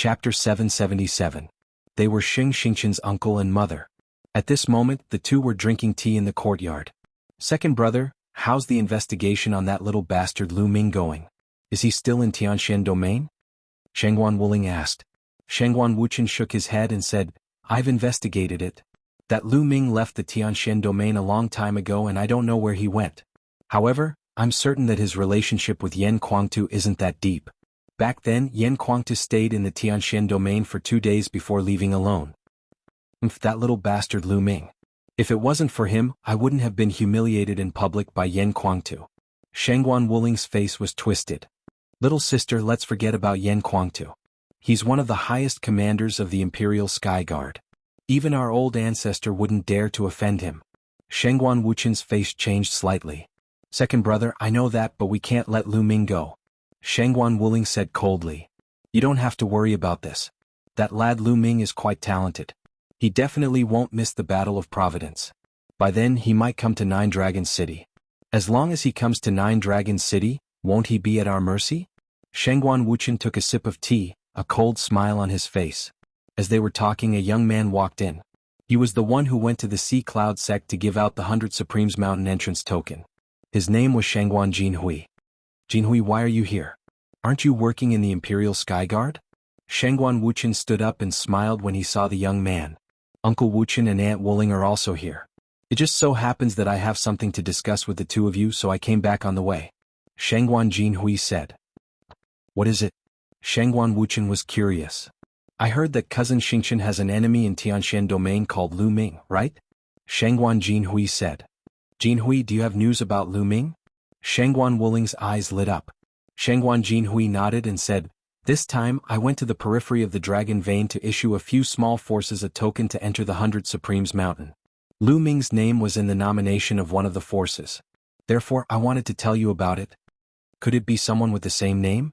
Chapter 777. They were Xingxingchen's uncle and mother. At this moment, the two were drinking tea in the courtyard. Second brother, how's the investigation on that little bastard Lu Ming going? Is he still in Tianxian domain? Shengguan Wuling asked. Shengguan Wuchen shook his head and said, I've investigated it. That Lu Ming left the Tianxian domain a long time ago and I don't know where he went. However, I'm certain that his relationship with Yan Kuangtu isn't that deep. Back then, Yan Kuangtu stayed in the Tianxian domain for 2 days before leaving alone. That little bastard Lu Ming. If it wasn't for him, I wouldn't have been humiliated in public by Yan Kuangtu. Shengguan Wuling's face was twisted. Little sister, let's forget about Yan Kuangtu. He's one of the highest commanders of the Imperial Sky Guard. Even our old ancestor wouldn't dare to offend him. Shengguan Wuchen's face changed slightly. Second brother, I know that, but we can't let Lu Ming go. Shengguan Wuling said coldly. You don't have to worry about this. That lad Lu Ming is quite talented. He definitely won't miss the Battle of Providence. By then he might come to Nine Dragons City. As long as he comes to Nine Dragons City, won't he be at our mercy? Shengguan Wuchen took a sip of tea, a cold smile on his face. As they were talking, a young man walked in. He was the one who went to the Sea Cloud sect to give out the 100 Supremes Mountain entrance token. His name was Shengguan Jinhui. Jinhui, why are you here? Aren't you working in the Imperial Sky Guard? Shengguan Wuchen stood up and smiled when he saw the young man. Uncle Wuchen and Aunt Wuling are also here. It just so happens that I have something to discuss with the two of you, so I came back on the way. Shengguan Jinhui said. What is it? Shengguan Wuchen was curious. I heard that cousin Xingchen has an enemy in Tianxian domain called Lu Ming, right? Shengguan Jinhui said. Jinhui, do you have news about Lu Ming? Shengguan Wuling's eyes lit up. Shengguan Jinhui nodded and said, This time, I went to the periphery of the Dragon Vein to issue a few small forces a token to enter the 100 Supremes Mountain. Lu Ming's name was in the nomination of one of the forces. Therefore, I wanted to tell you about it. Could it be someone with the same name?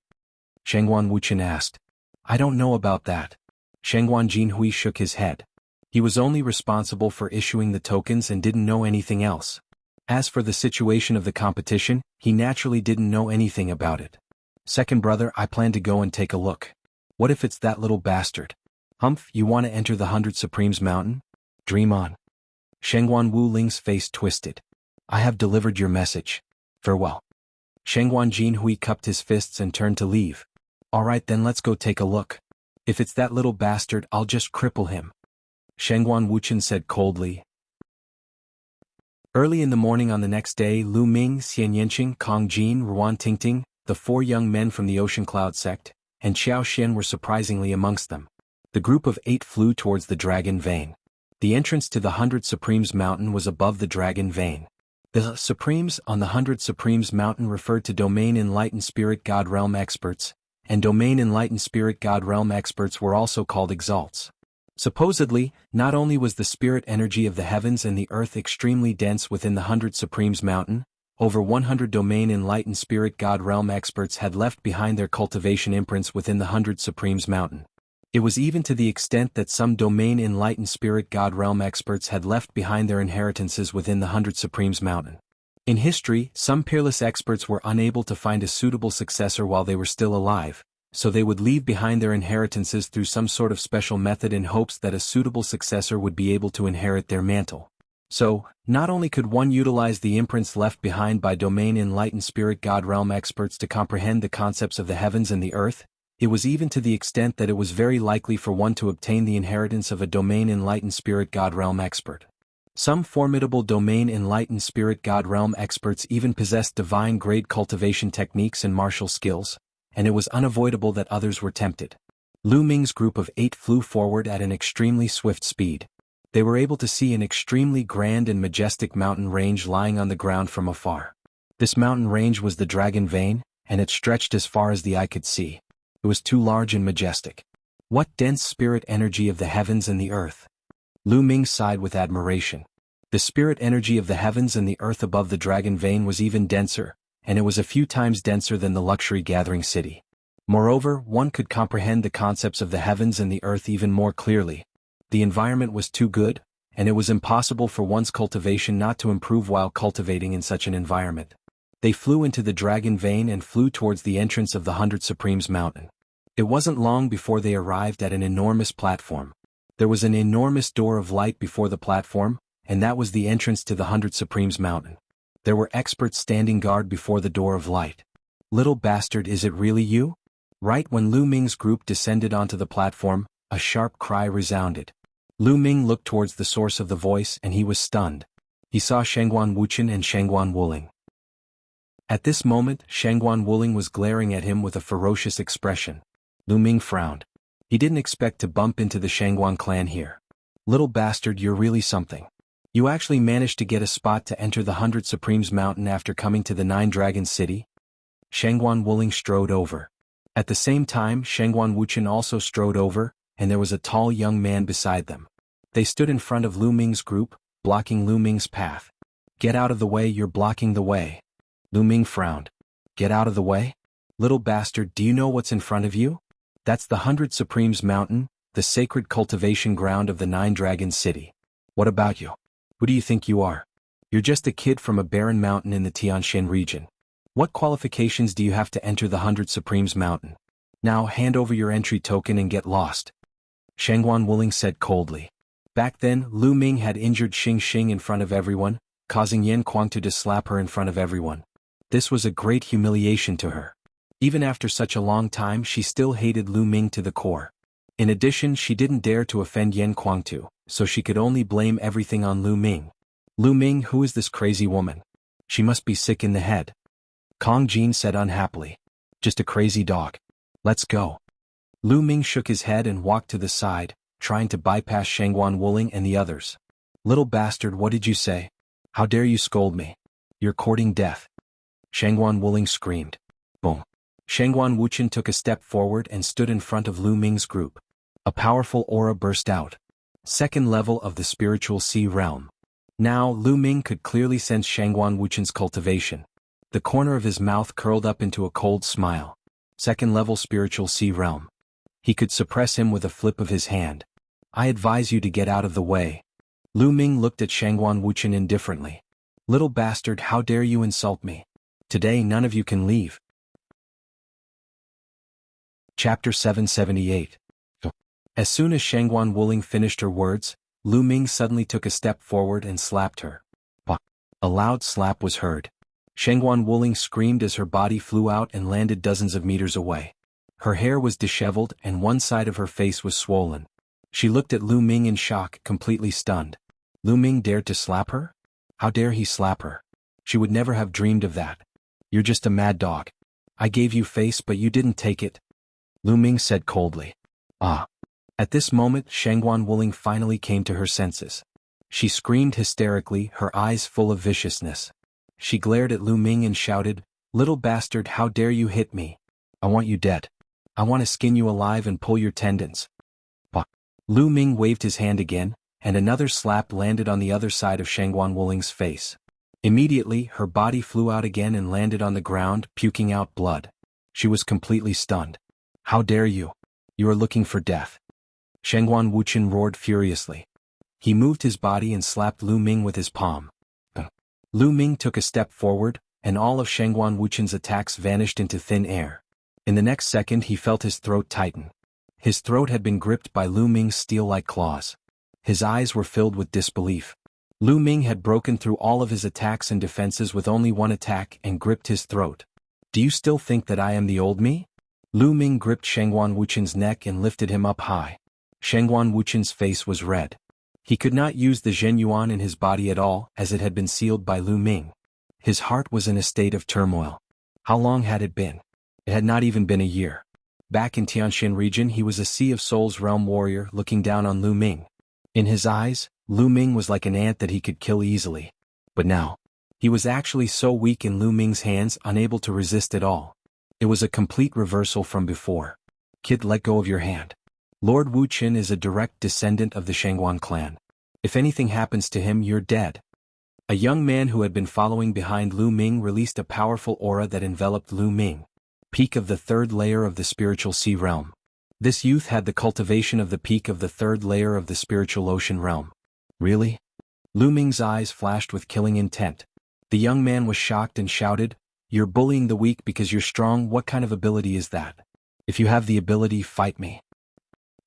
Shengguan Wuchen asked. I don't know about that. Shengguan Jinhui shook his head. He was only responsible for issuing the tokens and didn't know anything else. As for the situation of the competition, he naturally didn't know anything about it. Second brother, I plan to go and take a look. What if it's that little bastard? Humph, you want to enter the 100 Supremes Mountain? Dream on. Shengguan Wuling's face twisted. I have delivered your message. Farewell. Shengguan Jinhui cupped his fists and turned to leave. Alright then, let's go take a look. If it's that little bastard, I'll just cripple him. Shengguan Wuchen said coldly. Early in the morning on the next day, Lu Ming, Xian Yanqing, Kong Jin, Ruan Tingting, the 4 young men from the Ocean Cloud sect, and Xiao Xian were surprisingly amongst them. The group of 8 flew towards the Dragon Vein. The entrance to the 100 Supremes Mountain was above the Dragon Vein. The Supremes on the 100 Supremes Mountain referred to Domain Enlightened Spirit God Realm experts, and Domain Enlightened Spirit God Realm experts were also called exalts. Supposedly, not only was the spirit energy of the heavens and the earth extremely dense within the 100 Supremes Mountain, over 100 Domain Enlightened Spirit God Realm experts had left behind their cultivation imprints within the 100 Supremes Mountain. It was even to the extent that some Domain Enlightened Spirit God Realm experts had left behind their inheritances within the 100 Supremes Mountain. In history, some peerless experts were unable to find a suitable successor while they were still alive, so they would leave behind their inheritances through some sort of special method in hopes that a suitable successor would be able to inherit their mantle. So, not only could one utilize the imprints left behind by Domain Enlightened Spirit God Realm experts to comprehend the concepts of the heavens and the earth, it was even to the extent that it was very likely for one to obtain the inheritance of a Domain Enlightened Spirit God Realm expert. Some formidable Domain Enlightened Spirit God Realm experts even possessed divine-grade cultivation techniques and martial skills, and it was unavoidable that others were tempted. Lu Ming's group of 8 flew forward at an extremely swift speed. They were able to see an extremely grand and majestic mountain range lying on the ground from afar. This mountain range was the Dragon Vein, and it stretched as far as the eye could see. It was too large and majestic. What dense spirit energy of the heavens and the earth! Lu Ming sighed with admiration. The spirit energy of the heavens and the earth above the Dragon Vein was even denser, and it was a few times denser than the luxury gathering city. Moreover, one could comprehend the concepts of the heavens and the earth even more clearly. The environment was too good, and it was impossible for one's cultivation not to improve while cultivating in such an environment. They flew into the Dragon Vein and flew towards the entrance of the 100 Supremes Mountain. It wasn't long before they arrived at an enormous platform. There was an enormous door of light before the platform, and that was the entrance to the 100 Supremes Mountain. There were experts standing guard before the door of light. Little bastard, is it really you? Right when Lu Ming's group descended onto the platform, a sharp cry resounded. Lu Ming looked towards the source of the voice and he was stunned. He saw Shangguan Wuchen and Shangguan Wuling. At this moment, Shangguan Wuling was glaring at him with a ferocious expression. Lu Ming frowned. He didn't expect to bump into the Shangguan clan here. Little bastard, you're really something. You actually managed to get a spot to enter the 100 Supremes Mountain after coming to the 9 Dragon City? Shangguan Wuling strode over. At the same time, Shangguan Wuchen also strode over, and there was a tall young man beside them. They stood in front of Lu Ming's group, blocking Lu Ming's path. Get out of the way, you're blocking the way. Lu Ming frowned. Get out of the way? Little bastard, do you know what's in front of you? That's the 100 Supremes Mountain, the sacred cultivation ground of the 9 Dragon City. What about you? Who do you think you are? You're just a kid from a barren mountain in the Tianshan region. What qualifications do you have to enter the 100 Supremes Mountain? Now hand over your entry token and get lost. Shangguan Wuling said coldly. Back then, Lu Ming had injured Xing Xing in front of everyone, causing Yan Kuangtu to slap her in front of everyone. This was a great humiliation to her. Even after such a long time, she still hated Lu Ming to the core. In addition, she didn't dare to offend Yan Kuangtu, so she could only blame everything on Lu Ming. Lu Ming, who is this crazy woman? She must be sick in the head. Kong Jin said unhappily. Just a crazy dog. Let's go. Lu Ming shook his head and walked to the side, trying to bypass Shangguan Wuling and the others. Little bastard, what did you say? How dare you scold me? You're courting death. Shangguan Wuling screamed. Boom. Shangguan Wuchen took a step forward and stood in front of Lu Ming's group. A powerful aura burst out. Second level of the spiritual sea realm. Now Lu Ming could clearly sense Shangguan Wuchen's cultivation. The corner of his mouth curled up into a cold smile. Second level spiritual sea realm. He could suppress him with a flip of his hand. I advise you to get out of the way. Lu Ming looked at Shangguan Wuchen indifferently. Little bastard, how dare you insult me? Today none of you can leave. Chapter 778. As soon as Shangguan Wuling finished her words, Lu Ming suddenly took a step forward and slapped her. A loud slap was heard. Shangguan Wuling screamed as her body flew out and landed dozens of meters away. Her hair was disheveled and one side of her face was swollen. She looked at Lu Ming in shock, completely stunned. Lu Ming dared to slap her? How dare he slap her? She would never have dreamed of that. You're just a mad dog. I gave you face but you didn't take it. Lu Ming said coldly. Ah. At this moment, Shangguan Wuling finally came to her senses. She screamed hysterically, her eyes full of viciousness. She glared at Lu Ming and shouted, Little bastard, how dare you hit me? I want you dead. I want to skin you alive and pull your tendons. Bah. Lu Ming waved his hand again, and another slap landed on the other side of Shangguan Wuling's face. Immediately, her body flew out again and landed on the ground, puking out blood. She was completely stunned. How dare you? You are looking for death. Shangguan Wuchen roared furiously. He moved his body and slapped Lu Ming with his palm. Lu Ming took a step forward, and all of Shangguan Wuchen's attacks vanished into thin air. In the next second he felt his throat tighten. His throat had been gripped by Lu Ming's steel-like claws. His eyes were filled with disbelief. Lu Ming had broken through all of his attacks and defenses with only one attack and gripped his throat. Do you still think that I am the old me? Lu Ming gripped Shangguan Wuchen's neck and lifted him up high. Shangguan Wuchen's face was red. He could not use the Zhen Yuan in his body at all, as it had been sealed by Lu Ming. His heart was in a state of turmoil. How long had it been? It had not even been a year. Back in Tianshan region he was a Sea of Souls realm warrior looking down on Lu Ming. In his eyes, Lu Ming was like an ant that he could kill easily. But now, he was actually so weak in Lu Ming's hands, unable to resist at all. It was a complete reversal from before. Kid, let go of your hand. Lord Wu Qin is a direct descendant of the Shangguan clan. If anything happens to him, you're dead. A young man who had been following behind Lu Ming released a powerful aura that enveloped Lu Ming. Peak of the third layer of the spiritual sea realm. This youth had the cultivation of the peak of the third layer of the spiritual ocean realm. Really? Lu Ming's eyes flashed with killing intent. The young man was shocked and shouted, You're bullying the weak because you're strong. What kind of ability is that? If you have the ability, fight me.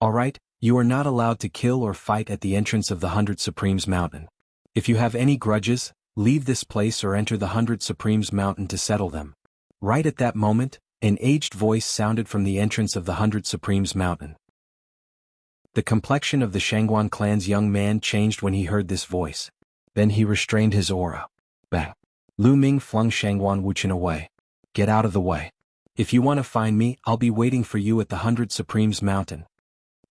Alright, you are not allowed to kill or fight at the entrance of the 100 Supremes Mountain. If you have any grudges, leave this place or enter the 100 Supremes Mountain to settle them. Right at that moment, an aged voice sounded from the entrance of the 100 Supremes Mountain. The complexion of the Shangguan clan's young man changed when he heard this voice. Then he restrained his aura. Bang! Lu Ming flung Shangguan Wuchen away. Get out of the way. If you want to find me, I'll be waiting for you at the 100 Supremes Mountain.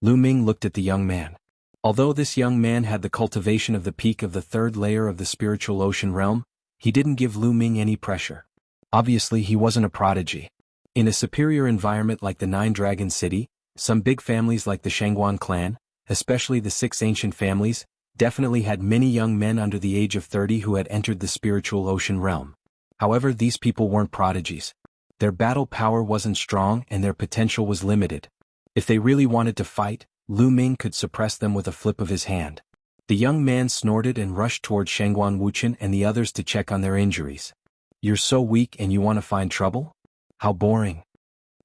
Lu Ming looked at the young man. Although this young man had the cultivation of the peak of the third layer of the spiritual ocean realm, he didn't give Lu Ming any pressure. Obviously he wasn't a prodigy. In a superior environment like the Nine Dragon City, some big families like the Shangguan clan, especially the 6 ancient families, definitely had many young men under the age of 30 who had entered the spiritual ocean realm. However, these people weren't prodigies. Their battle power wasn't strong and their potential was limited. If they really wanted to fight, Lu Ming could suppress them with a flip of his hand. The young man snorted and rushed toward Shangguan Wuchen and the others to check on their injuries. You're so weak and you want to find trouble? How boring.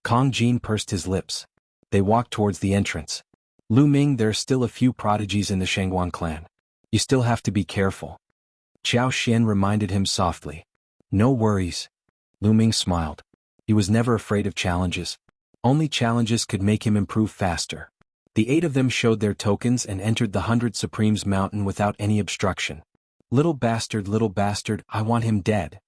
Kong Jin pursed his lips. They walked towards the entrance. Lu Ming, there are still a few prodigies in the Shangguan clan. You still have to be careful. Qiao Xian reminded him softly. No worries. Lu Ming smiled. He was never afraid of challenges. Only challenges could make him improve faster. The 8 of them showed their tokens and entered the 100 Supremes Mountain without any obstruction. Little bastard, I want him dead.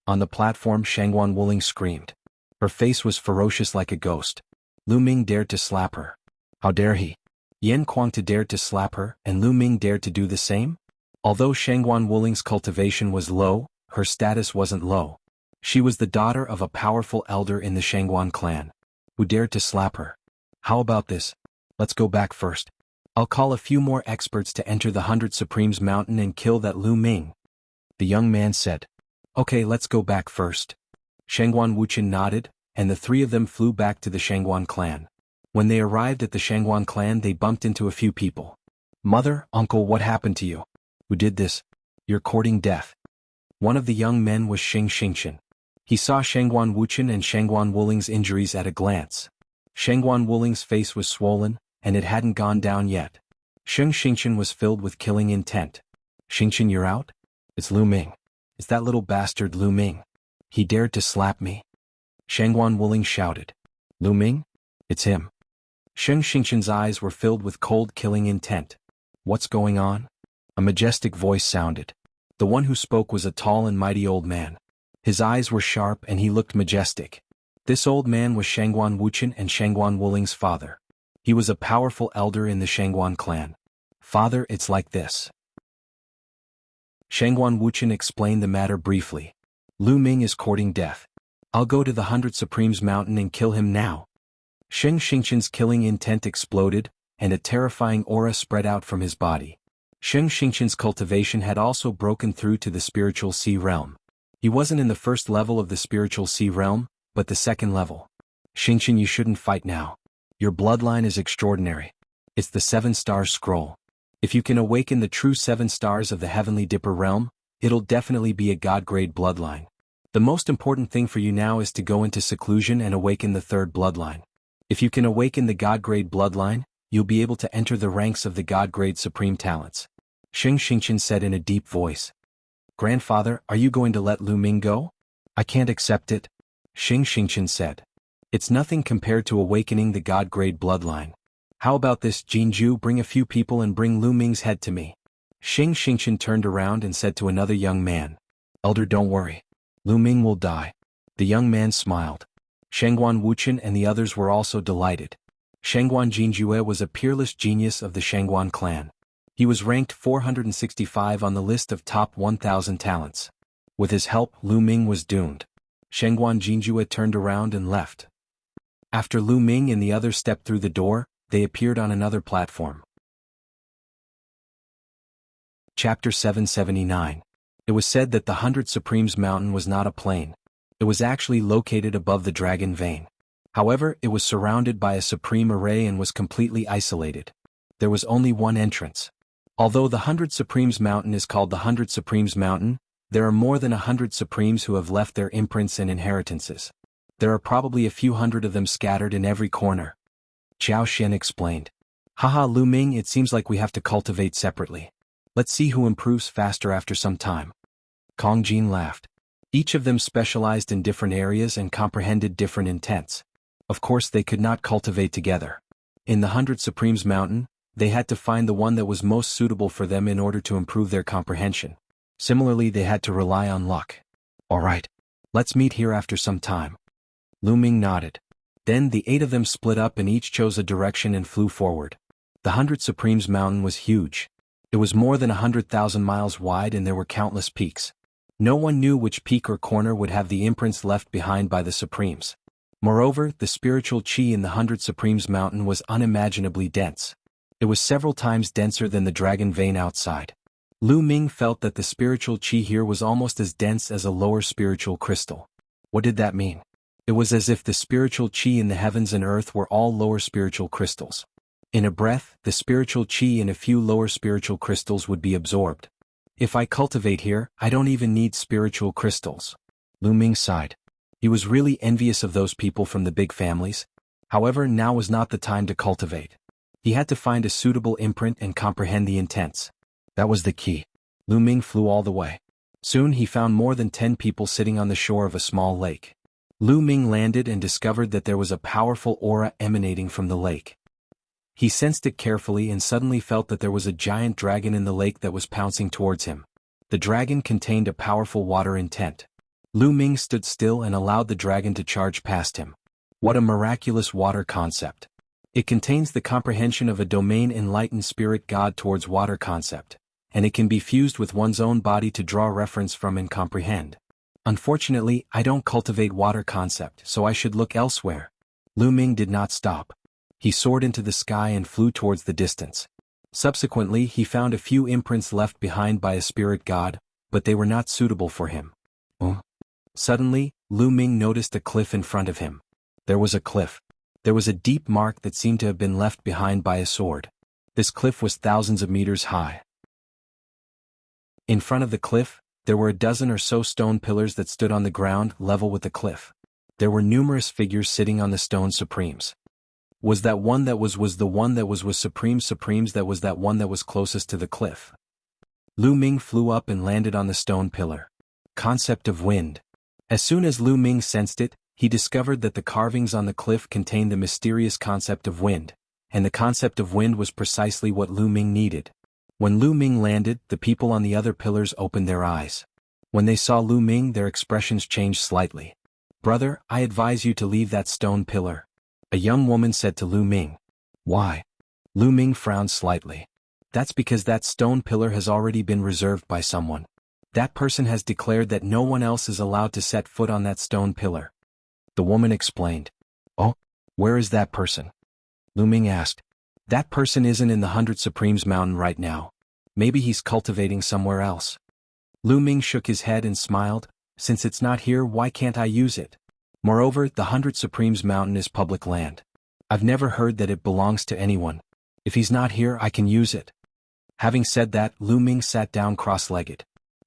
On the platform, Shangguan Wuling screamed. Her face was ferocious like a ghost. Lu Ming dared to slap her. How dare he? Yan Kuangta dared to slap her, and Lu Ming dared to do the same? Although Shangguan Wuling's cultivation was low, her status wasn't low. She was the daughter of a powerful elder in the Shangguan clan. Who dared to slap her? How about this? Let's go back first. I'll call a few more experts to enter the 100 Supremes Mountain and kill that Lu Ming. The young man said. Okay, let's go back first. Shangguan Wuchen nodded, and the 3 of them flew back to the Shangguan clan. When they arrived at the Shangguan clan, they bumped into a few people. Mother, uncle, what happened to you? Who did this? You're courting death. One of the young men was Xing Xingqian. He saw Shangguan Wuchen and Shangguan Wuling's injuries at a glance. Shangguan Wuling's face was swollen, and it hadn't gone down yet. Xing Xingqian was filled with killing intent. Xingqian, you're out? It's Lu Ming. It's that little bastard Lu Ming. He dared to slap me. Shangguan Wuling shouted. Lu Ming? It's him. Xing Xingqian's eyes were filled with cold killing intent. What's going on? A majestic voice sounded. The one who spoke was a tall and mighty old man. His eyes were sharp and he looked majestic. This old man was Shangguan Wuchen and Shangguan Wuling's father. He was a powerful elder in the Shangguan clan. Father, it's like this. Shangguan Wuchen explained the matter briefly. Lu Ming is courting death. I'll go to the 100 Supremes Mountain and kill him now. Xing Xingqian's killing intent exploded, and a terrifying aura spread out from his body. Xing Xingqian's cultivation had also broken through to the spiritual sea realm. He wasn't in the first level of the spiritual sea realm, but the second level. Xingqian, you shouldn't fight now. Your bloodline is extraordinary. It's the 7-star scroll. If you can awaken the true 7 stars of the Heavenly Dipper realm, it'll definitely be a god-grade bloodline. The most important thing for you now is to go into seclusion and awaken the 3rd bloodline. If you can awaken the god-grade bloodline, you'll be able to enter the ranks of the god-grade supreme talents. Xing Xingqian said in a deep voice. Grandfather, are you going to let Lu Ming go? I can't accept it. Xing Xingqian said. It's nothing compared to awakening the god-grade bloodline. How about this, Jianghu, bring a few people and bring Lu Ming's head to me. Xing Xingqian turned around and said to another young man. Elder, don't worry. Lu Ming will die. The young man smiled. Shangguan Wuchen and the others were also delighted. Shangguan Jinjue was a peerless genius of the Shangguan clan. He was ranked 465 on the list of top 1,000 talents. With his help, Lu Ming was doomed. Shangguan Jinjue turned around and left. After Lu Ming and the others stepped through the door, they appeared on another platform. Chapter 779. It was said that the 100 Supremes Mountain was not a plain. It was actually located above the Dragon Vein. However, it was surrounded by a supreme array and was completely isolated. There was only one entrance. Although the 100 Supremes Mountain is called the 100 Supremes Mountain, there are more than 100 Supremes who have left their imprints and inheritances. There are probably a few hundred of them scattered in every corner. Zhao Xian explained. Haha, Lu Ming, it seems like we have to cultivate separately. Let's see who improves faster after some time. Kong Jin laughed. Each of them specialized in different areas and comprehended different intents. Of course they could not cultivate together. In the 100 Supremes Mountain, they had to find the one that was most suitable for them in order to improve their comprehension. Similarly, they had to rely on luck. Alright. Let's meet here after some time. Lu Ming nodded. Then the 8 of them split up and each chose a direction and flew forward. The 100 Supremes Mountain was huge. It was more than 100,000 miles wide and there were countless peaks. No one knew which peak or corner would have the imprints left behind by the Supremes. Moreover, the spiritual qi in the 100 Supremes Mountain was unimaginably dense. It was several times denser than the dragon vein outside. Lu Ming felt that the spiritual qi here was almost as dense as a lower spiritual crystal. What did that mean? It was as if the spiritual qi in the heavens and earth were all lower spiritual crystals. In a breath, the spiritual qi in a few lower spiritual crystals would be absorbed. If I cultivate here, I don't even need spiritual crystals. Lu Ming sighed. He was really envious of those people from the big families. However, now was not the time to cultivate. He had to find a suitable imprint and comprehend the intents. That was the key. Lu Ming flew all the way. Soon he found more than 10 people sitting on the shore of a small lake. Lu Ming landed and discovered that there was a powerful aura emanating from the lake. He sensed it carefully and suddenly felt that there was a giant dragon in the lake that was pouncing towards him. The dragon contained a powerful water intent. Lu Ming stood still and allowed the dragon to charge past him. What a miraculous water concept. It contains the comprehension of a domain enlightened spirit god towards water concept, and it can be fused with one's own body to draw reference from and comprehend. Unfortunately, I don't cultivate water concept, so I should look elsewhere. Lu Ming did not stop. He soared into the sky and flew towards the distance. Subsequently, he found a few imprints left behind by a spirit god, but they were not suitable for him. Suddenly, Lu Ming noticed a cliff in front of him. There was a cliff. There was a deep mark that seemed to have been left behind by a sword. This cliff was thousands of meters high. In front of the cliff, there were a dozen or so stone pillars that stood on the ground level with the cliff. There were numerous figures sitting on the stone supremes. Was that one that was the one that was supremes that was that one that was closest to the cliff? Lu Ming flew up and landed on the stone pillar. Concept of wind. As soon as Lu Ming sensed it, he discovered that the carvings on the cliff contained the mysterious concept of wind, and the concept of wind was precisely what Lu Ming needed. When Lu Ming landed, the people on the other pillars opened their eyes. When they saw Lu Ming, their expressions changed slightly. Brother, I advise you to leave that stone pillar. A young woman said to Lu Ming. Why? Lu Ming frowned slightly. That's because that stone pillar has already been reserved by someone. That person has declared that no one else is allowed to set foot on that stone pillar. The woman explained. Oh, where is that person? Lu Ming asked. That person isn't in the 100 Supremes Mountain right now. Maybe he's cultivating somewhere else. Lu Ming shook his head and smiled. Since it's not here, why can't I use it? Moreover, the 100 Supremes Mountain is public land. I've never heard that it belongs to anyone. If he's not here, I can use it. Having said that, Lu Ming sat down cross-legged.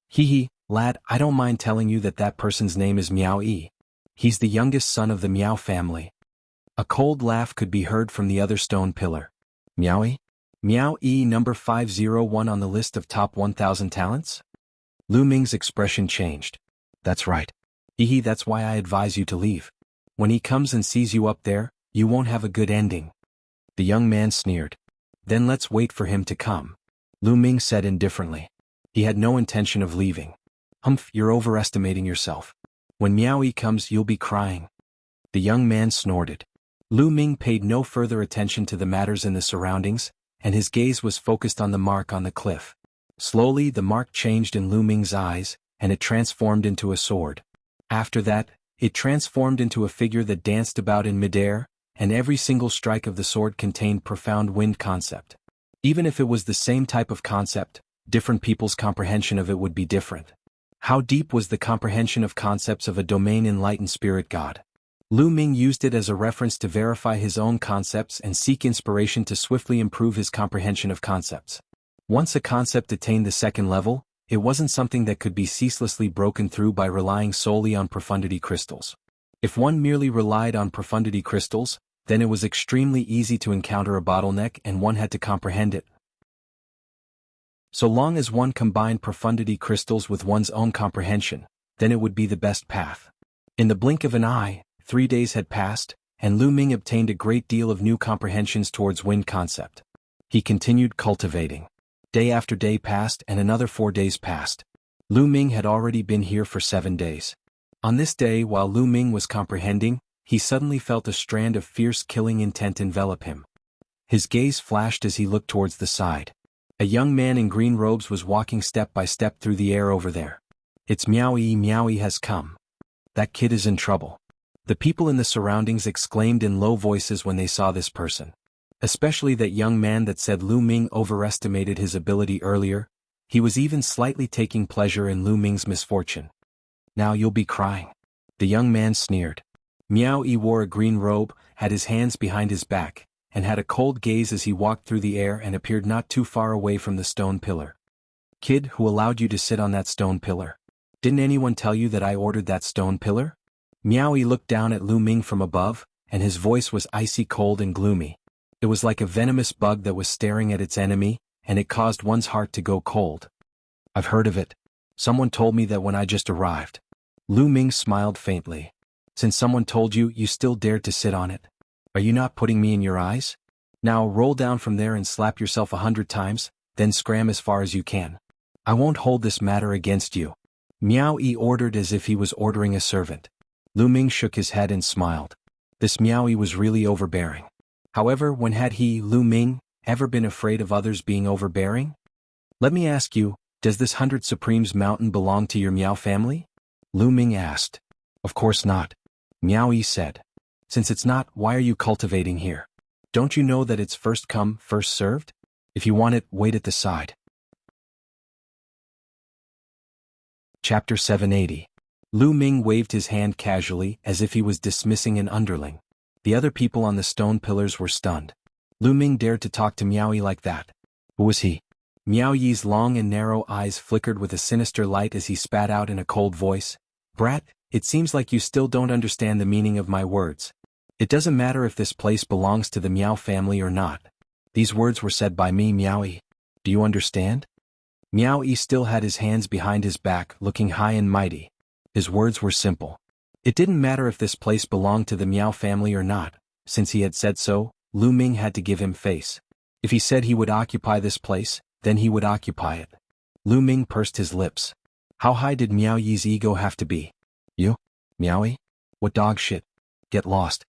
Hee, lad, I don't mind telling you that that person's name is Miao Yi. He's the youngest son of the Miao family. A cold laugh could be heard from the other stone pillar. Miao Yi? Miao Yi number 501 on the list of top 1,000 talents? Lu Ming's expression changed. That's right. Hee, that's why I advise you to leave. When he comes and sees you up there, you won't have a good ending. The young man sneered. Then let's wait for him to come. Lu Ming said indifferently. He had no intention of leaving. Humph, you're overestimating yourself. When Miao Yi comes, you'll be crying. The young man snorted. Lu Ming paid no further attention to the matters in the surroundings, and his gaze was focused on the mark on the cliff. Slowly, the mark changed in Lu Ming's eyes, and it transformed into a sword. After that, it transformed into a figure that danced about in midair, and every single strike of the sword contained profound wind concept. Even if it was the same type of concept, different people's comprehension of it would be different. How deep was the comprehension of concepts of a domain enlightened spirit god? Lu Ming used it as a reference to verify his own concepts and seek inspiration to swiftly improve his comprehension of concepts. Once a concept attained the second level, it wasn't something that could be ceaselessly broken through by relying solely on profundity crystals. If one merely relied on profundity crystals, then it was extremely easy to encounter a bottleneck and one had to comprehend it. So long as one combined profundity crystals with one's own comprehension, then it would be the best path. In the blink of an eye, 3 days had passed, and Lu Ming obtained a great deal of new comprehensions towards wind concept. He continued cultivating. Day after day passed and another 4 days passed. Lu Ming had already been here for 7 days. On this day, while Lu Ming was comprehending, he suddenly felt a strand of fierce killing intent envelop him. His gaze flashed as he looked towards the side. A young man in green robes was walking step by step through the air over there. It's Miaoyi has come. That kid is in trouble. The people in the surroundings exclaimed in low voices when they saw this person. Especially that young man that said Lu Ming overestimated his ability earlier. He was even slightly taking pleasure in Lu Ming's misfortune. Now you'll be crying. The young man sneered. Miaoyi wore a green robe, had his hands behind his back, and had a cold gaze as he walked through the air and appeared not too far away from the stone pillar. Kid, who allowed you to sit on that stone pillar? Didn't anyone tell you that I ordered that stone pillar? Miaoyi looked down at Lu Ming from above, and his voice was icy cold and gloomy. It was like a venomous bug that was staring at its enemy, and it caused one's heart to go cold. I've heard of it. Someone told me that when I just arrived. Lu Ming smiled faintly. Since someone told you, you still dared to sit on it. Are you not putting me in your eyes? Now roll down from there and slap yourself 100 times, then scram as far as you can. I won't hold this matter against you. Miaoyi ordered as if he was ordering a servant. Lu Ming shook his head and smiled. This Miaoyi was really overbearing. However, when had he, Lu Ming, ever been afraid of others being overbearing? Let me ask you, does this 100 Supremes mountain belong to your Miao family? Lu Ming asked. Of course not. Miaoyi said. Since it's not, why are you cultivating here? Don't you know that it's first come, first served? If you want it, wait at the side. Chapter 780. Lu Ming waved his hand casually as if he was dismissing an underling. The other people on the stone pillars were stunned. Lu Ming dared to talk to Miaoyi like that. Who was he? Miaoyi's long and narrow eyes flickered with a sinister light as he spat out in a cold voice. Brat, it seems like you still don't understand the meaning of my words. It doesn't matter if this place belongs to the Miao family or not. These words were said by me, Miaoyi. Do you understand? Miaoyi still had his hands behind his back, looking high and mighty. His words were simple. It didn't matter if this place belonged to the Miao family or not. Since he had said so, Lu Ming had to give him face. If he said he would occupy this place, then he would occupy it. Lu Ming pursed his lips. How high did Miaoyi's ego have to be? You? Miaoyi? What dog shit? Get lost.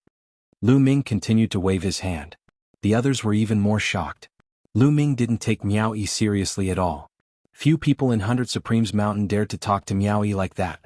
Lu Ming continued to wave his hand. The others were even more shocked. Lu Ming didn't take Miaoyi seriously at all. Few people in 100 Supremes Mountain dared to talk to Miaoyi like that.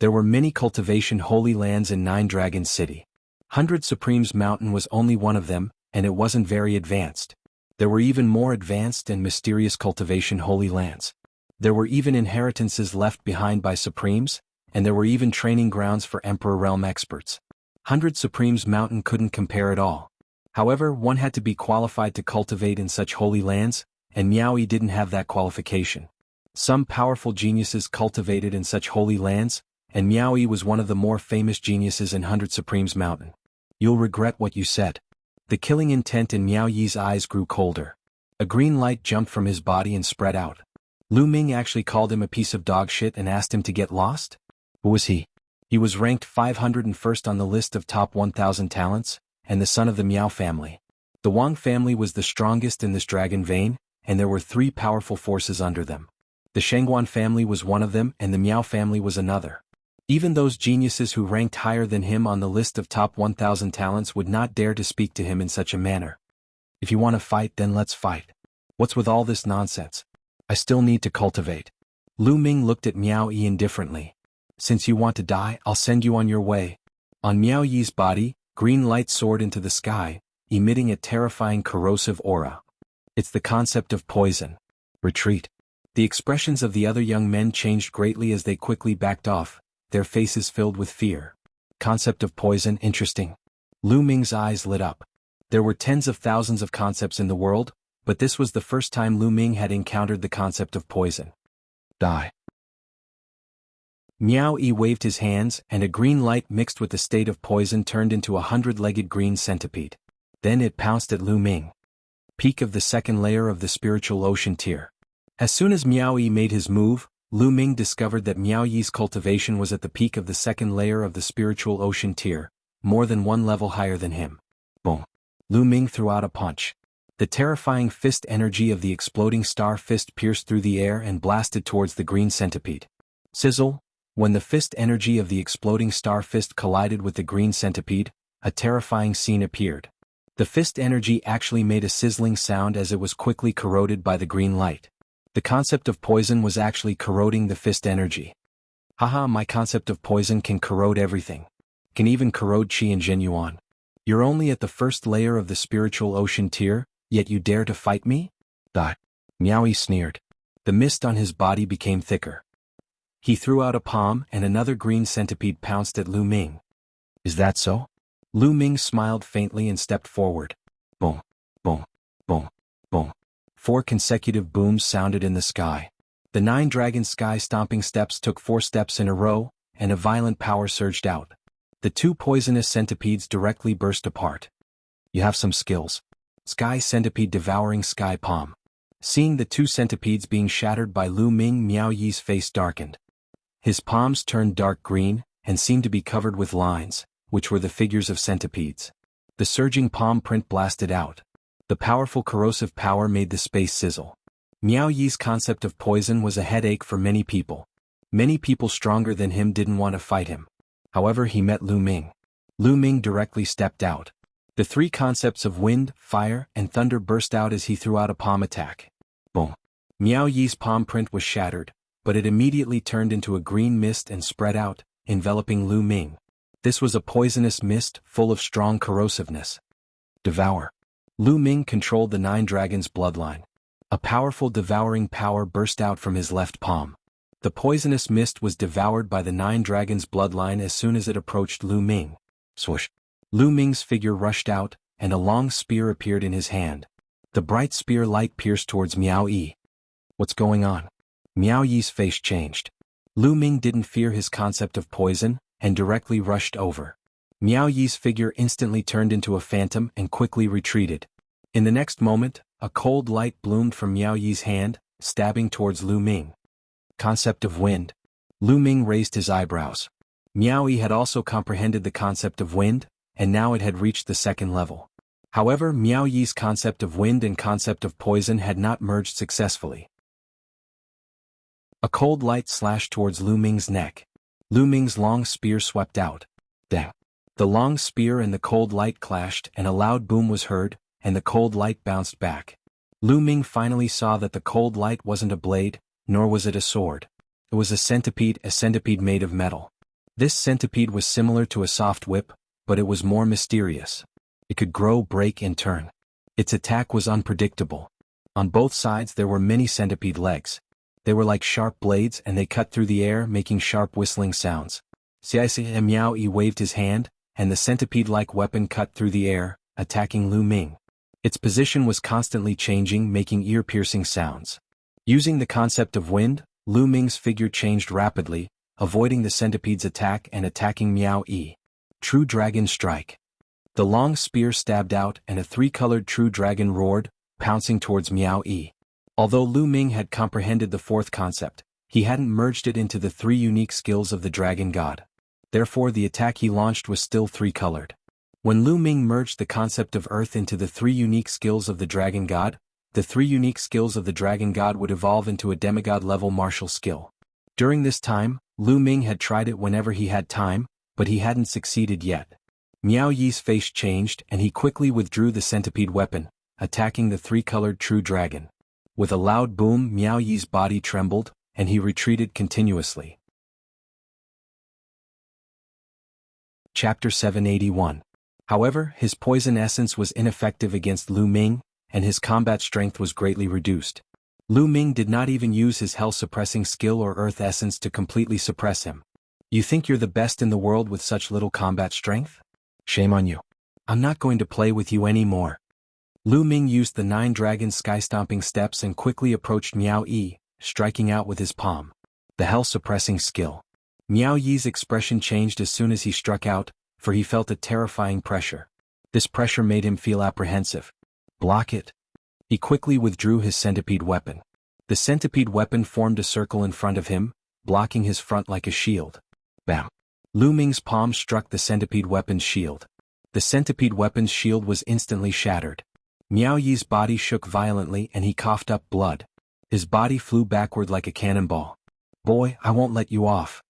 There were many cultivation holy lands in 9 Dragon City. 100 Supremes Mountain was only one of them, and it wasn't very advanced. There were even more advanced and mysterious cultivation holy lands. There were even inheritances left behind by Supremes, and there were even training grounds for Emperor Realm experts. 100 Supremes Mountain couldn't compare at all. However, one had to be qualified to cultivate in such holy lands, and Miaoyi didn't have that qualification. Some powerful geniuses cultivated in such holy lands, and Miaoyi was one of the more famous geniuses in 100 Supremes Mountain. You'll regret what you said. The killing intent in Miaoyi's eyes grew colder. A green light jumped from his body and spread out. Lu Ming actually called him a piece of dog shit and asked him to get lost? Who was he? He was ranked 501st on the list of top 1,000 talents, and the son of the Miao family. The Wang family was the strongest in this dragon vein, and there were 3 powerful forces under them. The Shengguan family was one of them and the Miao family was another. Even those geniuses who ranked higher than him on the list of top 1,000 talents would not dare to speak to him in such a manner. If you want to fight, then let's fight. What's with all this nonsense? I still need to cultivate. Lu Ming looked at Miaoyi indifferently. Since you want to die, I'll send you on your way. On Miaoyi's body, green light soared into the sky, emitting a terrifying corrosive aura. It's the concept of poison. Retreat. The expressions of the other young men changed greatly as they quickly backed off, their faces filled with fear. Concept of poison, interesting. Lu Ming's eyes lit up. There were tens of thousands of concepts in the world, but this was the first time Lu Ming had encountered the concept of poison. Die. Miao Yi waved his hands, and a green light mixed with the state of poison turned into a 100-legged green centipede. Then it pounced at Lu Ming. Peak of the second layer of the spiritual ocean tier. As soon as Miao Yi made his move, Lu Ming discovered that Miao Yi's cultivation was at the peak of the second layer of the spiritual ocean tier, more than one level higher than him. Boom. Lu Ming threw out a punch. The terrifying fist energy of the exploding star fist pierced through the air and blasted towards the green centipede. Sizzle. When the fist energy of the exploding star fist collided with the green centipede, a terrifying scene appeared. The fist energy actually made a sizzling sound as it was quickly corroded by the green light. The concept of poison was actually corroding the fist energy. Haha, my concept of poison can corrode everything. Can even corrode qi and genuine. You're only at the first layer of the spiritual ocean tier, yet you dare to fight me? Miao Yi sneered. The mist on his body became thicker. He threw out a palm and another green centipede pounced at Lu Ming. Is that so? Lu Ming smiled faintly and stepped forward. Boom, boom, boom, boom. 4 consecutive booms sounded in the sky. The 9 dragon sky-stomping steps took 4 steps in a row, and a violent power surged out. The 2 poisonous centipedes directly burst apart. You have some skills. Sky centipede devouring sky palm. Seeing the 2 centipedes being shattered by Lu Ming, Miao Yi's face darkened. His palms turned dark green, and seemed to be covered with lines, which were the figures of centipedes. The surging palm print blasted out. The powerful corrosive power made the space sizzle. Miao Yi's concept of poison was a headache for many people. Many people stronger than him didn't want to fight him. However, he met Lu Ming. Lu Ming directly stepped out. The 3 concepts of wind, fire, and thunder burst out as he threw out a palm attack. Boom. Miao Yi's palm print was shattered, but it immediately turned into a green mist and spread out, enveloping Lu Ming. This was a poisonous mist full of strong corrosiveness. Devour. Lu Ming controlled the 9 dragons' bloodline. A powerful devouring power burst out from his left palm. The poisonous mist was devoured by the 9 dragons' bloodline as soon as it approached Lu Ming. Swoosh. Lu Ming's figure rushed out, and a long spear appeared in his hand. The bright spear light pierced towards Miao Yi. What's going on? Miao Yi's face changed. Lu Ming didn't fear his concept of poison, and directly rushed over. Miao Yi's figure instantly turned into a phantom and quickly retreated. In the next moment, a cold light bloomed from Miao Yi's hand, stabbing towards Lu Ming. Concept of wind. Lu Ming raised his eyebrows. Miao Yi had also comprehended the concept of wind, and now it had reached the 2nd level. However, Miao Yi's concept of wind and concept of poison had not merged successfully. A cold light slashed towards Lu Ming's neck. Lu Ming's long spear swept out. Dang. The long spear and the cold light clashed and a loud boom was heard, and the cold light bounced back. Lu Ming finally saw that the cold light wasn't a blade, nor was it a sword. It was a centipede made of metal. This centipede was similar to a soft whip, but it was more mysterious. It could grow, break, and turn. Its attack was unpredictable. On both sides there were many centipede legs. They were like sharp blades and they cut through the air making sharp whistling sounds. Miao Yi waved his hand, and the centipede-like weapon cut through the air, attacking Lu Ming. Its position was constantly changing, making ear-piercing sounds. Using the concept of wind, Lu Ming's figure changed rapidly, avoiding the centipede's attack and attacking Miao Yi. True Dragon Strike. The long spear stabbed out and a 3-colored true dragon roared, pouncing towards Miao Yi. Although Lu Ming had comprehended the 4th concept, he hadn't merged it into the 3 unique skills of the dragon god. Therefore the attack he launched was still 3-colored. When Lu Ming merged the concept of earth into the 3 unique skills of the dragon god, the 3 unique skills of the dragon god would evolve into a demigod-level martial skill. During this time, Lu Ming had tried it whenever he had time, but he hadn't succeeded yet. Miao Yi's face changed and he quickly withdrew the centipede weapon, attacking the 3-colored true dragon. With a loud boom, Miao Yi's body trembled, and he retreated continuously. Chapter 781. However, his poison essence was ineffective against Lu Ming, and his combat strength was greatly reduced. Lu Ming did not even use his hell-suppressing skill or earth essence to completely suppress him. You think you're the best in the world with such little combat strength? Shame on you. I'm not going to play with you anymore. Lu Ming used the 9 dragon sky-stomping steps and quickly approached Miao Yi, striking out with his palm. The hell-suppressing skill. Miao Yi's expression changed as soon as he struck out, for he felt a terrifying pressure. This pressure made him feel apprehensive. Block it. He quickly withdrew his centipede weapon. The centipede weapon formed a circle in front of him, blocking his front like a shield. Bam! Lu Ming's palm struck the centipede weapon's shield. The centipede weapon's shield was instantly shattered. Miao Yi's body shook violently and he coughed up blood. His body flew backward like a cannonball. Boy, I won't let you off.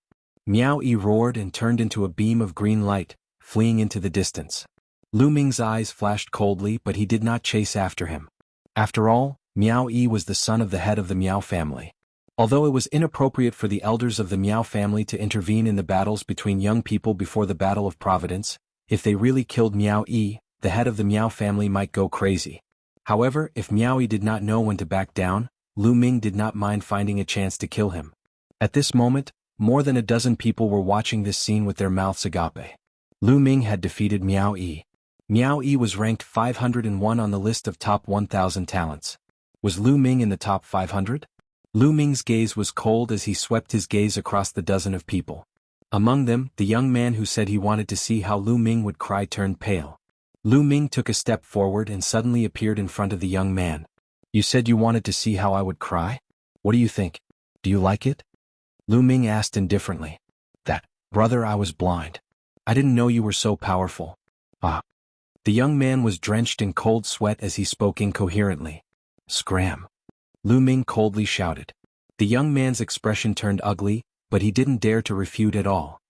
Miao Yi roared and turned into a beam of green light, fleeing into the distance. Lu Ming's eyes flashed coldly, but he did not chase after him. After all, Miao Yi was the son of the head of the Miao family. Although it was inappropriate for the elders of the Miao family to intervene in the battles between young people before the Battle of Providence, if they really killed Miao Yi, the head of the Miao family might go crazy. However, if Miao Yi did not know when to back down, Lu Ming did not mind finding a chance to kill him. At this moment, more than a dozen people were watching this scene with their mouths agape. Lu Ming had defeated Miao Yi. Miao Yi was ranked 501 on the list of top 1,000 talents. Was Lu Ming in the top 500? Lu Ming's gaze was cold as he swept his gaze across the dozen of people. Among them, the young man who said he wanted to see how Lu Ming would cry turned pale. Lu Ming took a step forward and suddenly appeared in front of the young man. You said you wanted to see how I would cry? What do you think? Do you like it? Lu Ming asked indifferently. Brother, I was blind. I didn't know you were so powerful. Ah. The young man was drenched in cold sweat as he spoke incoherently. Scram! Lu Ming coldly shouted. The young man's expression turned ugly, but he didn't dare to refute at all.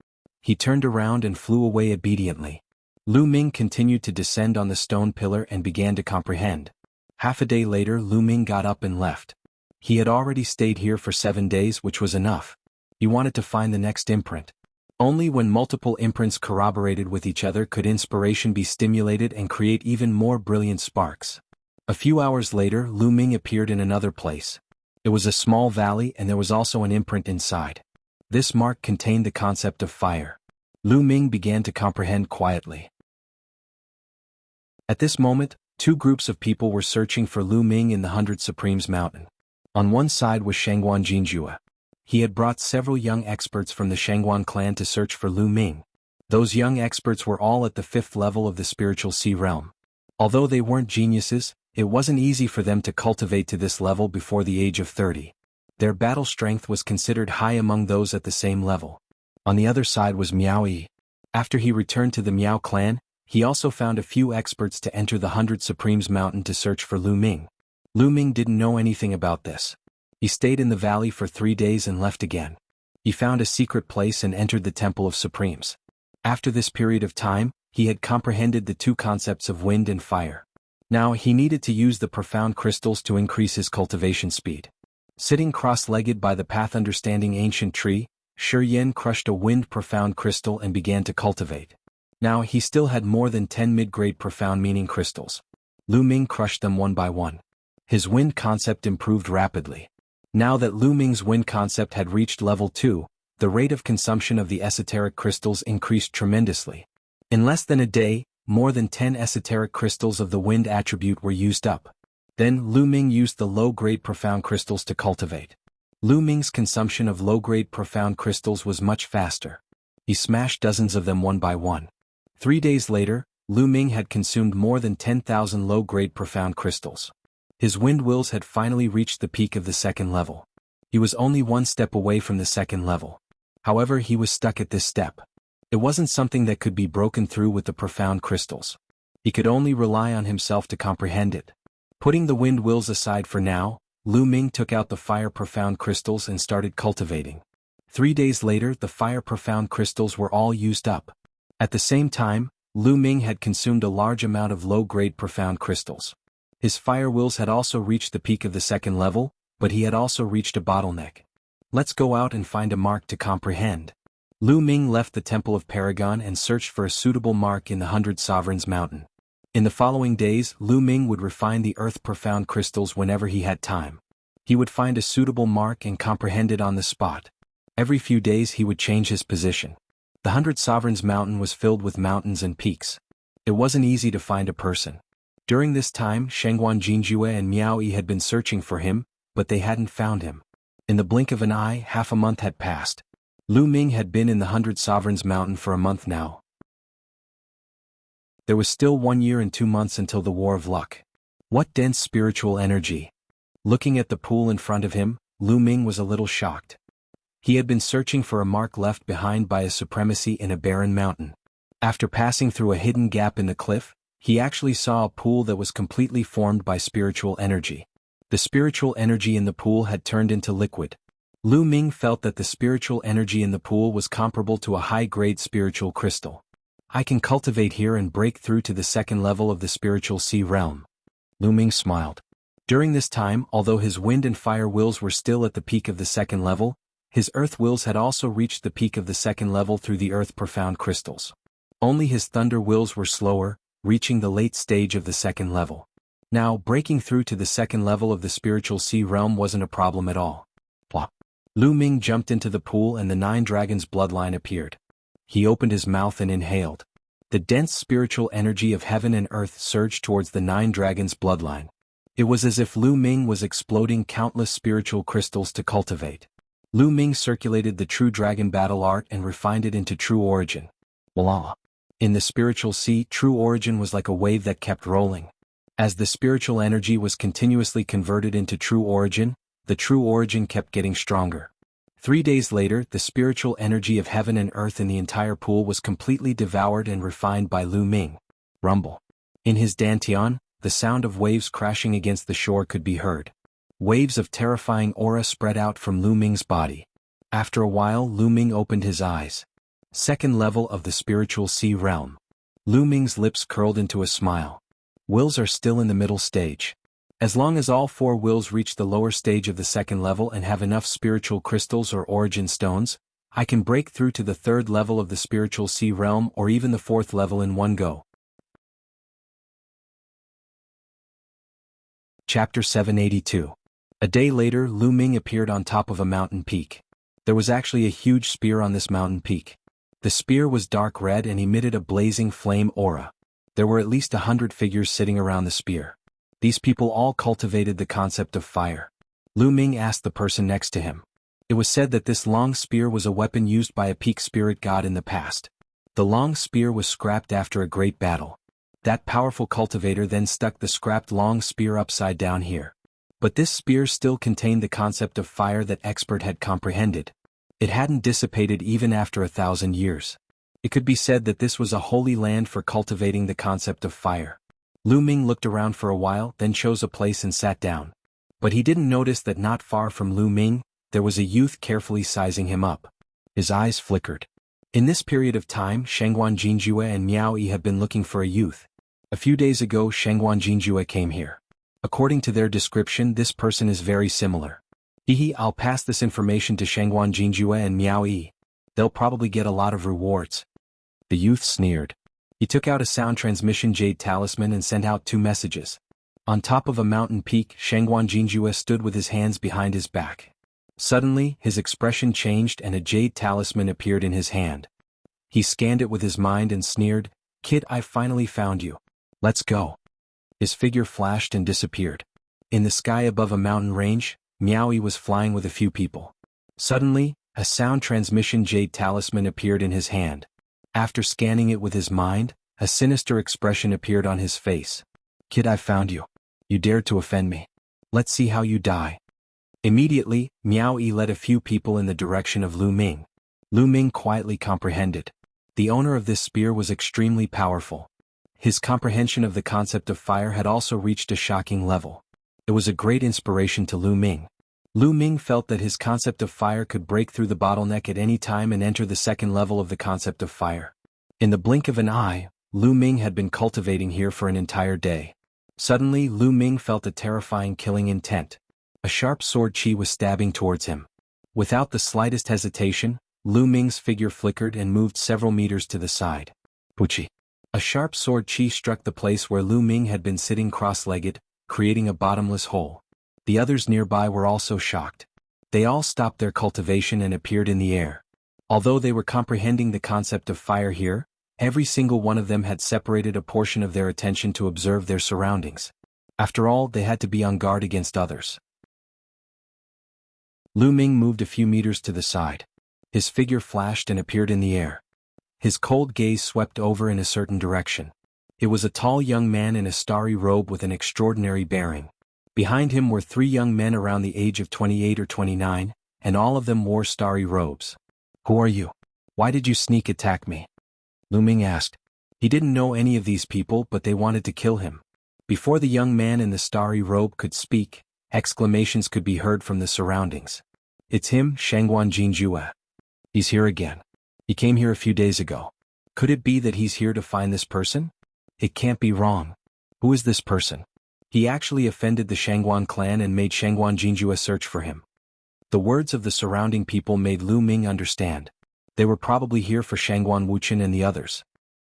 He turned around and flew away obediently. Lu Ming continued to descend on the stone pillar and began to comprehend. Half a day later, Lu Ming got up and left. He had already stayed here for 7 days, which was enough. He wanted to find the next imprint. Only when multiple imprints corroborated with each other could inspiration be stimulated and create even more brilliant sparks. A few hours later, Lu Ming appeared in another place. It was a small valley and there was also an imprint inside. This mark contained the concept of fire. Lu Ming began to comprehend quietly. At this moment, 2 groups of people were searching for Lu Ming in the 100 Supremes Mountain. On one side was Shangguan Jinjue. He had brought several young experts from the Shangguan clan to search for Lu Ming. Those young experts were all at the 5th level of the spiritual sea realm. Although they weren't geniuses, it wasn't easy for them to cultivate to this level before the age of 30. Their battle strength was considered high among those at the same level. On the other side was Miao Yi. After he returned to the Miao clan, he also found a few experts to enter the 100 Supremes Mountain to search for Lu Ming. Lu Ming didn't know anything about this. He stayed in the valley for 3 days and left again. He found a secret place and entered the Temple of Supremes. After this period of time, he had comprehended the 2 concepts of wind and fire. Now he needed to use the profound crystals to increase his cultivation speed. Sitting cross-legged by the path understanding ancient tree, Shi Yin crushed a wind profound crystal and began to cultivate. Now he still had more than 10 mid-grade profound meaning crystals. Lu Ming crushed them one by one. His wind concept improved rapidly. Now that Lu Ming's wind concept had reached level 2, the rate of consumption of the esoteric crystals increased tremendously. In less than a day, more than 10 esoteric crystals of the wind attribute were used up. Then Lu Ming used the low-grade profound crystals to cultivate. Lu Ming's consumption of low-grade profound crystals was much faster. He smashed dozens of them one by one. 3 days later, Lu Ming had consumed more than 10,000 low-grade profound crystals. His wind wills had finally reached the peak of the 2nd level. He was only 1 step away from the 2nd level. However, he was stuck at this step. It wasn't something that could be broken through with the profound crystals. He could only rely on himself to comprehend it. Putting the wind wills aside for now, Lu Ming took out the fire profound crystals and started cultivating. 3 days later, the fire profound crystals were all used up. At the same time, Lu Ming had consumed a large amount of low-grade profound crystals. His fire wills had also reached the peak of the 2nd level, but he had also reached a bottleneck. Let's go out and find a mark to comprehend. Lu Ming left the Temple of Paragon and searched for a suitable mark in the 100 Sovereigns Mountain. In the following days, Lu Ming would refine the earth profound crystals whenever he had time. He would find a suitable mark and comprehend it on the spot. Every few days he would change his position. The 100 Sovereigns Mountain was filled with mountains and peaks. It wasn't easy to find a person. During this time, Shangguan Jinjue and Miao Yi had been searching for him, but they hadn't found him. In the blink of an eye, half a month had passed. Lu Ming had been in the 100 Sovereigns Mountain for a month now. There was still 1 year and 2 months until the War of Luck. What dense spiritual energy! Looking at the pool in front of him, Lu Ming was a little shocked. He had been searching for a mark left behind by a supremacy in a barren mountain. After passing through a hidden gap in the cliff, he actually saw a pool that was completely formed by spiritual energy. The spiritual energy in the pool had turned into liquid. Lu Ming felt that the spiritual energy in the pool was comparable to a high-grade spiritual crystal. I can cultivate here and break through to the second level of the spiritual sea realm. Lu Ming smiled. During this time, although his wind and fire wills were still at the peak of the second level, his earth wills had also reached the peak of the second level through the earth profound crystals. Only his thunder wills were slower, reaching the late stage of the second level. Now, breaking through to the second level of the spiritual sea realm wasn't a problem at all. Plop. Lu Ming jumped into the pool and the 9 dragons' bloodline appeared. He opened his mouth and inhaled. The dense spiritual energy of heaven and earth surged towards the 9 dragons' bloodline. It was as if Lu Ming was exploding countless spiritual crystals to cultivate. Lu Ming circulated the true dragon battle art and refined it into true origin. Voila! In the spiritual sea, true origin was like a wave that kept rolling. As the spiritual energy was continuously converted into true origin, the true origin kept getting stronger. 3 days later, the spiritual energy of heaven and earth in the entire pool was completely devoured and refined by Lu Ming. Rumble. In his dantian, the sound of waves crashing against the shore could be heard. Waves of terrifying aura spread out from Lu Ming's body. After a while, Lu Ming opened his eyes. Second level of the spiritual sea realm. Lu Ming's lips curled into a smile. Wills are still in the middle stage. As long as all 4 wills reach the lower stage of the second level and have enough spiritual crystals or origin stones, I can break through to the 3rd level of the spiritual sea realm or even the 4th level in one go. Chapter 782. A day later, Lu Ming appeared on top of a mountain peak. There was actually a huge spear on this mountain peak. The spear was dark red and emitted a blazing flame aura. There were at least 100 figures sitting around the spear. These people all cultivated the concept of fire. Lu Ming asked the person next to him. It was said that this long spear was a weapon used by a peak spirit god in the past. The long spear was scrapped after a great battle. That powerful cultivator then stuck the scrapped long spear upside down here. But this spear still contained the concept of fire that expert had comprehended. It hadn't dissipated even after 1,000 years. It could be said that this was a holy land for cultivating the concept of fire. Lu Ming looked around for a while, then chose a place and sat down. But he didn't notice that not far from Lu Ming, there was a youth carefully sizing him up. His eyes flickered. In this period of time, Shangguan Jingjue and Miao Yi have been looking for a youth. A few days ago, Shangguan Jingjue came here. According to their description, this person is very similar. I'll pass this information to Shangguan Jingjue and Miao Yi. They'll probably get a lot of rewards. The youth sneered. He took out a sound transmission jade talisman and sent out 2 messages. On top of a mountain peak, Shangguan Jingjue stood with his hands behind his back. Suddenly, his expression changed and a jade talisman appeared in his hand. He scanned it with his mind and sneered, "Kid, I finally found you. Let's go." His figure flashed and disappeared. In the sky above a mountain range, Miao Yi was flying with a few people. Suddenly, a sound transmission jade talisman appeared in his hand. After scanning it with his mind, a sinister expression appeared on his face. "Kid, I found you. You dared to offend me. Let's see how you die." Immediately, Miao Yi led a few people in the direction of Lu Ming. Lu Ming quietly comprehended. The owner of this spear was extremely powerful. His comprehension of the concept of fire had also reached a shocking level. It was a great inspiration to Lu Ming. Lu Ming felt that his concept of fire could break through the bottleneck at any time and enter the second level of the concept of fire. In the blink of an eye, Lu Ming had been cultivating here for an entire day. Suddenly, Lu Ming felt a terrifying killing intent. A sharp sword chi was stabbing towards him. Without the slightest hesitation, Lu Ming's figure flickered and moved several meters to the side. Puchi. A sharp sword chi struck the place where Lu Ming had been sitting cross-legged, creating a bottomless hole. The others nearby were also shocked. They all stopped their cultivation and appeared in the air. Although they were comprehending the concept of fire here, every single one of them had separated a portion of their attention to observe their surroundings. After all, they had to be on guard against others. Lu Ming moved a few meters to the side. His figure flashed and appeared in the air. His cold gaze swept over in a certain direction. It was a tall young man in a starry robe with an extraordinary bearing. Behind him were 3 young men around the age of 28 or 29, and all of them wore starry robes. "Who are you? Why did you sneak attack me?" Lu Ming asked. He didn't know any of these people, but they wanted to kill him. Before the young man in the starry robe could speak, exclamations could be heard from the surroundings. "It's him, Shangguan Jinjue. He's here again. He came here a few days ago. Could it be that he's here to find this person? It can't be wrong. Who is this person? He actually offended the Shangguan clan and made Shangguan Jinjue search for him." The words of the surrounding people made Lu Ming understand. They were probably here for Shangguan Wuchen and the others.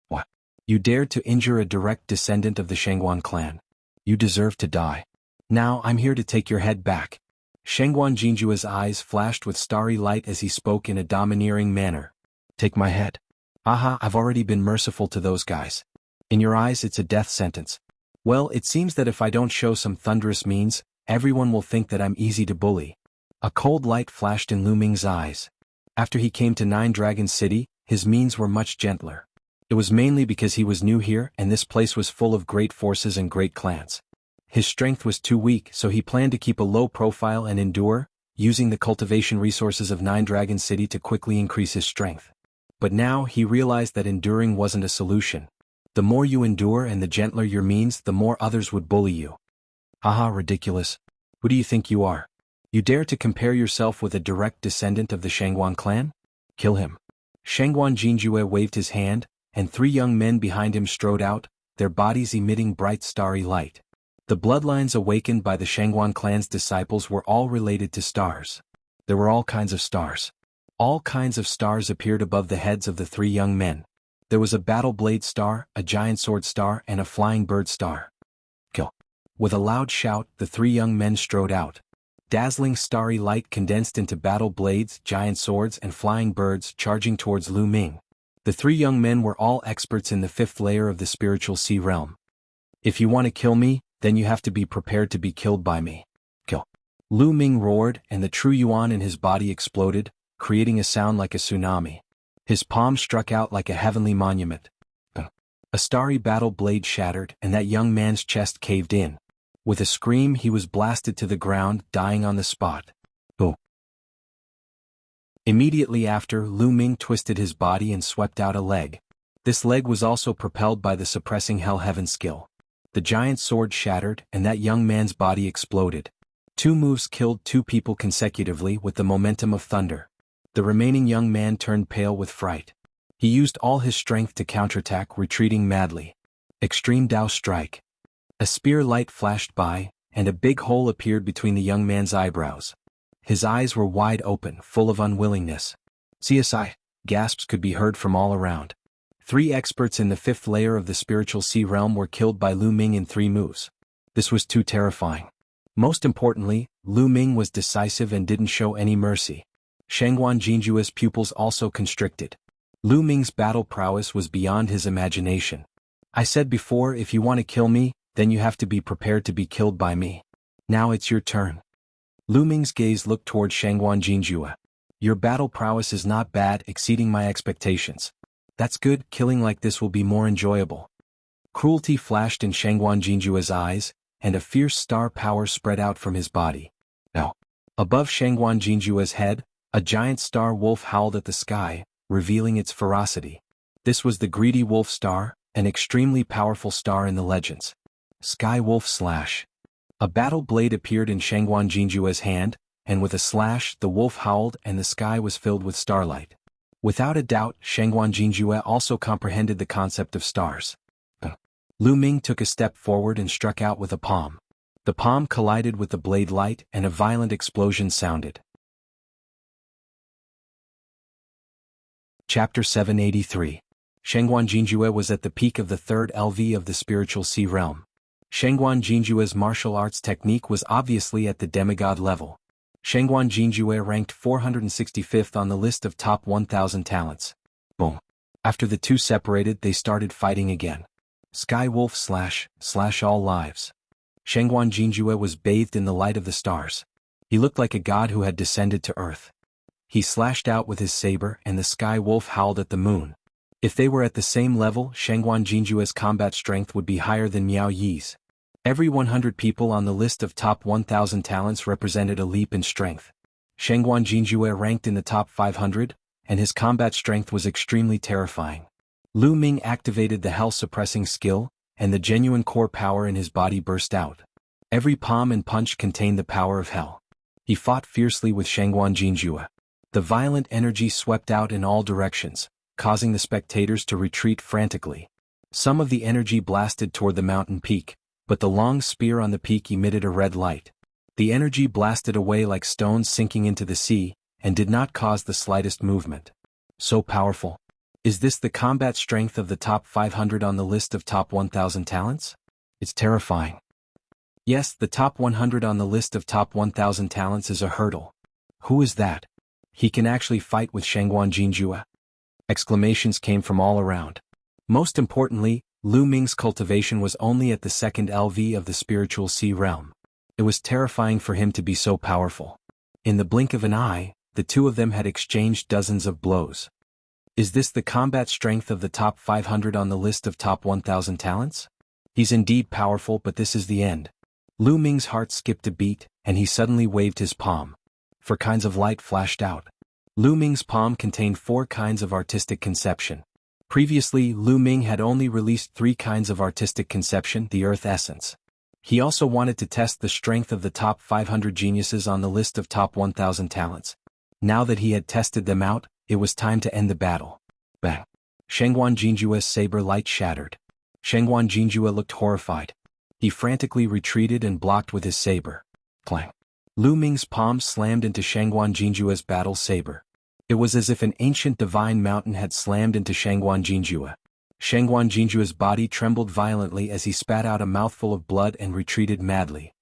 "What? You dared to injure a direct descendant of the Shangguan clan. You deserve to die. Now I'm here to take your head back." Shangguan Jinjue's eyes flashed with starry light as he spoke in a domineering manner. "Take my head. Aha, I've already been merciful to those guys. In your eyes it's a death sentence. Well, it seems that if I don't show some thunderous means, everyone will think that I'm easy to bully." A cold light flashed in Lu Ming's eyes. After he came to Nine Dragon City, his means were much gentler. It was mainly because he was new here and this place was full of great forces and great clans. His strength was too weak, so he planned to keep a low profile and endure, using the cultivation resources of Nine Dragon City to quickly increase his strength. But now he realized that enduring wasn't a solution. The more you endure and the gentler your means, the more others would bully you. "Haha, ridiculous. Who do you think you are? You dare to compare yourself with a direct descendant of the Shangguan clan? Kill him." Shangguan Jinjue waved his hand, and 3 young men behind him strode out, their bodies emitting bright starry light. The bloodlines awakened by the Shangguan clan's disciples were all related to stars. There were all kinds of stars. All kinds of stars appeared above the heads of the 3 young men. There was a battle blade star, a giant sword star, and a flying bird star. "Kill." With a loud shout, the 3 young men strode out. Dazzling starry light condensed into battle blades, giant swords, and flying birds charging towards Lu Ming. The 3 young men were all experts in the 5th layer of the spiritual sea realm. "If you want to kill me, then you have to be prepared to be killed by me. Kill." Lu Ming roared, and the true yuan in his body exploded, creating a sound like a tsunami. His palm struck out like a heavenly monument. A starry battle blade shattered, and that young man's chest caved in. With a scream, he was blasted to the ground, dying on the spot. "Oh." Immediately after, Lu Ming twisted his body and swept out a leg. This leg was also propelled by the suppressing Hell Heaven skill. The giant sword shattered, and that young man's body exploded. 2 moves killed 2 people consecutively with the momentum of thunder. The remaining young man turned pale with fright. He used all his strength to counterattack, retreating madly. Extreme Dao Strike. A spear light flashed by, and a big hole appeared between the young man's eyebrows. His eyes were wide open, full of unwillingness. "CSI!" Gasps could be heard from all around. 3 experts in the 5th layer of the spiritual sea realm were killed by Lu Ming in 3 moves. This was too terrifying. Most importantly, Lu Ming was decisive and didn't show any mercy. Shangguan Jinjue's pupils also constricted. Lu Ming's battle prowess was beyond his imagination. "I said before, if you want to kill me, then you have to be prepared to be killed by me. Now it's your turn." Lu Ming's gaze looked toward Shangguan Jinjue. "Your battle prowess is not bad, exceeding my expectations. That's good, killing like this will be more enjoyable." Cruelty flashed in Shangguan Jinjue's eyes, and a fierce star power spread out from his body. Now, above Shangguan Jinjue's head, a giant star wolf howled at the sky, revealing its ferocity. This was the greedy wolf star, an extremely powerful star in the legends. Sky Wolf Slash. A battle blade appeared in Shangguan Jinjue's hand, and with a slash the wolf howled and the sky was filled with starlight. Without a doubt, Shangguan Jinjue also comprehended the concept of stars. Lu Ming took a step forward and struck out with a palm. The palm collided with the blade light and a violent explosion sounded. Chapter 783. Shangguan Jinjue was at the peak of the 3rd LV of the spiritual sea realm. Shangguan Jinjue's martial arts technique was obviously at the demigod level. Shangguan Jinjue ranked 465th on the list of top 1,000 talents. Boom. After the 2 separated, they started fighting again. Sky Wolf Slash all lives. Shangguan Jinjue was bathed in the light of the stars. He looked like a god who had descended to earth. He slashed out with his saber and the sky wolf howled at the moon. If they were at the same level, Shangguan Jinjue's combat strength would be higher than Miao Yi's. Every 100 people on the list of top 1,000 talents represented a leap in strength. Shangguan Jinjue ranked in the top 500, and his combat strength was extremely terrifying. Lu Ming activated the hell-suppressing skill, and the genuine core power in his body burst out. Every palm and punch contained the power of hell. He fought fiercely with Shangguan Jinjue. The violent energy swept out in all directions, causing the spectators to retreat frantically. Some of the energy blasted toward the mountain peak, but the long spear on the peak emitted a red light. The energy blasted away like stones sinking into the sea, and did not cause the slightest movement. So powerful. Is this the combat strength of the top 500 on the list of top 1,000 talents? It's terrifying. Yes, the top 100 on the list of top 1,000 talents is a hurdle. Who is that? He can actually fight with Shangguan Jinjue? Exclamations came from all around. Most importantly, Lu Ming's cultivation was only at the second LV of the spiritual sea realm. It was terrifying for him to be so powerful. In the blink of an eye, the two of them had exchanged dozens of blows. Is this the combat strength of the top 500 on the list of top 1,000 talents? He's indeed powerful, but this is the end. Lu Ming's heart skipped a beat, and he suddenly waved his palm. 4 kinds of light flashed out. Lu Ming's palm contained 4 kinds of artistic conception. Previously, Lu Ming had only released 3 kinds of artistic conception, the earth essence. He also wanted to test the strength of the top 500 geniuses on the list of top 1,000 talents. Now that he had tested them out, it was time to end the battle. Bang! Shangguan Jinjue's saber light shattered. Shangguan Jinjue looked horrified. He frantically retreated and blocked with his saber. Clang! Lu Ming's palm slammed into Shangguan Jinjue's battle saber. It was as if an ancient divine mountain had slammed into Shangguan Jinjue. Shangguan Jinjue's body trembled violently as he spat out a mouthful of blood and retreated madly.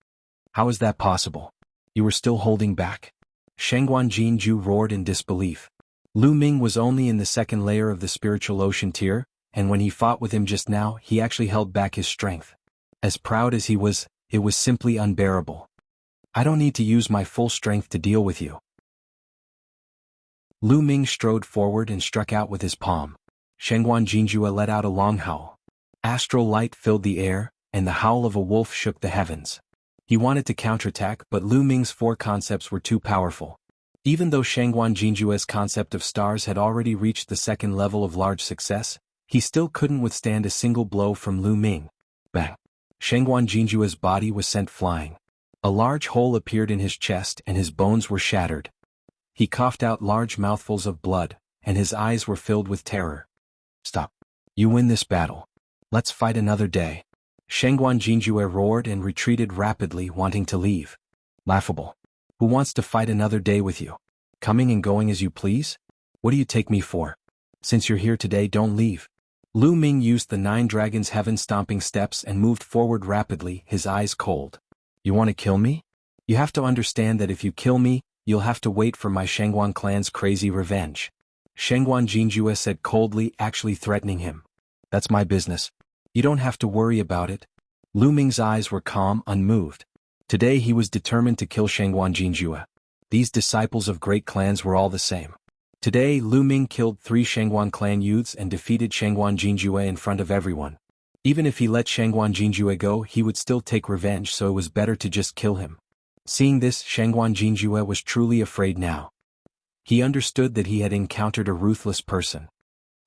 How is that possible? You were still holding back? Shangguan Jinju roared in disbelief. Lu Ming was only in the second layer of the spiritual ocean tier, and when he fought with him just now, he actually held back his strength. As proud as he was, it was simply unbearable. I don't need to use my full strength to deal with you. Lu Ming strode forward and struck out with his palm. Shangguan Jinjue let out a long howl. Astral light filled the air, and the howl of a wolf shook the heavens. He wanted to counterattack, but Lu Ming's 4 concepts were too powerful. Even though Shangguan Jinjue's concept of stars had already reached the second level of large success, he still couldn't withstand a single blow from Lu Ming. Bang! Shangguan Jinjue's body was sent flying. A large hole appeared in his chest and his bones were shattered. He coughed out large mouthfuls of blood, and his eyes were filled with terror. Stop. You win this battle. Let's fight another day. Shangguan Jinjue roared and retreated rapidly, wanting to leave. Laughable. Who wants to fight another day with you? Coming and going as you please? What do you take me for? Since you're here today, don't leave. Lu Ming used the 9 dragons' heaven-stomping steps and moved forward rapidly, his eyes cold. You want to kill me? You have to understand that if you kill me, you'll have to wait for my Shangguan clan's crazy revenge. Shangguan Jinjue said coldly, actually threatening him. That's my business. You don't have to worry about it. Lu Ming's eyes were calm, unmoved. Today he was determined to kill Shangguan Jinjue. These disciples of great clans were all the same. Today Lu Ming killed 3 Shangguan clan youths and defeated Shangguan Jinjue in front of everyone. Even if he let Shangguan Jinjue go, he would still take revenge, so it was better to just kill him. Seeing this, Shangguan Jinjue was truly afraid now. He understood that he had encountered a ruthless person.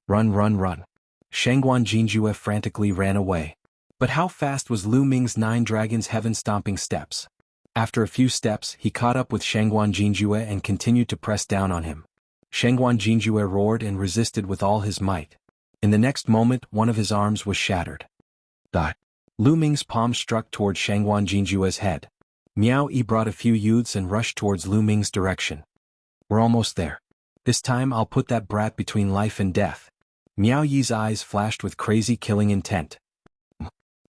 Run, run, run. Shangguan Jinjue frantically ran away. But how fast was Lu Ming's 9 dragons' heaven-stomping steps? After a few steps, he caught up with Shangguan Jinjue and continued to press down on him. Shangguan Jinjue roared and resisted with all his might. In the next moment, one of his arms was shattered. Die. Lu Ming's palm struck toward Shangguan Jinjue's head. Miao Yi brought a few youths and rushed towards Lu Ming's direction. We're almost there. This time I'll put that brat between life and death. Miao Yi's eyes flashed with crazy killing intent.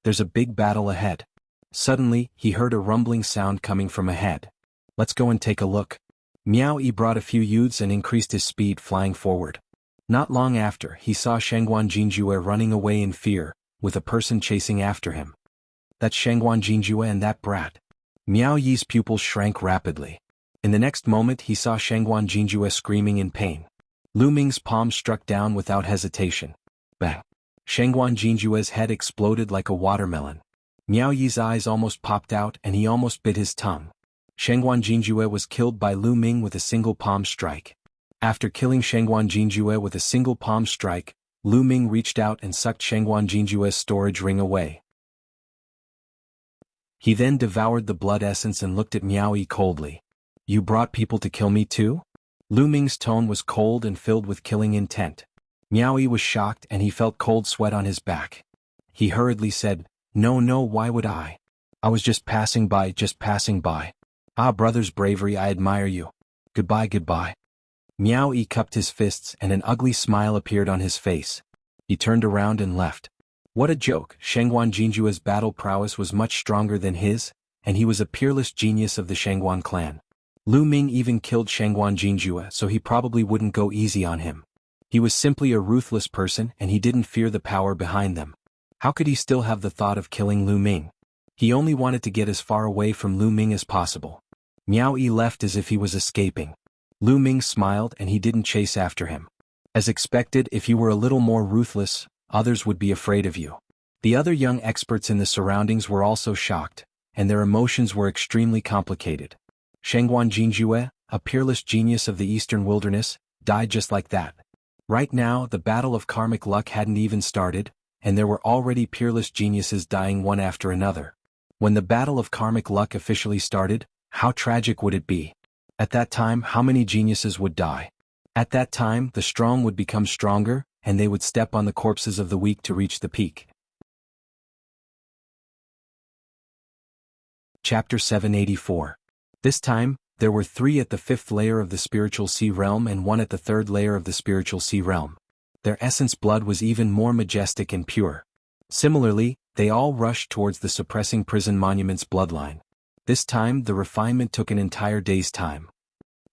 There's a big battle ahead. Suddenly, he heard a rumbling sound coming from ahead. Let's go and take a look. Miao Yi brought a few youths and increased his speed, flying forward. Not long after, he saw Shangguan Jinjue running away in fear, with a person chasing after him. That's Shangguan Jinjue and that brat. Miao Yi's pupils shrank rapidly. In the next moment he saw Shangguan Jinjue screaming in pain. Lu Ming's palm struck down without hesitation. Bang! Shangguan Jinjue's head exploded like a watermelon. Miao Yi's eyes almost popped out and he almost bit his tongue. Shangguan Jinjue was killed by Lu Ming with a single palm strike. After killing Shangguan Jinjue with a single palm strike, Lu Ming reached out and sucked Shangguan Jinjue's storage ring away. He then devoured the blood essence and looked at Miao Yi coldly. "You brought people to kill me too?" Lu Ming's tone was cold and filled with killing intent. Miao Yi was shocked and he felt cold sweat on his back. He hurriedly said, No, why would I? I was just passing by. Ah, brother's bravery, I admire you. Goodbye. Miao Yi cupped his fists and an ugly smile appeared on his face. He turned around and left. What a joke! Shangguan Jinjue's battle prowess was much stronger than his, and he was a peerless genius of the Shangguan clan. Lu Ming even killed Shangguan Jinjue, so he probably wouldn't go easy on him. He was simply a ruthless person and he didn't fear the power behind them. How could he still have the thought of killing Lu Ming? He only wanted to get as far away from Lu Ming as possible. Miao Yi left as if he was escaping. Lu Ming smiled and he didn't chase after him. As expected, if you were a little more ruthless, others would be afraid of you. The other young experts in the surroundings were also shocked, and their emotions were extremely complicated. Shangguan Jinjue, a peerless genius of the Eastern Wilderness, died just like that. Right now, the battle of karmic luck hadn't even started, and there were already peerless geniuses dying one after another. When the battle of karmic luck officially started, how tragic would it be? At that time, how many geniuses would die? At that time, the strong would become stronger, and they would step on the corpses of the weak to reach the peak. Chapter 784. This time, there were 3 at the 5th layer of the spiritual sea realm and 1 at the 3rd layer of the spiritual sea realm. Their essence blood was even more majestic and pure. Similarly, they all rushed towards the suppressing prison monument's bloodline. This time, the refinement took an entire day's time.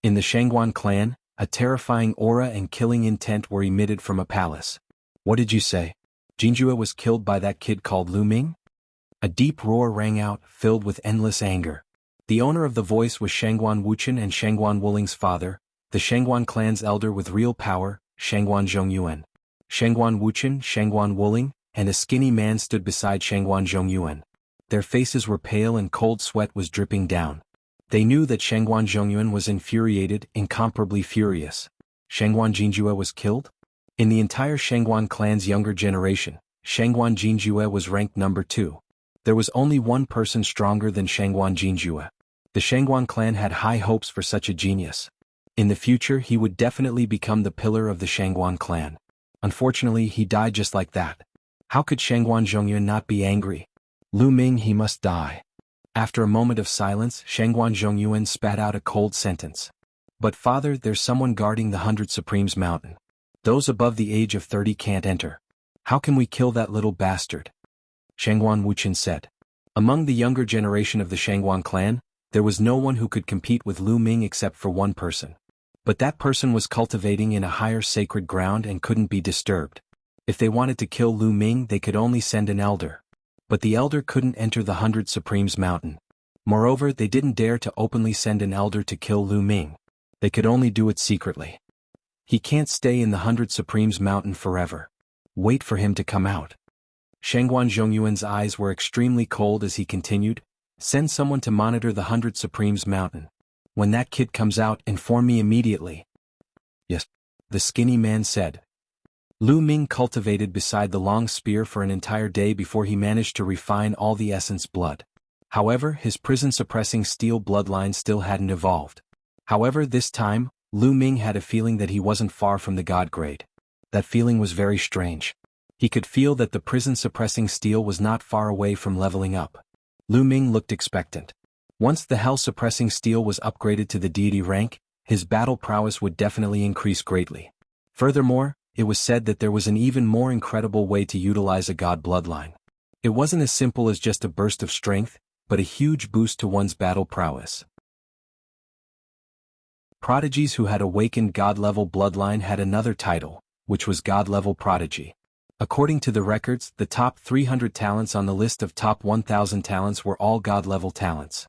In the Shangguan clan, a terrifying aura and killing intent were emitted from a palace. What did you say? Jinjue was killed by that kid called Lu Ming? A deep roar rang out, filled with endless anger. The owner of the voice was Shangguan Wuchen and Shangguan Wuling's father, the Shangguan clan's elder with real power, Shangguan Zhongyuan. Shangguan Wuchen, Shangguan Wuling, and a skinny man stood beside Shangguan Zhongyuan. Their faces were pale and cold sweat was dripping down. They knew that Shangguan Zhongyuan was infuriated, incomparably furious. Shangguan Jinjue was killed? In the entire Shangguan clan's younger generation, Shangguan Jinjue was ranked number 2. There was only one person stronger than Shangguan Jinjue. The Shangguan clan had high hopes for such a genius. In the future he would definitely become the pillar of the Shangguan clan. Unfortunately, he died just like that. How could Shangguan Zhongyuan not be angry? Lu Ming, he must die. After a moment of silence, Shangguan Zhongyuan spat out a cold sentence. But father, there's someone guarding the 100 Supremes mountain. Those above the age of 30 can't enter. How can we kill that little bastard? Shangguan Wuchen said. Among the younger generation of the Shangguan clan, there was no one who could compete with Lu Ming except for one person. But that person was cultivating in a higher sacred ground and couldn't be disturbed. If they wanted to kill Lu Ming, they could only send an elder. But the elder couldn't enter the 100 Supremes mountain. Moreover, they didn't dare to openly send an elder to kill Lu Ming. They could only do it secretly. He can't stay in the 100 Supremes mountain forever. Wait for him to come out. Shangguan Zhongyuan's eyes were extremely cold as he continued, send someone to monitor the 100 Supremes mountain. When that kid comes out, inform me immediately. Yes, the skinny man said. Lu Ming cultivated beside the long spear for an entire day before he managed to refine all the essence blood. However, his prison-suppressing steel bloodline still hadn't evolved. However, this time, Lu Ming had a feeling that he wasn't far from the god grade. That feeling was very strange. He could feel that the prison-suppressing steel was not far away from leveling up. Lu Ming looked expectant. Once the hell-suppressing steel was upgraded to the deity rank, his battle prowess would definitely increase greatly. Furthermore, it was said that there was an even more incredible way to utilize a god bloodline. It wasn't as simple as just a burst of strength, but a huge boost to one's battle prowess. Prodigies who had awakened god-level bloodline had another title, which was god-level prodigy. According to the records, the top 300 talents on the list of top 1,000 talents were all god-level talents.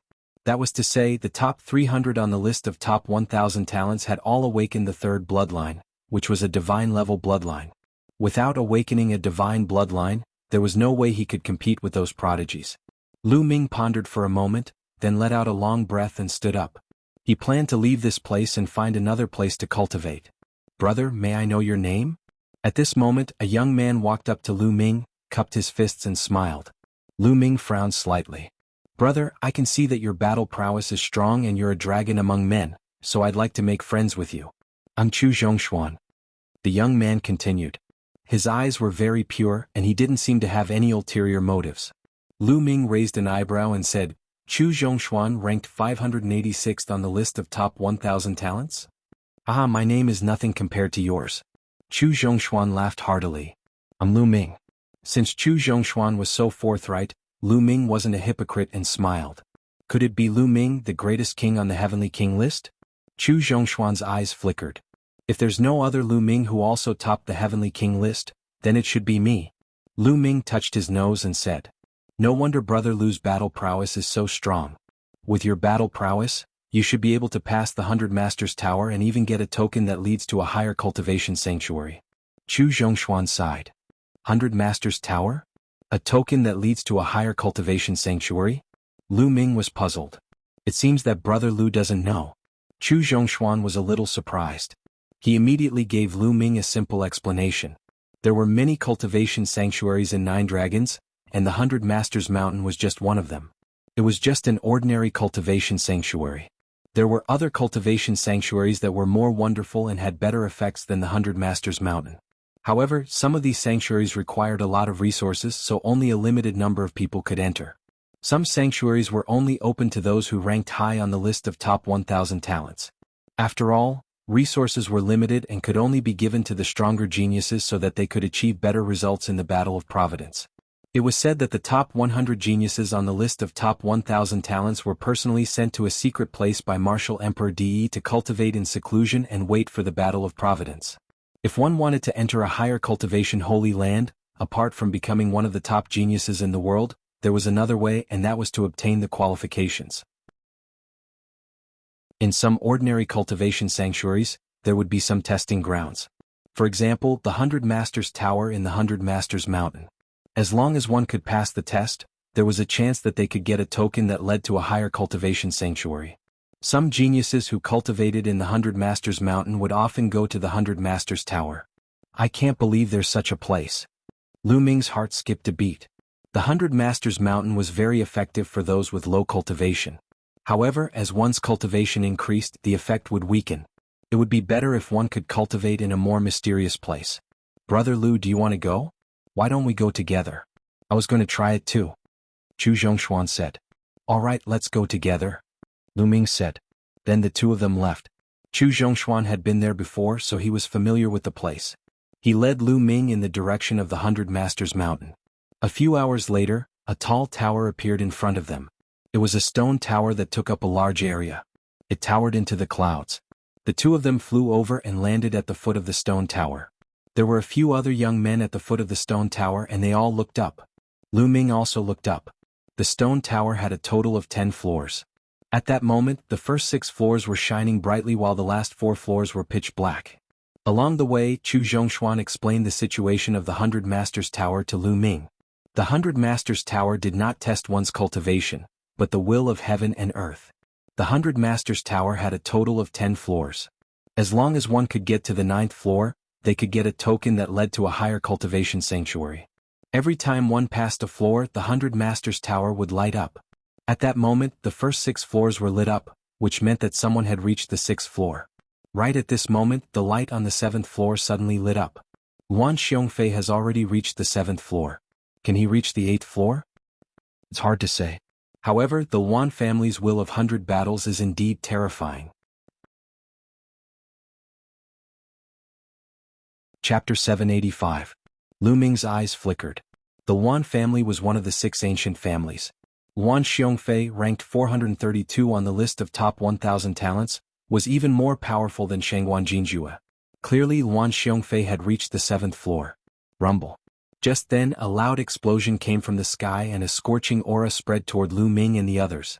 That was to say, the top 300 on the list of top 1,000 talents had all awakened the third bloodline, which was a divine-level bloodline. Without awakening a divine bloodline, there was no way he could compete with those prodigies. Lu Ming pondered for a moment, then let out a long breath and stood up. He planned to leave this place and find another place to cultivate. "Brother, may I know your name?" At this moment, a young man walked up to Lu Ming, cupped his fists and smiled. Lu Ming frowned slightly. "Brother, I can see that your battle prowess is strong and you're a dragon among men, so I'd like to make friends with you. I'm Chu Zhongshuan." The young man continued. His eyes were very pure and he didn't seem to have any ulterior motives. Lu Ming raised an eyebrow and said, "Chu Zhongshuan ranked 586th on the list of top 1,000 talents? Ah, my name is nothing compared to yours." Chu Zhongshuan laughed heartily. "I'm Lu Ming." Since Chu Zhongshuan was so forthright, Lu Ming wasn't a hypocrite and smiled. Could it be Lu Ming, the greatest king on the Heavenly King list? Chu Zhongshuan's eyes flickered. If there's no other Lu Ming who also topped the Heavenly King list, then it should be me. Lu Ming touched his nose and said, "No wonder Brother Lu's battle prowess is so strong. With your battle prowess, you should be able to pass the 100 Masters Tower and even get a token that leads to a higher cultivation sanctuary." Chu Zhongshuan sighed. 100 Masters Tower? A token that leads to a higher cultivation sanctuary? Lu Ming was puzzled. It seems that Brother Lu doesn't know. Chu Zhongshuan was a little surprised. He immediately gave Lu Ming a simple explanation. There were many cultivation sanctuaries in Nine Dragons, and the 100 Masters Mountain was just one of them. It was just an ordinary cultivation sanctuary. There were other cultivation sanctuaries that were more wonderful and had better effects than the 100 Masters Mountain. However, some of these sanctuaries required a lot of resources, so only a limited number of people could enter. Some sanctuaries were only open to those who ranked high on the list of top 1,000 talents. After all, resources were limited and could only be given to the stronger geniuses so that they could achieve better results in the Battle of Providence. It was said that the top 100 geniuses on the list of top 1,000 talents were personally sent to a secret place by Martial Emperor De to cultivate in seclusion and wait for the Battle of Providence. If one wanted to enter a higher cultivation holy land, apart from becoming one of the top geniuses in the world, there was another way, and that was to obtain the qualifications. In some ordinary cultivation sanctuaries, there would be some testing grounds. For example, the 100 Masters Tower in the 100 Masters Mountain. As long as one could pass the test, there was a chance that they could get a token that led to a higher cultivation sanctuary. Some geniuses who cultivated in the 100 Masters Mountain would often go to the 100 Masters Tower. I can't believe there's such a place. Lu Ming's heart skipped a beat. The 100 Masters Mountain was very effective for those with low cultivation. However, as one's cultivation increased, the effect would weaken. It would be better if one could cultivate in a more mysterious place. "Brother Lu, do you want to go? Why don't we go together? I was going to try it too." Chu Zhongshuan said. "All right, let's go together," Lu Ming said. Then the two of them left. Chu Zhongshuan had been there before, so he was familiar with the place. He led Lu Ming in the direction of the 100 Masters Mountain. A few hours later, a tall tower appeared in front of them. It was a stone tower that took up a large area. It towered into the clouds. The two of them flew over and landed at the foot of the stone tower. There were a few other young men at the foot of the stone tower and they all looked up. Lu Ming also looked up. The stone tower had a total of 10 floors. At that moment, the first 6 floors were shining brightly while the last 4 floors were pitch black. Along the way, Chu Zhongshuan explained the situation of the 100 Masters Tower to Lu Ming. The 100 Masters Tower did not test one's cultivation, but the will of heaven and earth. The 100 Masters Tower had a total of 10 floors. As long as one could get to the 9th floor, they could get a token that led to a higher cultivation sanctuary. Every time one passed a floor, the 100 Masters Tower would light up. At that moment, the first 6 floors were lit up, which meant that someone had reached the 6th floor. Right at this moment, the light on the 7th floor suddenly lit up. Yuan Xiongfei has already reached the 7th floor. Can he reach the 8th floor? It's hard to say. However, the Yuan family's will of 100 battles is indeed terrifying. Chapter 785. Lu Ming's eyes flickered. The Yuan family was one of the 6 ancient families. Yuan Xiongfei, ranked 432 on the list of top 1,000 talents, was even more powerful than Shangguan Jinjue. Clearly, Yuan Xiongfei had reached the 7th floor. Rumble. Just then, a loud explosion came from the sky and a scorching aura spread toward Lu Ming and the others.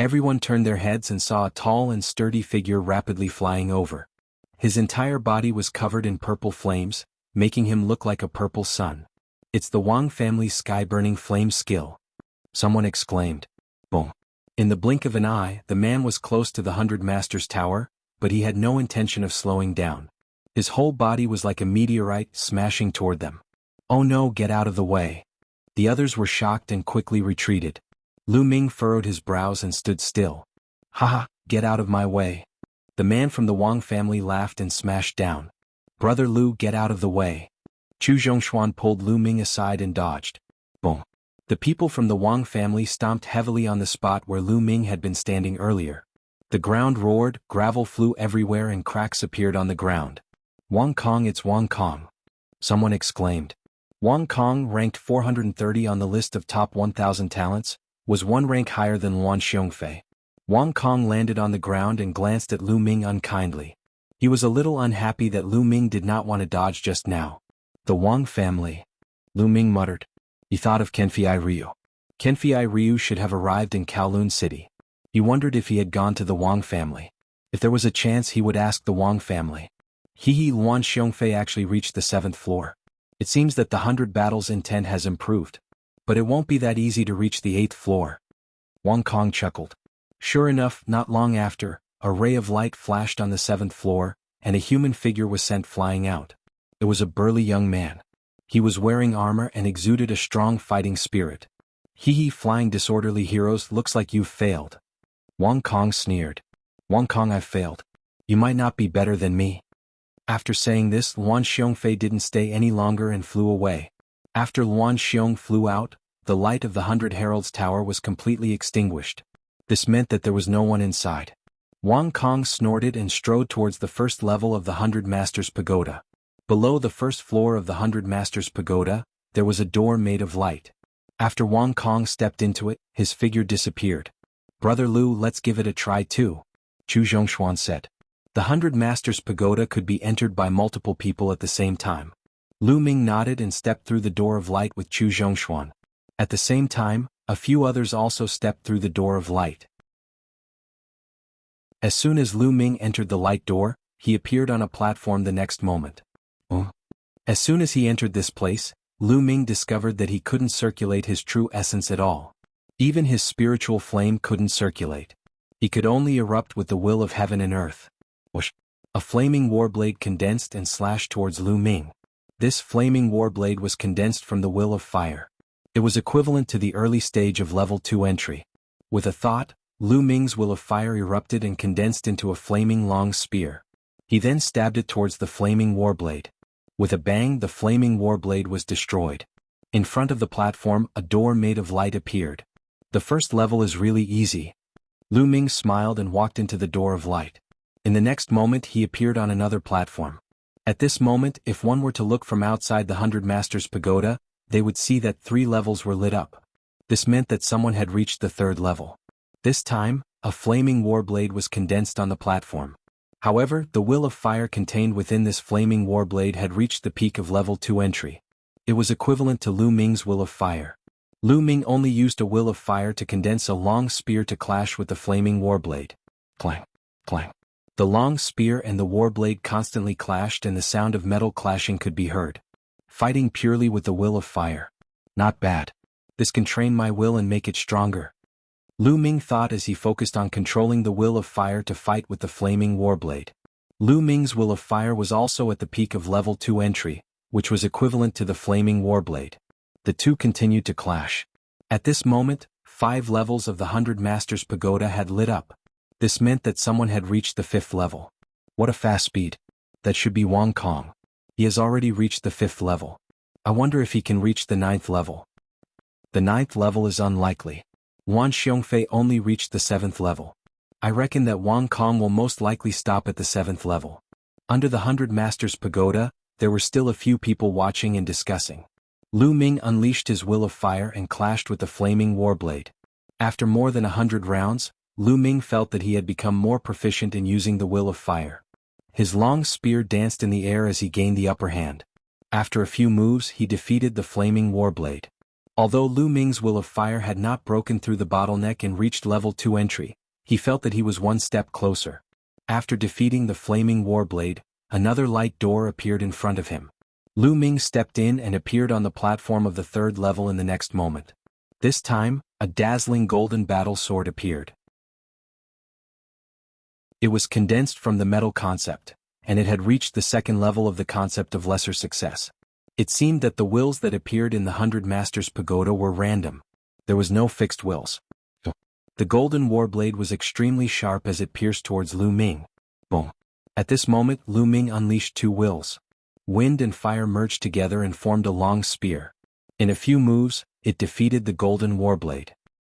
Everyone turned their heads and saw a tall and sturdy figure rapidly flying over. His entire body was covered in purple flames, making him look like a purple sun. "It's the Wang family's sky-burning flame skill," someone exclaimed. Boom. In the blink of an eye, the man was close to the 100 Masters Tower, but he had no intention of slowing down. His whole body was like a meteorite smashing toward them. "Oh no, get out of the way." The others were shocked and quickly retreated. Lu Ming furrowed his brows and stood still. "Haha, get out of my way." The man from the Wang family laughed and smashed down. "Brother Lu, get out of the way." Chu Zhongshuan pulled Lu Ming aside and dodged. Boom. The people from the Wang family stomped heavily on the spot where Lu Ming had been standing earlier. The ground roared, gravel flew everywhere and cracks appeared on the ground. "Wang Kong, it's Wang Kong," someone exclaimed. Wang Kong, ranked 430 on the list of top 1,000 talents, was one rank higher than Luan Xiongfei. Wang Kong landed on the ground and glanced at Lu Ming unkindly. He was a little unhappy that Lu Ming did not want to dodge just now. "The Wang family," Lu Ming muttered. He thought of Kenfei Ryu. Kenfei Ryu should have arrived in Kowloon City. He wondered if he had gone to the Wang family. If there was a chance, he would ask the Wang family. Luan Xiongfei actually reached the 7th floor. It seems that the 100 battles intent has improved. But it won't be that easy to reach the 8th floor. Wang Kong chuckled. Sure enough, not long after, a ray of light flashed on the 7th floor, and a human figure was sent flying out. It was a burly young man. He was wearing armor and exuded a strong fighting spirit. Flying disorderly heroes, looks like you've failed." Wang Kong sneered. "Wang Kong, I've failed. You might not be better than me." After saying this, Luan Xiongfei didn't stay any longer and flew away. After Luan Xiong flew out, the light of the 100 Heralds Tower was completely extinguished. This meant that there was no one inside. Wang Kong snorted and strode towards the first level of the 100 Masters Pagoda. Below the first floor of the 100 Masters Pagoda, there was a door made of light. After Wang Kong stepped into it, his figure disappeared. "Brother Lu, let's give it a try too," Chu Zhongshuan said. The 100 Masters Pagoda could be entered by multiple people at the same time. Lu Ming nodded and stepped through the door of light with Chu Zhongshuan. At the same time, a few others also stepped through the door of light. As soon as Lu Ming entered the light door, he appeared on a platform the next moment. As soon as he entered this place, Lu Ming discovered that he couldn't circulate his true essence at all. Even his spiritual flame couldn't circulate. He could only erupt with the will of heaven and earth. Whoosh! A flaming warblade condensed and slashed towards Lu Ming. This flaming warblade was condensed from the will of fire. It was equivalent to the early stage of level 2 entry. With a thought, Lu Ming's will of fire erupted and condensed into a flaming long spear. He then stabbed it towards the flaming warblade. With a bang, the flaming warblade was destroyed. In front of the platform, a door made of light appeared. "The first level is really easy." Lu Ming smiled and walked into the door of light. In the next moment, he appeared on another platform. At this moment, if one were to look from outside the 100 Masters Pagoda, they would see that 3 levels were lit up. This meant that someone had reached the 3rd level. This time, a flaming warblade was condensed on the platform. However, the will of fire contained within this flaming warblade had reached the peak of level 2 entry. It was equivalent to Lu Ming's will of fire. Lu Ming only used a will of fire to condense a long spear to clash with the flaming warblade. Clang! Clang! The long spear and the warblade constantly clashed, and the sound of metal clashing could be heard. Fighting purely with the will of fire. Not bad. This can train my will and make it stronger. Lu Ming thought as he focused on controlling the will of fire to fight with the flaming warblade. Lu Ming's will of fire was also at the peak of level 2 entry, which was equivalent to the flaming warblade. The two continued to clash. At this moment, 5 levels of the 100 Masters Pagoda had lit up. This meant that someone had reached the 5th level. What a fast speed. That should be Wang Kong. He has already reached the 5th level. I wonder if he can reach the 9th level. The 9th level is unlikely. Luan Xiongfei only reached the 7th level. I reckon that Wang Kong will most likely stop at the 7th level. Under the 100 Masters Pagoda, there were still a few people watching and discussing. Lu Ming unleashed his will of fire and clashed with the flaming warblade. After more than 100 rounds, Lu Ming felt that he had become more proficient in using the will of fire. His long spear danced in the air as he gained the upper hand. After a few moves, he defeated the flaming warblade. Although Lu Ming's will of fire had not broken through the bottleneck and reached level 2 entry, he felt that he was one step closer. After defeating the flaming warblade, another light door appeared in front of him. Lu Ming stepped in and appeared on the platform of the 3rd level in the next moment. This time, a dazzling golden battle sword appeared. It was condensed from the metal concept, and it had reached the 2nd level of the concept of lesser success. It seemed that the wills that appeared in the 100 Masters Pagoda were random. There was no fixed wills. The golden warblade was extremely sharp as it pierced towards Lu Ming. Boom. At this moment, Lu Ming unleashed 2 wills. Wind and fire merged together and formed a long spear. In a few moves, it defeated the golden warblade.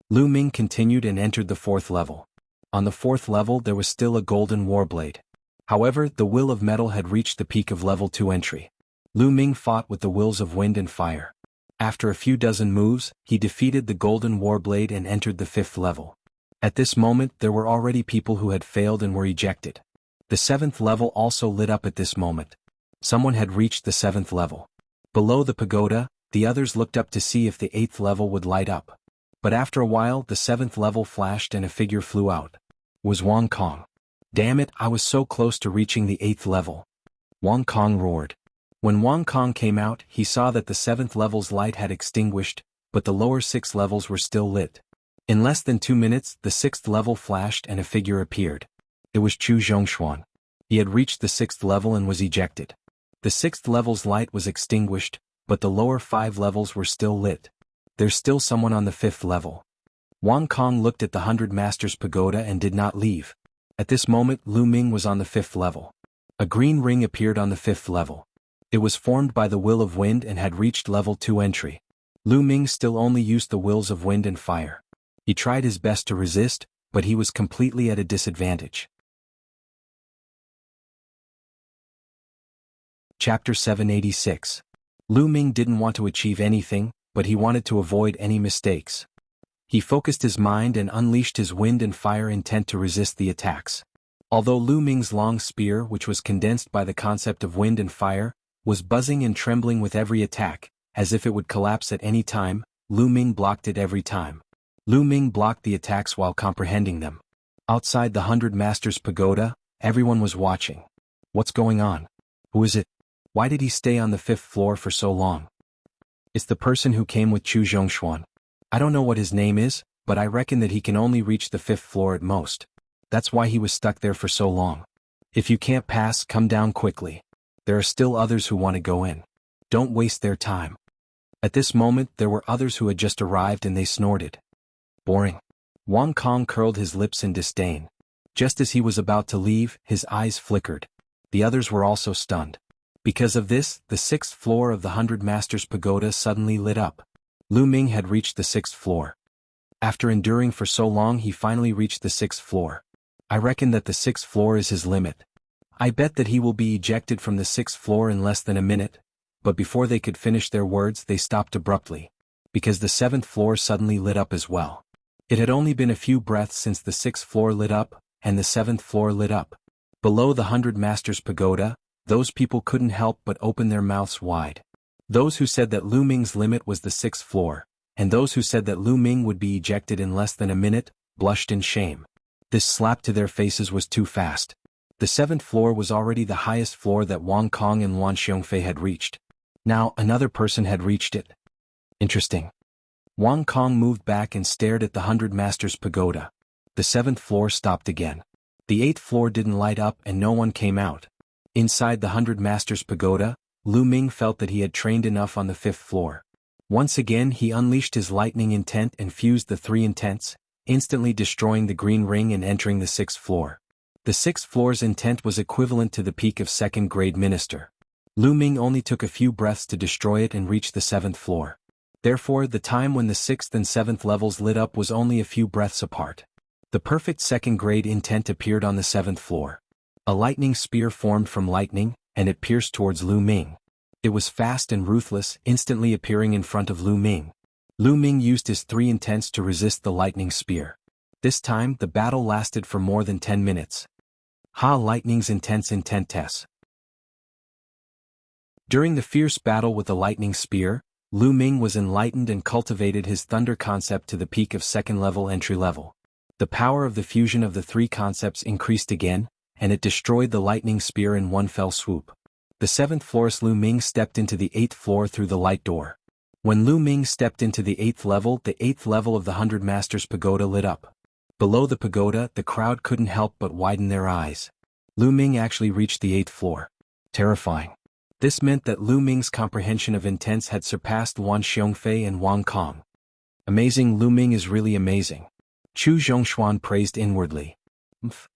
Lu Ming continued and entered the 4th level. On the 4th level there was still a golden warblade. However, the will of metal had reached the peak of level 2 entry. Lu Ming fought with the wills of wind and fire. After a few dozen moves, he defeated the golden warblade and entered the 5th level. At this moment there were already people who had failed and were ejected. The 7th level also lit up at this moment. Someone had reached the 7th level. Below the pagoda, the others looked up to see if the 8th level would light up. But after a while the 7th level flashed and a figure flew out. It was Wang Kong. Damn it, I was so close to reaching the 8th level. Wang Kong roared. When Wang Kong came out, he saw that the 7th level's light had extinguished, but the lower 6 levels were still lit. In less than 2 minutes, the 6th level flashed and a figure appeared. It was Chu Zhongshuan. He had reached the 6th level and was ejected. The 6th level's light was extinguished, but the lower 5 levels were still lit. There's still someone on the 5th level. Wang Kong looked at the 100 Masters Pagoda and did not leave. At this moment, Lu Ming was on the 5th level. A green ring appeared on the 5th level. It was formed by the will of wind and had reached level 2 entry. Lu Ming still only used the wills of wind and fire. He tried his best to resist, but he was completely at a disadvantage. Chapter 786. Lu Ming didn't want to achieve anything, but he wanted to avoid any mistakes. He focused his mind and unleashed his wind and fire intent to resist the attacks. Although Lu Ming's long spear, which was condensed by the concept of wind and fire, was buzzing and trembling with every attack, as if it would collapse at any time, Lu Ming blocked it every time. Lu Ming blocked the attacks while comprehending them. Outside the 100 Masters Pagoda, everyone was watching. What's going on? Who is it? Why did he stay on the 5th floor for so long? It's the person who came with Chu Zhongshuan. I don't know what his name is, but I reckon that he can only reach the 5th floor at most. That's why he was stuck there for so long. If you can't pass, come down quickly. There are still others who want to go in. Don't waste their time. At this moment there were others who had just arrived and they snorted. Boring. Wang Kong curled his lips in disdain. Just as he was about to leave, his eyes flickered. The others were also stunned. Because of this, the 6th floor of the 100 Masters Pagoda suddenly lit up. Lu Ming had reached the 6th floor. After enduring for so long, he finally reached the 6th floor. I reckon that the 6th floor is his limit. I bet that he will be ejected from the 6th floor in less than a minute. But before they could finish their words, they stopped abruptly. Because the 7th floor suddenly lit up as well. It had only been a few breaths since the 6th floor lit up, and the 7th floor lit up. Below the 100 Masters Pagoda, those people couldn't help but open their mouths wide. Those who said that Lu Ming's limit was the 6th floor, and those who said that Lu Ming would be ejected in less than a minute, blushed in shame. This slap to their faces was too fast. The 7th floor was already the highest floor that Wang Kong and Wan Xiongfei had reached. Now another person had reached it. Interesting. Wang Kong moved back and stared at the 100 Masters Pagoda. The 7th floor stopped again. The 8th floor didn't light up and no one came out. Inside the 100 Masters Pagoda, Lu Ming felt that he had trained enough on the 5th floor. Once again he unleashed his lightning intent and fused the 3 intents, instantly destroying the green ring and entering the 6th floor. The 6th floor's intent was equivalent to the peak of 2nd grade minister. Lu Ming only took a few breaths to destroy it and reach the 7th floor. Therefore, the time when the 6th and 7th levels lit up was only a few breaths apart. The perfect 2nd grade intent appeared on the 7th floor. A lightning spear formed from lightning, and it pierced towards Lu Ming. It was fast and ruthless, instantly appearing in front of Lu Ming. Lu Ming used his 3 intents to resist the lightning spear. This time, the battle lasted for more than 10 minutes. Lightning's intense intent test. During the fierce battle with the lightning spear, Lu Ming was enlightened and cultivated his thunder concept to the peak of second-level entry level. The power of the fusion of the three concepts increased again, and it destroyed the lightning spear in one fell swoop. The seventh floorist Lu Ming stepped into the 8th floor through the light door. When Lu Ming stepped into the 8th level of the 100 Masters Pagoda lit up. Below the pagoda, the crowd couldn't help but widen their eyes. Lu Ming actually reached the 8th floor. Terrifying. This meant that Lu Ming's comprehension of intents had surpassed Wan Xiongfei and Wang Kong. Amazing, Lu Ming is really amazing. Chu Zhongshuan praised inwardly.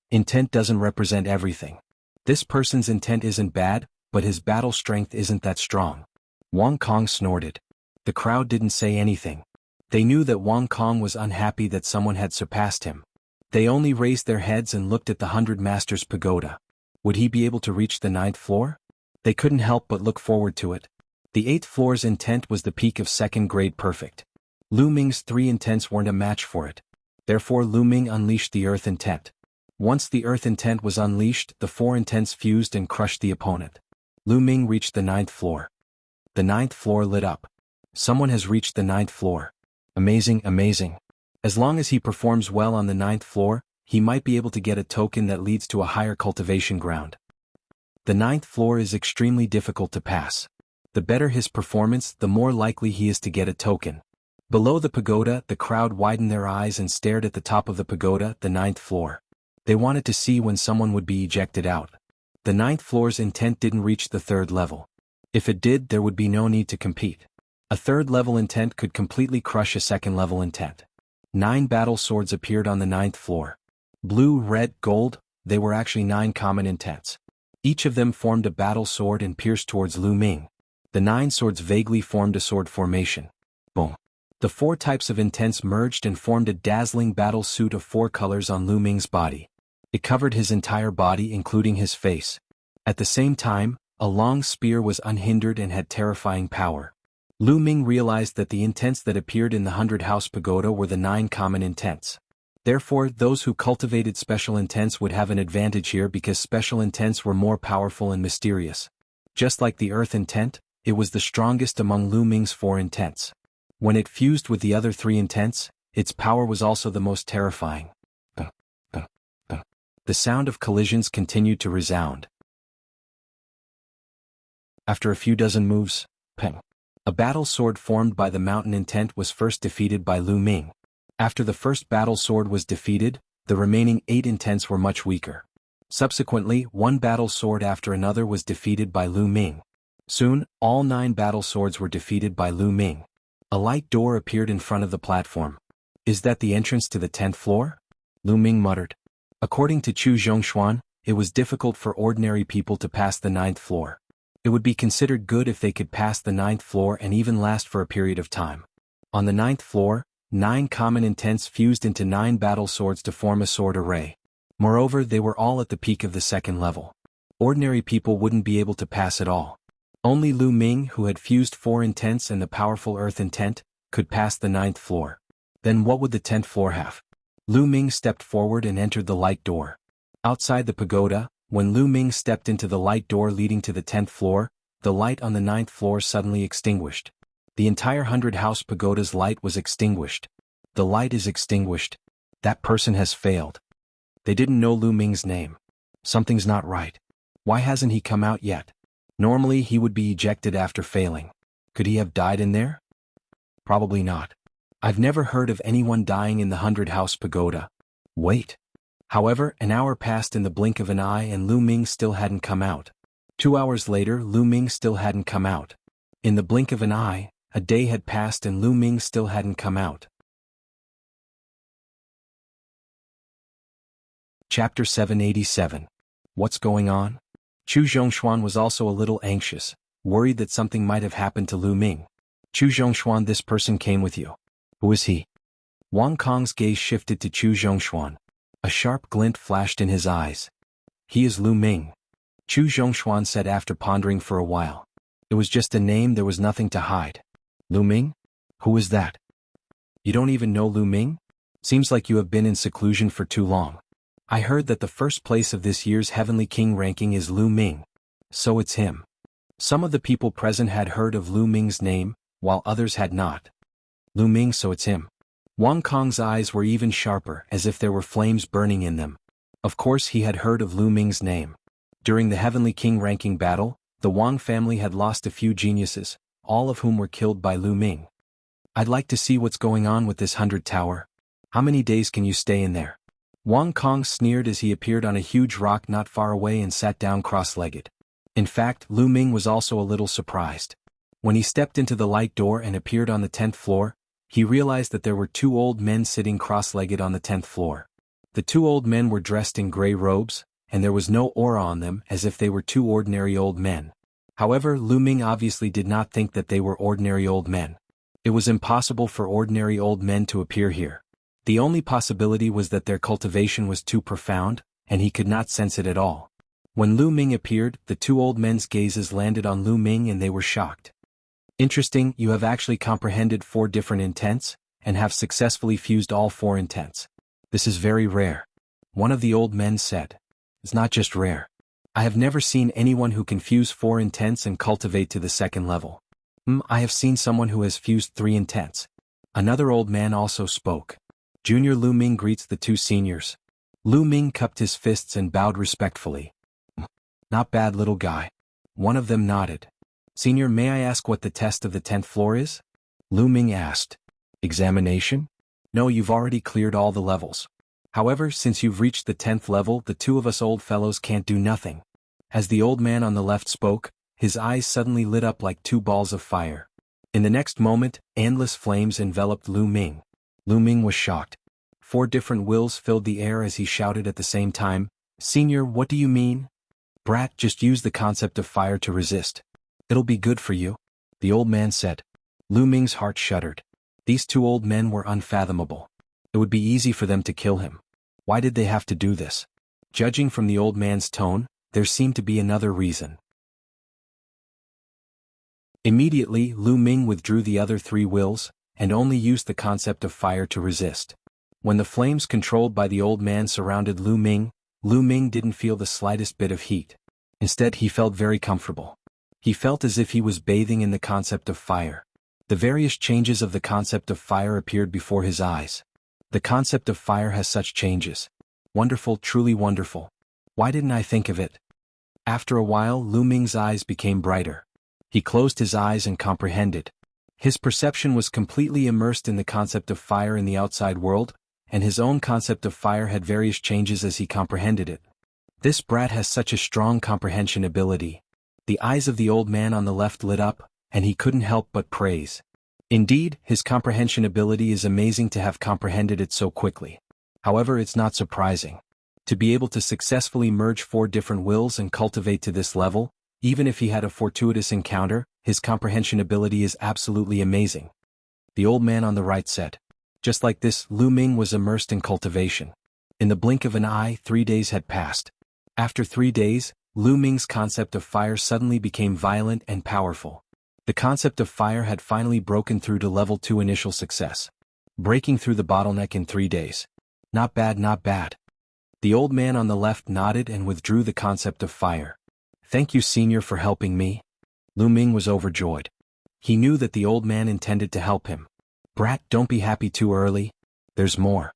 Intent doesn't represent everything. This person's intent isn't bad, but his battle strength isn't that strong. Wang Kong snorted. The crowd didn't say anything. They knew that Wang Kong was unhappy that someone had surpassed him. They only raised their heads and looked at the 100 Masters Pagoda. Would he be able to reach the 9th floor? They couldn't help but look forward to it. The 8th floor's intent was the peak of second-grade perfect. Lu Ming's 3 intents weren't a match for it. Therefore Lu Ming unleashed the earth intent. Once the earth intent was unleashed, the 4 intents fused and crushed the opponent. Lu Ming reached the 9th floor. The 9th floor lit up. Someone has reached the 9th floor. Amazing, amazing. As long as he performs well on the 9th floor, he might be able to get a token that leads to a higher cultivation ground. The 9th floor is extremely difficult to pass. The better his performance, the more likely he is to get a token. Below the pagoda, the crowd widened their eyes and stared at the top of the pagoda, the 9th floor. They wanted to see when someone would be ejected out. The 9th floor's intent didn't reach the 3rd level. If it did, there would be no need to compete. A 3rd level intent could completely crush a 2nd level intent. 9 battle swords appeared on the 9th floor. Blue, red, gold, they were actually 9 common intents. Each of them formed a battle sword and pierced towards Lu Ming. The 9 swords vaguely formed a sword formation. Boom. The 4 types of intents merged and formed a dazzling battle suit of 4 colors on Lu Ming's body. It covered his entire body, including his face. At the same time, a long spear was unhindered and had terrifying power. Lu Ming realized that the intents that appeared in the 100-house pagoda were the 9 common intents. Therefore, those who cultivated special intents would have an advantage here because special intents were more powerful and mysterious. Just like the earth intent, it was the strongest among Lu Ming's 4 intents. When it fused with the other 3 intents, its power was also the most terrifying. The sound of collisions continued to resound. After a few dozen moves, a battle sword formed by the mountain intent was first defeated by Lu Ming. After the first battle sword was defeated, the remaining 8 intents were much weaker. Subsequently, one battle sword after another was defeated by Lu Ming. Soon, all 9 battle swords were defeated by Lu Ming. A light door appeared in front of the platform. Is that the entrance to the 10th floor? Lu Ming muttered. According to Chu Zhongshuan, it was difficult for ordinary people to pass the 9th floor. It would be considered good if they could pass the 9th floor and even last for a period of time. On the 9th floor, 9 common intents fused into 9 battle swords to form a sword array. Moreover, they were all at the peak of the 2nd level. Ordinary people wouldn't be able to pass at all. Only Lu Ming, who had fused 4 intents and the powerful earth intent, could pass the 9th floor. Then what would the 10th floor have? Lu Ming stepped forward and entered the light door. Outside the pagoda, when Lu Ming stepped into the light door leading to the 10th floor, the light on the 9th floor suddenly extinguished. The entire 100-house pagoda's light was extinguished. The light is extinguished. That person has failed. They didn't know Lu Ming's name. Something's not right. Why hasn't he come out yet? Normally he would be ejected after failing. Could he have died in there? Probably not. I've never heard of anyone dying in the 100-house pagoda. Wait. However, an hour passed in the blink of an eye and Lu Ming still hadn't come out. 2 hours later, Lu Ming still hadn't come out. In the blink of an eye, a day had passed and Lu Ming still hadn't come out. Chapter 787. What's going on? Chu Zhongshuan was also a little anxious, worried that something might have happened to Lu Ming. Chu Zhongshuan, this person came with you. Who is he? Wang Kong's gaze shifted to Chu Zhongshuan. A sharp glint flashed in his eyes. He is Lu Ming. Chu Zhongshuan said after pondering for a while. It was just a name, there was nothing to hide. Lu Ming? Who is that? You don't even know Lu Ming? Seems like you have been in seclusion for too long. I heard that the first place of this year's Heavenly King ranking is Lu Ming. So it's him. Some of the people present had heard of Lu Ming's name, while others had not. Lu Ming, so it's him. Wang Kong's eyes were even sharper, as if there were flames burning in them. Of course he had heard of Lu Ming's name. During the Heavenly King ranking battle, the Wang family had lost a few geniuses, all of whom were killed by Lu Ming. I'd like to see what's going on with this 100 tower. How many days can you stay in there? Wang Kong sneered as he appeared on a huge rock not far away and sat down cross-legged. In fact, Lu Ming was also a little surprised. When he stepped into the light door and appeared on the 10th floor, he realized that there were two old men sitting cross-legged on the 10th floor. The two old men were dressed in gray robes, and there was no aura on them, as if they were two ordinary old men. However, Lu Ming obviously did not think that they were ordinary old men. It was impossible for ordinary old men to appear here. The only possibility was that their cultivation was too profound, and he could not sense it at all. When Lu Ming appeared, the two old men's gazes landed on Lu Ming and they were shocked. Interesting, you have actually comprehended 4 different intents, and have successfully fused all 4 intents. This is very rare. One of the old men said. It's not just rare. I have never seen anyone who can fuse 4 intents and cultivate to the 2nd level. I have seen someone who has fused 3 intents. Another old man also spoke. Junior Lu Ming greets the 2 seniors. Lu Ming cupped his fists and bowed respectfully. Not bad, little guy. One of them nodded. Senior, may I ask what the test of the 10th floor is? Lu Ming asked. Examination? No, you've already cleared all the levels. However, since you've reached the 10th level, the 2 of us old fellows can't do nothing. As the old man on the left spoke, his eyes suddenly lit up like 2 balls of fire. In the next moment, endless flames enveloped Lu Ming. Lu Ming was shocked. 4 different wills filled the air as he shouted at the same time, Senior, what do you mean? Brat, just use the concept of fire to resist. It'll be good for you, the old man said. Lu Ming's heart shuddered. These 2 old men were unfathomable. It would be easy for them to kill him. Why did they have to do this? Judging from the old man's tone, there seemed to be another reason. Immediately, Lu Ming withdrew the other 3 wills, and only used the concept of fire to resist. When the flames controlled by the old man surrounded Lu Ming didn't feel the slightest bit of heat. Instead, he felt very comfortable. He felt as if he was bathing in the concept of fire. The various changes of the concept of fire appeared before his eyes. The concept of fire has such changes. Wonderful, truly wonderful. Why didn't I think of it? After a while, Lu Ming's eyes became brighter. He closed his eyes and comprehended. His perception was completely immersed in the concept of fire in the outside world, and his own concept of fire had various changes as he comprehended it. This brat has such a strong comprehension ability. The eyes of the old man on the left lit up, and he couldn't help but praise. Indeed, his comprehension ability is amazing to have comprehended it so quickly. However, it's not surprising. To be able to successfully merge 4 different wills and cultivate to this level, even if he had a fortuitous encounter, his comprehension ability is absolutely amazing. The old man on the right said. Just like this, Lu Ming was immersed in cultivation. In the blink of an eye, 3 days had passed. After 3 days, Lu Ming's concept of fire suddenly became violent and powerful. The concept of fire had finally broken through to level 2 initial success. Breaking through the bottleneck in 3 days. Not bad, not bad. The old man on the left nodded and withdrew the concept of fire. Thank you, Senior, for helping me. Lu Ming was overjoyed. He knew that the old man intended to help him. Brat, don't be happy too early. There's more.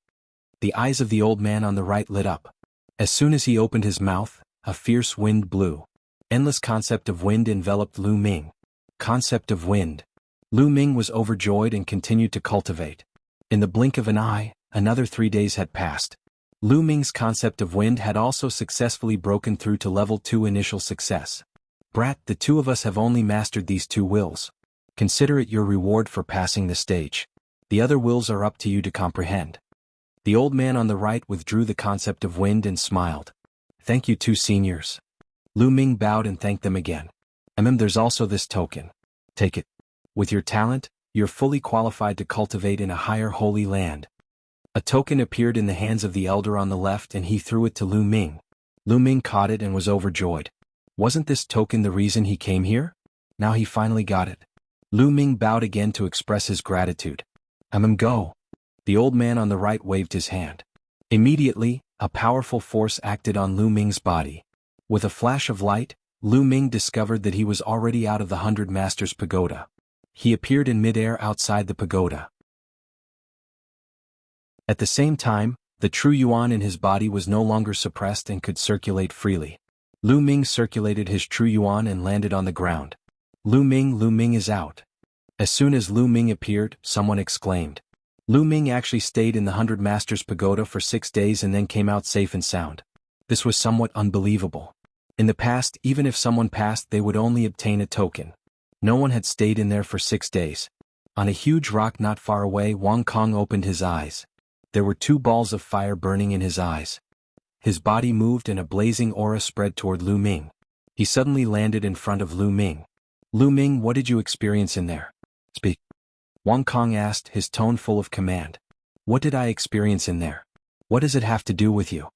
The eyes of the old man on the right lit up. As soon as he opened his mouth, a fierce wind blew. Endless concept of wind enveloped Lu Ming. Concept of wind. Lu Ming was overjoyed and continued to cultivate. In the blink of an eye, another 3 days had passed. Lu Ming's concept of wind had also successfully broken through to level 2 initial success. Brat, the 2 of us have only mastered these 2 wills. Consider it your reward for passing the stage. The other wills are up to you to comprehend. The old man on the right withdrew the concept of wind and smiled. Thank you, 2 seniors. Lu Ming bowed and thanked them again. There's also this token. Take it. With your talent, you're fully qualified to cultivate in a higher holy land. A token appeared in the hands of the elder on the left and he threw it to Lu Ming. Lu Ming caught it and was overjoyed. Wasn't this token the reason he came here? Now he finally got it. Lu Ming bowed again to express his gratitude. Go. The old man on the right waved his hand. Immediately, a powerful force acted on Lu Ming's body. With a flash of light, Lu Ming discovered that he was already out of the 100 Masters Pagoda. He appeared in midair outside the pagoda. At the same time, the true yuan in his body was no longer suppressed and could circulate freely. Lu Ming circulated his true yuan and landed on the ground. Lu Ming is out. As soon as Lu Ming appeared, someone exclaimed. Lu Ming actually stayed in the 100 Masters Pagoda for 6 days and then came out safe and sound. This was somewhat unbelievable. In the past, even if someone passed, they would only obtain a token. No one had stayed in there for 6 days. On a huge rock not far away, Wang Kong opened his eyes. There were 2 balls of fire burning in his eyes. His body moved and a blazing aura spread toward Lu Ming. He suddenly landed in front of Lu Ming. Lu Ming, what did you experience in there? Speak. Wang Kong asked, his tone full of command. What did I experience in there? What does it have to do with you?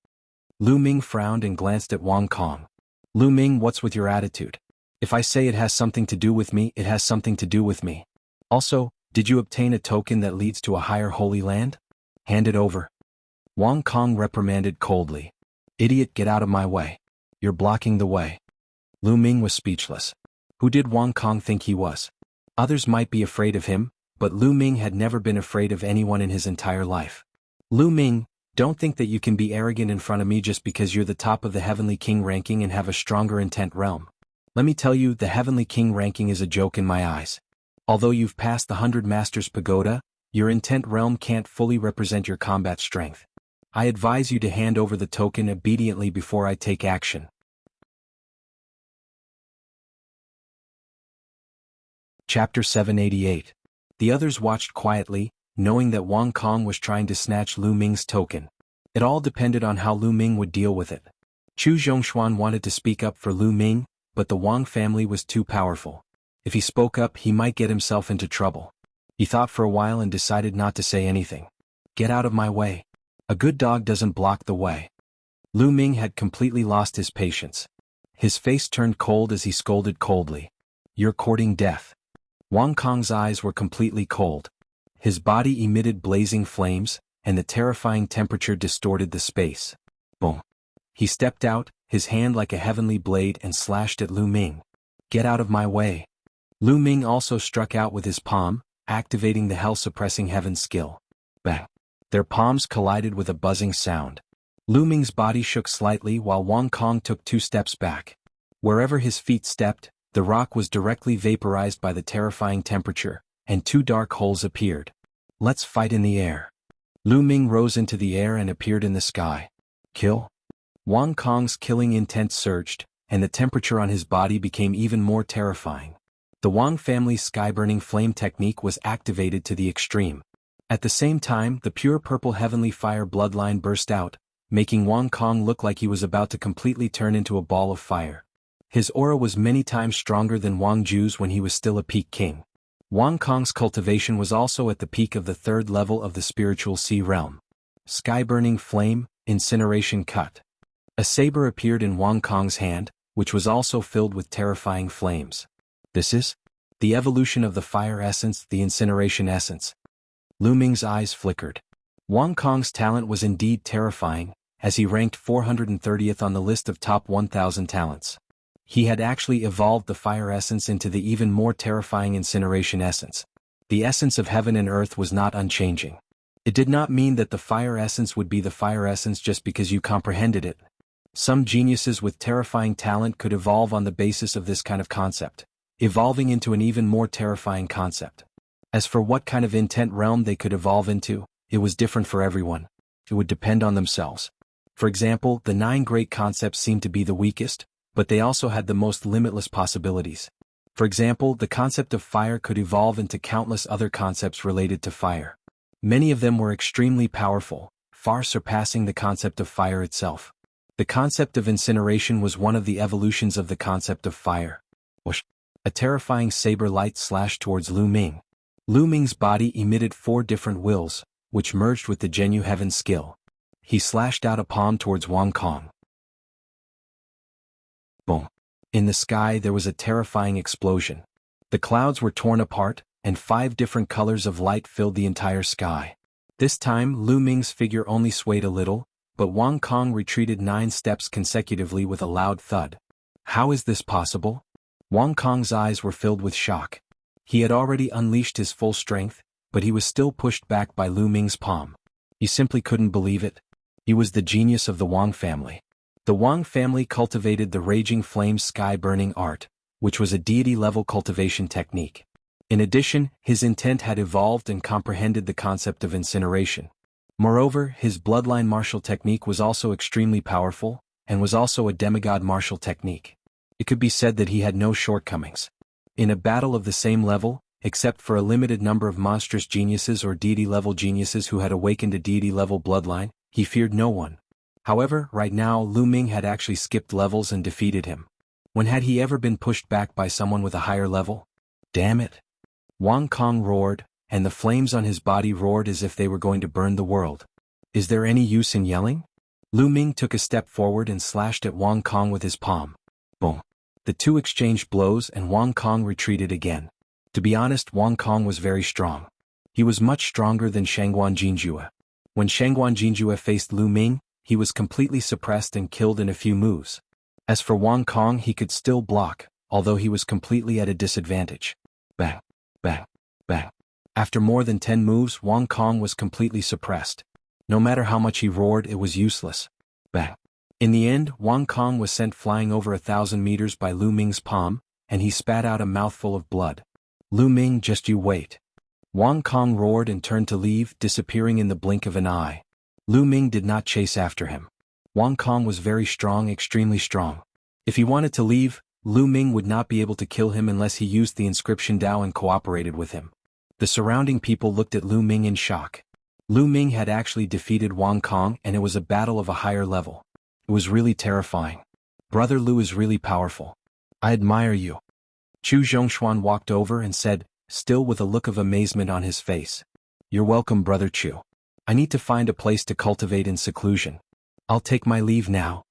Lu Ming frowned and glanced at Wang Kong. Lu Ming, what's with your attitude? If I say it has something to do with me, it has something to do with me. Also, did you obtain a token that leads to a higher holy land? Hand it over. Wang Kong reprimanded coldly. Idiot, get out of my way. You're blocking the way. Lu Ming was speechless. Who did Wang Kong think he was? Others might be afraid of him, but Lu Ming had never been afraid of anyone in his entire life. Lu Ming, don't think that you can be arrogant in front of me just because you're the top of the Heavenly King ranking and have a stronger intent realm. Let me tell you, the Heavenly King ranking is a joke in my eyes. Although you've passed the 100 Masters Pagoda, your intent realm can't fully represent your combat strength. I advise you to hand over the token obediently before I take action. Chapter 788. The others watched quietly, knowing that Wang Kong was trying to snatch Lu Ming's token. It all depended on how Lu Ming would deal with it. Chu Zhongshuan wanted to speak up for Lu Ming, but the Wang family was too powerful. If he spoke up, he might get himself into trouble. He thought for a while and decided not to say anything. Get out of my way. A good dog doesn't block the way. Lu Ming had completely lost his patience. His face turned cold as he scolded coldly. You're courting death. Wang Kong's eyes were completely cold. His body emitted blazing flames, and the terrifying temperature distorted the space. Boom. He stepped out, his hand like a heavenly blade, and slashed at Lu Ming. Get out of my way. Lu Ming also struck out with his palm, activating the hell-suppressing heaven skill. Bang. Their palms collided with a buzzing sound. Lu Ming's body shook slightly while Wang Kong took 2 steps back. Wherever his feet stepped, the rock was directly vaporized by the terrifying temperature, and 2 dark holes appeared. Let's fight in the air. Lu Ming rose into the air and appeared in the sky. Kill? Wang Kong's killing intent surged, and the temperature on his body became even more terrifying. The Wang family's sky-burning flame technique was activated to the extreme. At the same time, the pure purple heavenly fire bloodline burst out, making Wang Kong look like he was about to completely turn into a ball of fire. His aura was many times stronger than Wang Ju's when he was still a peak king. Wang Kong's cultivation was also at the peak of the 3rd level of the spiritual sea realm. Sky-burning flame, incineration cut. A saber appeared in Wang Kong's hand, which was also filled with terrifying flames. This is the evolution of the fire essence, the incineration essence. Lu Ming's eyes flickered. Wang Kong's talent was indeed terrifying, as he ranked 430th on the list of top 1,000 talents. He had actually evolved the fire essence into the even more terrifying incineration essence. The essence of heaven and earth was not unchanging. It did not mean that the fire essence would be the fire essence just because you comprehended it. Some geniuses with terrifying talent could evolve on the basis of this kind of concept, evolving into an even more terrifying concept. As for what kind of intent realm they could evolve into, it was different for everyone. It would depend on themselves. For example, the 9 great concepts seemed to be the weakest, but they also had the most limitless possibilities. For example, the concept of fire could evolve into countless other concepts related to fire. Many of them were extremely powerful, far surpassing the concept of fire itself. The concept of incineration was one of the evolutions of the concept of fire. Whoosh! A terrifying saber light slashed towards Lu Ming. Lu Ming's body emitted 4 different wills, which merged with the Jianghu heaven skill. He slashed out a palm towards Wang Kong. Boom. In the sky there was a terrifying explosion. The clouds were torn apart, and 5 different colors of light filled the entire sky. This time Lu Ming's figure only swayed a little, but Wang Kong retreated 9 steps consecutively with a loud thud. How is this possible? Wang Kong's eyes were filled with shock. He had already unleashed his full strength, but he was still pushed back by Lu Ming's palm. He simply couldn't believe it. He was the genius of the Wang family. The Wang family cultivated the Raging Flames sky-burning art, which was a deity-level cultivation technique. In addition, his intent had evolved and comprehended the concept of incineration. Moreover, his bloodline martial technique was also extremely powerful, and was also a demigod martial technique. It could be said that he had no shortcomings. In a battle of the same level, except for a limited number of monstrous geniuses or deity-level geniuses who had awakened a deity-level bloodline, he feared no one. However, right now Lu Ming had actually skipped levels and defeated him. When had he ever been pushed back by someone with a higher level? Damn it! Wang Kong roared, and the flames on his body roared as if they were going to burn the world. Is there any use in yelling? Lu Ming took a step forward and slashed at Wang Kong with his palm. Boom. The two exchanged blows and Wang Kong retreated again. To be honest, Wang Kong was very strong. He was much stronger than Shangguan Jinjue. When Shangguan Jinjue faced Lu Ming, he was completely suppressed and killed in a few moves. As for Wang Kong, he could still block, although he was completely at a disadvantage. Bang. Bang. Bang. After more than 10 moves, Wang Kong was completely suppressed. No matter how much he roared, it was useless. Bang. In the end, Wang Kong was sent flying over 1,000 meters by Lu Ming's palm, and he spat out a mouthful of blood. Lu Ming, just you wait. Wang Kong roared and turned to leave, disappearing in the blink of an eye. Lu Ming did not chase after him. Wang Kong was very strong, extremely strong. If he wanted to leave, Lu Ming would not be able to kill him unless he used the inscription Dao and cooperated with him. The surrounding people looked at Lu Ming in shock. Lu Ming had actually defeated Wang Kong, and it was a battle of a higher level. It was really terrifying. Brother Lu is really powerful. I admire you. Chu Zhongshuan walked over and said, still with a look of amazement on his face. You're welcome, Brother Chu. I need to find a place to cultivate in seclusion. I'll take my leave now.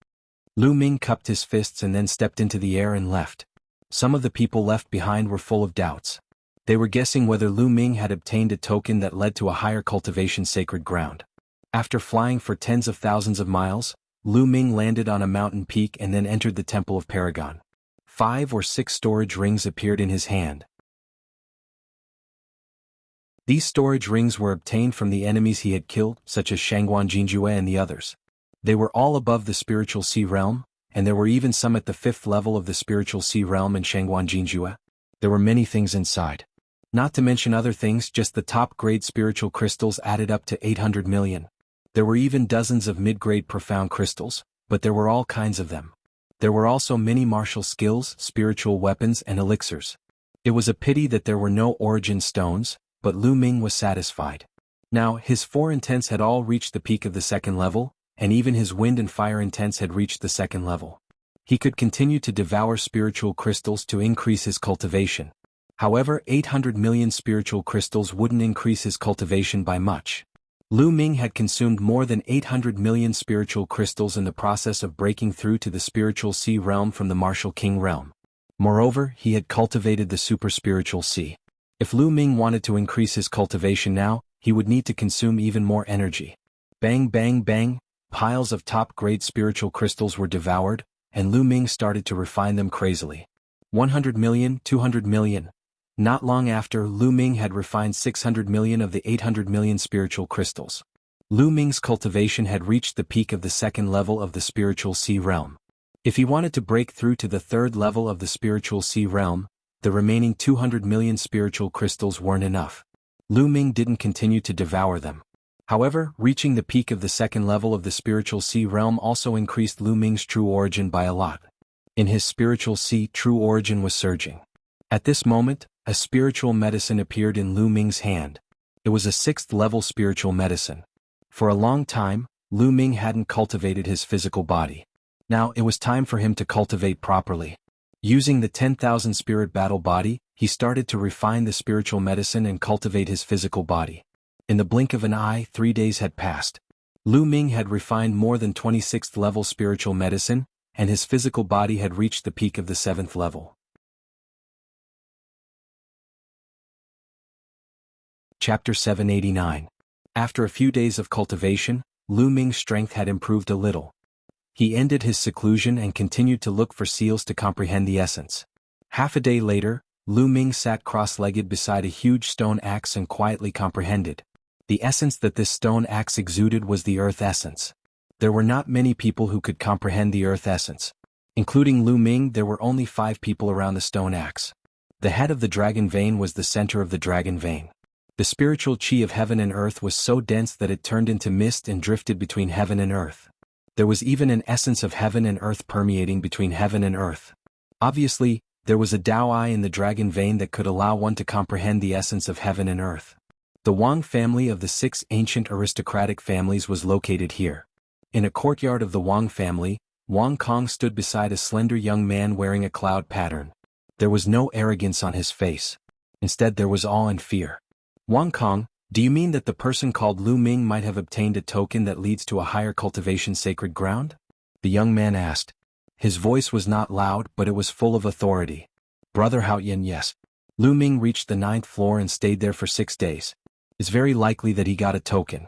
Lu Ming cupped his fists and then stepped into the air and left. Some of the people left behind were full of doubts. They were guessing whether Lu Ming had obtained a token that led to a higher cultivation sacred ground. After flying for tens of thousands of miles, Lu Ming landed on a mountain peak and then entered the Temple of Paragon. 5 or 6 storage rings appeared in his hand. These storage rings were obtained from the enemies he had killed, such as Shangguan Jinjue and the others. They were all above the spiritual sea realm, and there were even some at the 5th level of the spiritual sea realm in Shangguan Jinjue. There were many things inside. Not to mention other things, just the top-grade spiritual crystals added up to 800 million. There were even dozens of mid-grade profound crystals, but there were all kinds of them. There were also many martial skills, spiritual weapons and elixirs. It was a pity that there were no origin stones, but Lu Ming was satisfied. Now, his 4 intents had all reached the peak of the 2nd level, and even his wind and fire intents had reached the 2nd level. He could continue to devour spiritual crystals to increase his cultivation. However, 800 million spiritual crystals wouldn't increase his cultivation by much. Lu Ming had consumed more than 800 million spiritual crystals in the process of breaking through to the spiritual sea realm from the martial king realm. Moreover, he had cultivated the super spiritual sea. If Lu Ming wanted to increase his cultivation now, he would need to consume even more energy. Bang bang bang, piles of top-grade spiritual crystals were devoured, and Lu Ming started to refine them crazily. 100 million, 200 million. Not long after, Lu Ming had refined 600 million of the 800 million spiritual crystals. Lu Ming's cultivation had reached the peak of the 2nd level of the spiritual sea realm. If he wanted to break through to the 3rd level of the spiritual sea realm, the remaining 200 million spiritual crystals weren't enough. Lu Ming didn't continue to devour them. However, reaching the peak of the 2nd level of the spiritual sea realm also increased Lu Ming's true origin by a lot. In his spiritual sea, true origin was surging. At this moment, a spiritual medicine appeared in Lu Ming's hand. It was a 6th level spiritual medicine. For a long time, Lu Ming hadn't cultivated his physical body. Now it was time for him to cultivate properly. Using the 10,000 spirit battle body, he started to refine the spiritual medicine and cultivate his physical body. In the blink of an eye, 3 days had passed. Lu Ming had refined more than 26th level spiritual medicine, and his physical body had reached the peak of the 7th level. Chapter 789. After a few days of cultivation, Lu Ming's strength had improved a little. He ended his seclusion and continued to look for seals to comprehend the essence. Half a day later, Lu Ming sat cross-legged beside a huge stone axe and quietly comprehended. The essence that this stone axe exuded was the earth essence. There were not many people who could comprehend the earth essence. Including Lu Ming, there were only 5 people around the stone axe. The head of the dragon vein was the center of the dragon vein. The spiritual chi of heaven and earth was so dense that it turned into mist and drifted between heaven and earth. There was even an essence of heaven and earth permeating between heaven and earth. Obviously, there was a Dao eye in the dragon vein that could allow one to comprehend the essence of heaven and earth. The Wang family of the 6 ancient aristocratic families was located here. In a courtyard of the Wang family, Wang Kong stood beside a slender young man wearing a cloud pattern. There was no arrogance on his face. Instead, there was awe and fear. Wang Kong, do you mean that the person called Lu Ming might have obtained a token that leads to a higher cultivation sacred ground? The young man asked. His voice was not loud, but it was full of authority. Brother Haoyan, yes. Lu Ming reached the 9th floor and stayed there for 6 days. It's very likely that he got a token.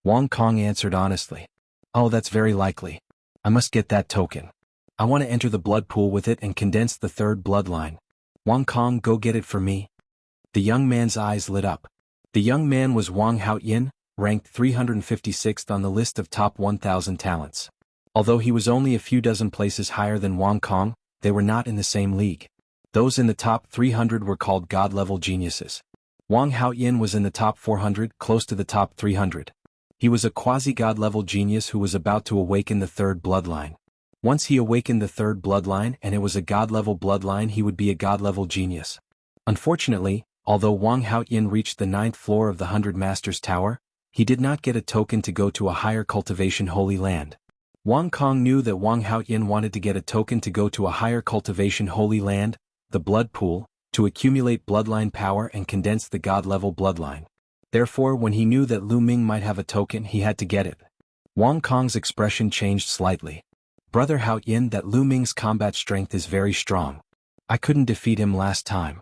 Wang Kong answered honestly. Oh, that's very likely. I must get that token. I want to enter the blood pool with it and condense the 3rd bloodline. Wang Kong, go get it for me. The young man's eyes lit up. The young man was Wang Haoyan, ranked 356th on the list of top 1,000 talents. Although he was only a few dozen places higher than Wang Kong, they were not in the same league. Those in the top 300 were called God-level geniuses. Wang Haoyan was in the top 400, close to the top 300. He was a quasi-god level genius who was about to awaken the 3rd bloodline. Once he awakened the 3rd bloodline and it was a god-level bloodline, he would be a god-level genius. Unfortunately, although Wang Haoyan reached the 9th floor of the 100 Masters Tower, he did not get a token to go to a higher cultivation holy land. Wang Kong knew that Wang Haoyan wanted to get a token to go to a higher cultivation holy land, the blood pool, to accumulate bloodline power and condense the god-level bloodline. Therefore, when he knew that Lu Ming might have a token, he had to get it. Wang Kong's expression changed slightly. Brother Haoyan, that Lu Ming's combat strength is very strong. I couldn't defeat him last time.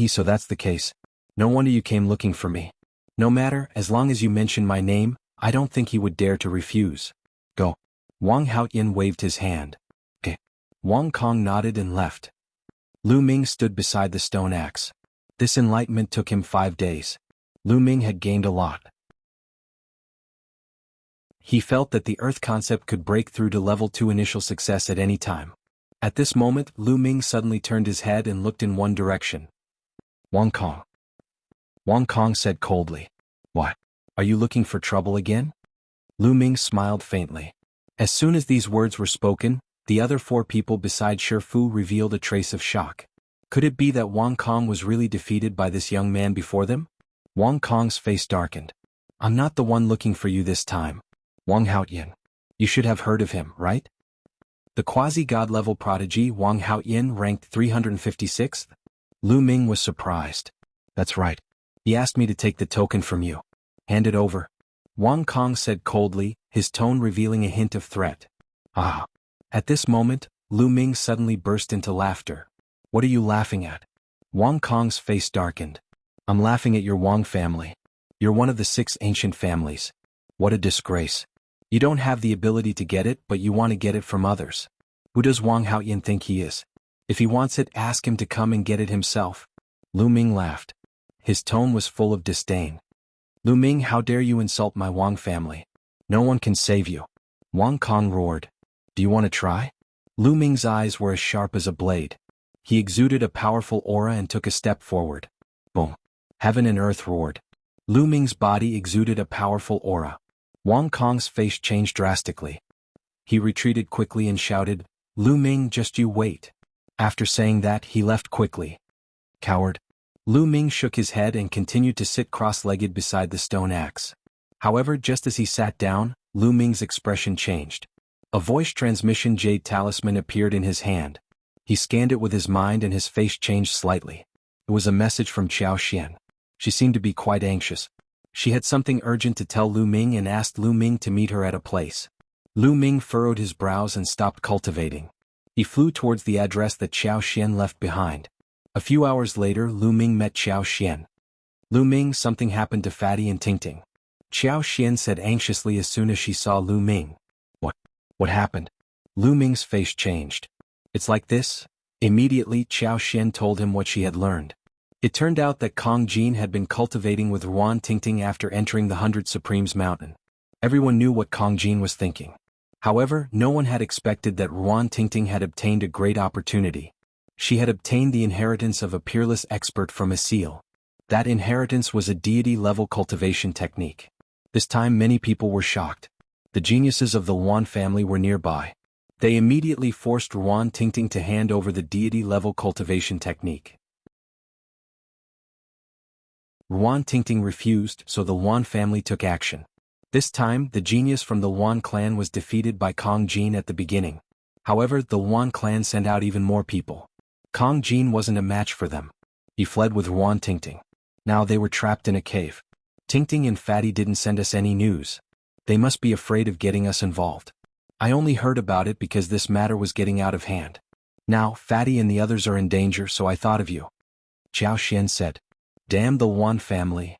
So that's the case. No wonder you came looking for me. No matter, as long as you mention my name, I don't think he would dare to refuse. Go. Wang Haoyan waved his hand. Okay. Wang Kong nodded and left. Lu Ming stood beside the stone axe. This enlightenment took him 5 days. Lu Ming had gained a lot. He felt that the earth concept could break through to level 2 initial success at any time. At this moment, Lu Ming suddenly turned his head and looked in one direction. Wang Kong. Wang Kong said coldly. What? Are you looking for trouble again? Lu Ming smiled faintly. As soon as these words were spoken, the other 4 people beside Shifu revealed a trace of shock. Could it be that Wang Kong was really defeated by this young man before them? Wang Kong's face darkened. I'm not the one looking for you this time. Wang Haoyan. You should have heard of him, right? The quasi-god level prodigy Wang Haoyan ranked 356th? Lu Ming was surprised. That's right. He asked me to take the token from you. Hand it over. Wang Kong said coldly, his tone revealing a hint of threat. Ah. At this moment, Lu Ming suddenly burst into laughter. What are you laughing at? Wang Kong's face darkened. I'm laughing at your Wang family. You're one of the 6 ancient families. What a disgrace. You don't have the ability to get it, but you want to get it from others. Who does Wang Haoyan think he is? If he wants it, ask him to come and get it himself. Lu Ming laughed. His tone was full of disdain. Lu Ming, how dare you insult my Wang family? No one can save you. Wang Kong roared. Do you want to try? Lu Ming's eyes were as sharp as a blade. He exuded a powerful aura and took a step forward. Boom. Heaven and earth roared. Lu Ming's body exuded a powerful aura. Wang Kong's face changed drastically. He retreated quickly and shouted, Lu Ming, just you wait. After saying that, he left quickly. Coward. Lu Ming shook his head and continued to sit cross-legged beside the stone axe. However, just as he sat down, Lu Ming's expression changed. A voice transmission jade talisman appeared in his hand. He scanned it with his mind and his face changed slightly. It was a message from Xiao Xian. She seemed to be quite anxious. She had something urgent to tell Lu Ming and asked Lu Ming to meet her at a place. Lu Ming furrowed his brows and stopped cultivating. He flew towards the address that Xiao Xian left behind. A few hours later, Lu Ming met Xiao Xian. Lu Ming, something happened to Fatty and Tingting. Xiao Xian said anxiously as soon as she saw Lu Ming. What happened? Lu Ming's face changed. It's like this? Immediately Qiao Xian told him what she had learned. It turned out that Kong Jin had been cultivating with Ruan Tingting after entering the 100 Supremes Mountain. Everyone knew what Kong Jin was thinking. However, no one had expected that Ruan Tingting had obtained a great opportunity. She had obtained the inheritance of a peerless expert from a seal. That inheritance was a deity-level cultivation technique. This time many people were shocked. The geniuses of the Wan family were nearby. They immediately forced Ruan Tingting to hand over the deity-level cultivation technique. Ruan Tingting refused, so the Wan family took action. This time, the genius from the Wan clan was defeated by Kong Jin at the beginning. However, the Wan clan sent out even more people. Kong Jin wasn't a match for them. He fled with Ruan Tingting. Now they were trapped in a cave. Tingting and Fatty didn't send us any news. They must be afraid of getting us involved. I only heard about it because this matter was getting out of hand. Now, Fatty and the others are in danger, so I thought of you. Qiao Xian said. Damn the Wan family.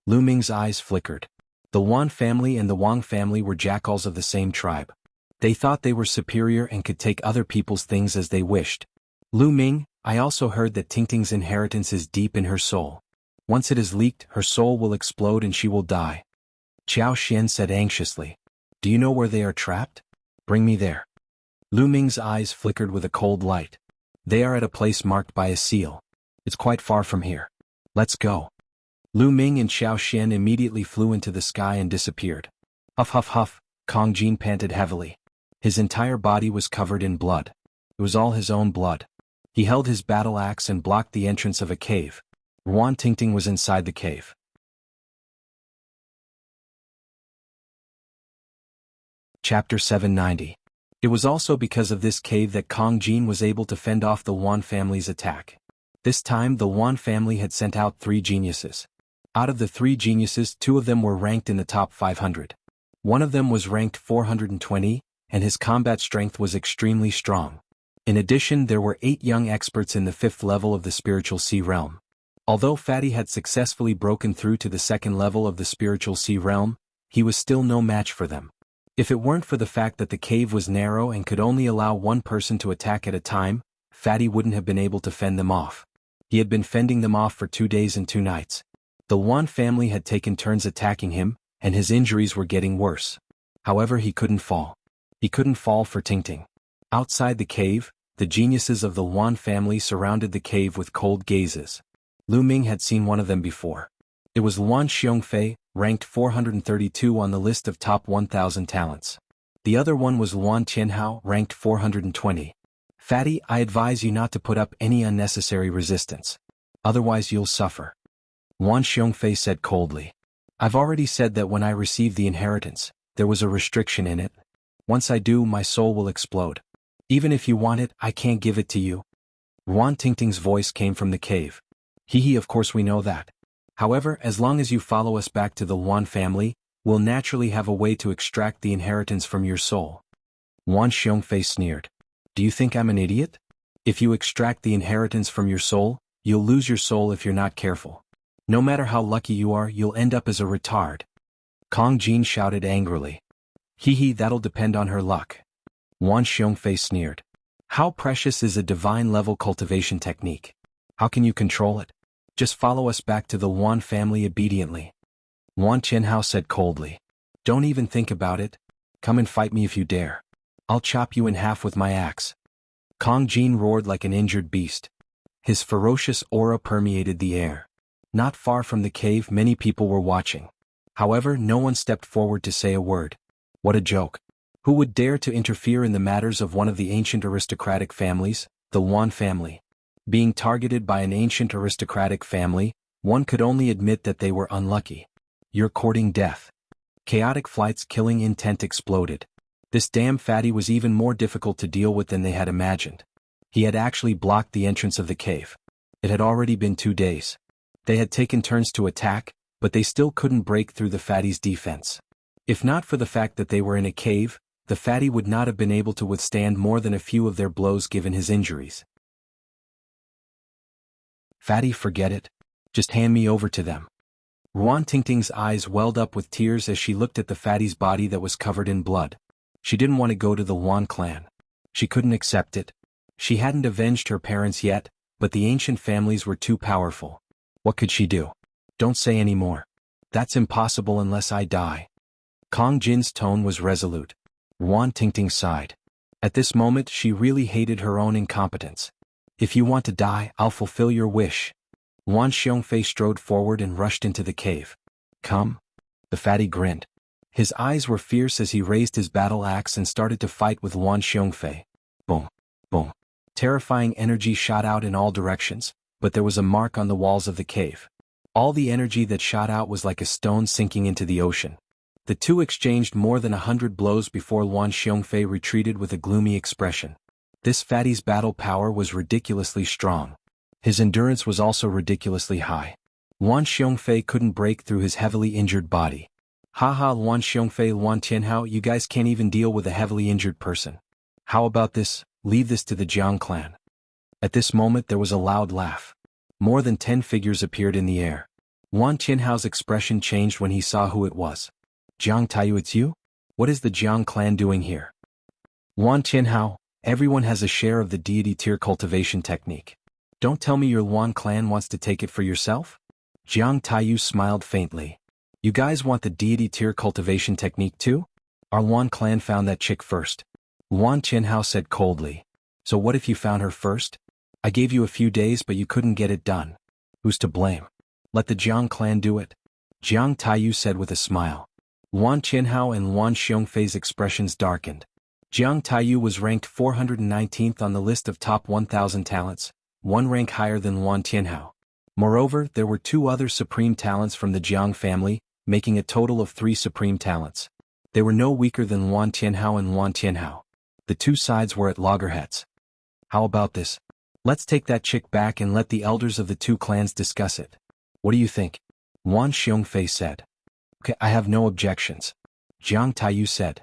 Lu Ming's eyes flickered. The Wan family and the Wang family were jackals of the same tribe. They thought they were superior and could take other people's things as they wished. Lu Ming, I also heard that Tingting's inheritance is deep in her soul. Once it is leaked, her soul will explode and she will die. Qiao Xian said anxiously. Do you know where they are trapped? Bring me there. Lu Ming's eyes flickered with a cold light. They are at a place marked by a seal. It's quite far from here. Let's go. Lu Ming and Qiao Xian immediately flew into the sky and disappeared. Huff huff huff, Kong Jin panted heavily. His entire body was covered in blood. It was all his own blood. He held his battle axe and blocked the entrance of a cave. Ruan Tingting was inside the cave. Chapter 790. It was also because of this cave that Kong Jin was able to fend off the Wan family's attack. This time the Wan family had sent out 3 geniuses. Out of the 3 geniuses, 2 of them were ranked in the top 500. One of them was ranked 420, and his combat strength was extremely strong. In addition, there were 8 young experts in the 5th level of the spiritual sea realm. Although Fatty had successfully broken through to the 2nd level of the spiritual sea realm, he was still no match for them. If it weren't for the fact that the cave was narrow and could only allow one person to attack at a time, Fatty wouldn't have been able to fend them off. He had been fending them off for 2 days and 2 nights. The Wan family had taken turns attacking him, and his injuries were getting worse. However, he couldn't fall. He couldn't fall for Tingting. Outside the cave, the geniuses of the Wan family surrounded the cave with cold gazes. Lu Ming had seen one of them before. It was Luan Xiongfei, ranked 432 on the list of top 1,000 talents. The other one was Luan Tianhao, ranked 420. Fatty, I advise you not to put up any unnecessary resistance. Otherwise you'll suffer. Luan Xiongfei said coldly. I've already said that when I received the inheritance, there was a restriction in it. Once I do, my soul will explode. Even if you want it, I can't give it to you. Ruan Tingting's voice came from the cave. Hee, of course we know that. However, as long as you follow us back to the Wan family, we'll naturally have a way to extract the inheritance from your soul. Luan Xiongfei sneered. Do you think I'm an idiot? If you extract the inheritance from your soul, you'll lose your soul if you're not careful. No matter how lucky you are, you'll end up as a retard. Kong Jin shouted angrily. Hee, that'll depend on her luck. Luan Xiongfei sneered. How precious is a divine-level cultivation technique? How can you control it? Just follow us back to the Wan family obediently. Luan Tianhao said coldly. Don't even think about it. Come and fight me if you dare. I'll chop you in half with my axe. Kong Jin roared like an injured beast. His ferocious aura permeated the air. Not far from the cave, many people were watching. However, no one stepped forward to say a word. What a joke. Who would dare to interfere in the matters of one of the ancient aristocratic families, the Wan family? Being targeted by an ancient aristocratic family, one could only admit that they were unlucky. You're courting death. Chaotic Flight's killing intent exploded. This damn fatty was even more difficult to deal with than they had imagined. He had actually blocked the entrance of the cave. It had already been 2 days. They had taken turns to attack, but they still couldn't break through the fatty's defense. If not for the fact that they were in a cave, the fatty would not have been able to withstand more than a few of their blows given his injuries. Fatty, forget it. Just hand me over to them. Ruan Tingting's eyes welled up with tears as she looked at the fatty's body that was covered in blood. She didn't want to go to the Wan clan. She couldn't accept it. She hadn't avenged her parents yet, but the ancient families were too powerful. What could she do? Don't say any more. That's impossible unless I die. Kong Jin's tone was resolute. Wan Tingting sighed. At this moment she really hated her own incompetence. If you want to die, I'll fulfill your wish. Wan Xiongfei strode forward and rushed into the cave. Come. The fatty grinned. His eyes were fierce as he raised his battle axe and started to fight with Wan Xiongfei. Boom. Boom. Terrifying energy shot out in all directions, but there was a mark on the walls of the cave. All the energy that shot out was like a stone sinking into the ocean. The two exchanged more than 100 blows before Wan Xiongfei retreated with a gloomy expression. This fatty's battle power was ridiculously strong. His endurance was also ridiculously high. Wan Xiongfei couldn't break through his heavily injured body. Haha, Wan Xiongfei, Wan Tianhao, you guys can't even deal with a heavily injured person. How about this? Leave this to the Jiang clan. At this moment there was a loud laugh. More than 10 figures appeared in the air. Wan Tianhao's expression changed when he saw who it was. Jiang Taiyu, it's you? What is the Jiang clan doing here? Wan Tianhao, everyone has a share of the deity tier cultivation technique. Don't tell me your Wan clan wants to take it for yourself? Jiang Taiyu smiled faintly. You guys want the deity tier cultivation technique too? Our Wan clan found that chick first. Wan Tianhao said coldly. So what if you found her first? I gave you a few days but you couldn't get it done. Who's to blame? Let the Jiang clan do it. Jiang Taiyu said with a smile. Wan Tianhao and Wan Xiongfei's expressions darkened. Jiang Taiyu was ranked 419th on the list of top 1,000 talents, one rank higher than Wan Tianhao. Moreover, there were 2 other supreme talents from the Jiang family, making a total of 3 supreme talents. They were no weaker than Wan Tianhao and Wan Tianhao. The 2 sides were at loggerheads. How about this? Let's take that chick back and let the elders of the 2 clans discuss it. What do you think? Wan Xiongfei said. Okay, I have no objections. Jiang Taiyu said.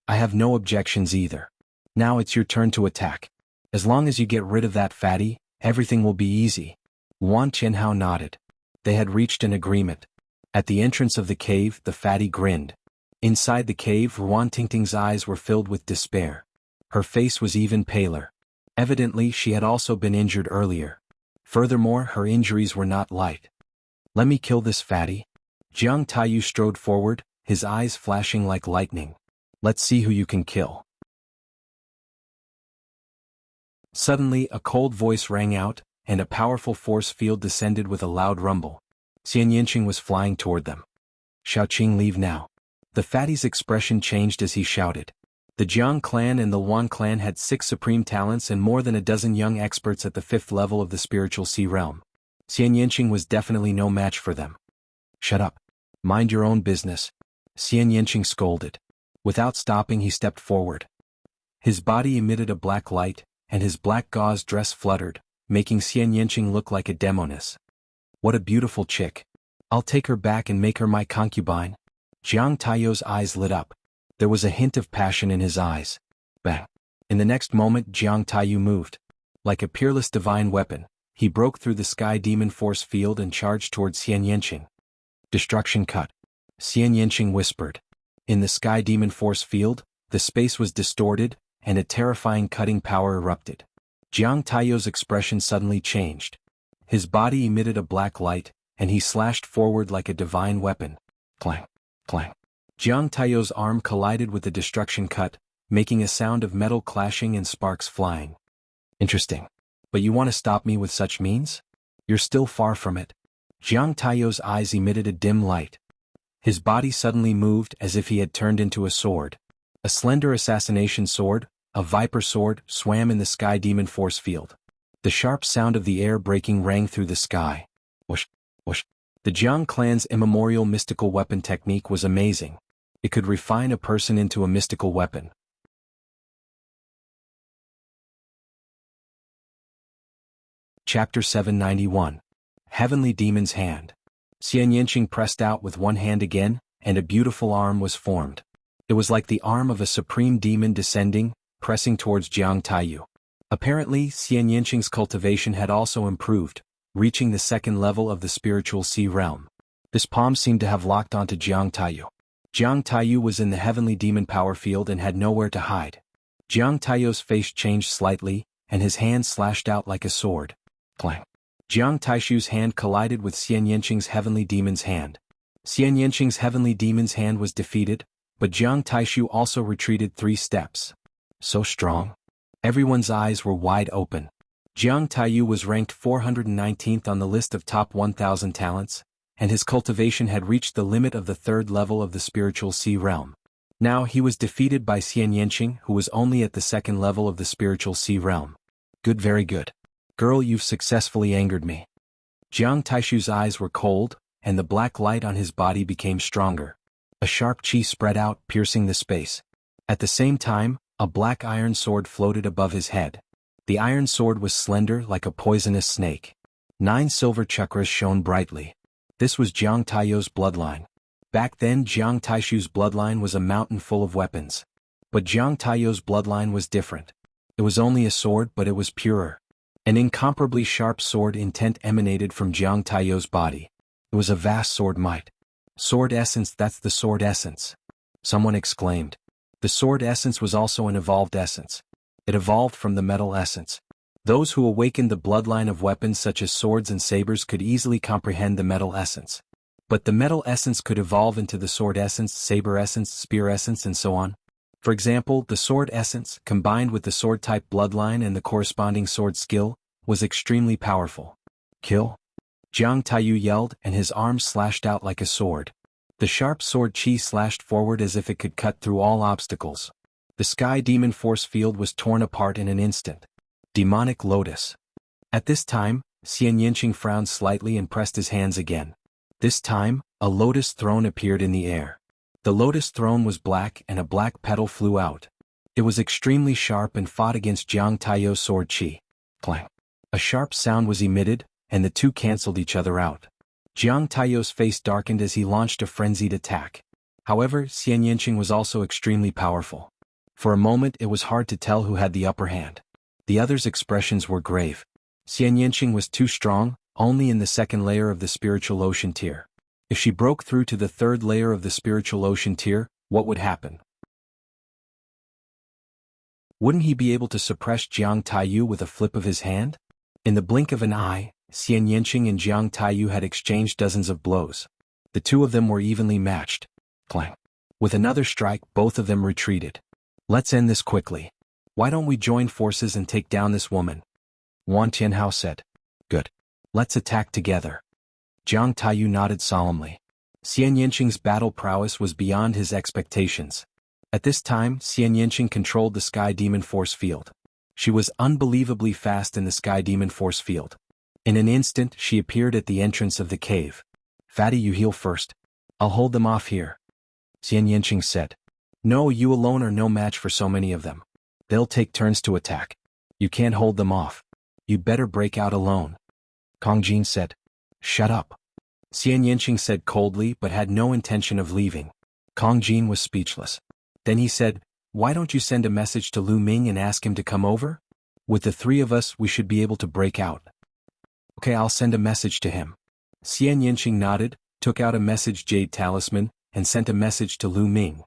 I have no objections either. Now it's your turn to attack. As long as you get rid of that fatty, everything will be easy. Wan Tianhao nodded. They had reached an agreement. At the entrance of the cave, the fatty grinned. Inside the cave, Wan Tingting's eyes were filled with despair. Her face was even paler. Evidently, she had also been injured earlier. Furthermore, her injuries were not light. Let me kill this fatty. Jiang Taiyu strode forward, his eyes flashing like lightning. Let's see who you can kill. Suddenly, a cold voice rang out, and a powerful force field descended with a loud rumble. Xian Yinqing was flying toward them. Xiaoqing, leave now. The fatty's expression changed as he shouted. The Jiang clan and the Wan clan had 6 supreme talents and more than a dozen young experts at the 5th level of the spiritual sea realm. Xian Yinqing was definitely no match for them. Shut up. Mind your own business. Xian Yinqing scolded. Without stopping, he stepped forward. His body emitted a black light, and his black gauze dress fluttered, making Xian Yinqing look like a demoness. What a beautiful chick. I'll take her back and make her my concubine. Jiang Taiyu's eyes lit up. There was a hint of passion in his eyes. Bang. In the next moment, Jiang Taiyu moved. Like a peerless divine weapon, he broke through the sky demon force field and charged towards Xian Yinqing. Destruction cut. Xian Yinqing whispered. In the sky demon force field, the space was distorted, and a terrifying cutting power erupted. Jiang Taiyu's expression suddenly changed. His body emitted a black light, and he slashed forward like a divine weapon. Clang. Clang. Jiang Taiyu's arm collided with the destruction cut, making a sound of metal clashing and sparks flying. Interesting. But you want to stop me with such means? You're still far from it. Jiang Taiyu's eyes emitted a dim light. His body suddenly moved as if he had turned into a sword. A slender assassination sword, a viper sword, swam in the sky demon force field. The sharp sound of the air breaking rang through the sky. Whoosh, whoosh. The Jiang clan's immemorial mystical weapon technique was amazing. It could refine a person into a mystical weapon. Chapter 791. Heavenly Demon's Hand. Xian Yinqing pressed out with one hand again, and a beautiful arm was formed. It was like the arm of a supreme demon descending, pressing towards Jiang Taiyu. Apparently, Xian Yinqing's cultivation had also improved, reaching the 2nd level of the spiritual sea realm. This palm seemed to have locked onto Jiang Taiyu. Jiang Taiyu was in the heavenly demon power field and had nowhere to hide. Jiang Taiyu's face changed slightly, and his hand slashed out like a sword. Clang. Jiang Taishu's hand collided with Xian Yanqing's heavenly demon's hand. Xian Yanqing's heavenly demon's hand was defeated, but Jiang Taishu also retreated 3 steps. So strong. Everyone's eyes were wide open. Jiang Taiyu was ranked 419th on the list of top 1,000 talents, and his cultivation had reached the limit of the 3rd level of the spiritual sea realm. Now he was defeated by Xian Yanqing, who was only at the 2nd level of the spiritual sea realm. Good, very good. Girl, you've successfully angered me. Jiang Taishu's eyes were cold, and the black light on his body became stronger. A sharp chi spread out, piercing the space. At the same time, a black iron sword floated above his head. The iron sword was slender like a poisonous snake. 9 silver chakras shone brightly. This was Jiang Taiyu's bloodline. Back then Jiang Taishu's bloodline was a mountain full of weapons. But Jiang Taiyu's bloodline was different. It was only a sword, but it was purer. An incomparably sharp sword intent emanated from Jiang Taiyu's body. It was a vast sword might. Sword essence, that's the sword essence. Someone exclaimed. The sword essence was also an evolved essence. It evolved from the metal essence. Those who awakened the bloodline of weapons such as swords and sabers could easily comprehend the metal essence. But the metal essence could evolve into the sword essence, saber essence, spear essence, and so on. For example, the sword essence, combined with the sword-type bloodline and the corresponding sword skill, was extremely powerful. Kill! Jiang Taiyu yelled, and his arm slashed out like a sword. The sharp sword chi slashed forward as if it could cut through all obstacles. The sky demon force field was torn apart in an instant. Demonic Lotus. At this time, Xian Yanqing frowned slightly and pressed his hands again. This time, a lotus throne appeared in the air. The lotus throne was black and a black petal flew out. It was extremely sharp and fought against Jiang Taiyu's sword chi. Clang. A sharp sound was emitted, and the two cancelled each other out. Jiang Taiyu's face darkened as he launched a frenzied attack. However, Xian Yanqing was also extremely powerful. For a moment it was hard to tell who had the upper hand. The others' expressions were grave. Xian Yanqing was too strong, only in the 2nd layer of the spiritual ocean tier. If she broke through to the 3rd layer of the spiritual ocean tier, what would happen? Wouldn't he be able to suppress Jiang Taiyu with a flip of his hand? In the blink of an eye, Xian Yanqing and Jiang Taiyu had exchanged dozens of blows. The two of them were evenly matched. Clang. With another strike, both of them retreated. Let's end this quickly. Why don't we join forces and take down this woman? Wan Tianhao said. Good. Let's attack together. Jiang Taiyu nodded solemnly. Xian Yanqing's battle prowess was beyond his expectations. At this time, Xian Yanqing controlled the Sky Demon Force field. She was unbelievably fast in the Sky Demon Force field. In an instant, she appeared at the entrance of the cave. Fatty, you heal first. I'll hold them off here. Xian Yanqing said. No, you alone are no match for so many of them. They'll take turns to attack. You can't hold them off. You'd better break out alone. Kong Jin said. Shut up. Xian Yanqing said coldly but had no intention of leaving. Kong Jin was speechless. Then he said, why don't you send a message to Lu Ming and ask him to come over? With the 3 of us we should be able to break out. Okay, I'll send a message to him. Xian Yanqing nodded, took out a message jade talisman, and sent a message to Lu Ming.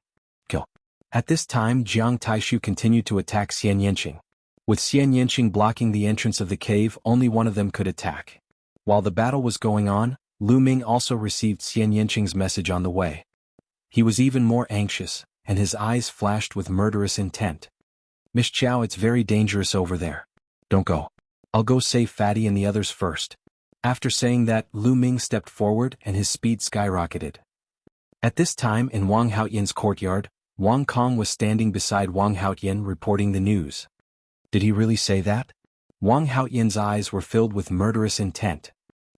Kill. At this time Jiang Taishu continued to attack Xian Yanqing. With Xian Yanqing blocking the entrance of the cave, only one of them could attack. While the battle was going on, Lu Ming also received Xian Yanqing's message on the way. He was even more anxious, and his eyes flashed with murderous intent. Miss Chow, it's very dangerous over there. Don't go. I'll go save Fatty and the others first. After saying that, Lu Ming stepped forward and his speed skyrocketed. At this time in Wang Haotian's courtyard, Wang Kong was standing beside Wang Haotian reporting the news. Did he really say that? Wang Haotian's eyes were filled with murderous intent.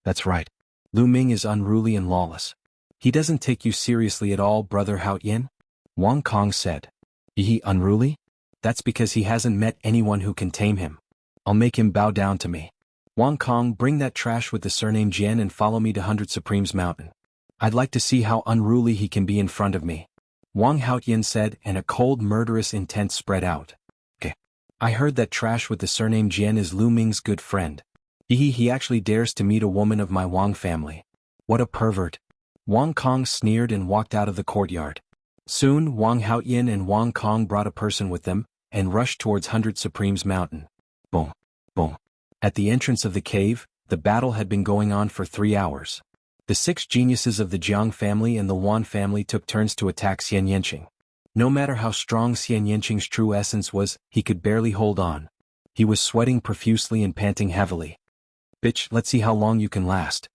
That's right. Lu Ming is unruly and lawless. He doesn't take you seriously at all, brother Haotian? Wang Kong said. He unruly? That's because he hasn't met anyone who can tame him. I'll make him bow down to me. Wang Kong, bring that trash with the surname Jian and follow me to 100 Supremes Mountain. I'd like to see how unruly he can be in front of me. Wang Haotian said, and a cold murderous intent spread out. Okay. I heard that trash with the surname Jian is Lu Ming's good friend. He actually dares to meet a woman of my Wang family. What a pervert. Wang Kong sneered and walked out of the courtyard. Soon Wang Haotian and Wang Kong brought a person with them, and rushed towards 100 Supremes Mountain. Boom. Boom. At the entrance of the cave, the battle had been going on for 3 hours. The 6 geniuses of the Jiang family and the Wan family took turns to attack Xian Yanqing. No matter how strong Xian Yanqing's true essence was, he could barely hold on. He was sweating profusely and panting heavily. "Bitch, let's see how long you can last."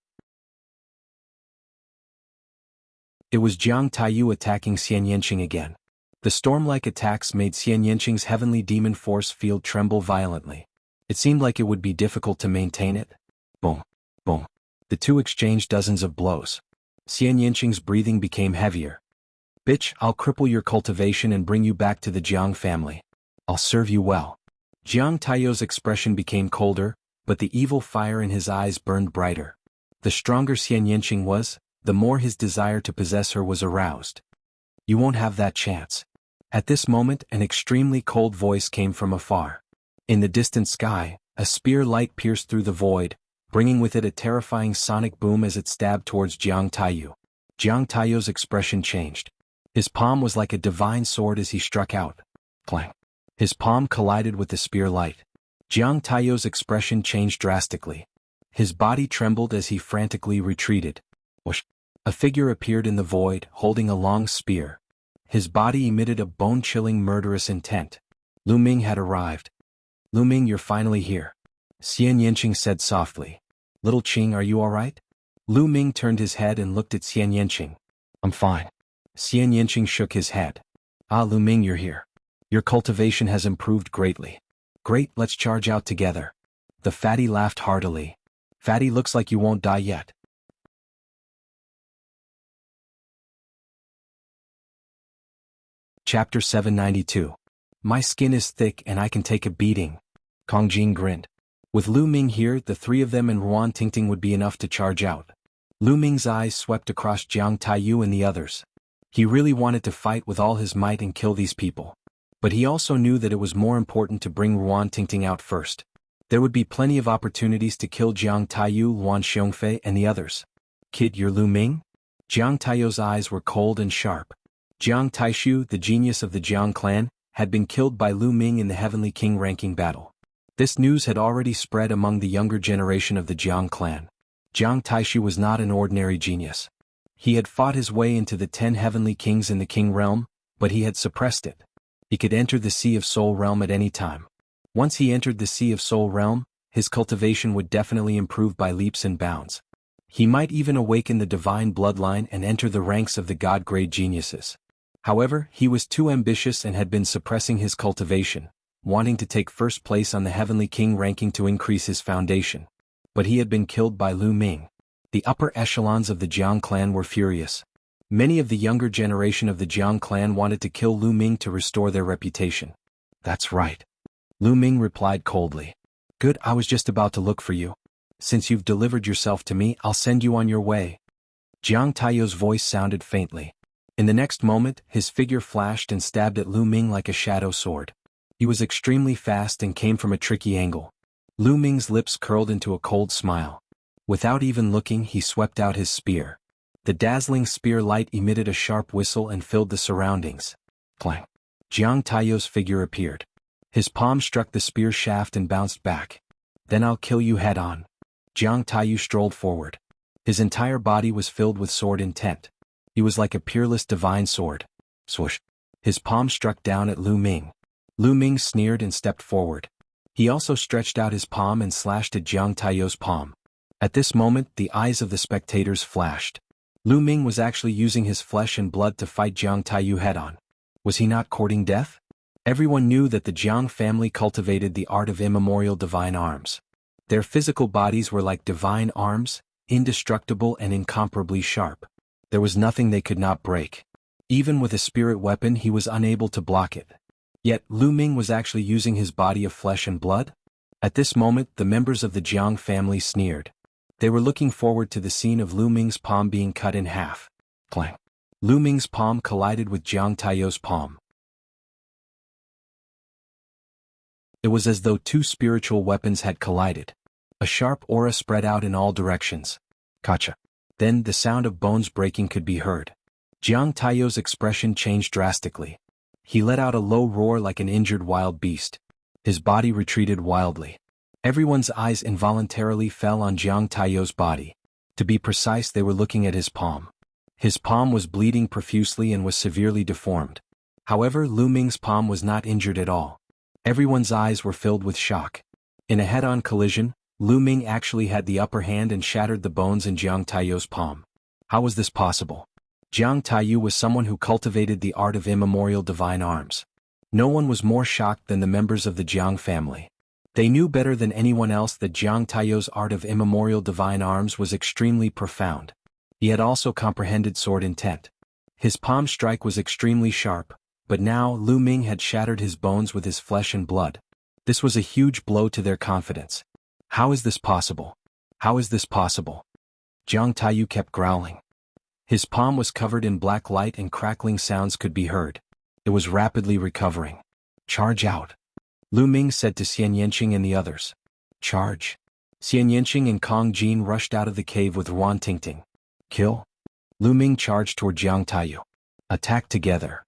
It was Jiang Taiyu attacking Xian Yanqing again. The storm-like attacks made Xian Yanqing's heavenly demon force field tremble violently. It seemed like it would be difficult to maintain it. Boom. Boom. The two exchanged dozens of blows. Xian Yanqing's breathing became heavier. "Bitch, I'll cripple your cultivation and bring you back to the Jiang family. I'll serve you well." Jiang Taiyu's expression became colder, but the evil fire in his eyes burned brighter. The stronger Xian Yanqing was, the more his desire to possess her was aroused. "You won't have that chance." At this moment, an extremely cold voice came from afar. In the distant sky, a spear light pierced through the void, bringing with it a terrifying sonic boom as it stabbed towards Jiang Taiyu. Jiang Taiyu's expression changed. His palm was like a divine sword as he struck out. Clang. His palm collided with the spear light. Jiang Taiyu's expression changed drastically. His body trembled as he frantically retreated. Whoosh. A figure appeared in the void, holding a long spear. His body emitted a bone-chilling murderous intent. Lu Ming had arrived. "Lu Ming, you're finally here," Xian Yanqing said softly. "Little Qing, are you all right?" Lu Ming turned his head and looked at Xian Yanqing. "I'm fine." Xian Yanqing shook his head. "Ah, Lu Ming, you're here. Your cultivation has improved greatly." "Great, let's charge out together." The fatty laughed heartily. "Fatty, looks like you won't die yet." Chapter 792. My skin is thick and I can take a beating. Kong Jing grinned. With Lu Ming here, the 3 of them and Ruan Tingting would be enough to charge out. Lu Ming's eyes swept across Jiang Taiyu and the others. He really wanted to fight with all his might and kill these people. But he also knew that it was more important to bring Ruan Tingting out first. There would be plenty of opportunities to kill Jiang Taiyu, Luan Xiongfei, and the others. "Kid, you're Lu Ming?" Jiang Taiyu's eyes were cold and sharp. Jiang Taishu, the genius of the Jiang clan, had been killed by Lu Ming in the Heavenly King ranking battle. This news had already spread among the younger generation of the Jiang clan. Jiang Taishu was not an ordinary genius. He had fought his way into the 10 Heavenly Kings in the King realm, but he had suppressed it. He could enter the Sea of Soul realm at any time. Once he entered the Sea of Soul realm, his cultivation would definitely improve by leaps and bounds. He might even awaken the divine bloodline and enter the ranks of the god-grade geniuses. However, he was too ambitious and had been suppressing his cultivation, wanting to take first place on the Heavenly King ranking to increase his foundation. But he had been killed by Lu Ming. The upper echelons of the Jiang clan were furious. Many of the younger generation of the Jiang clan wanted to kill Lu Ming to restore their reputation. "That's right." Lu Ming replied coldly. "Good, I was just about to look for you. Since you've delivered yourself to me, I'll send you on your way." Jiang Taiyu's voice sounded faintly. In the next moment, his figure flashed and stabbed at Lu Ming like a shadow sword. He was extremely fast and came from a tricky angle. Lu Ming's lips curled into a cold smile. Without even looking, he swept out his spear. The dazzling spear light emitted a sharp whistle and filled the surroundings. Clang. Jiang Taiyu's figure appeared. His palm struck the spear shaft and bounced back. "Then I'll kill you head-on." Jiang Taiyu strolled forward. His entire body was filled with sword intent. He was like a peerless divine sword. Swoosh. His palm struck down at Lu Ming. Lu Ming sneered and stepped forward. He also stretched out his palm and slashed at Jiang Taiyu's palm. At this moment, the eyes of the spectators flashed. Lu Ming was actually using his flesh and blood to fight Jiang Taiyu head-on. Was he not courting death? Everyone knew that the Jiang family cultivated the art of immemorial divine arms. Their physical bodies were like divine arms, indestructible and incomparably sharp. There was nothing they could not break. Even with a spirit weapon, he was unable to block it. Yet, Lu Ming was actually using his body of flesh and blood? At this moment, the members of the Jiang family sneered. They were looking forward to the scene of Lu Ming's palm being cut in half. Clang. Lu Ming's palm collided with Jiang Taiyu's palm. It was as though 2 spiritual weapons had collided. A sharp aura spread out in all directions. Kacha. Then the sound of bones breaking could be heard. Jiang Taiyu's expression changed drastically. He let out a low roar like an injured wild beast. His body retreated wildly. Everyone's eyes involuntarily fell on Jiang Taiyou's body. To be precise, they were looking at his palm. His palm was bleeding profusely and was severely deformed. However, Lu Ming's palm was not injured at all. Everyone's eyes were filled with shock. In a head-on collision, Lu Ming actually had the upper hand and shattered the bones in Jiang Taiyou's palm. How was this possible? Jiang Taiyou was someone who cultivated the art of immemorial divine arms. No one was more shocked than the members of the Jiang family. They knew better than anyone else that Jiang Taiyou's art of immemorial divine arms was extremely profound. He had also comprehended sword intent. His palm strike was extremely sharp, but now Lu Ming had shattered his bones with his flesh and blood. This was a huge blow to their confidence. How is this possible? How is this possible? Jiang Taiyou kept growling. His palm was covered in black light and crackling sounds could be heard. It was rapidly recovering. Charge out. Lu Ming said to Xian Yanqing and the others. Charge. Xian Yanqing and Kong Jin rushed out of the cave with Ruan Tingting. Kill. Lu Ming charged toward Jiang Taiyou. Attack together.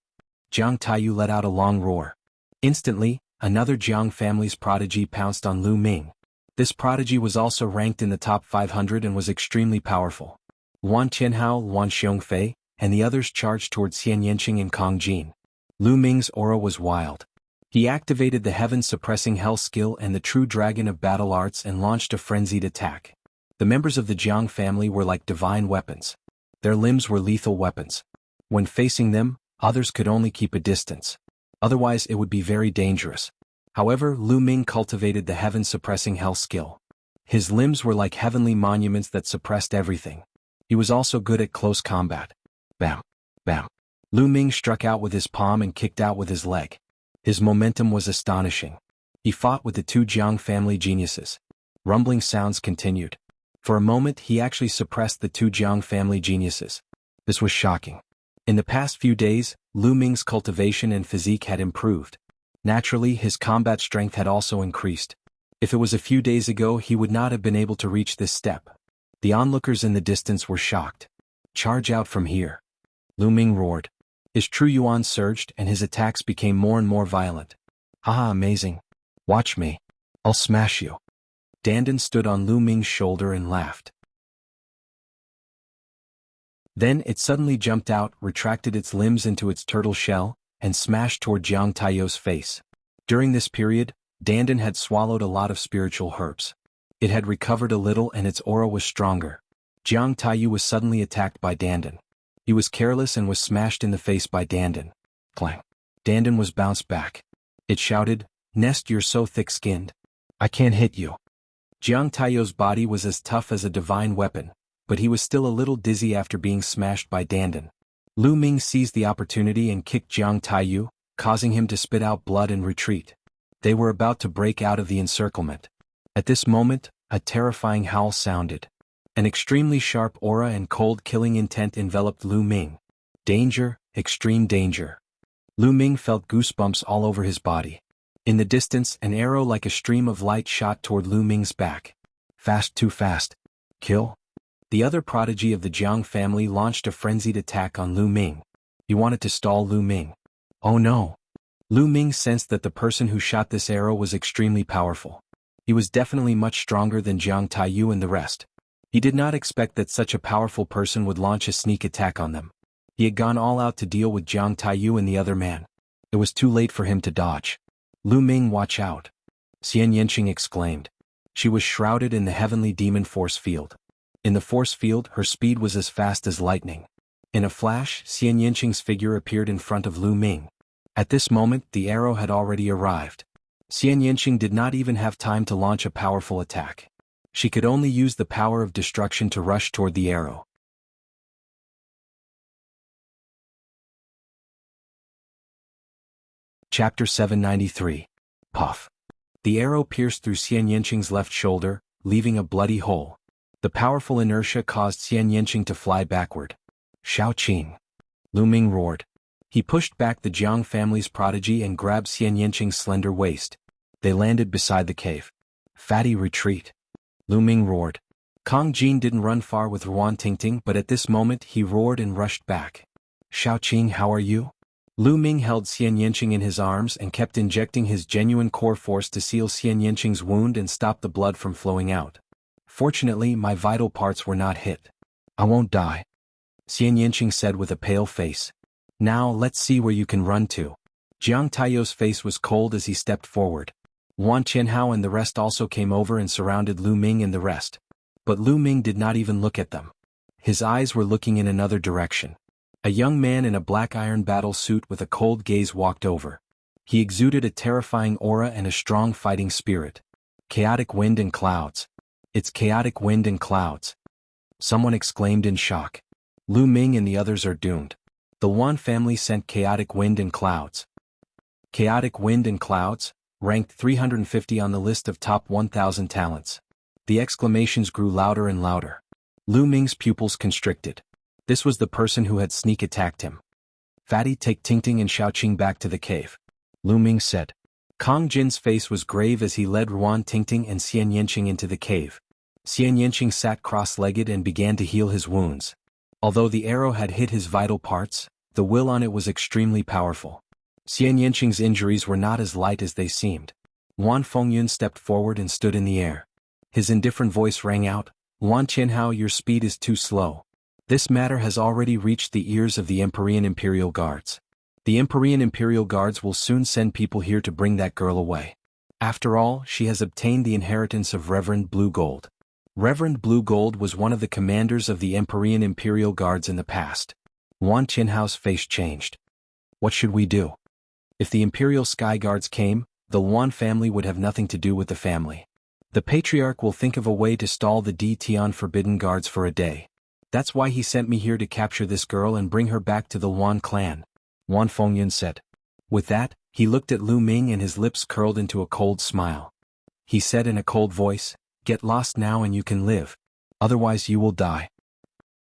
Jiang Taiyou let out a long roar. Instantly, another Jiang family's prodigy pounced on Lu Ming. This prodigy was also ranked in the top 500 and was extremely powerful. Wan Qianhao, Wan Xiongfei, and the others charged toward Xian Yanqing and Kong Jin. Lu Ming's aura was wild. He activated the heaven-suppressing hell skill and the true dragon of battle arts and launched a frenzied attack. The members of the Jiang family were like divine weapons. Their limbs were lethal weapons. When facing them, others could only keep a distance. Otherwise it would be very dangerous. However, Lu Ming cultivated the heaven-suppressing hell skill. His limbs were like heavenly monuments that suppressed everything. He was also good at close combat. Bam! Bam! Lu Ming struck out with his palm and kicked out with his leg. His momentum was astonishing. He fought with the two Jiang family geniuses. Rumbling sounds continued. For a moment he actually suppressed the two Jiang family geniuses. This was shocking. In the past few days, Lu Ming's cultivation and physique had improved. Naturally, his combat strength had also increased. If it was a few days ago, he would not have been able to reach this step. The onlookers in the distance were shocked. Charge out from here. Lu Ming roared. His true yuan surged and his attacks became more and more violent. Haha, amazing. Watch me. I'll smash you. Dandan stood on Lu Ming's shoulder and laughed. Then it suddenly jumped out, retracted its limbs into its turtle shell, and smashed toward Jiang Taiyou's face. During this period, Dandan had swallowed a lot of spiritual herbs. It had recovered a little and its aura was stronger. Jiang Taiyou was suddenly attacked by Dandan. He was careless and was smashed in the face by Dandan. Clang. Dandan was bounced back. It shouted, Nest, you're so thick-skinned. I can't hit you. Jiang Taiyou's body was as tough as a divine weapon, but he was still a little dizzy after being smashed by Dandan. Lu Ming seized the opportunity and kicked Jiang Taiyou, causing him to spit out blood and retreat. They were about to break out of the encirclement. At this moment, a terrifying howl sounded. An extremely sharp aura and cold killing intent enveloped Lu Ming. Danger, extreme danger. Lu Ming felt goosebumps all over his body. In the distance, an arrow like a stream of light shot toward Lu Ming's back. Fast, too fast. Kill. The other prodigy of the Jiang family launched a frenzied attack on Lu Ming. He wanted to stall Lu Ming. Oh no. Lu Ming sensed that the person who shot this arrow was extremely powerful. He was definitely much stronger than Jiang Taiyou and the rest. He did not expect that such a powerful person would launch a sneak attack on them. He had gone all out to deal with Jiang Taiyou and the other man. It was too late for him to dodge. Lu Ming, watch out. Xian Yanqing exclaimed. She was shrouded in the heavenly demon force field. In the force field, her speed was as fast as lightning. In a flash, Xian Yanqing's figure appeared in front of Lu Ming. At this moment, the arrow had already arrived. Xian Yanqing did not even have time to launch a powerful attack. She could only use the power of destruction to rush toward the arrow. Chapter 793. Puff. The arrow pierced through Xian Yanqing's left shoulder, leaving a bloody hole. The powerful inertia caused Xian Yanqing to fly backward. Shao Qing. Lu Ming roared. He pushed back the Jiang family's prodigy and grabbed Xian Yanqing's slender waist. They landed beside the cave. Fatty, retreat. Lu Ming roared. Kong Jin didn't run far with Ruan Tingting, but at this moment he roared and rushed back. Shao Qing, how are you? Lu Ming held Xian Yanqing in his arms and kept injecting his genuine core force to seal Xian Yanqing's wound and stop the blood from flowing out. Fortunately, my vital parts were not hit. I won't die, Xian Yanqing said with a pale face. Now let's see where you can run to. Jiang Taiyo's face was cold as he stepped forward. Wan Qianhao and the rest also came over and surrounded Lu Ming and the rest. But Lu Ming did not even look at them. His eyes were looking in another direction. A young man in a black iron battle suit with a cold gaze walked over. He exuded a terrifying aura and a strong fighting spirit. Chaotic wind and clouds. It's chaotic wind and clouds. Someone exclaimed in shock. Lu Ming and the others are doomed. The Wan family sent chaotic wind and clouds. Chaotic wind and clouds, ranked 350 on the list of top 1,000 talents. The exclamations grew louder and louder. Lu Ming's pupils constricted. This was the person who had sneak attacked him. Fatty, take Tingting and Xiaoqing back to the cave, Lu Ming said. Kong Jin's face was grave as he led Ruan Tingting and Xian Yanqing into the cave. Xian Yanqing sat cross-legged and began to heal his wounds. Although the arrow had hit his vital parts, the will on it was extremely powerful. Xian Yanqing's injuries were not as light as they seemed. Wan Fengyun stepped forward and stood in the air. His indifferent voice rang out, Wan Qianhao, your speed is too slow. This matter has already reached the ears of the Empyrean Imperial Guards. The Empyrean Imperial Guards will soon send people here to bring that girl away. After all, she has obtained the inheritance of Reverend Blue Gold. Reverend Blue Gold was one of the commanders of the Empyrean Imperial Guards in the past. Wan Qianhao's face changed. What should we do? If the Imperial Sky Guards came, the Wan family would have nothing to do with the family. The Patriarch will think of a way to stall the Tian Forbidden Guards for a day. That's why he sent me here to capture this girl and bring her back to the Wan clan, Wan Fengyun said. With that, he looked at Lu Ming and his lips curled into a cold smile. He said in a cold voice, get lost now and you can live. Otherwise you will die.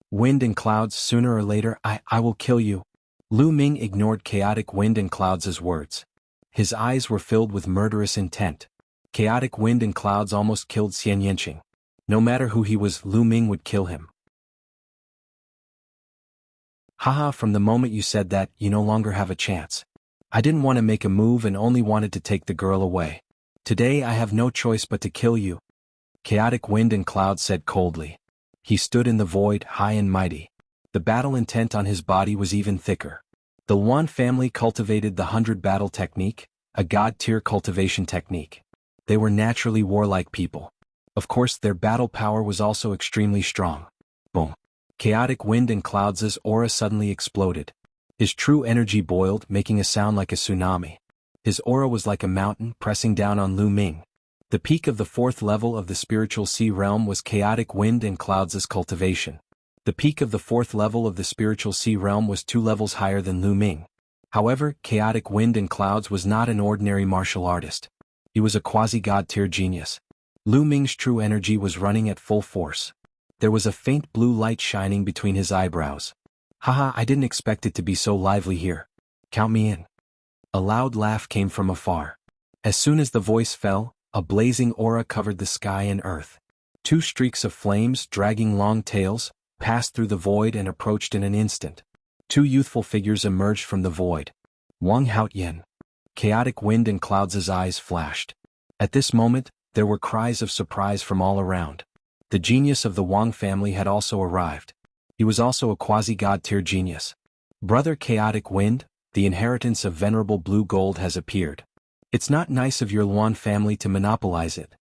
Wind and clouds, sooner or later I will kill you. Lu Ming ignored chaotic wind and clouds as words. His eyes were filled with murderous intent. Chaotic wind and clouds almost killed Xian Yanqing. No matter who he was, Lu Ming would kill him. Haha, from the moment you said that, you no longer have a chance. I didn't want to make a move and only wanted to take the girl away. Today I have no choice but to kill you. Chaotic wind and cloud said coldly. He stood in the void, high and mighty. The battle intent on his body was even thicker. The Wan family cultivated the 100 battle technique, a god-tier cultivation technique. They were naturally warlike people. Of course, their battle power was also extremely strong. Boom. Chaotic wind and clouds' aura suddenly exploded. His true energy boiled, making a sound like a tsunami. His aura was like a mountain pressing down on Lu Ming. The peak of the 4th level of the spiritual sea realm was chaotic wind and clouds' cultivation. The peak of the 4th level of the spiritual sea realm was 2 levels higher than Lu Ming. However, chaotic wind and clouds was not an ordinary martial artist. He was a quasi-god tier genius. Lu Ming's true energy was running at full force. There was a faint blue light shining between his eyebrows. Haha, I didn't expect it to be so lively here. Count me in. A loud laugh came from afar. As soon as the voice fell, a blazing aura covered the sky and earth. 2 streaks of flames, dragging long tails, passed through the void and approached in an instant. 2 youthful figures emerged from the void. Wang Haotian. Chaotic wind and clouds' eyes flashed. At this moment, there were cries of surprise from all around. The genius of the Wang family had also arrived. He was also a quasi-god tier genius. Brother Chaotic Wind, the inheritance of Venerable Blue Gold has appeared. It's not nice of your Luan family to monopolize it.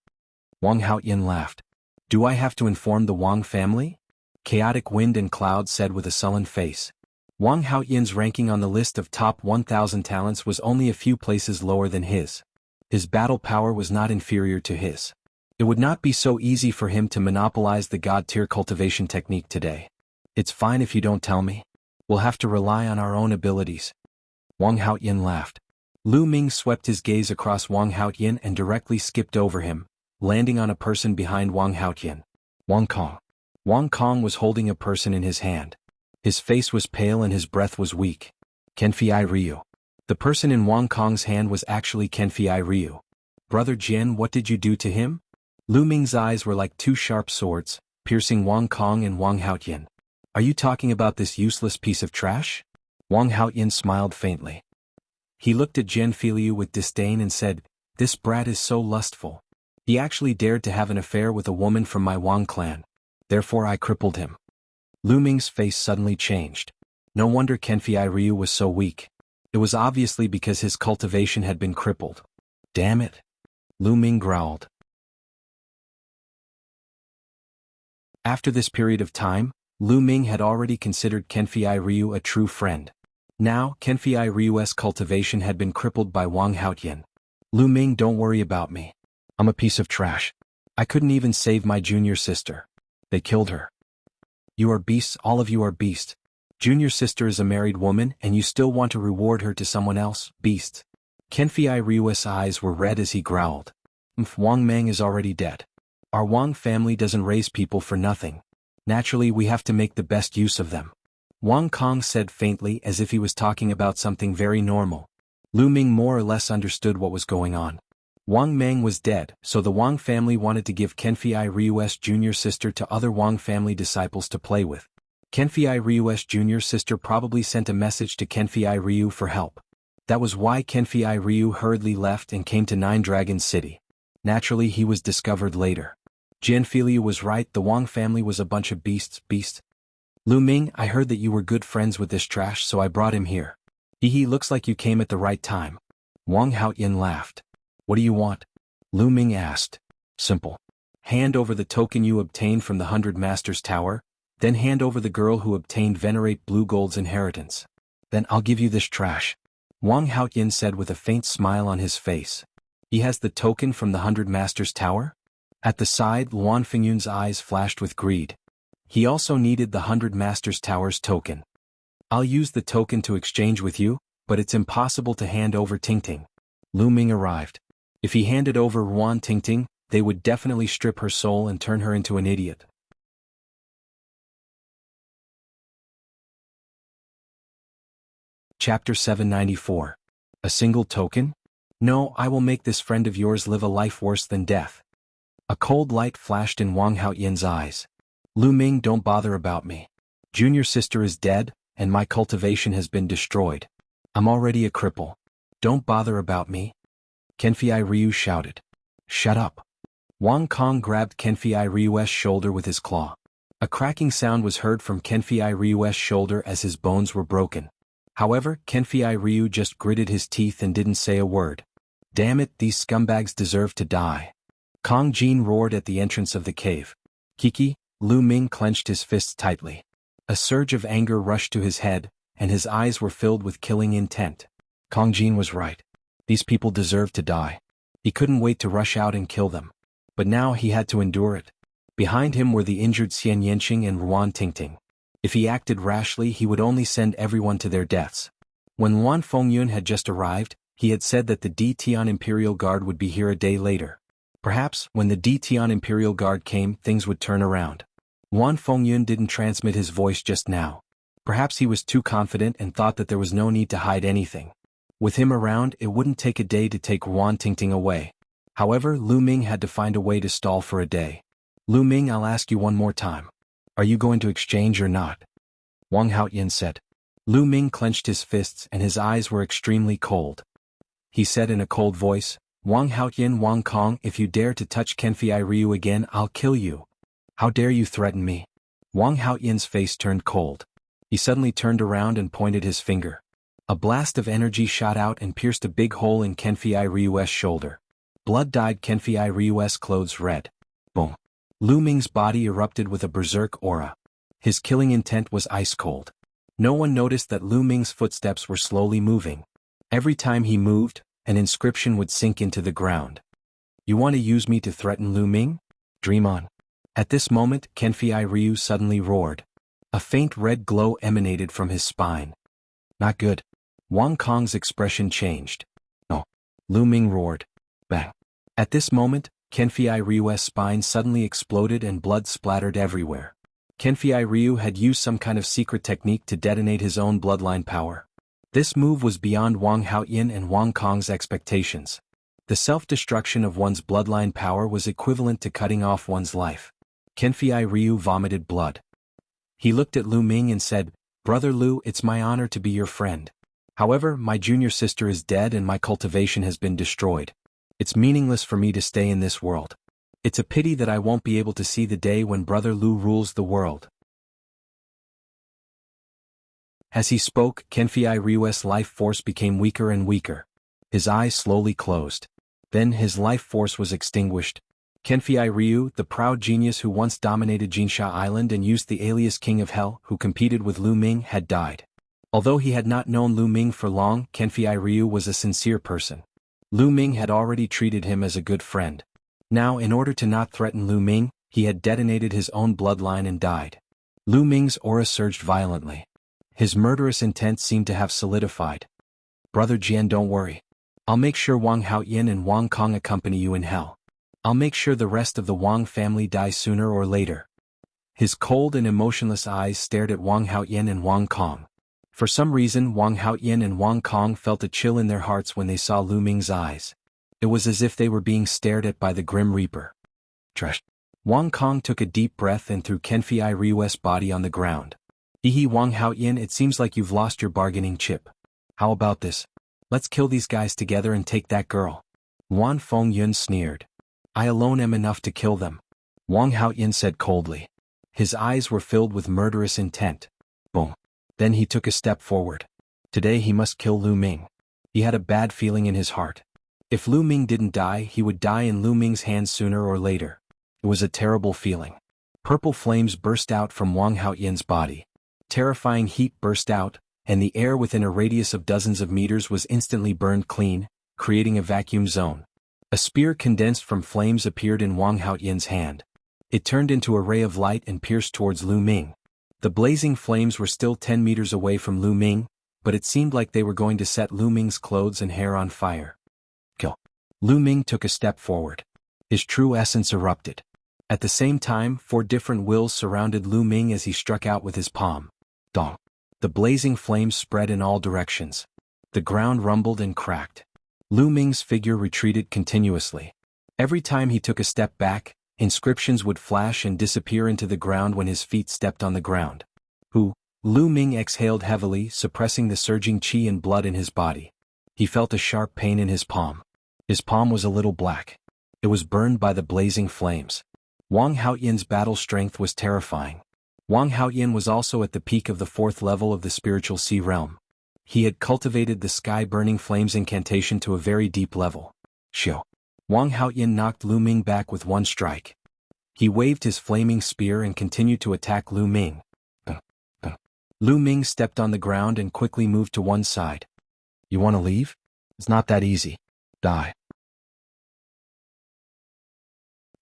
Wang Haotian laughed. Do I have to inform the Wang family? Chaotic Wind and Cloud said with a sullen face. Wang Haotian's ranking on the list of top 1,000 talents was only a few places lower than his. His battle power was not inferior to his. It would not be so easy for him to monopolize the god-tier cultivation technique today. It's fine if you don't tell me. We'll have to rely on our own abilities. Wang Haotian laughed. Lu Ming swept his gaze across Wang Haotian and directly skipped over him, landing on a person behind Wang Haotian. Wang Kong. Wang Kong was holding a person in his hand. His face was pale and his breath was weak. Kenfei Ryu. The person in Wang Kong's hand was actually Kenfei Ryu. Brother Jian, what did you do to him? Lu Ming's eyes were like 2 sharp swords, piercing Wang Kong and Wang Haotian. Are you talking about this useless piece of trash? Wang Haoyin smiled faintly. He looked at Jianfu Liu with disdain and said, "This brat is so lustful. He actually dared to have an affair with a woman from my Wang clan. Therefore I crippled him." Lu Ming's face suddenly changed. No wonder Kenfei Ryu was so weak. It was obviously because his cultivation had been crippled. Damn it. Lu Ming growled. After this period of time, Lu Ming had already considered Kenfei Ryu a true friend. Now, Kenfei Ryu's cultivation had been crippled by Wang Haoyin. Lu Ming, don't worry about me. I'm a piece of trash. I couldn't even save my junior sister. They killed her. You are beasts, all of you are beasts. Junior sister is a married woman and you still want to reward her to someone else, beasts. Kenfei Ryu's eyes were red as he growled. Wang Mang is already dead. Our Wang family doesn't raise people for nothing. Naturally we have to make the best use of them. Wang Kong said faintly as if he was talking about something very normal. Lu Ming more or less understood what was going on. Wang Mang was dead, so the Wang family wanted to give Kenfei Ryu's junior sister to other Wang family disciples to play with. Kenfei Ryu's junior sister probably sent a message to Kenfei Ryu for help. That was why Kenfei Ryu hurriedly left and came to Nine Dragons City. Naturally he was discovered later. Jianfu Liu was right, the Wang family was a bunch of beasts. Lu Ming, I heard that you were good friends with this trash, so I brought him here. He looks like you came at the right time. Wang Haoyin laughed. What do you want? Lu Ming asked. Simple. Hand over the token you obtained from the 100 Masters Tower, then hand over the girl who obtained Venerate Blue Gold's inheritance. Then I'll give you this trash. Wang Haoyin said with a faint smile on his face. He has the token from the 100 Masters Tower? At the side, Luan Fingyun's eyes flashed with greed. He also needed the 100 Masters Tower's token. I'll use the token to exchange with you, but it's impossible to hand over Tingting. Lu Ming arrived. If he handed over Ruan Tingting, they would definitely strip her soul and turn her into an idiot. Chapter 794. A single token? No, I will make this friend of yours live a life worse than death. A cold light flashed in Wang Haoyin's eyes. Lu Ming, don't bother about me. Junior sister is dead, and my cultivation has been destroyed. I'm already a cripple. Don't bother about me. Kenfei Ryu shouted. Shut up. Wang Kong grabbed Kenfei Ryu's shoulder with his claw. A cracking sound was heard from Kenfei Ryu's shoulder as his bones were broken. However, Kenfei Ryu just gritted his teeth and didn't say a word. Damn it, these scumbags deserve to die. Kong Jin roared at the entrance of the cave. Kiki, Lu Ming clenched his fists tightly. A surge of anger rushed to his head, and his eyes were filled with killing intent. Kong Jin was right. These people deserved to die. He couldn't wait to rush out and kill them. But now he had to endure it. Behind him were the injured Xian Yanqing and Ruan Tingting. If he acted rashly, he would only send everyone to their deaths. When Luan Fengyun had just arrived, he had said that the D Tian Imperial Guard would be here a day later. Perhaps, when the D Tian Imperial Guard came, things would turn around. Luan Fengyun didn't transmit his voice just now. Perhaps he was too confident and thought that there was no need to hide anything. With him around, it wouldn't take a day to take Ruan Tingting away. However, Lu Ming had to find a way to stall for a day. Lu Ming, I'll ask you one more time. Are you going to exchange or not? Wang Haoyin said. Lu Ming clenched his fists and his eyes were extremely cold. He said in a cold voice, Wang Haoyin, Wang Kong, if you dare to touch Kenfei Ryu again, I'll kill you. How dare you threaten me? Wang Haoyin's face turned cold. He suddenly turned around and pointed his finger. A blast of energy shot out and pierced a big hole in Kenfei Ryu's shoulder. Blood dyed Kenfei Ryu's clothes red. Boom. Lu Ming's body erupted with a berserk aura. His killing intent was ice cold. No one noticed that Lu Ming's footsteps were slowly moving. Every time he moved, an inscription would sink into the ground. You want to use me to threaten Lu Ming? Dream on. At this moment, Kenfei Ryu suddenly roared. A faint red glow emanated from his spine. Not good. Wang Kong's expression changed. No. Lu Ming roared. Bang. At this moment, Kenfei Ryu's spine suddenly exploded and blood splattered everywhere. Kenfei Ryu had used some kind of secret technique to detonate his own bloodline power. This move was beyond Wang Haoyin and Wang Kong's expectations. The self-destruction of one's bloodline power was equivalent to cutting off one's life. Kenfei Ryu vomited blood. He looked at Lu Ming and said, Brother Lu, it's my honor to be your friend. However, my junior sister is dead and my cultivation has been destroyed. It's meaningless for me to stay in this world. It's a pity that I won't be able to see the day when Brother Lu rules the world. As he spoke, Kenfei Ryu's life force became weaker and weaker. His eyes slowly closed. Then his life force was extinguished. Kenfei Ryu, the proud genius who once dominated Jinsha Island and used the alias King of Hell who competed with Lu Ming, had died. Although he had not known Lu Ming for long, Kenfei Ryu was a sincere person. Lu Ming had already treated him as a good friend. Now, in order to not threaten Lu Ming, he had detonated his own bloodline and died. Lu Ming's aura surged violently. His murderous intent seemed to have solidified. Brother Jian, don't worry. I'll make sure Wang Haoyin and Wang Kong accompany you in hell. I'll make sure the rest of the Wang family die sooner or later. His cold and emotionless eyes stared at Wang Haoyin and Wang Kong. For some reason, Wang Haoyin and Wang Kong felt a chill in their hearts when they saw Lu Ming's eyes. It was as if they were being stared at by the Grim Reaper. Trash. Wang Kong took a deep breath and threw Kenfei Ryu's body on the ground. Hehe, Wang Haoyin, it seems like you've lost your bargaining chip. How about this? Let's kill these guys together and take that girl. Wan Fengyun sneered. I alone am enough to kill them. Wang Haoyin said coldly. His eyes were filled with murderous intent. Boom. Then he took a step forward. Today he must kill Lu Ming. He had a bad feeling in his heart. If Lu Ming didn't die, he would die in Lu Ming's hands sooner or later. It was a terrible feeling. Purple flames burst out from Wang Haoyin's body. Terrifying heat burst out, and the air within a radius of dozens of meters was instantly burned clean, creating a vacuum zone. A spear condensed from flames appeared in Wang Haoyin's hand. It turned into a ray of light and pierced towards Lu Ming. The blazing flames were still 10 meters away from Lu Ming, but it seemed like they were going to set Lu Ming's clothes and hair on fire. Kill. Lu Ming took a step forward. His true essence erupted. At the same time, 4 different wills surrounded Lu Ming as he struck out with his palm. Dong. The blazing flames spread in all directions. The ground rumbled and cracked. Lu Ming's figure retreated continuously. Every time he took a step back, inscriptions would flash and disappear into the ground when his feet stepped on the ground. Lu Ming exhaled heavily, suppressing the surging qi and blood in his body. He felt a sharp pain in his palm. His palm was a little black. It was burned by the blazing flames. Wang Haoyin's battle strength was terrifying. Wang Haoyin was also at the peak of the 4th level of the spiritual sea realm. He had cultivated the sky-burning flames incantation to a very deep level. Shio. Wang Haoyin knocked Lu Ming back with one strike. He waved his flaming spear and continued to attack Lu Ming. Lu Ming stepped on the ground and quickly moved to one side. You want to leave? It's not that easy. Die.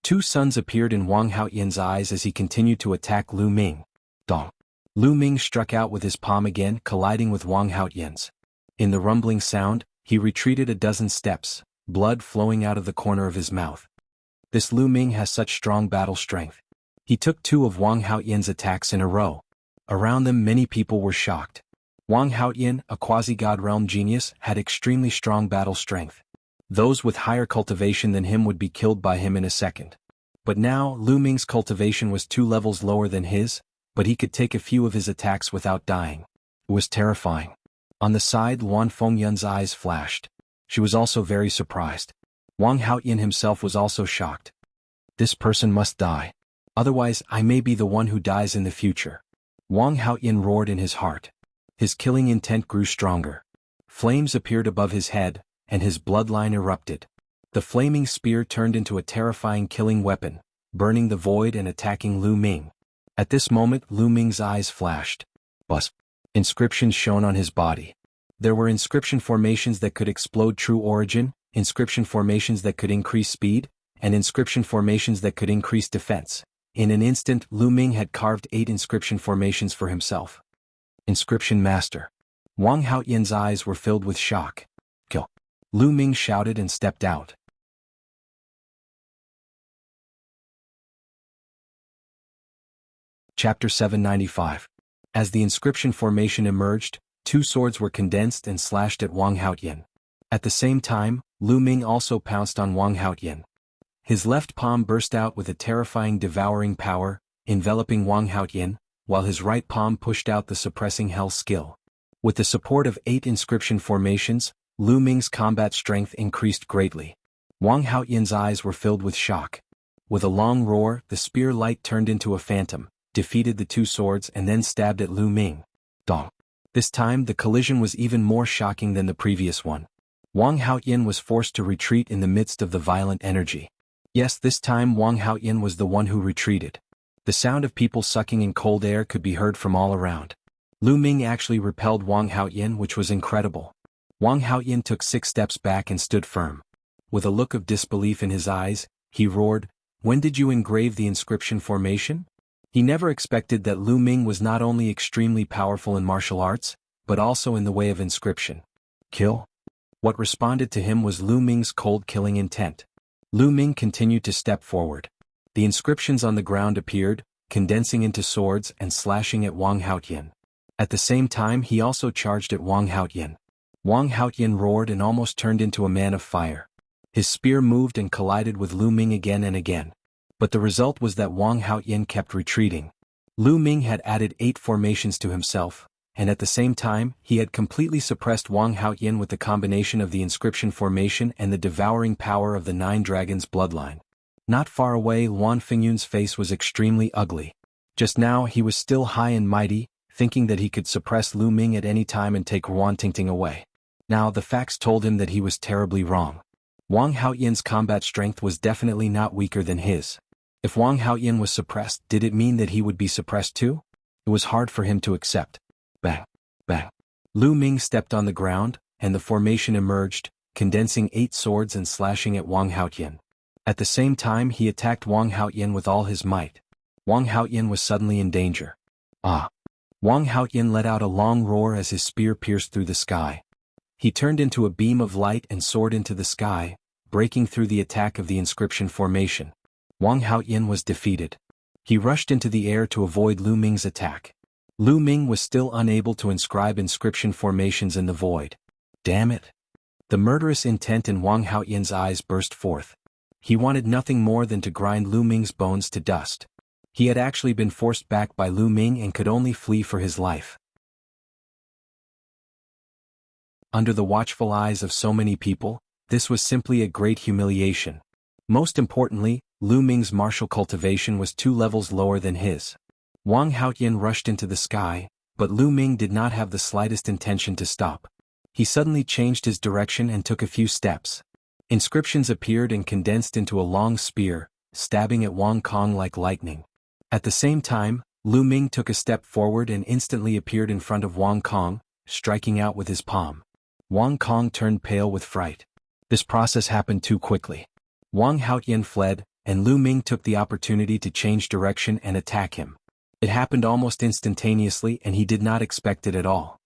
2 suns appeared in Wang Haoyin's eyes as he continued to attack Lu Ming. Dong. Lu Ming struck out with his palm again, colliding with Wang Haoyin's. In the rumbling sound, he retreated a dozen steps, blood flowing out of the corner of his mouth. This Lu Ming has such strong battle strength. He took 2 of Wang Haoyin's attacks in a row. Around them many people were shocked. Wang Haoyin, a quasi-god realm genius, had extremely strong battle strength. Those with higher cultivation than him would be killed by him in a second. But now, Lu Ming's cultivation was 2 levels lower than his, but he could take a few of his attacks without dying. It was terrifying. On the side, Wan Fengyun's eyes flashed. She was also very surprised. Wang Haoyin himself was also shocked. This person must die. Otherwise, I may be the one who dies in the future. Wang Haoyin roared in his heart. His killing intent grew stronger. Flames appeared above his head, and his bloodline erupted. The flaming spear turned into a terrifying killing weapon, burning the void and attacking Lu Ming. At this moment, Lu Ming's eyes flashed. Bus. Inscriptions shone on his body. There were inscription formations that could explode true origin, inscription formations that could increase speed, and inscription formations that could increase defense. In an instant, Lu Ming had carved 8 inscription formations for himself. Inscription Master. Wang Haoyin's eyes were filled with shock. Kill. Lu Ming shouted and stepped out. Chapter 795. As the inscription formation emerged, 2 swords were condensed and slashed at Wang Haoyin. At the same time, Lu Ming also pounced on Wang Haoyin. His left palm burst out with a terrifying devouring power, enveloping Wang Haoyin, while his right palm pushed out the suppressing hell skill. With the support of 8 inscription formations, Lu Ming's combat strength increased greatly. Wang Haoyan's eyes were filled with shock. With a long roar, the spear light turned into a phantom, defeated the 2 swords and then stabbed at Lu Ming. Dong. This time the collision was even more shocking than the previous one. Wang Haoyan was forced to retreat in the midst of the violent energy. Yes, this time Wang Haoyan was the one who retreated. The sound of people sucking in cold air could be heard from all around. Lu Ming actually repelled Wang Haoyan, which was incredible. Wang Haoyan took 6 steps back and stood firm. With a look of disbelief in his eyes, he roared, "When did you engrave the inscription formation?" He never expected that Lu Ming was not only extremely powerful in martial arts, but also in the way of inscription. Kill? What responded to him was Lu Ming's cold-killing intent. Lu Ming continued to step forward. The inscriptions on the ground appeared, condensing into swords and slashing at Wang Haoyan. At the same time he also charged at Wang Haoyan. Wang Haoyan roared and almost turned into a man of fire. His spear moved and collided with Lu Ming again and again. But the result was that Wang Haoyan kept retreating. Lu Ming had added 8 formations to himself, and at the same time he had completely suppressed Wang Haoyan with the combination of the inscription formation and the devouring power of the 9 dragons bloodline. Not far away, Luan Fingyun's face was extremely ugly. Just now he was still high and mighty, thinking that he could suppress Lu Ming at any time and take Ruan Tingting away. Now the facts told him that he was terribly wrong. Wang Haoyan's combat strength was definitely not weaker than his. If Wang Haoyan was suppressed, did it mean that he would be suppressed too? It was hard for him to accept. Bang! Bang! Lu Ming stepped on the ground, and the formation emerged, condensing 8 swords and slashing at Wang Haoyan. At the same time he attacked Wang Haoyan with all his might. Wang Haoyan was suddenly in danger. Ah! Wang Haoyan let out a long roar as his spear pierced through the sky. He turned into a beam of light and soared into the sky, breaking through the attack of the inscription formation. Wang Haoyan was defeated. He rushed into the air to avoid Lu Ming's attack. Lu Ming was still unable to inscribe inscription formations in the void. Damn it! The murderous intent in Wang Haoyan's eyes burst forth. He wanted nothing more than to grind Lu Ming's bones to dust. He had actually been forced back by Lu Ming and could only flee for his life. Under the watchful eyes of so many people, this was simply a great humiliation. Most importantly, Lu Ming's martial cultivation was 2 levels lower than his. Wang Haoyan rushed into the sky, but Lu Ming did not have the slightest intention to stop. He suddenly changed his direction and took a few steps. Inscriptions appeared and condensed into a long spear, stabbing at Wang Kong like lightning. At the same time, Lu Ming took a step forward and instantly appeared in front of Wang Kong, striking out with his palm. Wang Kong turned pale with fright. This process happened too quickly. Wang Haoyan fled, and Lu Ming took the opportunity to change direction and attack him. It happened almost instantaneously and he did not expect it at all.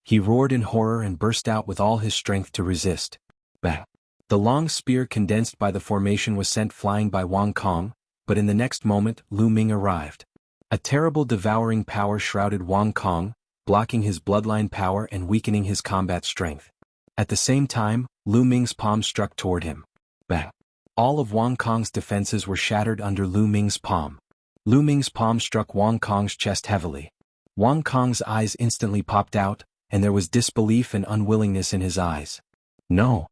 He roared in horror and burst out with all his strength to resist. Bang! The long spear condensed by the formation was sent flying by Wang Kong, but in the next moment Lu Ming arrived. A terrible devouring power shrouded Wang Kong, blocking his bloodline power and weakening his combat strength. At the same time, Lu Ming's palm struck toward him. Bang! All of Wang Kong's defenses were shattered under Lu Ming's palm. Lu Ming's palm struck Wang Kong's chest heavily. Wang Kong's eyes instantly popped out, and there was disbelief and unwillingness in his eyes. No!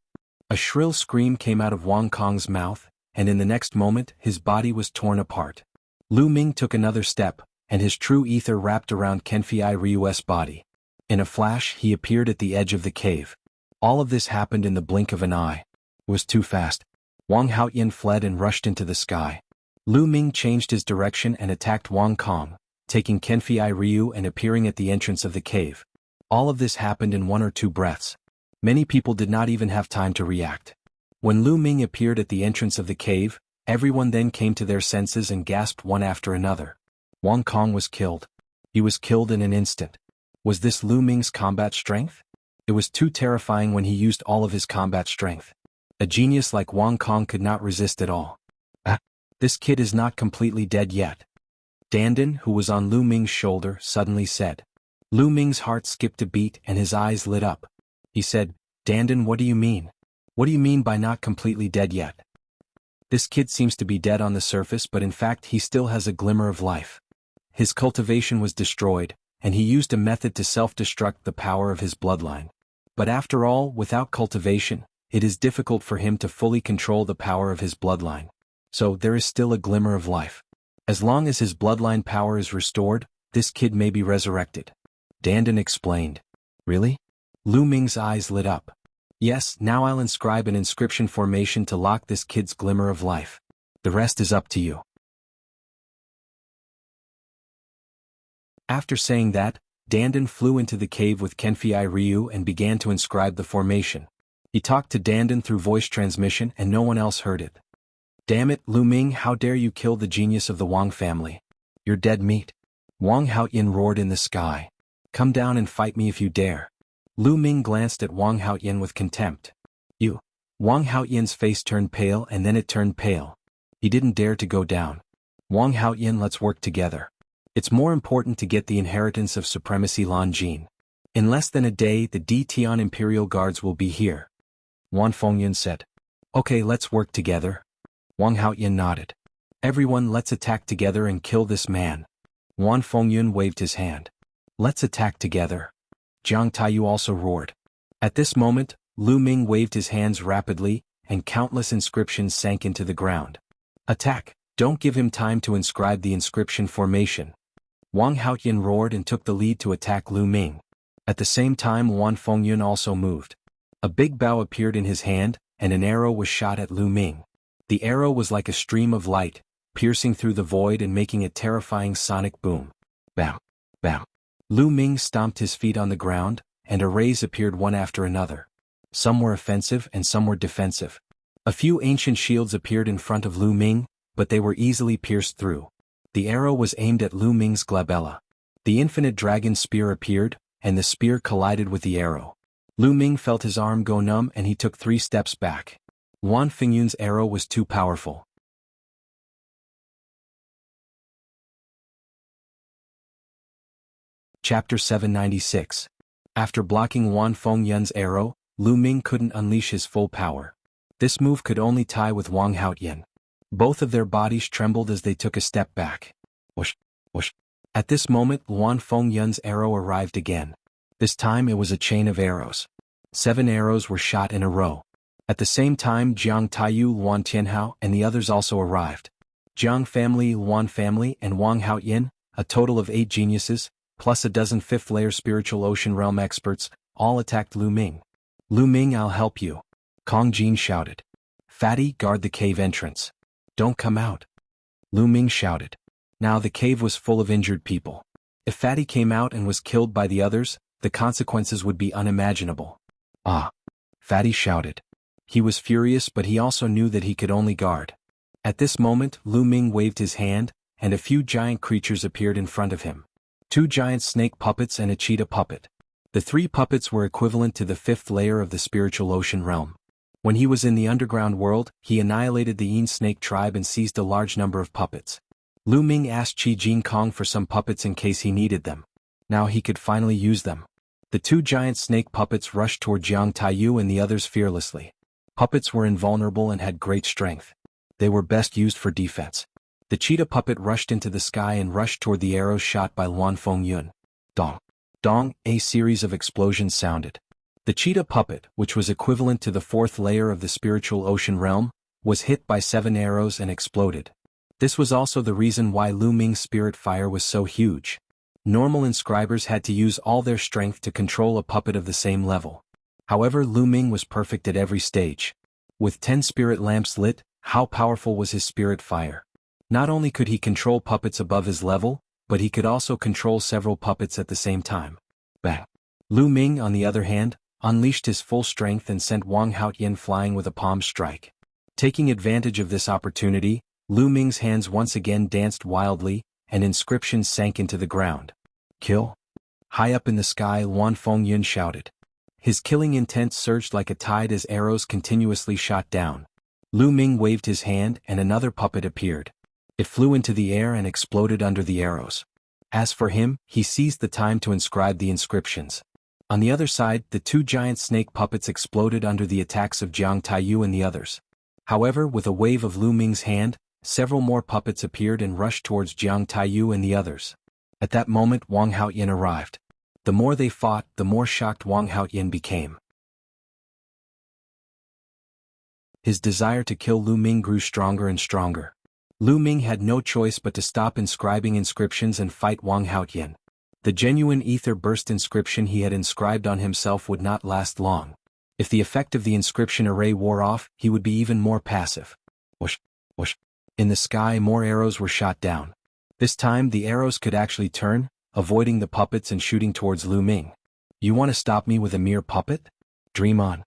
A shrill scream came out of Wang Kong's mouth, and in the next moment his body was torn apart. Lu Ming took another step, and his true ether wrapped around Kenfei Ryu's body. In a flash he appeared at the edge of the cave. All of this happened in the blink of an eye. It was too fast. Wang Haoyan fled and rushed into the sky. Lu Ming changed his direction and attacked Wang Kong, taking Kenfei Ryu and appearing at the entrance of the cave. All of this happened in 1 or 2 breaths. Many people did not even have time to react. When Lu Ming appeared at the entrance of the cave, everyone then came to their senses and gasped one after another. Wang Kong was killed. He was killed in an instant. Was this Lu Ming's combat strength? It was too terrifying when he used all of his combat strength. A genius like Wang Kong could not resist at all. This kid is not completely dead yet. Dandan, who was on Lu Ming's shoulder, suddenly said. Lu Ming's heart skipped a beat and his eyes lit up. He said, Dandan, what do you mean? What do you mean by not completely dead yet? This kid seems to be dead on the surface, but in fact he still has a glimmer of life. His cultivation was destroyed, and he used a method to self-destruct the power of his bloodline. But after all, without cultivation, it is difficult for him to fully control the power of his bloodline. So there is still a glimmer of life. As long as his bloodline power is restored, this kid may be resurrected. Dandan explained. Really? Lu Ming's eyes lit up. Yes, now I'll inscribe an inscription formation to lock this kid's glimmer of life. The rest is up to you. After saying that, Dandan flew into the cave with Kenfei Ryu and began to inscribe the formation. He talked to Dandan through voice transmission and no one else heard it. Damn it, Lu Ming, how dare you kill the genius of the Wang family? You're dead meat. Wang Haoyin roared in the sky. Come down and fight me if you dare. Lu Ming glanced at Wang Haoyin with contempt. You. Wang Haoyin's face turned pale and then it turned pale. He didn't dare to go down. Wang Haoyin, let's work together. It's more important to get the inheritance of supremacy Lan Jin. In less than a day the Tian Imperial Guards will be here. Wan Fengyan said. Okay, let's work together. Wang Haoyin nodded. Everyone, let's attack together and kill this man. Wan Fengyan waved his hand. Let's attack together. Jiang Taiyu also roared. At this moment, Lu Ming waved his hands rapidly, and countless inscriptions sank into the ground. Attack! Don't give him time to inscribe the inscription formation. Wang Haoyin roared and took the lead to attack Lu Ming. At the same time Wan Fengyan also moved. A big bow appeared in his hand, and an arrow was shot at Lu Ming. The arrow was like a stream of light, piercing through the void and making a terrifying sonic boom. Bam! Bam! Lu Ming stomped his feet on the ground, and arrays appeared one after another. Some were offensive and some were defensive. A few ancient shields appeared in front of Lu Ming, but they were easily pierced through. The arrow was aimed at Lu Ming's glabella. The infinite dragon spear appeared, and the spear collided with the arrow. Lu Ming felt his arm go numb and he took 3 steps back. Wan Fengyan's arrow was too powerful. Chapter 796. After blocking Wan Fengyan's arrow, Lu Ming couldn't unleash his full power. This move could only tie with Wang Haoyin. Both of their bodies trembled as they took a step back. Whoosh, whoosh. At this moment Wan Fengyan's arrow arrived again. This time it was a chain of arrows. 7 arrows were shot in a row. At the same time Jiang Taiyu, Luan Tianhao and the others also arrived. Jiang family, Luan family and Wang Haoyin, a total of 8 geniuses, plus a dozen 5th-layer spiritual ocean realm experts, all attacked Lu Ming. Lu Ming, I'll help you. Kong Jin shouted. Fatty, guard the cave entrance. Don't come out. Lu Ming shouted. Now the cave was full of injured people. If Fatty came out and was killed by the others, the consequences would be unimaginable. Ah! Fatty shouted. He was furious but he also knew that he could only guard. At this moment Lu Ming waved his hand, and a few giant creatures appeared in front of him. 2 giant snake puppets and a cheetah puppet. The 3 puppets were equivalent to the 5th layer of the spiritual ocean realm. When he was in the underground world, he annihilated the Yin snake tribe and seized a large number of puppets. Lu Ming asked Qi Jin Kong for some puppets in case he needed them. Now he could finally use them. The 2 giant snake puppets rushed toward Jiang Taiyu and the others fearlessly. Puppets were invulnerable and had great strength. They were best used for defense. The cheetah puppet rushed into the sky and rushed toward the arrows shot by Luan Fengyan. Dong! Dong! A series of explosions sounded. The cheetah puppet, which was equivalent to the 4th layer of the spiritual ocean realm, was hit by 7 arrows and exploded. This was also the reason why Lu Ming's spirit fire was so huge. Normal inscribers had to use all their strength to control a puppet of the same level. However, Lu Ming was perfect at every stage. With 10 spirit lamps lit, how powerful was his spirit fire? Not only could he control puppets above his level, but he could also control several puppets at the same time. Bang! Lu Ming, on the other hand, unleashed his full strength and sent Wang Haoyin flying with a palm strike. Taking advantage of this opportunity, Lu Ming's hands once again danced wildly, and inscriptions sank into the ground. Kill! High up in the sky Luan Fengyan shouted. His killing intent surged like a tide as arrows continuously shot down. Lu Ming waved his hand and another puppet appeared. It flew into the air and exploded under the arrows. As for him, he seized the time to inscribe the inscriptions. On the other side, the 2 giant snake puppets exploded under the attacks of Jiang Taiyu and the others. However, with a wave of Lu Ming's hand, several more puppets appeared and rushed towards Jiang Taiyu and the others. At that moment Wang Haoyin arrived. The more they fought, the more shocked Wang Haoyin became. His desire to kill Lu Ming grew stronger and stronger. Lu Ming had no choice but to stop inscribing inscriptions and fight Wang Haoyin. The genuine ether burst inscription he had inscribed on himself would not last long. If the effect of the inscription array wore off, he would be even more passive. Whoosh, whoosh. In the sky more arrows were shot down. This time the arrows could actually turn, avoiding the puppets and shooting towards Lu Ming. You want to stop me with a mere puppet? Dream on.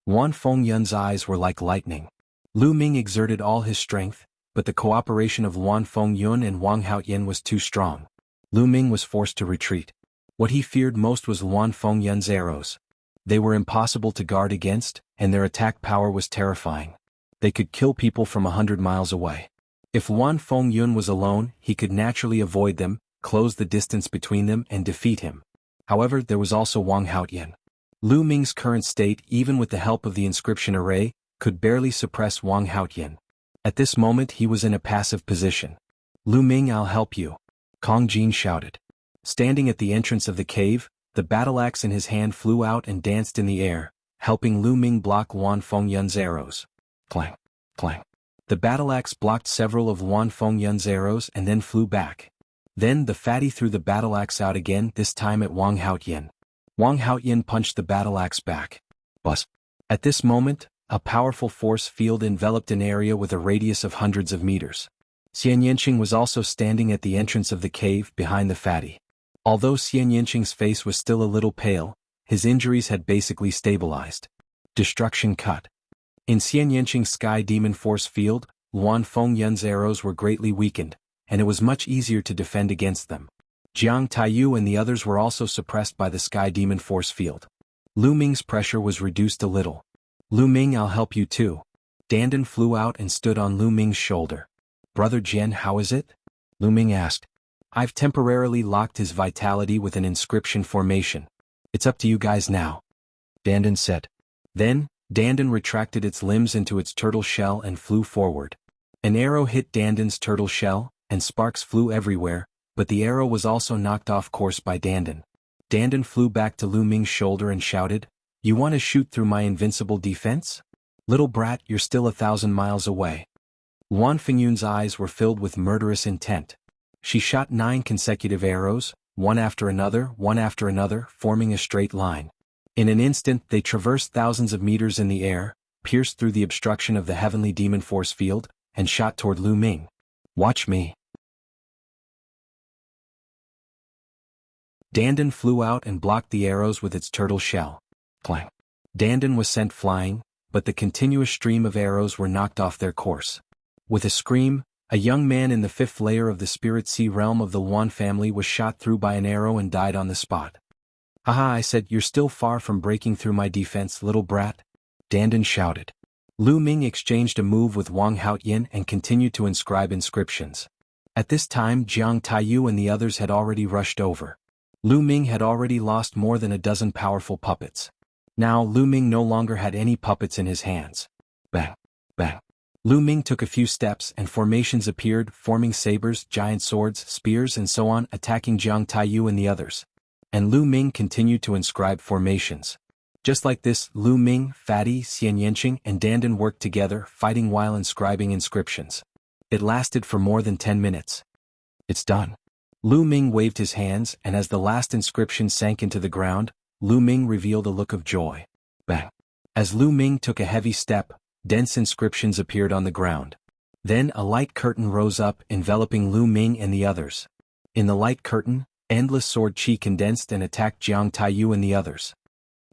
Wan Fengyun's eyes were like lightning. Lu Ming exerted all his strength, but the cooperation of Wan Fengyun and Wang Haoyin was too strong. Lu Ming was forced to retreat. What he feared most was Wan Fengyun's arrows. They were impossible to guard against, and their attack power was terrifying. They could kill people from 100 miles away. If Wan Fengyun was alone, he could naturally avoid them, close the distance between them and defeat him. However, there was also Wang Haoyin. Lu Ming's current state, even with the help of the inscription array, could barely suppress Wang Haoyin. At this moment he was in a passive position. Lu Ming, I'll help you. Kong Jin shouted. Standing at the entrance of the cave, the battle-axe in his hand flew out and danced in the air, helping Lu Ming block Wan Fengyun's arrows. Clang, clang. The battle-axe blocked several of Wan Fengyun's arrows and then flew back. Then the fatty threw the battle-axe out again, this time at Wang Haoyin. Wang Haoyin punched the battle-axe back. Buzz. At this moment, a powerful force field enveloped an area with a radius of hundreds of meters. Xian Yanqing was also standing at the entrance of the cave behind the fatty. Although Xian Yanqing's face was still a little pale, his injuries had basically stabilized. Destruction cut. In Xian Yanqing's Sky Demon Force field, Wan Fengyun's arrows were greatly weakened, and it was much easier to defend against them. Jiang Taiyu and the others were also suppressed by the Sky Demon Force field. Lu Ming's pressure was reduced a little. Lu Ming, I'll help you too. Dandan flew out and stood on Lu Ming's shoulder. Brother Jian, how is it? Lu Ming asked. I've temporarily locked his vitality with an inscription formation. It's up to you guys now. Dandan said. Then, Dandan retracted its limbs into its turtle shell and flew forward. An arrow hit Dandan's turtle shell, and sparks flew everywhere, but the arrow was also knocked off course by Dandan. Dandan flew back to Lu Ming's shoulder and shouted, You want to shoot through my invincible defense? Little brat, you're still 1,000 miles away. Wan Fengyun's eyes were filled with murderous intent. She shot 9 consecutive arrows, one after another, forming a straight line. In an instant they traversed thousands of meters in the air, pierced through the obstruction of the heavenly demon force field, and shot toward Lu Ming. Watch me. Dandan flew out and blocked the arrows with its turtle shell. Clang. Dandan was sent flying, but the continuous stream of arrows were knocked off their course. With a scream, a young man in the 5th layer of the Spirit Sea realm of the Wan family was shot through by an arrow and died on the spot. Haha, I said, you're still far from breaking through my defense, little brat. Dandan shouted. Lu Ming exchanged a move with Wang Haoyin and continued to inscribe inscriptions. At this time Jiang Taiyu and the others had already rushed over. Lu Ming had already lost more than a dozen powerful puppets. Now Lu Ming no longer had any puppets in his hands. Bang, bang. Lu Ming took a few steps and formations appeared, forming sabers, giant swords, spears and so on, attacking Jiang Taiyu and the others. And Lu Ming continued to inscribe formations. Just like this, Lu Ming, Fatty, Xian Yanqing and Dandan worked together, fighting while inscribing inscriptions. It lasted for more than 10 minutes. It's done. Lu Ming waved his hands, and as the last inscription sank into the ground, Lu Ming revealed a look of joy. Bang. As Lu Ming took a heavy step, dense inscriptions appeared on the ground. Then a light curtain rose up, enveloping Lu Ming and the others. In the light curtain, endless sword chi condensed and attacked Jiang Taiyu and the others.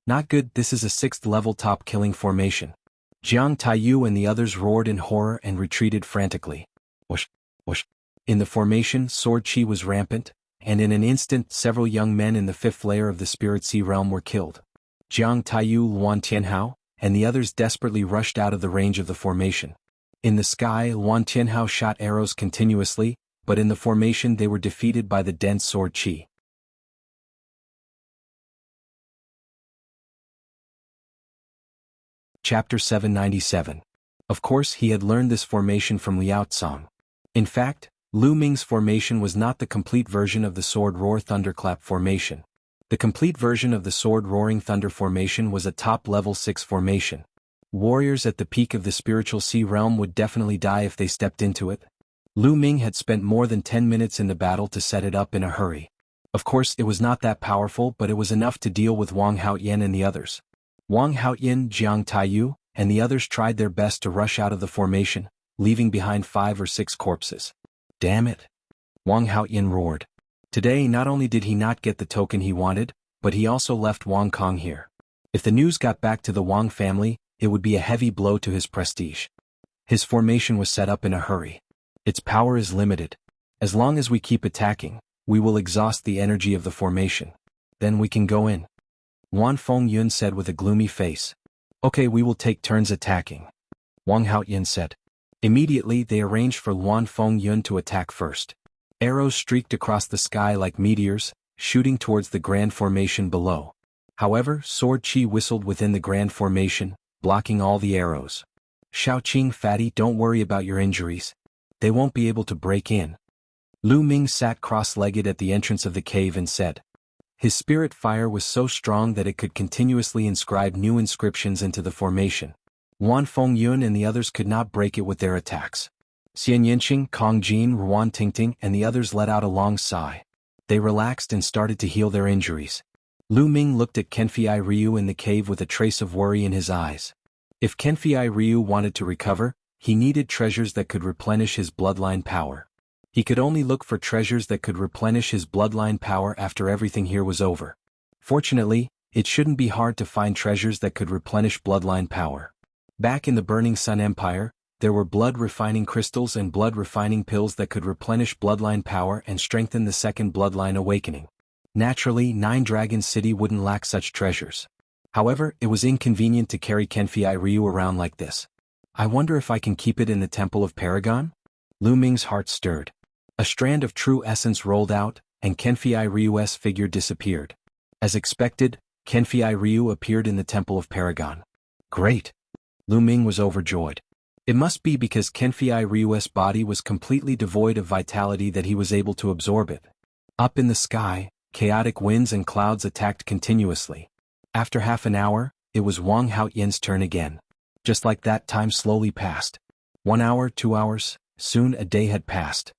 Not good, this is a 6th level top killing formation. Jiang Taiyu and the others roared in horror and retreated frantically. Whoosh, whoosh. In the formation, sword chi was rampant, and in an instant several young men in the 5th layer of the Spirit Sea realm were killed. Jiang Taiyu, Luan Tianhao, and the others desperately rushed out of the range of the formation. In the sky, Luan Tianhao shot arrows continuously, but in the formation they were defeated by the dense sword chi. Chapter 797. Of course he had learned this formation from Liao Tsang. In fact, Lu Ming's formation was not the complete version of the Sword Roar Thunderclap formation. The complete version of the Sword Roaring Thunder formation was a top level 6 formation. Warriors at the peak of the spiritual sea realm would definitely die if they stepped into it. Lu Ming had spent more than 10 minutes in the battle to set it up in a hurry. Of course, it was not that powerful, but it was enough to deal with Wang Haoyan and the others. Wang Haoyan, Jiang Taiyu, and the others tried their best to rush out of the formation, leaving behind 5 or 6 corpses. Damn it! Wang Haoyan roared. Today not only did he not get the token he wanted, but he also left Wang Kong here. If the news got back to the Wang family, it would be a heavy blow to his prestige. His formation was set up in a hurry. Its power is limited. As long as we keep attacking, we will exhaust the energy of the formation. Then we can go in. Wan Fengyun said with a gloomy face. Okay, we will take turns attacking. Wang Haoyan said. Immediately they arranged for Wan Fengyun to attack first. Arrows streaked across the sky like meteors, shooting towards the grand formation below. However, sword chi whistled within the grand formation, blocking all the arrows. Shaoqing, fatty, don't worry about your injuries. They won't be able to break in. Lu Ming sat cross-legged at the entrance of the cave and said. His spirit fire was so strong that it could continuously inscribe new inscriptions into the formation. Wan Fengyun and the others could not break it with their attacks. Xian Yinqing, Kong Jin, Ruan Tingting, and the others let out a long sigh. They relaxed and started to heal their injuries. Lu Ming looked at Kenfei Ryu in the cave with a trace of worry in his eyes. If Kenfei Ryu wanted to recover, he needed treasures that could replenish his bloodline power. He could only look for treasures that could replenish his bloodline power after everything here was over. Fortunately, it shouldn't be hard to find treasures that could replenish bloodline power. Back in the Burning Sun Empire, there were blood-refining crystals and blood-refining pills that could replenish bloodline power and strengthen the second bloodline awakening. Naturally, Nine Dragons City wouldn't lack such treasures. However, it was inconvenient to carry Kenfei Ryu around like this. I wonder if I can keep it in the Temple of Paragon? Lu Ming's heart stirred. A strand of true essence rolled out, and Kenfei Ryu's figure disappeared. As expected, Kenfei Ryu appeared in the Temple of Paragon. Great! Lu Ming was overjoyed. It must be because Kenfei Ryu's body was completely devoid of vitality that he was able to absorb it. Up in the sky, chaotic winds and clouds attacked continuously. After half an hour, it was Wang Haoyan's turn again. Just like that, time slowly passed. 1 hour, 2 hours, soon a day had passed.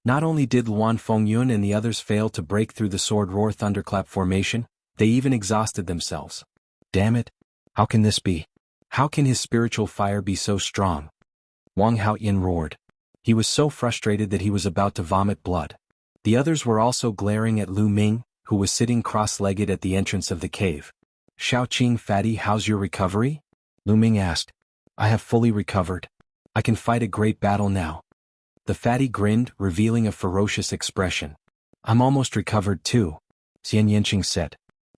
Not only did Luan Fengyun and the others fail to break through the Sword Roar Thunderclap formation, they even exhausted themselves. Damn it! How can this be? How can his spiritual fire be so strong? Wang Haoyan roared. He was so frustrated that he was about to vomit blood. The others were also glaring at Lu Ming, who was sitting cross-legged at the entrance of the cave. Shaoqing, fatty, how's your recovery? Lu Ming asked. I have fully recovered. I can fight a great battle now. The fatty grinned, revealing a ferocious expression. I'm almost recovered too, Xian Yinqing said.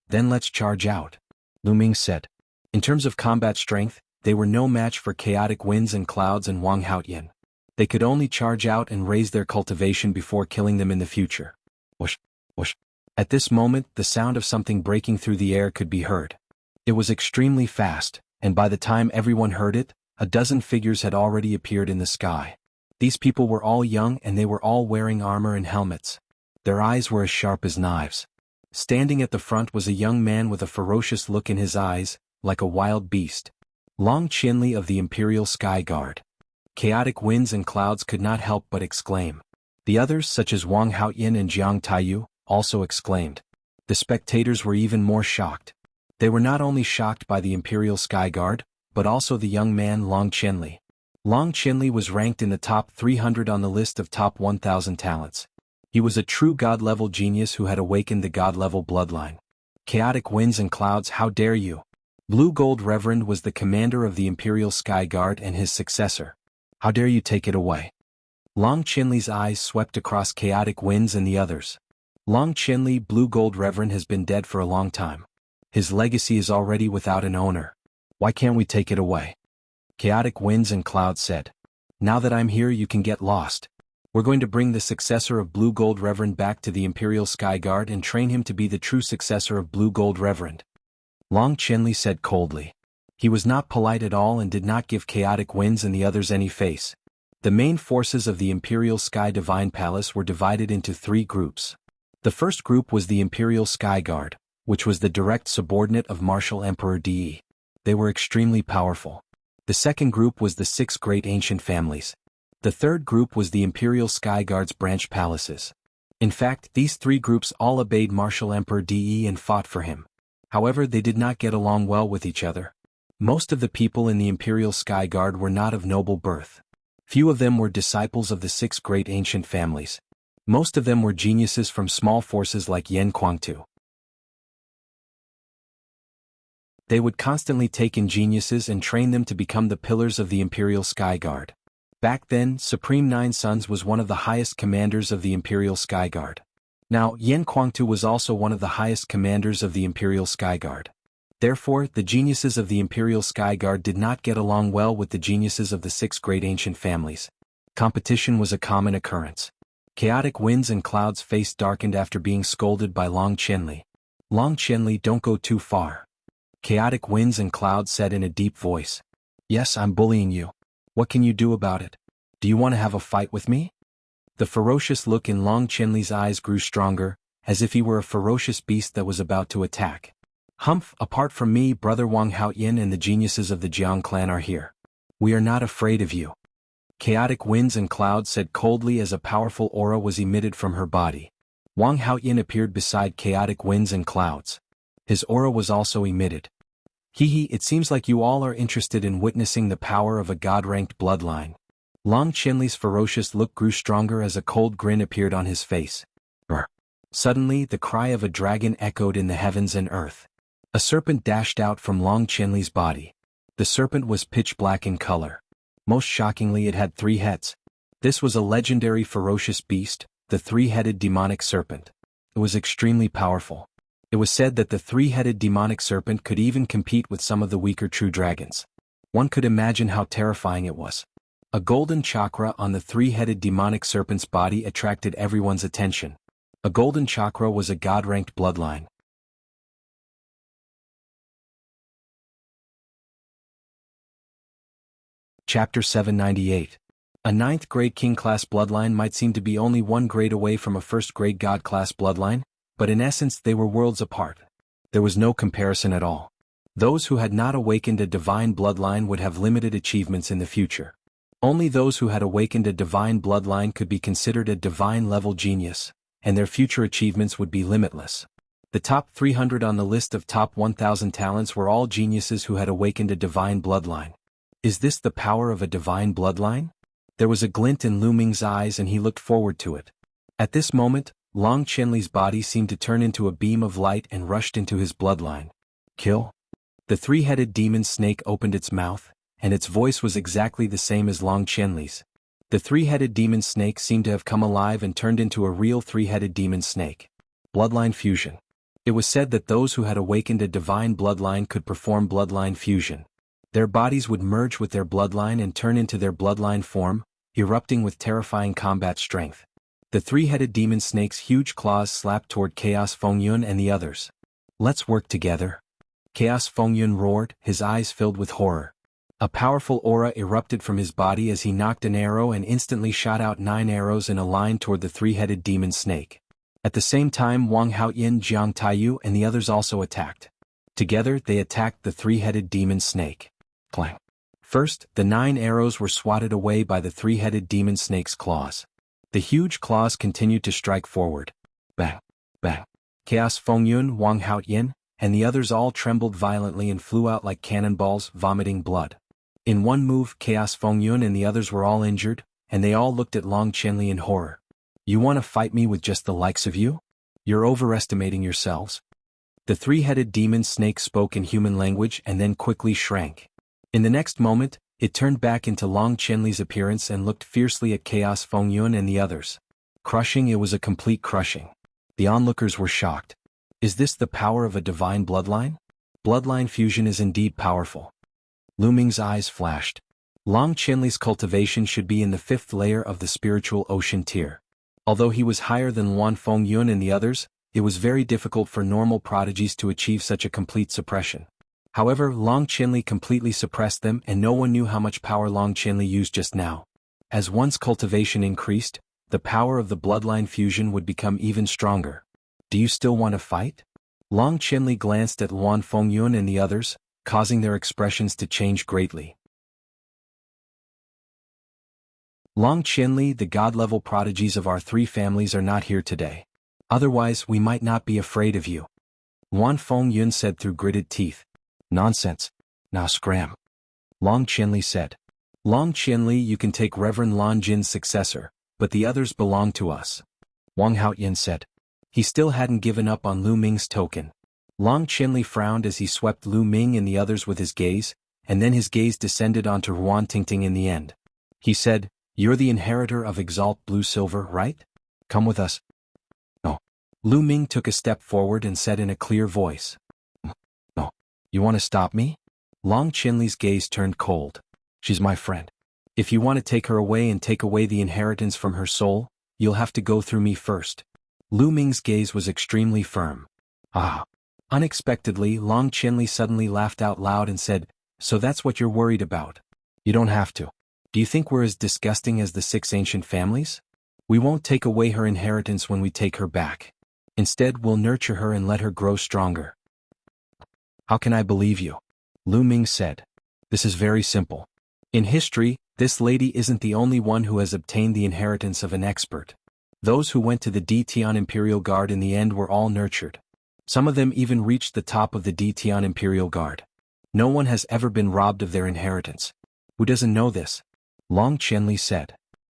Then let's charge out, Lu Ming said. In terms of combat strength, they were no match for chaotic winds and clouds and Wang Haoyan. They could only charge out and raise their cultivation before killing them in the future. Whoosh, whoosh. At this moment, the sound of something breaking through the air could be heard. It was extremely fast, and by the time everyone heard it, a dozen figures had already appeared in the sky. These people were all young and they were all wearing armor and helmets. Their eyes were as sharp as knives. Standing at the front was a young man with a ferocious look in his eyes, like a wild beast. Long Qianli of the Imperial Sky Guard. Chaotic winds and clouds could not help but exclaim. The others, such as Wang Haoyan and Jiang Taiyu, also exclaimed. The spectators were even more shocked. They were not only shocked by the Imperial Sky Guard, but also the young man Long Qianli. Long Qianli was ranked in the top 300 on the list of top 1,000 talents. He was a true god-level genius who had awakened the god-level bloodline. Chaotic winds and clouds, how dare you! Blue Gold Reverend was the commander of the Imperial Sky Guard and his successor. How dare you take it away? Long Qianli's eyes swept across chaotic winds and the others. Long Qianli, Blue Gold Reverend, has been dead for a long time. His legacy is already without an owner. Why can't we take it away? Chaotic winds and clouds said. Now that I'm here, you can get lost. We're going to bring the successor of Blue Gold Reverend back to the Imperial Sky Guard and train him to be the true successor of Blue Gold Reverend. Long Qianli said coldly. He was not polite at all and did not give chaotic winds and the others any face. The main forces of the Imperial Sky Divine Palace were divided into 3 groups. The first group was the Imperial Sky Guard, which was the direct subordinate of Martial Emperor De. They were extremely powerful. The second group was the 6 great ancient families. The third group was the Imperial Sky Guard's branch palaces. In fact, these 3 groups all obeyed Martial Emperor De and fought for him. However, they did not get along well with each other. Most of the people in the Imperial Sky Guard were not of noble birth. Few of them were disciples of the 6 great ancient families. Most of them were geniuses from small forces like Yen Kuangtu. They would constantly take in geniuses and train them to become the pillars of the Imperial Sky Guard. Back then, Supreme Nine Sons was one of the highest commanders of the Imperial Sky Guard. Now, Yen Kuangtu was also one of the highest commanders of the Imperial Sky Guard. Therefore, the geniuses of the Imperial Sky Guard did not get along well with the geniuses of the 6 great ancient families. Competition was a common occurrence. Chaotic winds and clouds' face darkened after being scolded by Long Qianli. Long Qianli, don't go too far. Chaotic winds and clouds said in a deep voice. Yes, I'm bullying you. What can you do about it? Do you want to have a fight with me? The ferocious look in Long Qianli's eyes grew stronger, as if he were a ferocious beast that was about to attack. Humph, apart from me, Brother Wang Haoyin and the geniuses of the Jiang clan are here. We are not afraid of you. Chaotic winds and clouds said coldly as a powerful aura was emitted from her body. Wang Haoyin appeared beside chaotic winds and clouds. His aura was also emitted. It seems like you all are interested in witnessing the power of a god-ranked bloodline. Long Qianli's ferocious look grew stronger as a cold grin appeared on his face. Suddenly, the cry of a dragon echoed in the heavens and earth. A serpent dashed out from Long Qianli's body. The serpent was pitch black in color. Most shockingly, it had 3 heads. This was a legendary ferocious beast, the 3-headed demonic serpent. It was extremely powerful. It was said that the 3-headed demonic serpent could even compete with some of the weaker true dragons. One could imagine how terrifying it was. A golden chakra on the 3-headed demonic serpent's body attracted everyone's attention. A golden chakra was a god-ranked bloodline. Chapter 798. A 9th grade king-class bloodline might seem to be only 1 grade away from a 1st grade god-class bloodline, but in essence they were worlds apart. There was no comparison at all. Those who had not awakened a divine bloodline would have limited achievements in the future. Only those who had awakened a divine bloodline could be considered a divine-level genius, and their future achievements would be limitless. The top 300 on the list of top 1,000 talents were all geniuses who had awakened a divine bloodline. Is this the power of a divine bloodline? There was a glint in Lu Ming's eyes and he looked forward to it. At this moment, Long Qianli's body seemed to turn into a beam of light and rushed into his bloodline. Kill? The 3-headed demon snake opened its mouth, and its voice was exactly the same as Long Qianli's. The 3-headed demon snake seemed to have come alive and turned into a real 3-headed demon snake. Bloodline fusion. It was said that those who had awakened a divine bloodline could perform bloodline fusion. Their bodies would merge with their bloodline and turn into their bloodline form, erupting with terrifying combat strength. The 3-headed demon snake's huge claws slapped toward Chaos Fengyun and the others. Let's work together. Chaos Fengyun roared, his eyes filled with horror. A powerful aura erupted from his body as he knocked an arrow and instantly shot out 9 arrows in a line toward the 3-headed demon snake. At the same time, Wang Haoyin, Jiang Taiyu and the others also attacked. Together, they attacked the 3-headed demon snake. Clang. First, the 9 arrows were swatted away by the 3-headed demon snake's claws. The huge claws continued to strike forward. Bang! Bang! Chaos Fengyun, Wang Haoyin, and the others all trembled violently and flew out like cannonballs, vomiting blood. In one move, Chaos Fengyun and the others were all injured, and they all looked at Long Qianli in horror. You want to fight me with just the likes of you? You're overestimating yourselves. The 3-headed demon snake spoke in human language and then quickly shrank. In the next moment, it turned back into Long Qianli's appearance and looked fiercely at Chaos Fengyun and the others. Crushing, it was a complete crushing. The onlookers were shocked. Is this the power of a divine bloodline? Bloodline fusion is indeed powerful. Lu Ming's eyes flashed. Long Qianli's cultivation should be in the 5th layer of the spiritual ocean tier. Although he was higher than Wan Fengyun and the others, it was very difficult for normal prodigies to achieve such a complete suppression. However, Long Qianli completely suppressed them and no one knew how much power Long Qianli used just now. As one's cultivation increased, the power of the bloodline fusion would become even stronger. Do you still want to fight? Long Qianli glanced at Luan Fengyun and the others, causing their expressions to change greatly. Long Qianli, the god-level prodigies of our three families are not here today. Otherwise, we might not be afraid of you. Luan Fengyun said through gritted teeth. Nonsense. Now scram. Long Qianli said. Long Qianli, you can take Reverend Lan Jin's successor, but the others belong to us. Wang Haoyan said. He still hadn't given up on Lu Ming's token. Long Qianli frowned as he swept Lu Ming and the others with his gaze, and then his gaze descended onto Ruan Tingting in the end. He said, You're the inheritor of Exalt Blue Silver, right? Come with us. No. Lu Ming took a step forward and said in a clear voice. No. You want to stop me? Long Qianli's gaze turned cold. She's my friend. If you want to take her away and take away the inheritance from her soul, you'll have to go through me first. Lu Ming's gaze was extremely firm. Ah. Unexpectedly, Long Qianli suddenly laughed out loud and said, So that's what you're worried about. You don't have to. Do you think we're as disgusting as the 6 ancient families? We won't take away her inheritance when we take her back. Instead, we'll nurture her and let her grow stronger. How can I believe you? Lu Ming said. This is very simple. In history, this lady isn't the only one who has obtained the inheritance of an expert. Those who went to the Dtian Imperial Guard in the end were all nurtured. Some of them even reached the top of the Dtian Imperial Guard. No one has ever been robbed of their inheritance. Who doesn't know this? Long Qianli said.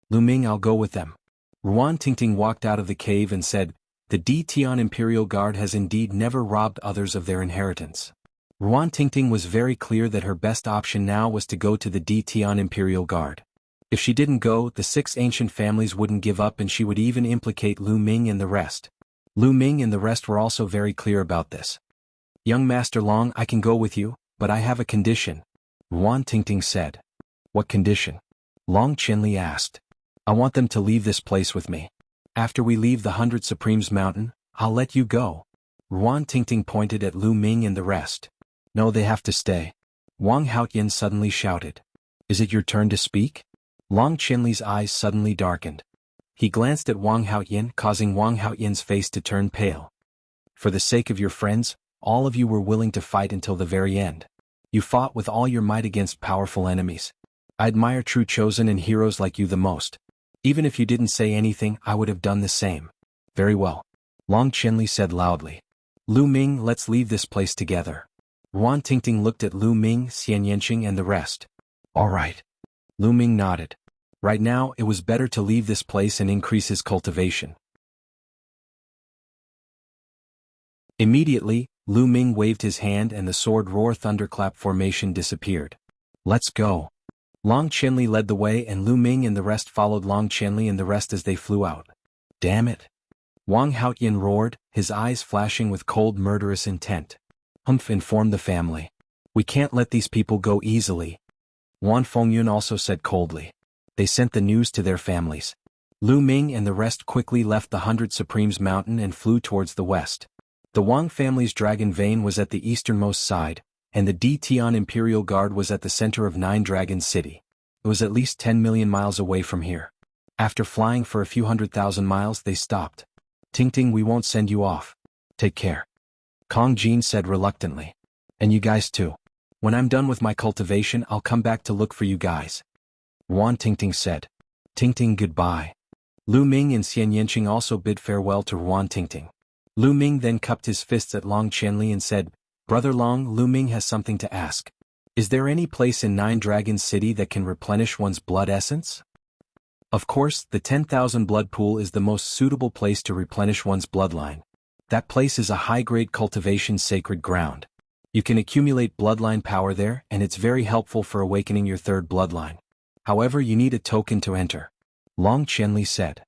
Lu Ming, I'll go with them. Ruan Tingting walked out of the cave and said, The Dtian Imperial Guard has indeed never robbed others of their inheritance. Ruan Tingting was very clear that her best option now was to go to the Dtian Imperial Guard. If she didn't go, the 6 ancient families wouldn't give up and she would even implicate Lu Ming and the rest. Lu Ming and the rest were also very clear about this. Young Master Long, I can go with you, but I have a condition. Ruan Tingting said. What condition? Long Qianli asked. I want them to leave this place with me. After we leave the 100 Supremes Mountain, I'll let you go. Ruan Tingting pointed at Lu Ming and the rest. No, they have to stay. Wang Haoyan suddenly shouted. Is it your turn to speak? Long Qianli's eyes suddenly darkened. He glanced at Wang Haoyan, causing Wang Haoyan's face to turn pale. For the sake of your friends, all of you were willing to fight until the very end. You fought with all your might against powerful enemies. I admire true chosen and heroes like you the most. Even if you didn't say anything, I would have done the same. Very well. Long Qianli said loudly. Lu Ming, let's leave this place together. Ruan Tingting looked at Lu Ming, Xian Yanqing and the rest. All right. Lu Ming nodded. Right now, it was better to leave this place and increase his cultivation. Immediately, Lu Ming waved his hand and the sword roar thunderclap formation disappeared. Let's go. Long Qianli led the way and Lu Ming and the rest followed Long Qianli and the rest as they flew out. Damn it. Wang Haoyan roared, his eyes flashing with cold murderous intent. Humph informed the family. We can't let these people go easily. Wan Fengyun also said coldly. They sent the news to their families. Lu Ming and the rest quickly left the 100 Supremes Mountain and flew towards the west. The Wang family's dragon vein was at the easternmost side, and the Dtian Imperial Guard was at the center of 9 Dragons City. It was at least 10 million miles away from here. After flying for a few 100,000 miles, they stopped. Tingting, we won't send you off. Take care. Kong Jin said reluctantly. And you guys too. When I'm done with my cultivation, I'll come back to look for you guys. Ruan Tingting said. Tingting, goodbye. Lu Ming and Xian Yanqing also bid farewell to Ruan Tingting. Lu Ming then cupped his fists at Long Qianli and said, Brother Long, Lu Ming has something to ask. Is there any place in 9 Dragons City that can replenish one's blood essence? Of course, the 10,000 blood pool is the most suitable place to replenish one's bloodline. That place is a high-grade cultivation sacred ground. You can accumulate bloodline power there, and it's very helpful for awakening your 3rd bloodline. However, you need a token to enter. Long Qianli said.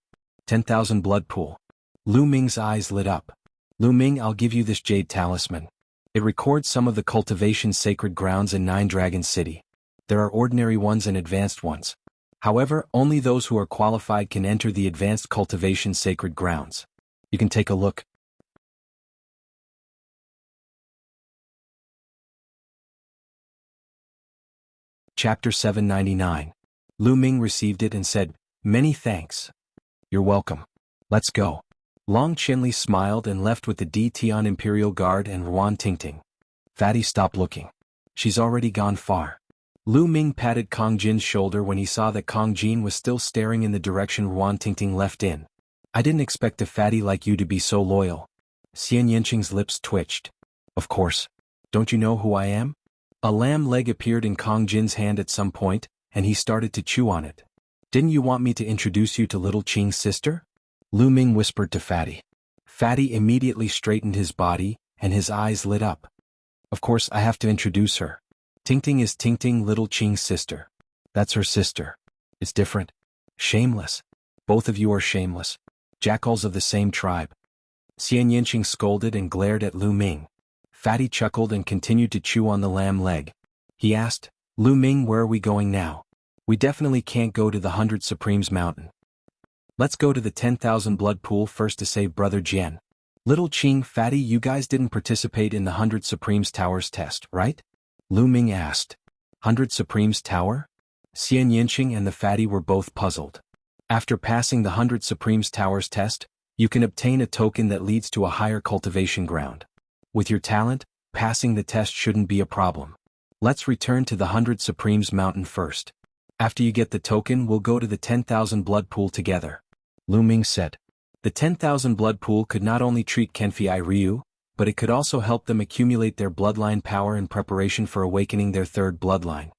10,000 blood pool. Lu Ming's eyes lit up. Lu Ming, I'll give you this jade talisman. It records some of the cultivation sacred grounds in 9 Dragons City. There are ordinary ones and advanced ones. However, only those who are qualified can enter the advanced cultivation sacred grounds. You can take a look. Chapter 799. Lu Ming received it and said, "Many thanks. You're welcome. Let's go." Long Chenli smiled and left with the Tian Imperial Guard and Ruan Tingting. Fatty, stop looking. She's already gone far. Lu Ming patted Kong Jin's shoulder when he saw that Kong Jin was still staring in the direction Ruan Tingting left in. "I didn't expect a fatty like you to be so loyal." Xian Yanqing's lips twitched. "Of course. Don't you know who I am?" A lamb leg appeared in Kong Jin's hand at some point, and he started to chew on it. "Didn't you want me to introduce you to little Qing's sister?" Lu Ming whispered to Fatty. Fatty immediately straightened his body, and his eyes lit up. "Of course I have to introduce her. Tingting is Tingting, little Qing's sister. That's her sister. It's different. Shameless. Both of you are shameless. Jackals of the same tribe." Xian Yanqing scolded and glared at Lu Ming. Fatty chuckled and continued to chew on the lamb leg. He asked, "Lu Ming, where are we going now? We definitely can't go to the 100 Supremes Mountain. Let's go to the 10,000 blood pool first to save Brother Jian." "Little Qing, Fatty, you guys didn't participate in the 100 Supremes Towers test, right?" Lu Ming asked. 100 Supremes Tower? Xian Yanqing and the Fatty were both puzzled. After passing the 100 Supremes Towers test, you can obtain a token that leads to a higher cultivation ground. With your talent, passing the test shouldn't be a problem. Let's return to the 100 Supremes Mountain first. After you get the token, we'll go to the 10,000 blood pool together. Lu Ming said. The 10,000 blood pool could not only treat Kenfei Ryu, but it could also help them accumulate their bloodline power in preparation for awakening their third bloodline.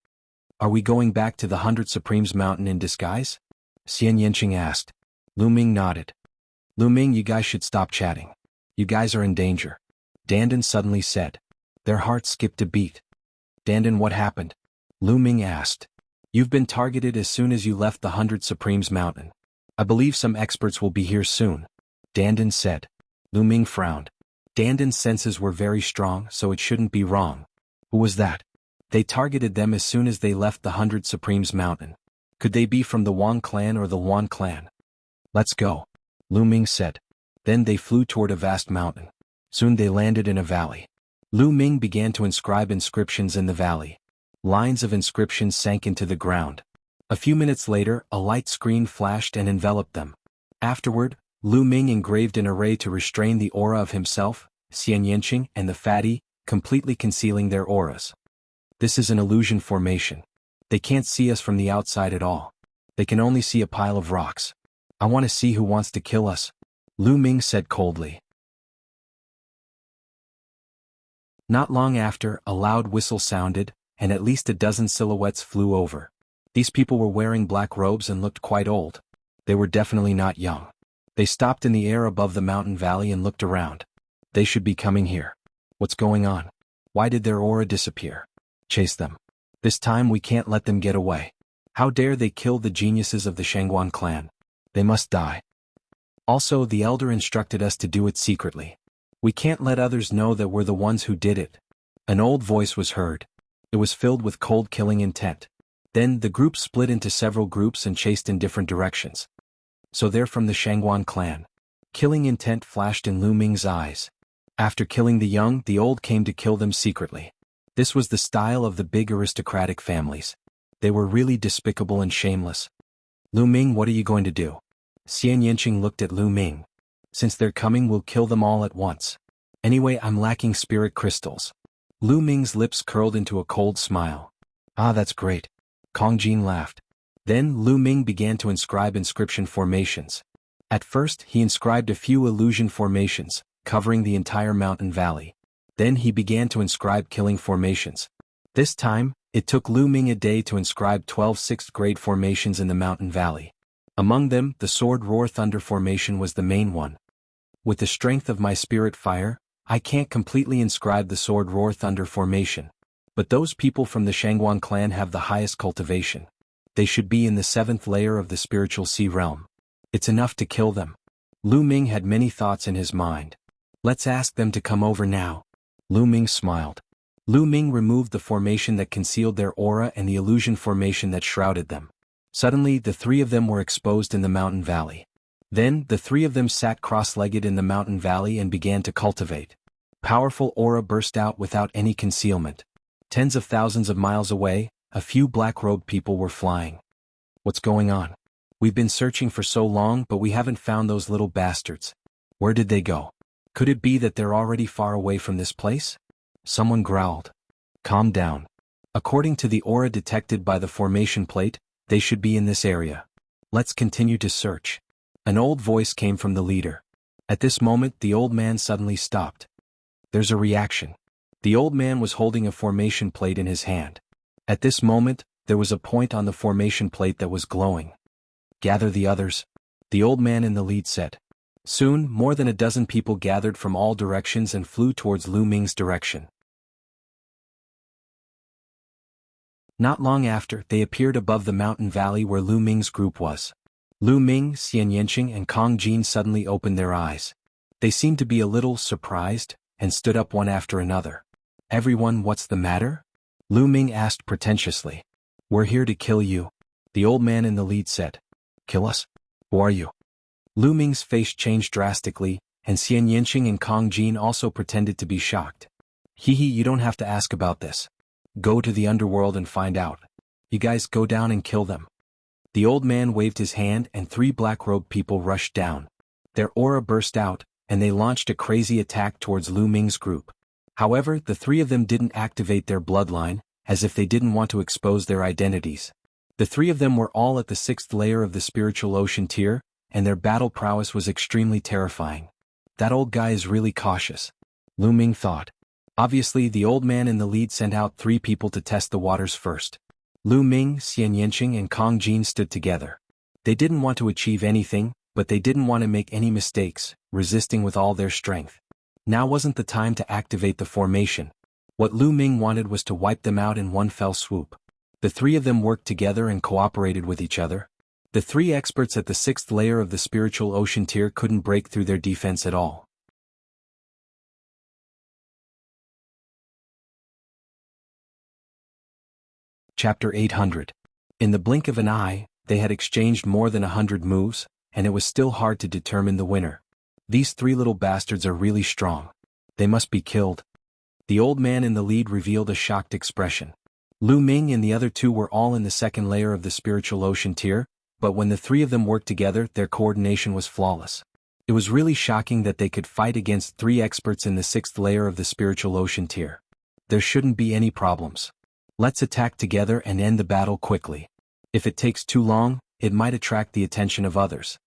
"Are we going back to the 100 Supremes Mountain in disguise?" Xian Yanqing asked. Lu Ming nodded. "Lu Ming, you guys should stop chatting. You guys are in danger." Dandan suddenly said. Their hearts skipped a beat. "Dandan, what happened?" Lu Ming asked. "You've been targeted as soon as you left the 100 Supremes Mountain. I believe some experts will be here soon," Dandan said. Lu Ming frowned. Dandan's senses were very strong, so it shouldn't be wrong. Who was that? They targeted them as soon as they left the 100 Supremes Mountain. Could they be from the Wang clan or the Wan clan? "Let's go," Lu Ming said. Then they flew toward a vast mountain. Soon they landed in a valley. Lu Ming began to inscribe inscriptions in the valley. Lines of inscriptions sank into the ground. A few minutes later, a light screen flashed and enveloped them. Afterward, Lu Ming engraved an array to restrain the aura of himself, Xian Yanqing, and the Fatty, completely concealing their auras. "This is an illusion formation. They can't see us from the outside at all. They can only see a pile of rocks. I want to see who wants to kill us," Lu Ming said coldly. Not long after, a loud whistle sounded, and at least a dozen silhouettes flew over. These people were wearing black robes and looked quite old. They were definitely not young. They stopped in the air above the mountain valley and looked around. They should be coming here. What's going on? Why did their aura disappear? Chase them. This time we can't let them get away. How dare they kill the geniuses of the Shangguan clan? They must die. Also, the elder instructed us to do it secretly. We can't let others know that we're the ones who did it. An old voice was heard. It was filled with cold killing intent. Then the group split into several groups and chased in different directions. "So they're from the Shangguan clan." Killing intent flashed in Lu Ming's eyes. After killing the young, the old came to kill them secretly. This was the style of the big aristocratic families. They were really despicable and shameless. "Lu Ming, what are you going to do?" Xian Yanqing looked at Lu Ming. "Since they're coming, we'll kill them all at once. Anyway, I'm lacking spirit crystals." Lu Ming's lips curled into a cold smile. "Ah, that's great." Kong Jin laughed. Then Lu Ming began to inscribe inscription formations. At first, he inscribed a few illusion formations, covering the entire mountain valley. Then he began to inscribe killing formations. This time, it took Lu Ming a day to inscribe 12 6th-grade formations in the mountain valley. Among them, the Sword Roar Thunder formation was the main one. With the strength of my spirit fire, I can't completely inscribe the Sword Roar Thunder formation. But those people from the Shangguan clan have the highest cultivation. They should be in the 7th layer of the spiritual sea realm. It's enough to kill them. Lu Ming had many thoughts in his mind. "Let's ask them to come over now." Lu Ming smiled. Lu Ming removed the formation that concealed their aura and the illusion formation that shrouded them. Suddenly, the three of them were exposed in the mountain valley. Then, the three of them sat cross-legged in the mountain valley and began to cultivate. Powerful aura burst out without any concealment. Tens of thousands of miles away, a few black-robed people were flying. What's going on? We've been searching for so long but we haven't found those little bastards. Where did they go? Could it be that they're already far away from this place? Someone growled. Calm down. According to the aura detected by the formation plate, they should be in this area. Let's continue to search. An old voice came from the leader. At this moment the old man suddenly stopped. There's a reaction. The old man was holding a formation plate in his hand. At this moment, there was a point on the formation plate that was glowing. Gather the others, the old man in the lead said. Soon, more than a dozen people gathered from all directions and flew towards Lu Ming's direction. Not long after, they appeared above the mountain valley where Lu Ming's group was. Lu Ming, Xian Yanqing and Kong Jin suddenly opened their eyes. They seemed to be a little surprised, and stood up one after another. Everyone, what's the matter? Lu Ming asked pretentiously. We're here to kill you, the old man in the lead said. Kill us? Who are you? Lu Ming's face changed drastically, and Xian Yanqing and Kong Jin also pretended to be shocked. Hee, you don't have to ask about this. Go to the underworld and find out. You guys go down and kill them. The old man waved his hand and 3 black-robed people rushed down. Their aura burst out, and they launched a crazy attack towards Lu Ming's group. However, the 3 of them didn't activate their bloodline, as if they didn't want to expose their identities. The 3 of them were all at the 6th layer of the spiritual ocean tier, and their battle prowess was extremely terrifying. That old guy is really cautious, Lu Ming thought. Obviously, the old man in the lead sent out 3 people to test the waters first. Lu Ming, Xian Yanqing and Kong Jin stood together. They didn't want to achieve anything, but they didn't want to make any mistakes, resisting with all their strength. Now wasn't the time to activate the formation. What Lu Ming wanted was to wipe them out in one fell swoop. The 3 of them worked together and cooperated with each other. The 3 experts at the 6th layer of the spiritual ocean tier couldn't break through their defense at all. Chapter 800. In the blink of an eye, they had exchanged more than 100 moves, and it was still hard to determine the winner. These 3 little bastards are really strong. They must be killed. The old man in the lead revealed a shocked expression. Lu Ming and the other 2 were all in the 2nd layer of the spiritual ocean tier, but when the 3 of them worked together, their coordination was flawless. It was really shocking that they could fight against 3 experts in the 6th layer of the spiritual ocean tier. There shouldn't be any problems. Let's attack together and end the battle quickly. If it takes too long, it might attract the attention of others.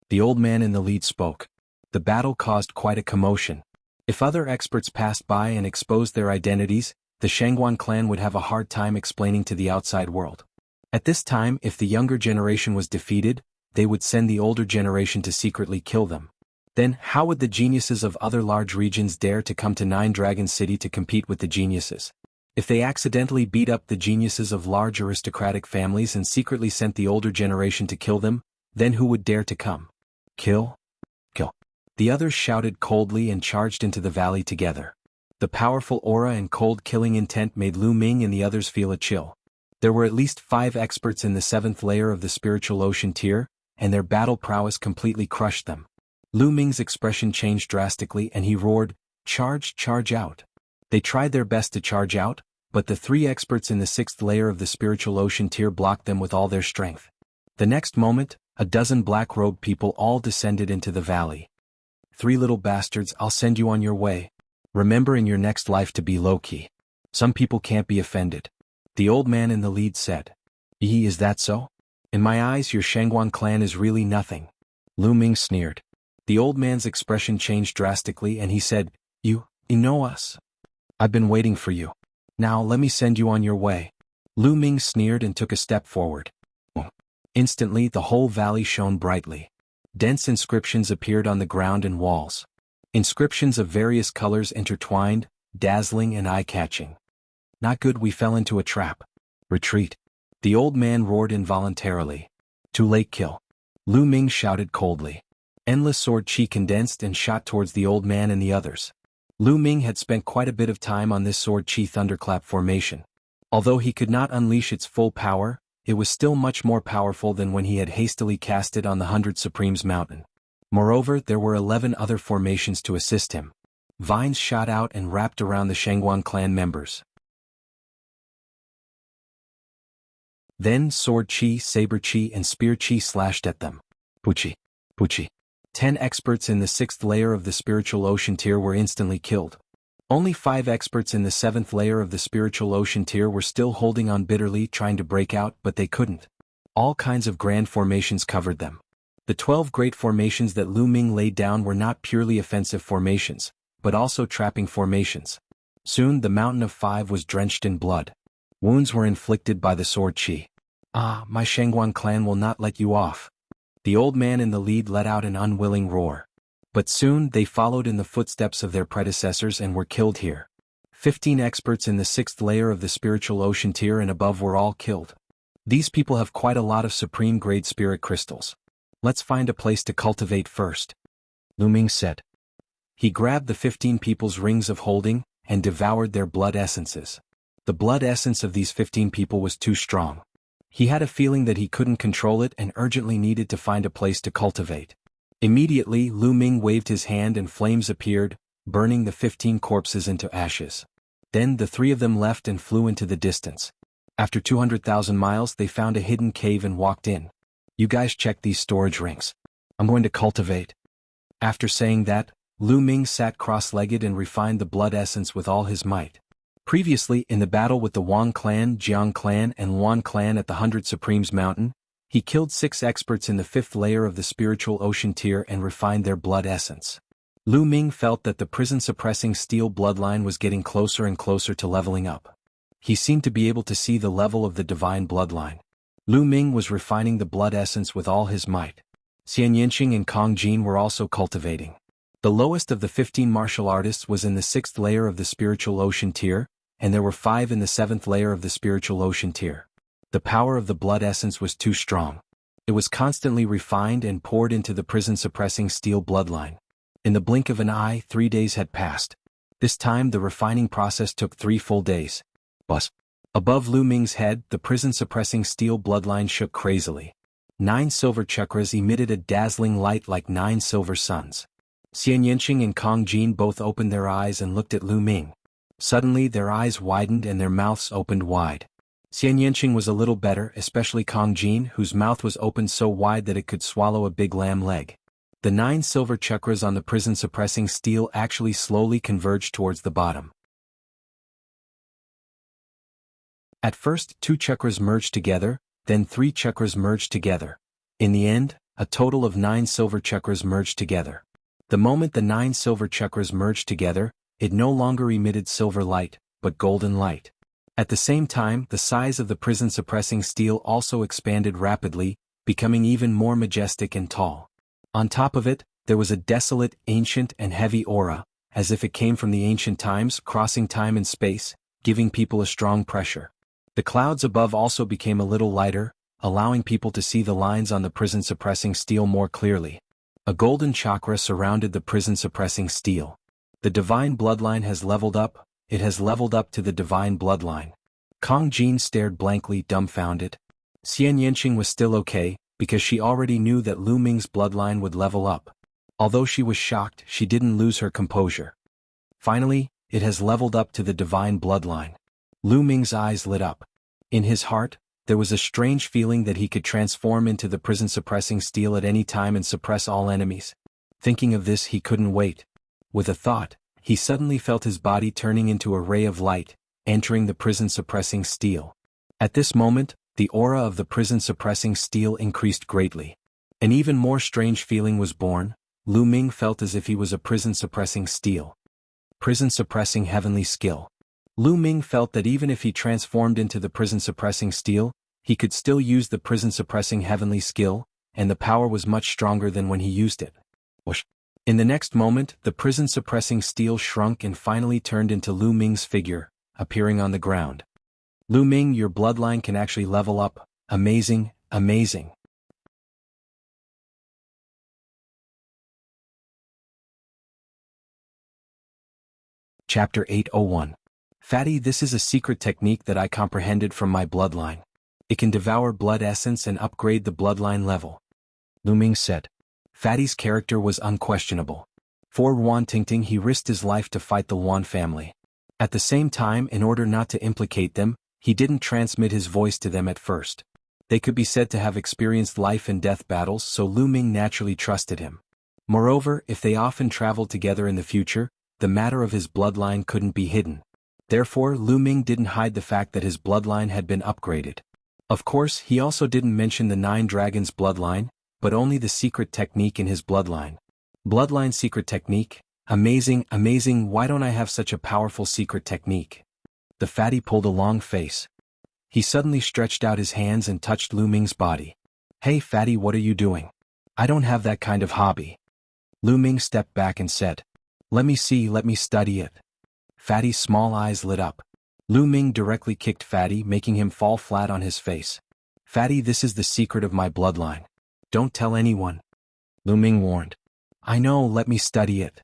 The old man in the lead spoke. The battle caused quite a commotion. If other experts passed by and exposed their identities, the Shangguan clan would have a hard time explaining to the outside world. At this time, if the younger generation was defeated, they would send the older generation to secretly kill them. Then, how would the geniuses of other large regions dare to come to Nine Dragon City to compete with the geniuses? If they accidentally beat up the geniuses of large aristocratic families and secretly sent the older generation to kill them, then who would dare to come? Kill? Kill. The others shouted coldly and charged into the valley together. The powerful aura and cold killing intent made Lu Ming and the others feel a chill. There were at least 5 experts in the 7th layer of the spiritual ocean tier, and their battle prowess completely crushed them. Lu Ming's expression changed drastically and he roared, "Charge, charge out." They tried their best to charge out, but the 3 experts in the 6th layer of the spiritual ocean tier blocked them with all their strength. The next moment, a dozen black-robed people all descended into the valley. 3 little bastards, I'll send you on your way. Remember in your next life to be low-key. Some people can't be offended. The old man in the lead said. Is that so? In my eyes your Shangguan clan is really nothing. Lu Ming sneered. The old man's expression changed drastically and he said, You know us. I've been waiting for you. Now let me send you on your way. Lu Ming sneered and took a step forward. Instantly the whole valley shone brightly. Dense inscriptions appeared on the ground and walls. Inscriptions of various colors intertwined, dazzling and eye-catching. Not good, we fell into a trap. Retreat. The old man roared involuntarily. Too late, kill. Lu Ming shouted coldly. Endless sword chi condensed and shot towards the old man and the others. Lu Ming had spent quite a bit of time on this sword chi thunderclap formation. Although he could not unleash its full power, it was still much more powerful than when he had hastily cast it on the 100 Supremes mountain. Moreover, there were 11 other formations to assist him. Vines shot out and wrapped around the Shangguan clan members. Then sword chi, saber chi and spear chi slashed at them. Puchi. Puchi. 10 experts in the 6th layer of the spiritual ocean tier were instantly killed. Only 5 experts in the 7th layer of the spiritual ocean tier were still holding on bitterly, trying to break out, but they couldn't. All kinds of grand formations covered them. The 12 great formations that Lu Ming laid down were not purely offensive formations, but also trapping formations. Soon the mountain of 5 was drenched in blood. Wounds were inflicted by the sword chi. Ah, my Shangguan clan will not let you off. The old man in the lead let out an unwilling roar. But soon they followed in the footsteps of their predecessors and were killed here. 15 experts in the 6th layer of the spiritual ocean tier and above were all killed. These people have quite a lot of supreme grade spirit crystals. Let's find a place to cultivate first, Lu Ming said. He grabbed the 15 people's rings of holding and devoured their blood essences. The blood essence of these 15 people was too strong. He had a feeling that he couldn't control it and urgently needed to find a place to cultivate. Immediately, Lu Ming waved his hand and flames appeared, burning the 15 corpses into ashes. Then the 3 of them left and flew into the distance. After 200,000 miles they found a hidden cave and walked in. You guys check these storage rings. I'm going to cultivate. After saying that, Lu Ming sat cross-legged and refined the blood essence with all his might. Previously, in the battle with the Wang clan, Jiang clan and Wan clan at the 100 Supremes Mountain, he killed 6 experts in the 5th layer of the spiritual ocean tier and refined their blood essence. Lu Ming felt that the prison-suppressing steel bloodline was getting closer and closer to leveling up. He seemed to be able to see the level of the divine bloodline. Lu Ming was refining the blood essence with all his might. Xian Yinxing and Kong Jin were also cultivating. The lowest of the 15 martial artists was in the 6th layer of the spiritual ocean tier, and there were 5 in the 7th layer of the spiritual ocean tier. The power of the blood essence was too strong. It was constantly refined and poured into the prison-suppressing steel bloodline. In the blink of an eye, 3 days had passed. This time the refining process took 3 full days. Buzz. Above Lu Ming's head, the prison-suppressing steel bloodline shook crazily. 9 silver chakras emitted a dazzling light like 9 silver suns. Xian Yinxing and Kong Jin both opened their eyes and looked at Lu Ming. Suddenly their eyes widened and their mouths opened wide. Xian Yinxing was a little better, especially Kong Jin, whose mouth was opened so wide that it could swallow a big lamb leg. The 9 silver chakras on the prison-suppressing steel actually slowly converged towards the bottom. At first, 2 chakras merged together, then 3 chakras merged together. In the end, a total of 9 silver chakras merged together. The moment the 9 silver chakras merged together, it no longer emitted silver light, but golden light. At the same time, the size of the prison-suppressing steel also expanded rapidly, becoming even more majestic and tall. On top of it, there was a desolate, ancient and heavy aura, as if it came from the ancient times, crossing time and space, giving people a strong pressure. The clouds above also became a little lighter, allowing people to see the lines on the prison-suppressing steel more clearly. A golden chakra surrounded the prison-suppressing steel. The divine bloodline has leveled up, it has leveled up to the divine bloodline. Kong Jin stared blankly, dumbfounded. Xian Yinxing was still okay, because she already knew that Lu Ming's bloodline would level up. Although she was shocked, she didn't lose her composure. Finally, it has leveled up to the divine bloodline. Lu Ming's eyes lit up. In his heart, there was a strange feeling that he could transform into the prison-suppressing steel at any time and suppress all enemies. Thinking of this, he couldn't wait. With a thought, he suddenly felt his body turning into a ray of light, entering the prison-suppressing steel. At this moment, the aura of the prison-suppressing steel increased greatly. An even more strange feeling was born. Lu Ming felt as if he was a prison-suppressing steel. Prison-suppressing heavenly skill. Lu Ming felt that even if he transformed into the prison-suppressing steel, he could still use the prison-suppressing heavenly skill, and the power was much stronger than when he used it. Whoosh. In the next moment, the prison-suppressing steel shrunk and finally turned into Lu Ming's figure, appearing on the ground. Lu Ming, your bloodline can actually level up. Amazing, amazing. Chapter 801. Fatty, this is a secret technique that I comprehended from my bloodline. It can devour blood essence and upgrade the bloodline level. Lu Ming said. Fatty's character was unquestionable. For Wan Tingting, he risked his life to fight the Wan family. At the same time, in order not to implicate them, he didn't transmit his voice to them at first. They could be said to have experienced life and death battles, so Lu Ming naturally trusted him. Moreover, if they often traveled together in the future, the matter of his bloodline couldn't be hidden. Therefore, Lu Ming didn't hide the fact that his bloodline had been upgraded. Of course, he also didn't mention the 9 dragons bloodline, but only the secret technique in his bloodline. Bloodline secret technique? Amazing, amazing, why don't I have such a powerful secret technique? The fatty pulled a long face. He suddenly stretched out his hands and touched Lu Ming's body. Hey fatty, what are you doing? I don't have that kind of hobby. Lu Ming stepped back and said, let me see, let me study it. Fatty's small eyes lit up. Lu Ming directly kicked Fatty, making him fall flat on his face. Fatty, this is the secret of my bloodline. Don't tell anyone. Lu Ming warned. I know, let me study it.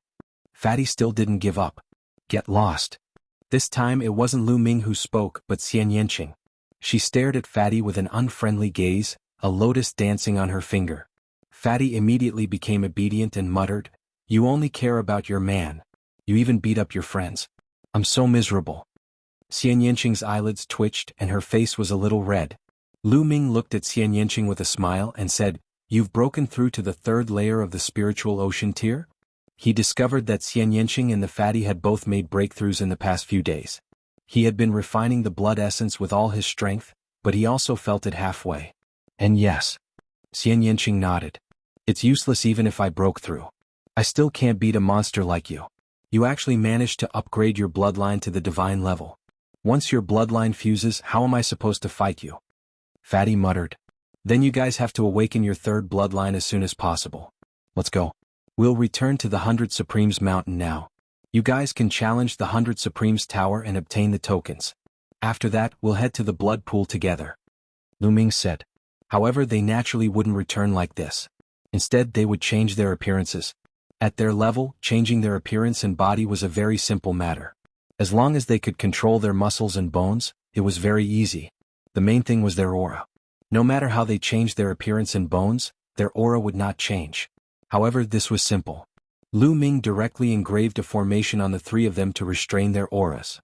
Fatty still didn't give up. Get lost. This time it wasn't Lu Ming who spoke, but Xian Yanqing. She stared at Fatty with an unfriendly gaze, a lotus dancing on her finger. Fatty immediately became obedient and muttered, you only care about your man. You even beat up your friends. I'm so miserable. Xian Yanqing's eyelids twitched and her face was a little red. Lu Ming looked at Xian Yanqing with a smile and said, you've broken through to the 3rd layer of the spiritual ocean tier? He discovered that Xian Yanqing and the fatty had both made breakthroughs in the past few days. He had been refining the blood essence with all his strength, but he also felt it halfway. And yes. Xian Yanqing nodded. It's useless even if I broke through. I still can't beat a monster like you. You actually managed to upgrade your bloodline to the divine level. Once your bloodline fuses, how am I supposed to fight you? Fatty muttered. Then you guys have to awaken your 3rd bloodline as soon as possible. Let's go. We'll return to the 100 Supremes Mountain now. You guys can challenge the 100 Supremes Tower and obtain the tokens. After that, we'll head to the blood pool together. Lu Ming said. However, they naturally wouldn't return like this. Instead, they would change their appearances. At their level, changing their appearance and body was a very simple matter. As long as they could control their muscles and bones, it was very easy. The main thing was their aura. No matter how they changed their appearance and bones, their aura would not change. However, this was simple. Lu Ming directly engraved a formation on the 3 of them to restrain their auras.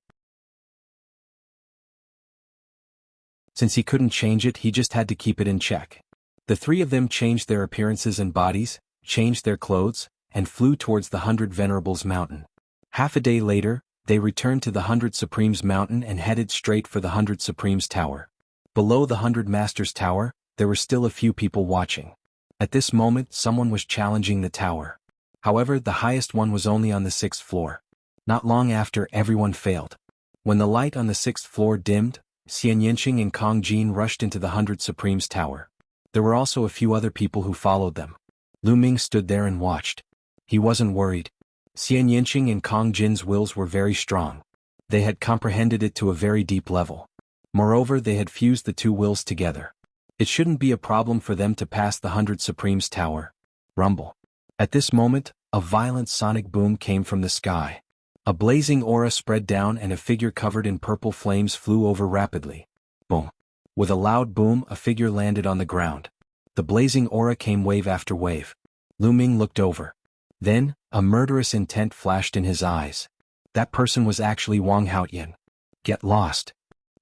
Since he couldn't change it, he just had to keep it in check. The 3 of them changed their appearances and bodies, changed their clothes, and flew towards the 100 Venerables Mountain. Half a day later, they returned to the 100 Supremes Mountain and headed straight for the 100 Supremes Tower. Below the 100 Masters Tower, there were still a few people watching. At this moment, someone was challenging the tower. However, the highest one was only on the 6th floor. Not long after, everyone failed. When the light on the 6th floor dimmed, Xian Yanqing and Kong Jin rushed into the 100 Supremes Tower. There were also a few other people who followed them. Lu Ming stood there and watched. He wasn't worried. Xian Yanqing and Kong Jin's wills were very strong. They had comprehended it to a very deep level. Moreover, they had fused the 2 wills together. It shouldn't be a problem for them to pass the 100 Supremes Tower. Rumble. At this moment, a violent sonic boom came from the sky. A blazing aura spread down and a figure covered in purple flames flew over rapidly. Boom. With a loud boom, a figure landed on the ground. The blazing aura came wave after wave. Lu Ming looked over. Then, a murderous intent flashed in his eyes. That person was actually Wang Haoyan. Get lost.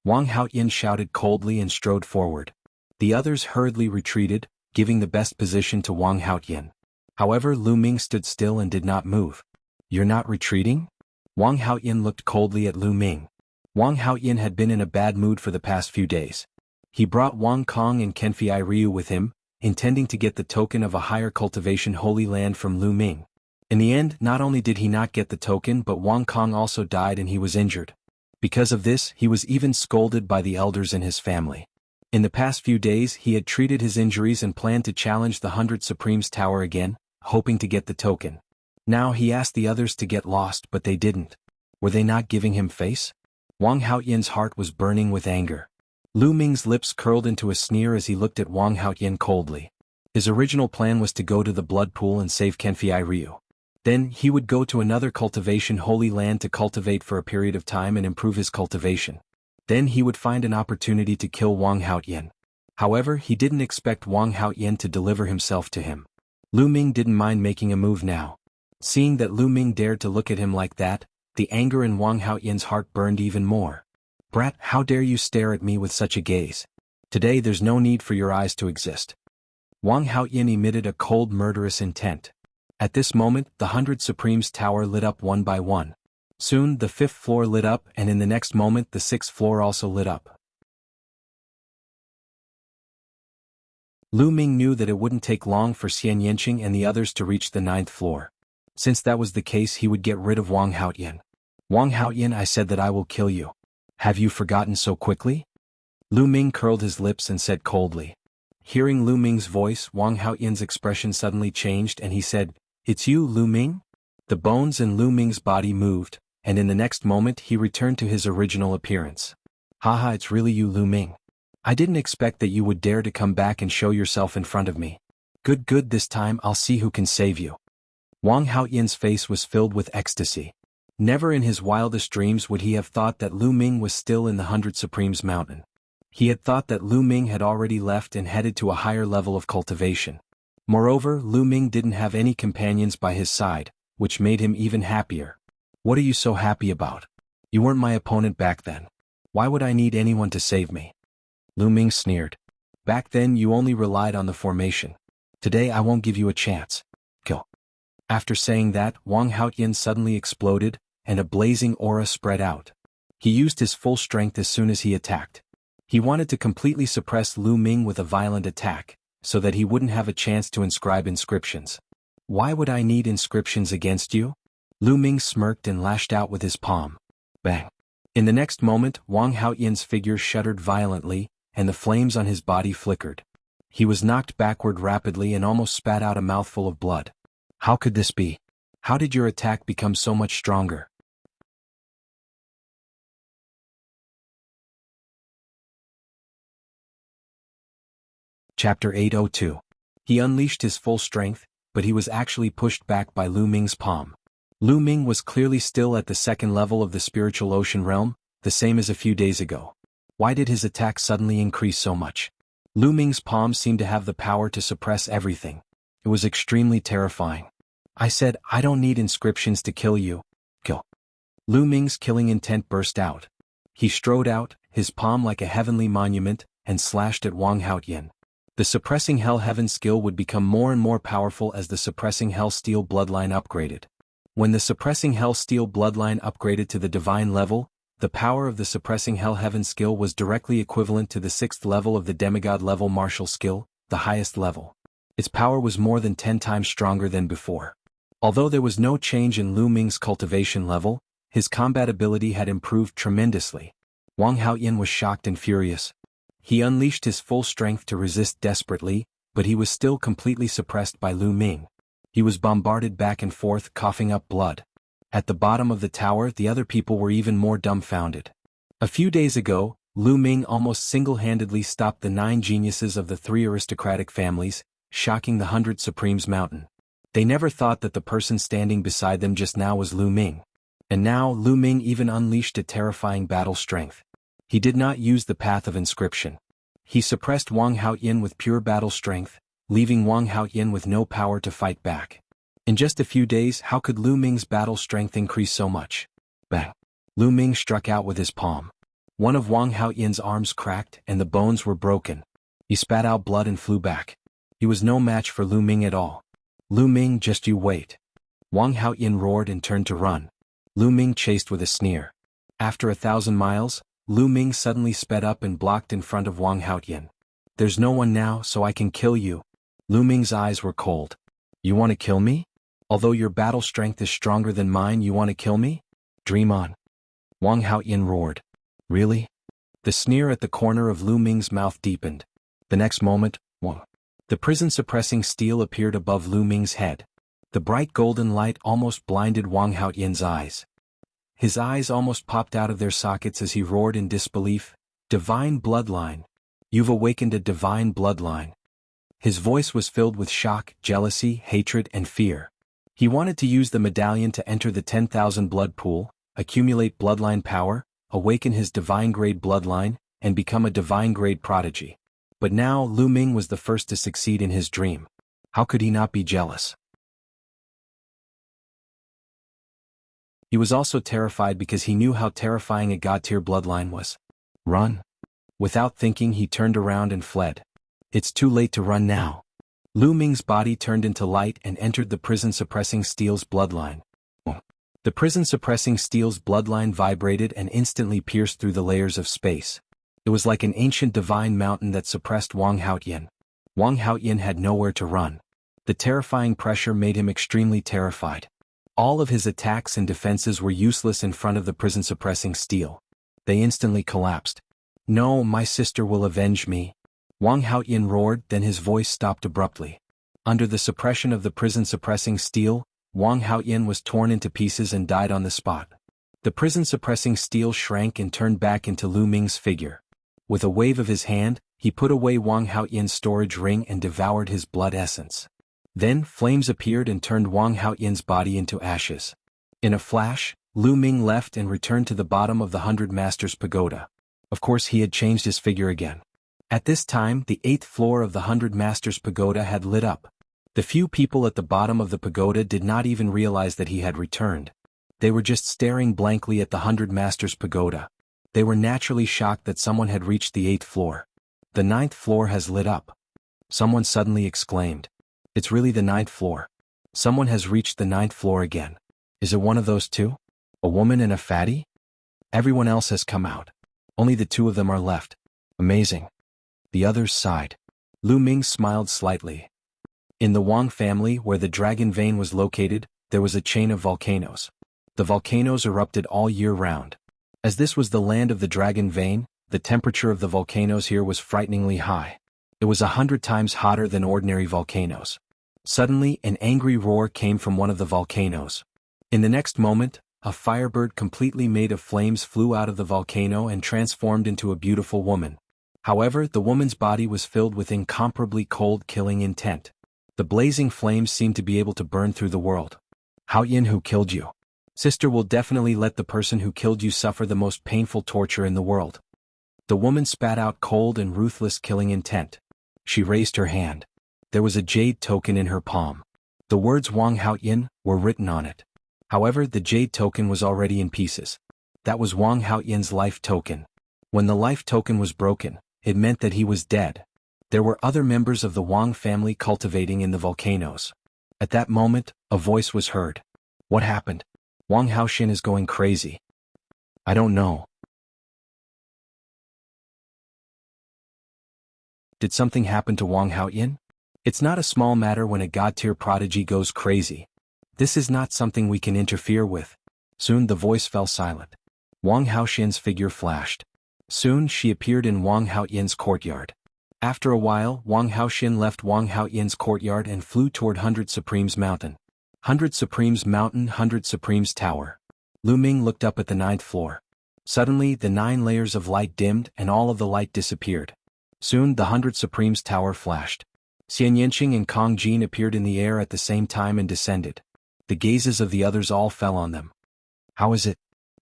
Wang Haoyan shouted coldly and strode forward. The others hurriedly retreated, giving the best position to Wang Haoyan. However, Lu Ming stood still and did not move. You're not retreating? Wang Haoyan looked coldly at Lu Ming. Wang Haoyan had been in a bad mood for the past few days. He brought Wang Kong and Kenfei Ryu with him, intending to get the token of a higher cultivation holy land from Lu Ming. In the end, not only did he not get the token, but Wang Kong also died and he was injured. Because of this, he was even scolded by the elders in his family. In the past few days, he had treated his injuries and planned to challenge the 100 Supremes Tower again, hoping to get the token. Now he asked the others to get lost, but they didn't. Were they not giving him face? Wang Haoyan's heart was burning with anger. Lu Ming's lips curled into a sneer as he looked at Wang Haoyan coldly. His original plan was to go to the blood pool and save Kenfei Ryu. Then, he would go to another cultivation holy land to cultivate for a period of time and improve his cultivation. Then he would find an opportunity to kill Wang Haoyan. However, he didn't expect Wang Haoyan to deliver himself to him. Lu Ming didn't mind making a move now. Seeing that Lu Ming dared to look at him like that, the anger in Wang Haoyan's heart burned even more. Brat, how dare you stare at me with such a gaze? Today there's no need for your eyes to exist. Wang Haoyin emitted a cold murderous intent. At this moment, the 100 Supremes tower lit up one by one. Soon, the 5th floor lit up, and in the next moment the 6th floor also lit up. Lu Ming knew that it wouldn't take long for Xian Yanqing and the others to reach the 9th floor. Since that was the case, he would get rid of Wang Haoyin. Wang Haoyin, I said that I will kill you. Have you forgotten so quickly? Lu Ming curled his lips and said coldly. Hearing Lu Ming's voice, Wang Haoyin's expression suddenly changed and he said, "It's you, Lu Ming?" The bones in Lu Ming's body moved, and in the next moment he returned to his original appearance. Haha, it's really you, Lu Ming. I didn't expect that you would dare to come back and show yourself in front of me. Good, this time I'll see who can save you. Wang Haoyin's face was filled with ecstasy. Never in his wildest dreams would he have thought that Lu Ming was still in the 100 Supremes mountain. He had thought that Lu Ming had already left and headed to a higher level of cultivation. Moreover, Lu Ming didn't have any companions by his side, which made him even happier. What are you so happy about? You weren't my opponent back then. Why would I need anyone to save me? Lu Ming sneered. Back then you only relied on the formation. Today I won't give you a chance. Kill. After saying that, Wang Haoyin suddenly exploded, and a blazing aura spread out. He used his full strength as soon as he attacked. He wanted to completely suppress Lu Ming with a violent attack, so that he wouldn't have a chance to inscribe inscriptions. Why would I need inscriptions against you? Lu Ming smirked and lashed out with his palm. Bang. In the next moment, Wang Haoyin's figure shuddered violently, and the flames on his body flickered. He was knocked backward rapidly and almost spat out a mouthful of blood. How could this be? How did your attack become so much stronger? Chapter 802. He unleashed his full strength, but he was actually pushed back by Lu Ming's palm. Lu Ming was clearly still at the 2nd level of the spiritual ocean realm, the same as a few days ago. Why did his attack suddenly increase so much? Lu Ming's palm seemed to have the power to suppress everything. It was extremely terrifying. I said, I don't need inscriptions to kill you. Kill. Lu Ming's killing intent burst out. He strode out, his palm like a heavenly monument, and slashed at Wang Haoyin. The suppressing Hell Heaven skill would become more and more powerful as the suppressing Hell Steel bloodline upgraded. When the suppressing Hell Steel bloodline upgraded to the divine level, the power of the suppressing Hell Heaven skill was directly equivalent to the 6th level of the demigod level martial skill, the highest level. Its power was more than 10 times stronger than before. Although there was no change in Lu Ming's cultivation level, his combat ability had improved tremendously. Wang Haoyin was shocked and furious. He unleashed his full strength to resist desperately, but he was still completely suppressed by Lu Ming. He was bombarded back and forth, coughing up blood. At the bottom of the tower, the other people were even more dumbfounded. A few days ago, Lu Ming almost single-handedly stopped the 9 geniuses of the 3 aristocratic families, shocking the 100 Supremes mountain. They never thought that the person standing beside them just now was Lu Ming. And now, Lu Ming even unleashed a terrifying battle strength. He did not use the path of inscription. He suppressed Wang Haoyin with pure battle strength, leaving Wang Haoyin with no power to fight back. In just a few days, how could Lu Ming's battle strength increase so much? Bang! Lu Ming struck out with his palm. One of Wang Haoyin's arms cracked and the bones were broken. He spat out blood and flew back. He was no match for Lu Ming at all. Lu Ming, just you wait. Wang Haoyin roared and turned to run. Lu Ming chased with a sneer. After 1,000 miles, Lu Ming suddenly sped up and blocked in front of Wang Haoyin. There's no one now, so I can kill you. Lu Ming's eyes were cold. You want to kill me? Although your battle strength is stronger than mine, you want to kill me? Dream on. Wang Haoyin roared. Really? The sneer at the corner of Lu Ming's mouth deepened. The next moment, Wang. The prison-suppressing steel appeared above Lu Ming's head. The bright golden light almost blinded Wang Haoyin's eyes. His eyes almost popped out of their sockets as he roared in disbelief, Divine bloodline. You've awakened a divine bloodline. His voice was filled with shock, jealousy, hatred, and fear. He wanted to use the medallion to enter the 10,000 blood pool, accumulate bloodline power, awaken his divine-grade bloodline, and become a divine-grade prodigy. But now Lu Ming was the first to succeed in his dream. How could he not be jealous? He was also terrified because he knew how terrifying a god-tier bloodline was. Run. Without thinking, he turned around and fled. It's too late to run now. Lu Ming's body turned into light and entered the prison-suppressing steel's bloodline. The prison-suppressing steel's bloodline vibrated and instantly pierced through the layers of space. It was like an ancient divine mountain that suppressed Wang Haotian. Wang Haotian had nowhere to run. The terrifying pressure made him extremely terrified. All of his attacks and defenses were useless in front of the prison-suppressing steel. They instantly collapsed. "No, my sister will avenge me," Wang Haotian roared, then his voice stopped abruptly. Under the suppression of the prison-suppressing steel, Wang Haotian was torn into pieces and died on the spot. The prison-suppressing steel shrank and turned back into Lu Ming's figure. With a wave of his hand, he put away Wang Haotian's storage ring and devoured his blood essence. Then, flames appeared and turned Wang Haotian's body into ashes. In a flash, Lu Ming left and returned to the bottom of the 100 Masters Pagoda. Of course, he had changed his figure again. At this time, the 8th floor of the 100 Masters Pagoda had lit up. The few people at the bottom of the pagoda did not even realize that he had returned. They were just staring blankly at the 100 Masters Pagoda. They were naturally shocked that someone had reached the 8th floor. "The 9th floor has lit up," someone suddenly exclaimed. "It's really the 9th floor. Someone has reached the 9th floor again. Is it one of those two? A woman and a fatty? Everyone else has come out. Only the two of them are left. Amazing." The others sighed. Lu Ming smiled slightly. In the Wang family, where the dragon vein was located, there was a chain of volcanoes. The volcanoes erupted all year round. As this was the land of the dragon vein, the temperature of the volcanoes here was frighteningly high. It was 100 times hotter than ordinary volcanoes. Suddenly, an angry roar came from one of the volcanoes. In the next moment, a firebird completely made of flames flew out of the volcano and transformed into a beautiful woman. However, the woman's body was filled with incomparably cold, killing intent. The blazing flames seemed to be able to burn through the world. "Haotian, who killed you? Sister will definitely let the person who killed you suffer the most painful torture in the world." The woman spat out cold and ruthless killing intent. She raised her hand. There was a jade token in her palm. The words Wang Haotian were written on it. However, the jade token was already in pieces. That was Wang Haotian's life token. When the life token was broken, it meant that he was dead. There were other members of the Wang family cultivating in the volcanoes. At that moment, a voice was heard. "What happened? Wang Haotian is going crazy." "I don't know." "Did something happen to Wang Haotian? It's not a small matter when a god-tier prodigy goes crazy. This is not something we can interfere with." Soon the voice fell silent. Wang Haotian's figure flashed. Soon she appeared in Wang Haotian's courtyard. After a while, Wang Haotian left Wang Haotian's courtyard and flew toward 100 Supremes Mountain. 100 Supremes Mountain, 100 Supremes Tower. Lu Ming looked up at the 9th floor. Suddenly, the 9 layers of light dimmed and all of the light disappeared. Soon, the 100 Supremes Tower flashed. Xian Yanqing and Kong Jin appeared in the air at the same time and descended. The gazes of the others all fell on them. "How is it?"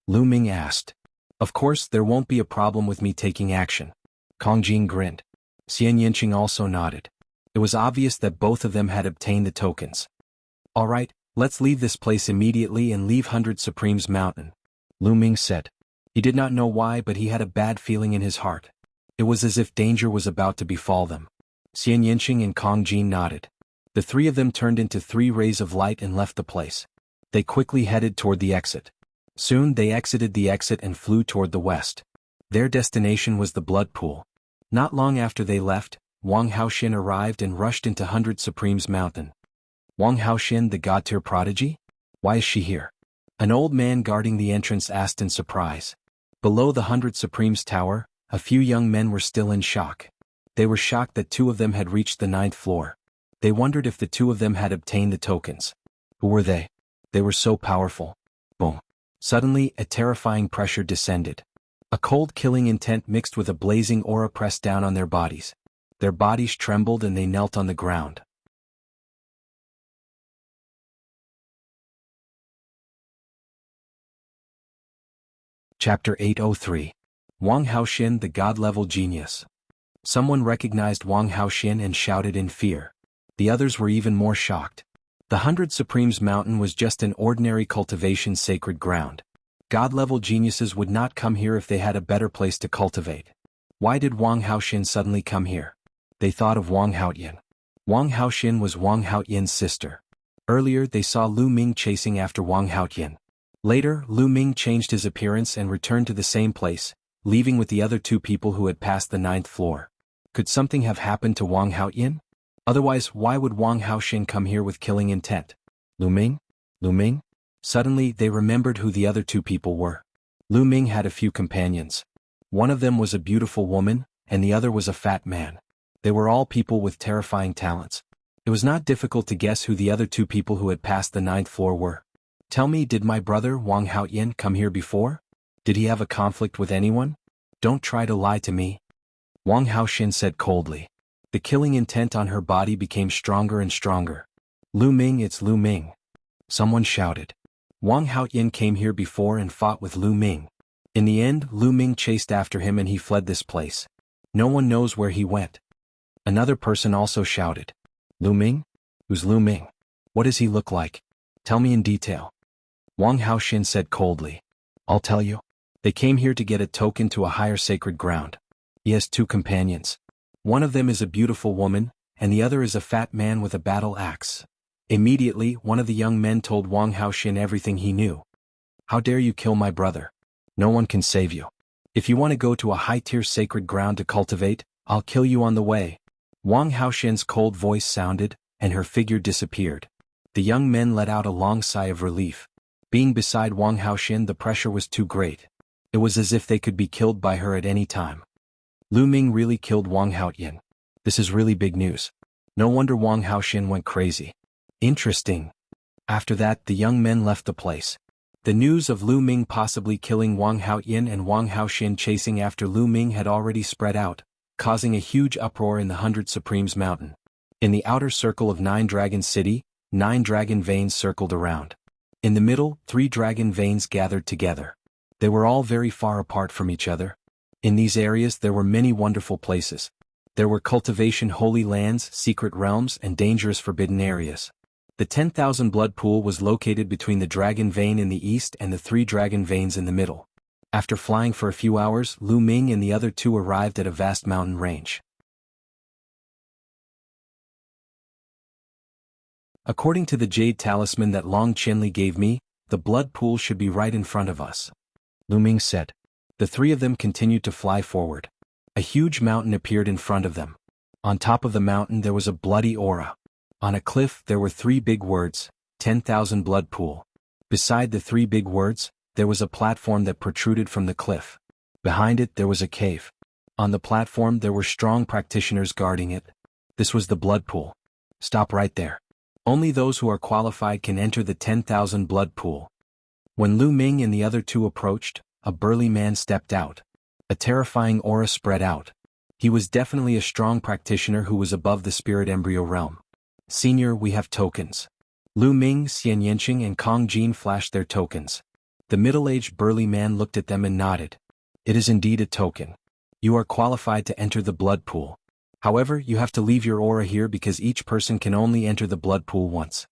Lu Ming asked. "Of course, there won't be a problem with me taking action." Kong Jin grinned. Xian Yanqing also nodded. It was obvious that both of them had obtained the tokens. "All right, let's leave this place immediately and leave 100 Supremes Mountain," Lu Ming said. He did not know why, but he had a bad feeling in his heart. It was as if danger was about to befall them. Xian Yanqing and Kong Jin nodded. The three of them turned into 3 rays of light and left the place. They quickly headed toward the exit. Soon they exited the exit and flew toward the west. Their destination was the blood pool. Not long after they left, Wang Haotian arrived and rushed into 100 Supremes Mountain. "Wang Haotian, the god-tier prodigy? Why is she here?" An old man guarding the entrance asked in surprise. Below the 100 Supremes Tower, a few young men were still in shock. They were shocked that 2 of them had reached the 9th floor. They wondered if the 2 of them had obtained the tokens. Who were they? They were so powerful. Boom. Suddenly, a terrifying pressure descended. A cold killing intent mixed with a blazing aura pressed down on their bodies. Their bodies trembled and they knelt on the ground. Chapter 803. Wang Haotian, the God-level genius. Someone recognized Wang Haotian and shouted in fear. The others were even more shocked. The 100 Supremes Mountain was just an ordinary cultivation sacred ground. God-level geniuses would not come here if they had a better place to cultivate. Why did Wang Haoxin suddenly come here? They thought of Wang Haoyin. Wang Haoxin was Wang Haoyin's sister. Earlier they saw Lu Ming chasing after Wang Haoyin. Later, Lu Ming changed his appearance and returned to the same place, leaving with the other two people who had passed the 9th floor. Could something have happened to Wang Haoyin? Otherwise, why would Wang Haoxin come here with killing intent? Lu Ming? Lu Ming? Suddenly, they remembered who the other two people were. Lu Ming had a few companions. One of them was a beautiful woman, and the other was a fat man. They were all people with terrifying talents. It was not difficult to guess who the other two people who had passed the 9th floor were. Tell me, did my brother Wang Haoyin come here before? Did he have a conflict with anyone? Don't try to lie to me. Wang Haoxin said coldly. The killing intent on her body became stronger and stronger. Lu Ming, it's Lu Ming. Someone shouted. Wang Haoyin came here before and fought with Lu Ming. In the end, Lu Ming chased after him and he fled this place. No one knows where he went. Another person also shouted. Lu Ming? Who's Lu Ming? What does he look like? Tell me in detail. Wang Haoxin said coldly. I'll tell you. They came here to get a token to a higher sacred ground. He has two companions. One of them is a beautiful woman, and the other is a fat man with a battle axe. Immediately, one of the young men told Wang Haoxin everything he knew. How dare you kill my brother? No one can save you. If you want to go to a high-tier sacred ground to cultivate, I'll kill you on the way. Wang Haoxin's cold voice sounded, and her figure disappeared. The young men let out a long sigh of relief. Being beside Wang Haoxin, the pressure was too great. It was as if they could be killed by her at any time. Lu Ming really killed Wang Haoyin. This is really big news. No wonder Wang Haoxin went crazy. Interesting. After that, the young men left the place. The news of Lu Ming possibly killing Wang Haoyin and Wang Haoxin chasing after Lu Ming had already spread out, causing a huge uproar in the 100 Supremes Mountain. In the outer circle of 9 Dragon City, 9 dragon veins circled around. In the middle, 3 dragon veins gathered together. They were all very far apart from each other. In these areas there were many wonderful places. There were cultivation holy lands, secret realms, and dangerous forbidden areas. The 10,000 blood pool was located between the dragon vein in the east and the 3 dragon veins in the middle. After flying for a few hours, Lu Ming and the other two arrived at a vast mountain range. According to the jade talisman that Long Qinli gave me, the blood pool should be right in front of us. Lu Ming said. The 3 of them continued to fly forward. A huge mountain appeared in front of them. On top of the mountain there was a bloody aura. On a cliff there were 3 big words, 10,000 blood pool. Beside the 3 big words, there was a platform that protruded from the cliff. Behind it there was a cave. On the platform there were strong practitioners guarding it. This was the blood pool. Stop right there. Only those who are qualified can enter the 10,000 blood pool. When Lu Ming and the other two approached, a burly man stepped out. A terrifying aura spread out. He was definitely a strong practitioner who was above the spirit embryo realm. Senior, we have tokens. Lu Ming, Xian Yanqing and Kong Jin flashed their tokens. The middle-aged burly man looked at them and nodded. It is indeed a token. You are qualified to enter the blood pool. However, you have to leave your aura here because each person can only enter the blood pool once.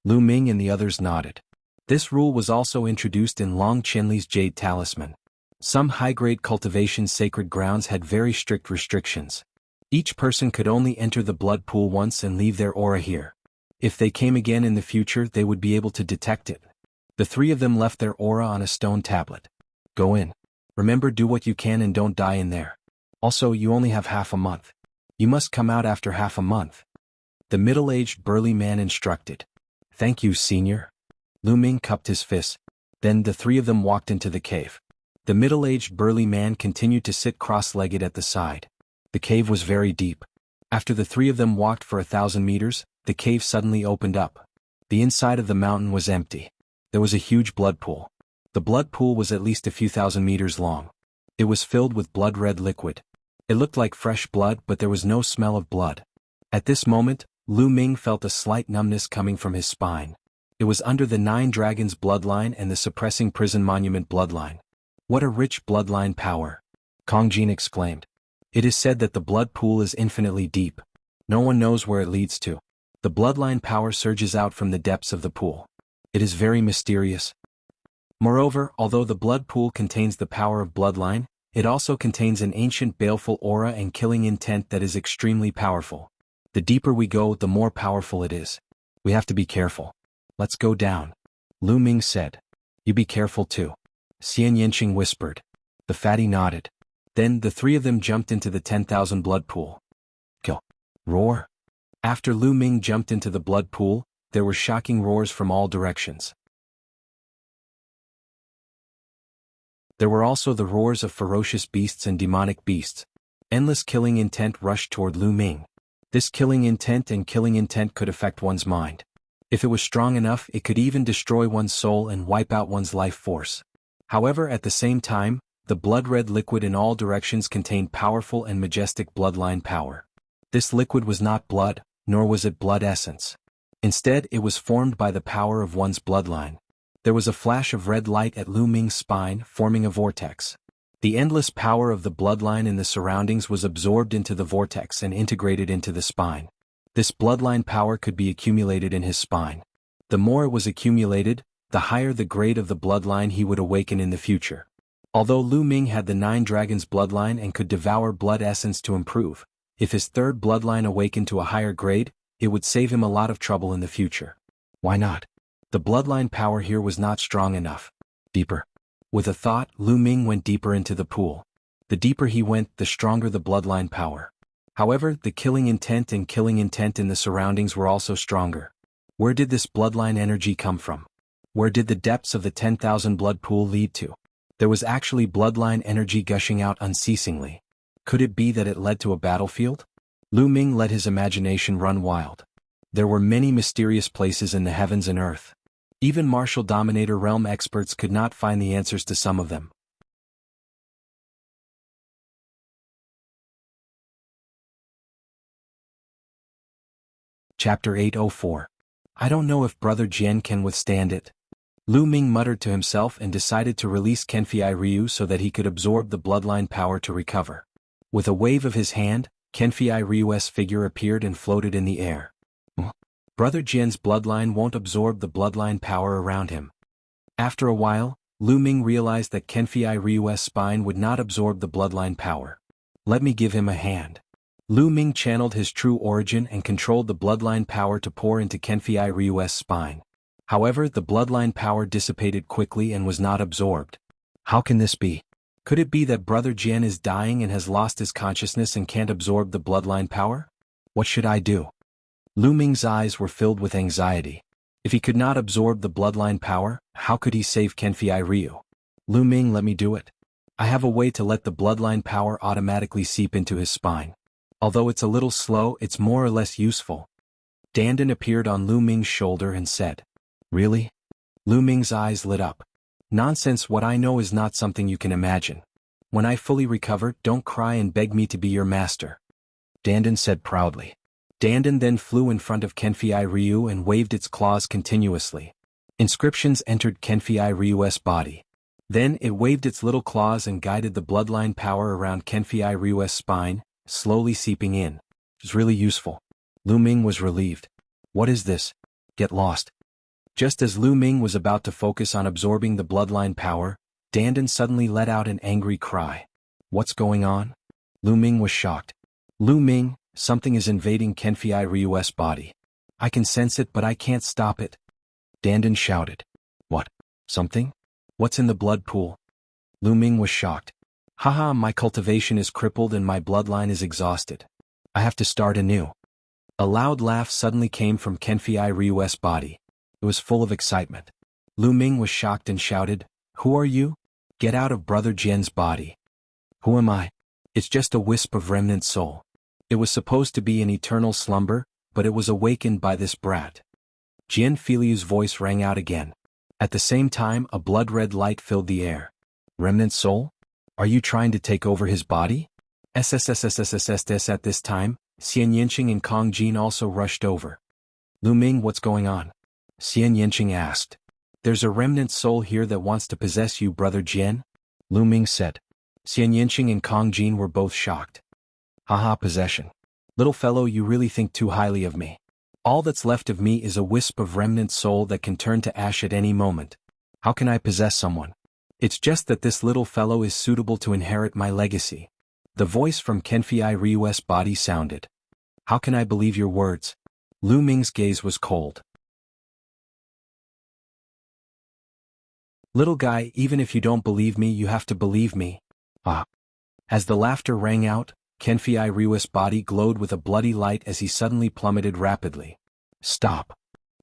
Lu Ming and the others nodded. This rule was also introduced in Long Qinli's jade talisman. Some high-grade cultivation sacred grounds had very strict restrictions. Each person could only enter the blood pool once and leave their aura here. If they came again in the future, they would be able to detect it. The 3 of them left their aura on a stone tablet. Go in. Remember, do what you can and don't die in there. Also, you only have half a month. You must come out after half a month. The middle-aged burly man instructed. Thank you, senior. Lu Ming cupped his fists. Then the 3 of them walked into the cave. The middle-aged burly man continued to sit cross-legged at the side. The cave was very deep. After the 3 of them walked for 1,000 meters, the cave suddenly opened up. The inside of the mountain was empty. There was a huge blood pool. The blood pool was at least a few thousand meters long. It was filled with blood-red liquid. It looked like fresh blood, but there was no smell of blood. At this moment, Lu Ming felt a slight numbness coming from his spine. It was under the 9 dragons bloodline and the suppressing prison monument bloodline. What a rich bloodline power! Kong Jin exclaimed. It is said that the blood pool is infinitely deep. No one knows where it leads to. The bloodline power surges out from the depths of the pool. It is very mysterious. Moreover, although the blood pool contains the power of bloodline, It also contains an ancient baleful aura and killing intent that is extremely powerful. The deeper we go, the more powerful it is. We have to be careful. Let's go down. Lu Ming said. You be careful too. Xian Yanqing whispered. The fatty nodded. Then the three of them jumped into the 10,000 blood pool. Kill. Roar. After Lu Ming jumped into the blood pool, there were shocking roars from all directions. There were also the roars of ferocious beasts and demonic beasts. Endless killing intent rushed toward Lu Ming. This killing intent could affect one's mind. If it was strong enough, it could even destroy one's soul and wipe out one's life force. However, at the same time, the blood-red liquid in all directions contained powerful and majestic bloodline power. This liquid was not blood, nor was it blood essence. Instead, it was formed by the power of one's bloodline. There was a flash of red light at Lu Ming's spine, forming a vortex. The endless power of the bloodline in the surroundings was absorbed into the vortex and integrated into the spine. This bloodline power could be accumulated in his spine. The more it was accumulated, the higher the grade of the bloodline he would awaken in the future. Although Lu Ming had the 9 dragons bloodline and could devour blood essence to improve, if his third bloodline awakened to a higher grade, it would save him a lot of trouble in the future. Why not? The bloodline power here was not strong enough. Deeper. With a thought, Lu Ming went deeper into the pool. The deeper he went, the stronger the bloodline power. However, the killing intent in the surroundings were also stronger. Where did this bloodline energy come from? Where did the depths of the 10,000 blood pool lead to? There was actually bloodline energy gushing out unceasingly. Could it be that it led to a battlefield? Lu Ming let his imagination run wild. There were many mysterious places in the heavens and earth. Even martial dominator realm experts could not find the answers to some of them. Chapter 804. I don't know if Brother Jian can withstand it. Lu Ming muttered to himself and decided to release Kenfei Ryu so that he could absorb the bloodline power to recover. With a wave of his hand, Kenfei Ryu's figure appeared and floated in the air. Brother Jian's bloodline won't absorb the bloodline power around him. After a while, Lu Ming realized that Kenfei Ryu's spine would not absorb the bloodline power. Let me give him a hand. Lu Ming channeled his true origin and controlled the bloodline power to pour into Kenfei Ryu's spine. However, the bloodline power dissipated quickly and was not absorbed. How can this be? Could it be that Brother Jian is dying and has lost his consciousness and can't absorb the bloodline power? What should I do? Lu Ming's eyes were filled with anxiety. If he could not absorb the bloodline power, how could he save Kenfei Ryu? Lu Ming, let me do it. I have a way to let the bloodline power automatically seep into his spine. Although it's a little slow, it's more or less useful. Dandan appeared on Lu Ming's shoulder and said, Really? Lu Ming's eyes lit up. Nonsense, what I know is not something you can imagine. When I fully recover, don't cry and beg me to be your master. Dandan said proudly. Dandan then flew in front of Kenfei Ryu and waved its claws continuously. Inscriptions entered Kenfei Ryu's body. Then it waved its little claws and guided the bloodline power around Kenfei Ryu's spine, slowly seeping in. It was really useful. Lu Ming was relieved. What is this? Get lost. Just as Lu Ming was about to focus on absorbing the bloodline power, Dandan suddenly let out an angry cry. What's going on? Lu Ming was shocked. Lu Ming, something is invading Kenfei Ryu's body. I can sense it, but I can't stop it. Dandan shouted. What? Something? What's in the blood pool? Lu Ming was shocked. Haha, my cultivation is crippled and my bloodline is exhausted. I have to start anew. A loud laugh suddenly came from Kenfei Ryu's body. It was full of excitement. Lu Ming was shocked and shouted, Who are you? Get out of Brother Jian's body. Who am I? It's just a wisp of remnant soul. It was supposed to be an eternal slumber, but it was awakened by this brat. Jian Filiu's voice rang out again. At the same time, a blood-red light filled the air. Remnant soul? Are you trying to take over his body? SSSSSSSS. At this time, Xian Yanqing and Kong Jin also rushed over. Lu Ming, what's going on? Xian Yanqing asked. There's a remnant soul here that wants to possess you, Brother Jian, Lu Ming said. Xian Yanqing and Kong Jin were both shocked. Haha, possession. Little fellow, you really think too highly of me. All that's left of me is a wisp of remnant soul that can turn to ash at any moment. How can I possess someone? It's just that this little fellow is suitable to inherit my legacy. The voice from Kenfei Ryu's body sounded. How can I believe your words? Lu Ming's gaze was cold. Little guy, even if you don't believe me, you have to believe me. Ah. As the laughter rang out, Kenfei Ryu's body glowed with a bloody light as he suddenly plummeted rapidly. Stop.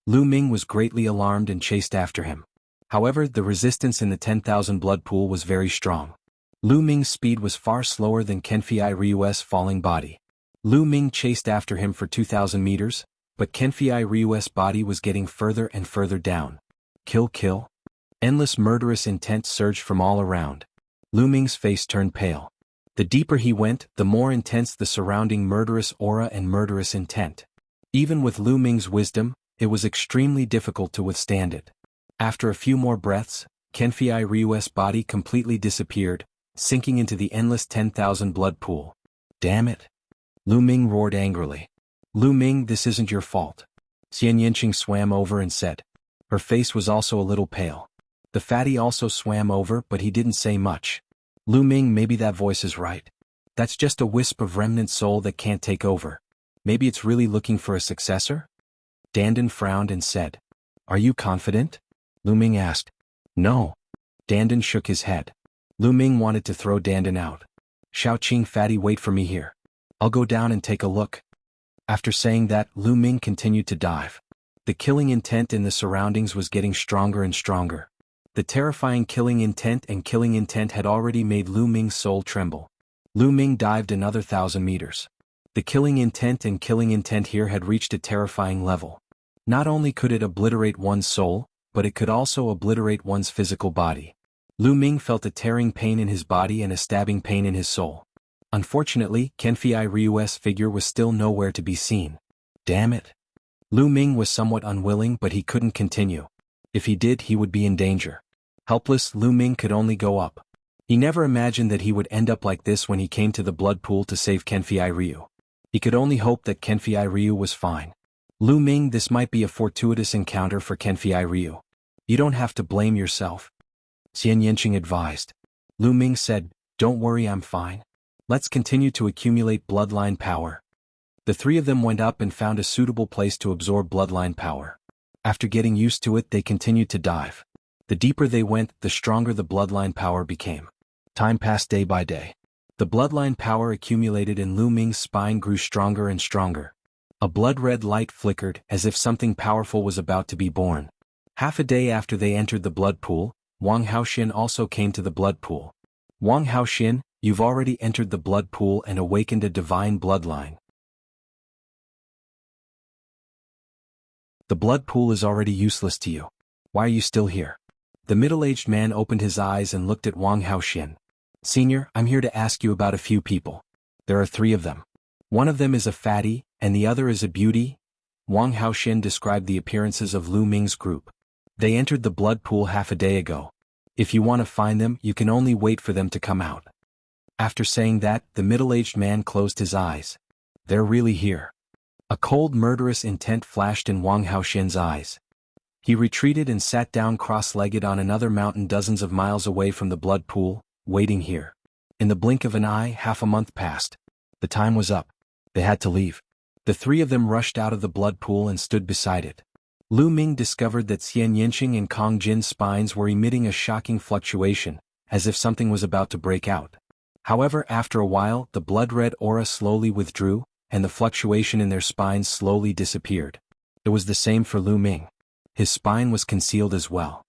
Lu Ming was greatly alarmed and chased after him. However, the resistance in the 10,000 blood pool was very strong. Lu Ming's speed was far slower than Kenfei Ryu's falling body. Lu Ming chased after him for 2,000 meters, but Kenfei Ryu's body was getting further and further down. Kill. Endless murderous intent surged from all around. Lu Ming's face turned pale. The deeper he went, the more intense the surrounding murderous aura and murderous intent. Even with Lu Ming's wisdom, it was extremely difficult to withstand it. After a few more breaths, Kenfei Ryu's body completely disappeared, sinking into the endless 10,000 blood pool. Damn it! Lu Ming roared angrily. Lu Ming, this isn't your fault. Xian Yanqing swam over and said. Her face was also a little pale. The fatty also swam over, but he didn't say much. Lu Ming, maybe that voice is right. That's just a wisp of remnant soul that can't take over. Maybe it's really looking for a successor? Dandan frowned and said. Are you confident? Lu Ming asked. No. Dandan shook his head. Lu Ming wanted to throw Dandan out. Xiaoqing, fatty, wait for me here. I'll go down and take a look. After saying that, Lu Ming continued to dive. The killing intent in the surroundings was getting stronger and stronger. The terrifying killing intent had already made Lu Ming's soul tremble. Lu Ming dived another 1,000 meters. The killing intent here had reached a terrifying level. Not only could it obliterate one's soul, but it could also obliterate one's physical body. Lu Ming felt a tearing pain in his body and a stabbing pain in his soul. Unfortunately, Kenfei Ryu's figure was still nowhere to be seen. Damn it. Lu Ming was somewhat unwilling, but he couldn't continue. If he did, he would be in danger. Helpless, Lu Ming could only go up. He never imagined that he would end up like this when he came to the blood pool to save Kenfei Ryu. He could only hope that Kenfei Ryu was fine. Lu Ming, this might be a fortuitous encounter for Kenfei Ryu. You don't have to blame yourself. Xian Yanqing advised. Lu Ming said, don't worry, I'm fine. Let's continue to accumulate bloodline power. The three of them went up and found a suitable place to absorb bloodline power. After getting used to it, they continued to dive. The deeper they went, the stronger the bloodline power became. Time passed day by day. The bloodline power accumulated in Lu Ming's spine grew stronger and stronger. A blood-red light flickered, as if something powerful was about to be born. Half a day after they entered the blood pool, Wang Haoxin also came to the blood pool. Wang Haoxin, you've already entered the blood pool and awakened a divine bloodline. The blood pool is already useless to you. Why are you still here? The middle-aged man opened his eyes and looked at Wang Haoxin. Senior, I'm here to ask you about a few people. There are 3 of them. One of them is a fatty, and the other is a beauty. Wang Haoxin described the appearances of Lu Ming's group. They entered the blood pool half a day ago. If you want to find them, you can only wait for them to come out. After saying that, the middle-aged man closed his eyes. They're really here. A cold murderous intent flashed in Wang Haoxin's eyes. He retreated and sat down cross-legged on another mountain dozens of miles away from the blood pool, waiting here. In the blink of an eye, half a month passed. The time was up. They had to leave. The 3 of them rushed out of the blood pool and stood beside it. Lu Ming discovered that Xian Yanqing and Kong Jin's spines were emitting a shocking fluctuation, as if something was about to break out. However, after a while, the blood-red aura slowly withdrew, and the fluctuation in their spines slowly disappeared. It was the same for Lu Ming. His spine was concealed as well.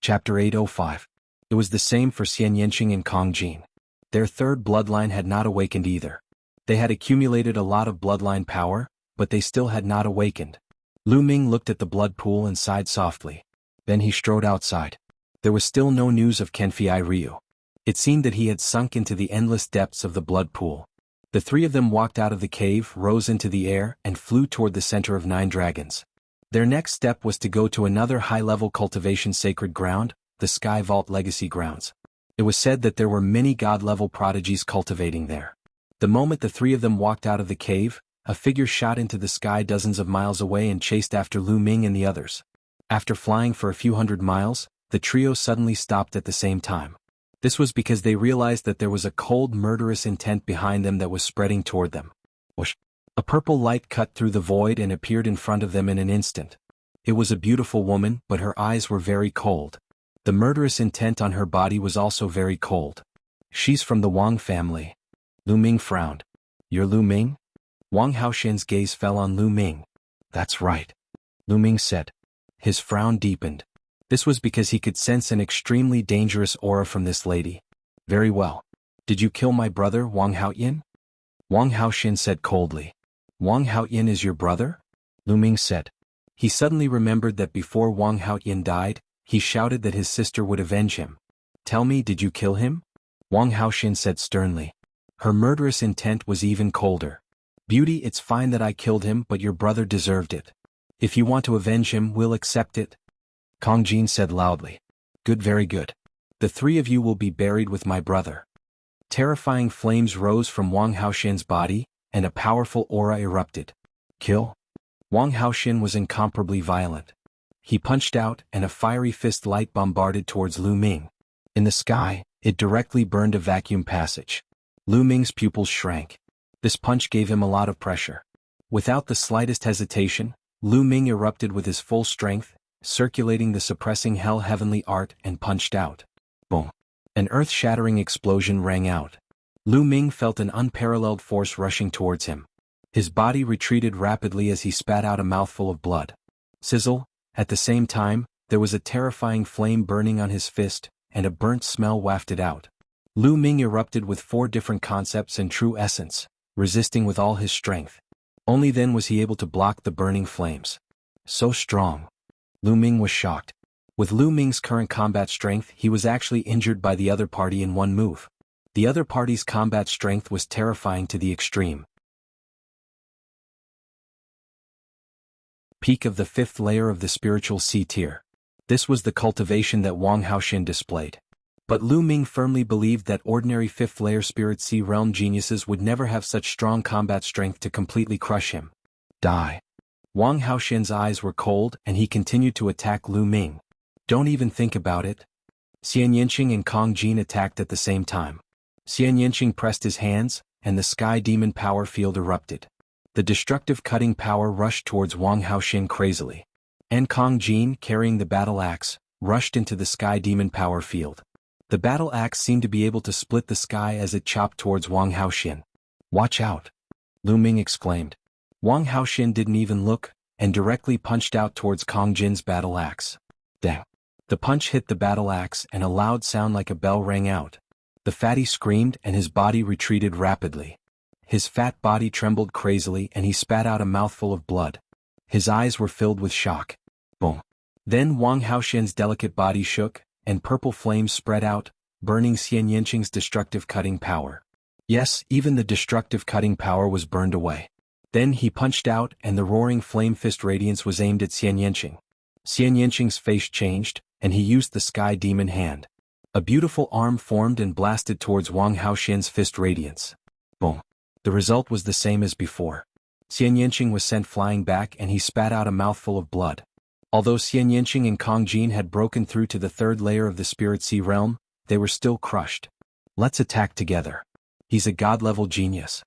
Chapter 805. It was the same for Xian Yanqing and Kong Jin. Their third bloodline had not awakened either. They had accumulated a lot of bloodline power, but they still had not awakened. Lu Ming looked at the blood pool and sighed softly. Then he strode outside. There was still no news of Kenfei Ryu. It seemed that he had sunk into the endless depths of the blood pool. The 3 of them walked out of the cave, rose into the air, and flew toward the center of 9 dragons. Their next step was to go to another high-level cultivation sacred ground, the Sky Vault Legacy Grounds. It was said that there were many god-level prodigies cultivating there. The moment the 3 of them walked out of the cave, a figure shot into the sky dozens of miles away and chased after Lu Ming and the others. After flying for a few hundred miles, the trio suddenly stopped at the same time. This was because they realized that there was a cold, murderous intent behind them that was spreading toward them. Whoosh! A purple light cut through the void and appeared in front of them in an instant. It was a beautiful woman, but her eyes were very cold. The murderous intent on her body was also very cold. She's from the Wang family. Lu Ming frowned. You're Lu Ming? Wang Haoxian's gaze fell on Lu Ming. That's right, Lu Ming said. His frown deepened. This was because he could sense an extremely dangerous aura from this lady. Very well. Did you kill my brother, Wang Haoyan? Wang Haoxian said coldly. Wang Haoyan is your brother? Lu Ming said. He suddenly remembered that before Wang Haoyan died, he shouted that his sister would avenge him. Tell me, did you kill him? Wang Haoxian said sternly. Her murderous intent was even colder. Beauty, it's fine that I killed him, but your brother deserved it. If you want to avenge him, we'll accept it. Kong Jin said loudly. Good, very good. The three of you will be buried with my brother. Terrifying flames rose from Wang Haoxian's body, and a powerful aura erupted. Kill? Wang Haoxian was incomparably violent. He punched out, and a fiery fist light bombarded towards Lu Ming. In the sky, it directly burned a vacuum passage. Lu Ming's pupils shrank. This punch gave him a lot of pressure. Without the slightest hesitation, Lu Ming erupted with his full strength, circulating the suppressing hell heavenly art, and punched out. Boom! An earth-shattering explosion rang out. Lu Ming felt an unparalleled force rushing towards him. His body retreated rapidly as he spat out a mouthful of blood. Sizzle! At the same time, there was a terrifying flame burning on his fist, and a burnt smell wafted out. Lu Ming erupted with 4 different concepts in true essence, resisting with all his strength. Only then was he able to block the burning flames. So strong. Lu Ming was shocked. With Lu Ming's current combat strength, he was actually injured by the other party in one move. The other party's combat strength was terrifying to the extreme. Peak of the 5th layer of the spiritual C tier. This was the cultivation that Wang Haoxian displayed. But Lu Ming firmly believed that ordinary 5th layer Spirit Sea realm geniuses would never have such strong combat strength to completely crush him. Die. Wang Haoxian's eyes were cold and he continued to attack Lu Ming. Don't even think about it. Xian Yanqing and Kong Jin attacked at the same time. Xian Yanqing pressed his hands, and the sky demon power field erupted. The destructive cutting power rushed towards Wang Haoxian crazily. And Kong Jin, carrying the battle axe, rushed into the sky demon power field. The battle axe seemed to be able to split the sky as it chopped towards Wang Haoxian. Watch out! Lu Ming exclaimed. Wang Haoxian didn't even look, and directly punched out towards Kong Jin's battle axe. Dang! The punch hit the battle axe and a loud sound like a bell rang out. The fatty screamed and his body retreated rapidly. His fat body trembled crazily and he spat out a mouthful of blood. His eyes were filled with shock. Boom! Then Wang Haoxian's delicate body shook, and purple flames spread out, burning Xian Yanqing's destructive cutting power. Yes, even the destructive cutting power was burned away. Then he punched out and the roaring flame fist radiance was aimed at Xian Yanqing. Xian Yanqing's face changed, and he used the sky demon hand. A beautiful arm formed and blasted towards Wang Haoxian's fist radiance. Boom! The result was the same as before. Xian Yanqing was sent flying back and he spat out a mouthful of blood. Although Xian Yanqing and Kong Jin had broken through to the 3rd layer of the Spirit Sea realm, they were still crushed. Let's attack together. He's a god-level genius.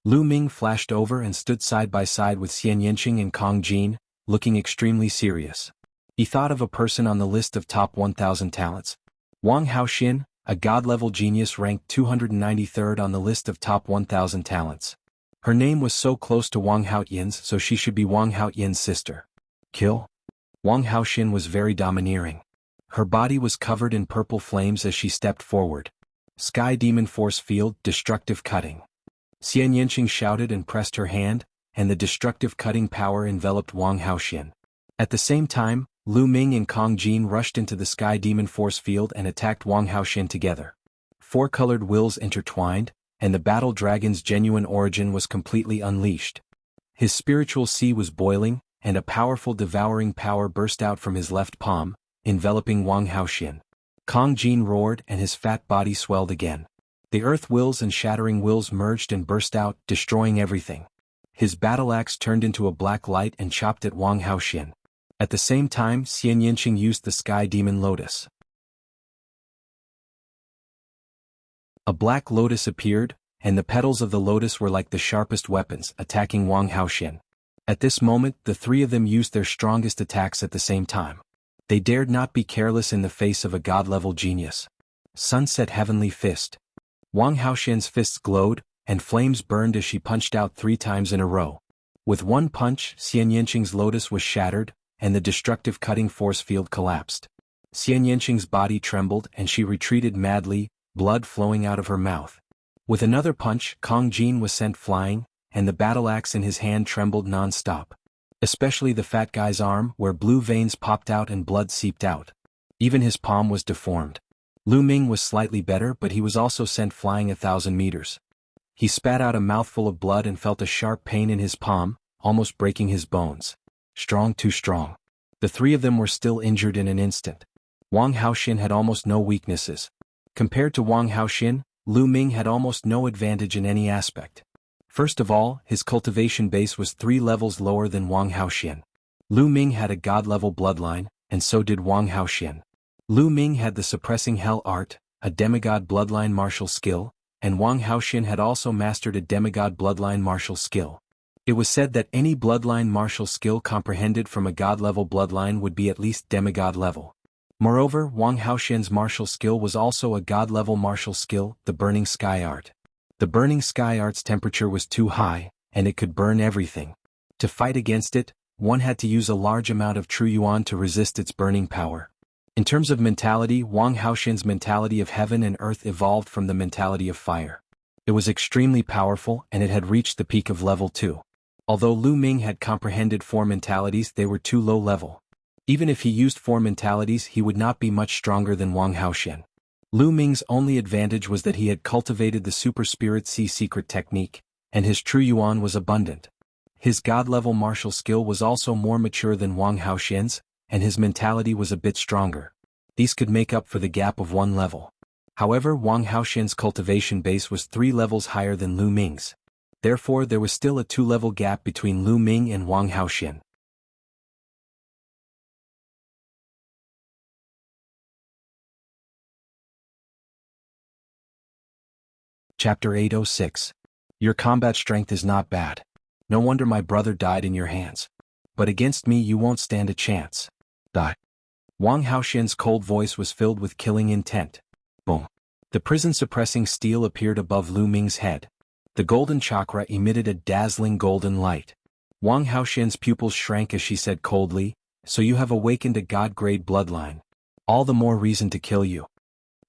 Lu Ming flashed over and stood side by side with Xian Yanqing and Kong Jin, looking extremely serious. He thought of a person on the list of top 1,000 talents. Wang Haoxian, a god-level genius ranked 293rd on the list of top 1,000 talents. Her name was so close to Wang Haoyan's, so she should be Wang Haoyan's sister. Kill? Wang Haoxian was very domineering. Her body was covered in purple flames as she stepped forward. Sky demon force field, destructive cutting. Xian Yanqing shouted and pressed her hand, and the destructive cutting power enveloped Wang Haoxian. At the same time, Lu Ming and Kong Jin rushed into the sky demon force field and attacked Wang Haoxian together. 4 colored wills intertwined, and the battle dragon's genuine origin was completely unleashed. His spiritual sea was boiling, and a powerful devouring power burst out from his left palm, enveloping Wang Haoxian. Kong Jin roared and his fat body swelled again. The earth wills and shattering wills merged and burst out, destroying everything. his battle axe turned into a black light and chopped at Wang Haoxian. At the same time, Xian Yinqing used the Sky Demon Lotus. A black lotus appeared, and the petals of the lotus were like the sharpest weapons, attacking Wang Haoxian. At this moment, the three of them used their strongest attacks at the same time. They dared not be careless in the face of a god-level genius. Sunset Heavenly Fist. Wang Haoxian's fists glowed, and flames burned as she punched out 3 times in a row. With one punch, Xian Yinqing's lotus was shattered, and the destructive cutting force field collapsed. Xian Yinqing's body trembled and she retreated madly, blood flowing out of her mouth. With another punch, Kong Jin was sent flying, and the battle axe in his hand trembled non-stop. Especially the fat guy's arm, where blue veins popped out and blood seeped out. Even his palm was deformed. Lu Ming was slightly better, but he was also sent flying 1,000 meters. He spat out a mouthful of blood and felt a sharp pain in his palm, almost breaking his bones. Strong, too strong. The three of them were still injured in an instant. Wang Haoxian had almost no weaknesses. Compared to Wang Haoxian, Lu Ming had almost no advantage in any aspect. First of all, his cultivation base was 3 levels lower than Wang Haoxian. Lu Ming had a god-level bloodline, and so did Wang Haoxian. Lu Ming had the suppressing hell art, a demigod bloodline martial skill, and Wang Haoxian had also mastered a demigod bloodline martial skill. It was said that any bloodline martial skill comprehended from a god-level bloodline would be at least demigod level. Moreover, Wang Haoxian's martial skill was also a god-level martial skill, the Burning Sky Art. The Burning Sky Art's temperature was too high, and it could burn everything. To fight against it, one had to use a large amount of true yuan to resist its burning power. In terms of mentality, Wang Haoxian's mentality of heaven and earth evolved from the mentality of fire. It was extremely powerful, and it had reached the peak of level 2. Although Lu Ming had comprehended 4 mentalities, they were too low level. Even if he used 4 mentalities, he would not be much stronger than Wang Haoxian. Lu Ming's only advantage was that he had cultivated the Super Spirit Sea secret technique, and his true yuan was abundant. His god-level martial skill was also more mature than Wang Haoxian's, and his mentality was a bit stronger. These could make up for the gap of 1 level. However, Wang Haoxian's cultivation base was 3 levels higher than Lu Ming's. Therefore, there was still a 2-level gap between Lu Ming and Wang Haoxian. Chapter 806. Your combat strength is not bad. No wonder my brother died in your hands. But against me you won't stand a chance. Die. Wang Haoxian's cold voice was filled with killing intent. Boom. The prison-suppressing steel appeared above Lu Ming's head. The golden chakra emitted a dazzling golden light. Wang Haoxian's pupils shrank as she said coldly, "So you have awakened a god-grade bloodline. All the more reason to kill you."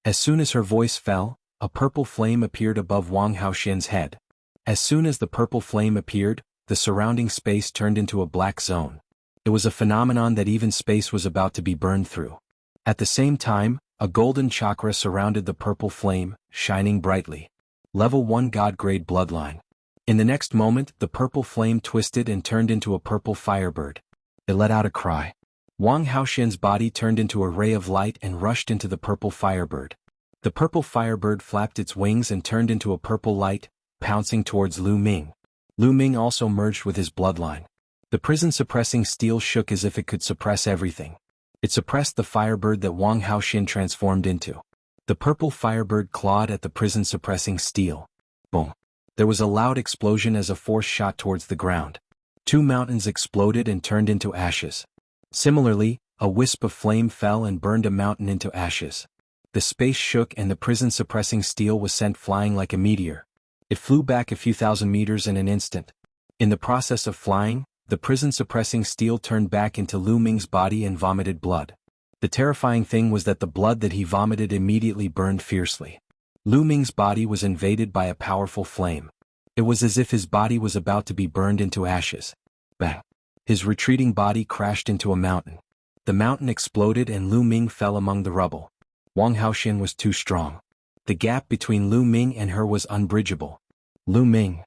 As soon as her voice fell, a purple flame appeared above Wang Haoxian's head. As soon as the purple flame appeared, the surrounding space turned into a black zone. It was a phenomenon that even space was about to be burned through. At the same time, a golden chakra surrounded the purple flame, shining brightly. Level 1 God-grade bloodline. In the next moment, the purple flame twisted and turned into a purple firebird. It let out a cry. Wang Haoxian's body turned into a ray of light and rushed into the purple firebird. The purple firebird flapped its wings and turned into a purple light, pouncing towards Lu Ming. Lu Ming also merged with his bloodline. The prison-suppressing steel shook as if it could suppress everything. It suppressed the firebird that Wang Haoxian transformed into. The purple firebird clawed at the prison-suppressing steel. Boom. There was a loud explosion as a force shot towards the ground. 2 mountains exploded and turned into ashes. Similarly, a wisp of flame fell and burned a mountain into ashes. The space shook and the prison-suppressing steel was sent flying like a meteor. It flew back a few thousand meters in an instant. In the process of flying, the prison-suppressing steel turned back into Lu Ming's body and vomited blood. The terrifying thing was that the blood that he vomited immediately burned fiercely. Lu Ming's body was invaded by a powerful flame. It was as if his body was about to be burned into ashes. Bang! His retreating body crashed into a mountain. The mountain exploded and Lu Ming fell among the rubble. Wang Haoxian was too strong. The gap between Lu Ming and her was unbridgeable. Lu Ming!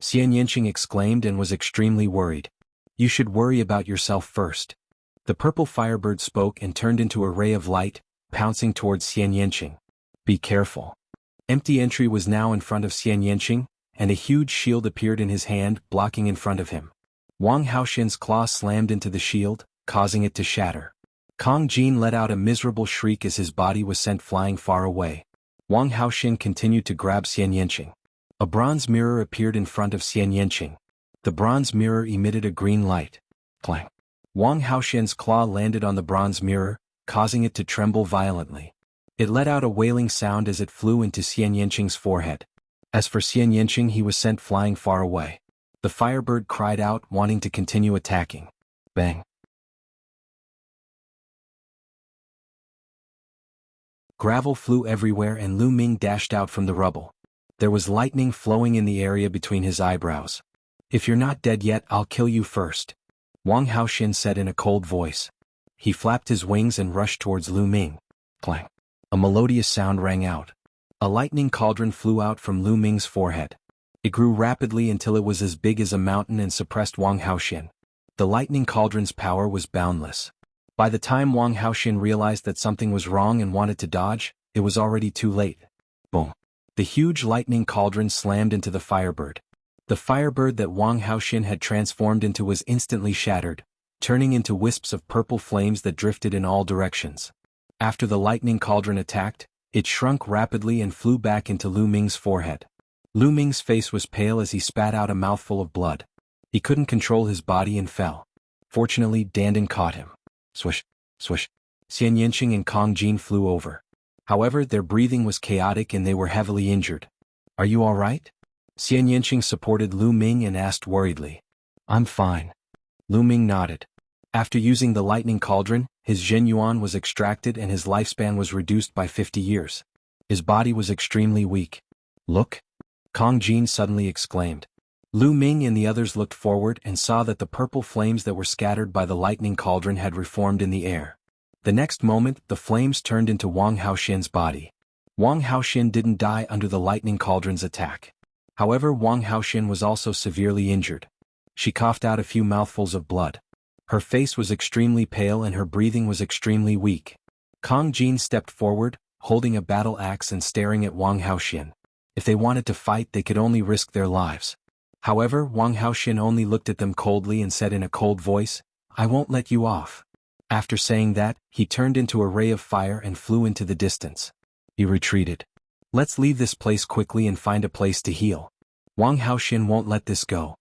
Xian Yinqing exclaimed and was extremely worried. You should worry about yourself first. The purple firebird spoke and turned into a ray of light, pouncing towards Xian Yinqing. Be careful. Empty entry was now in front of Xian Yinqing, and a huge shield appeared in his hand, blocking in front of him. Wang Haoxin's claw slammed into the shield, causing it to shatter. Kong Jin let out a miserable shriek as his body was sent flying far away. Wang Haoxin continued to grab Xian Yanqing. A bronze mirror appeared in front of Xian Yanqing. The bronze mirror emitted a green light. Clang. Wang Haoxin's claw landed on the bronze mirror, causing it to tremble violently. It let out a wailing sound as it flew into Xian Yanqing's forehead. As for Xian Yanqing, he was sent flying far away. The firebird cried out, wanting to continue attacking. Bang. Gravel flew everywhere and Lu Ming dashed out from the rubble. There was lightning flowing in the area between his eyebrows. "If you're not dead yet, I'll kill you first," Wang Haoxin said in a cold voice. He flapped his wings and rushed towards Lu Ming. Clang. A melodious sound rang out. A lightning cauldron flew out from Lu Ming's forehead. It grew rapidly until it was as big as a mountain and suppressed Wang Haoxin. The lightning cauldron's power was boundless. By the time Wang Haoxin realized that something was wrong and wanted to dodge, it was already too late. Boom. The huge lightning cauldron slammed into the firebird. The firebird that Wang Haoxin had transformed into was instantly shattered, turning into wisps of purple flames that drifted in all directions. After the lightning cauldron attacked, it shrunk rapidly and flew back into Lu Ming's forehead. Lu Ming's face was pale as he spat out a mouthful of blood. He couldn't control his body and fell. Fortunately, Dandan caught him. Swish, swish. Xian Yanqing and Kong Jin flew over. However, their breathing was chaotic and they were heavily injured. "Are you all right?" Xian Yanqing supported Lu Ming and asked worriedly. "I'm fine." Lu Ming nodded. After using the lightning cauldron, his Zhen Yuan was extracted and his lifespan was reduced by 50 years. His body was extremely weak. "Look!" Kong Jin suddenly exclaimed. Lu Ming and the others looked forward and saw that the purple flames that were scattered by the lightning cauldron had reformed in the air. The next moment, the flames turned into Wang Haoxin's body. Wang Haoxin didn't die under the lightning cauldron's attack. However, Wang Haoxin was also severely injured. She coughed out a few mouthfuls of blood. Her face was extremely pale and her breathing was extremely weak. Kong Jin stepped forward, holding a battle axe and staring at Wang Haoxin. If they wanted to fight, they could only risk their lives. However, Wang Haoxin only looked at them coldly and said in a cold voice, "I won't let you off." After saying that, he turned into a ray of fire and flew into the distance. He retreated. "Let's leave this place quickly and find a place to heal. Wang Haoxin won't let this go,"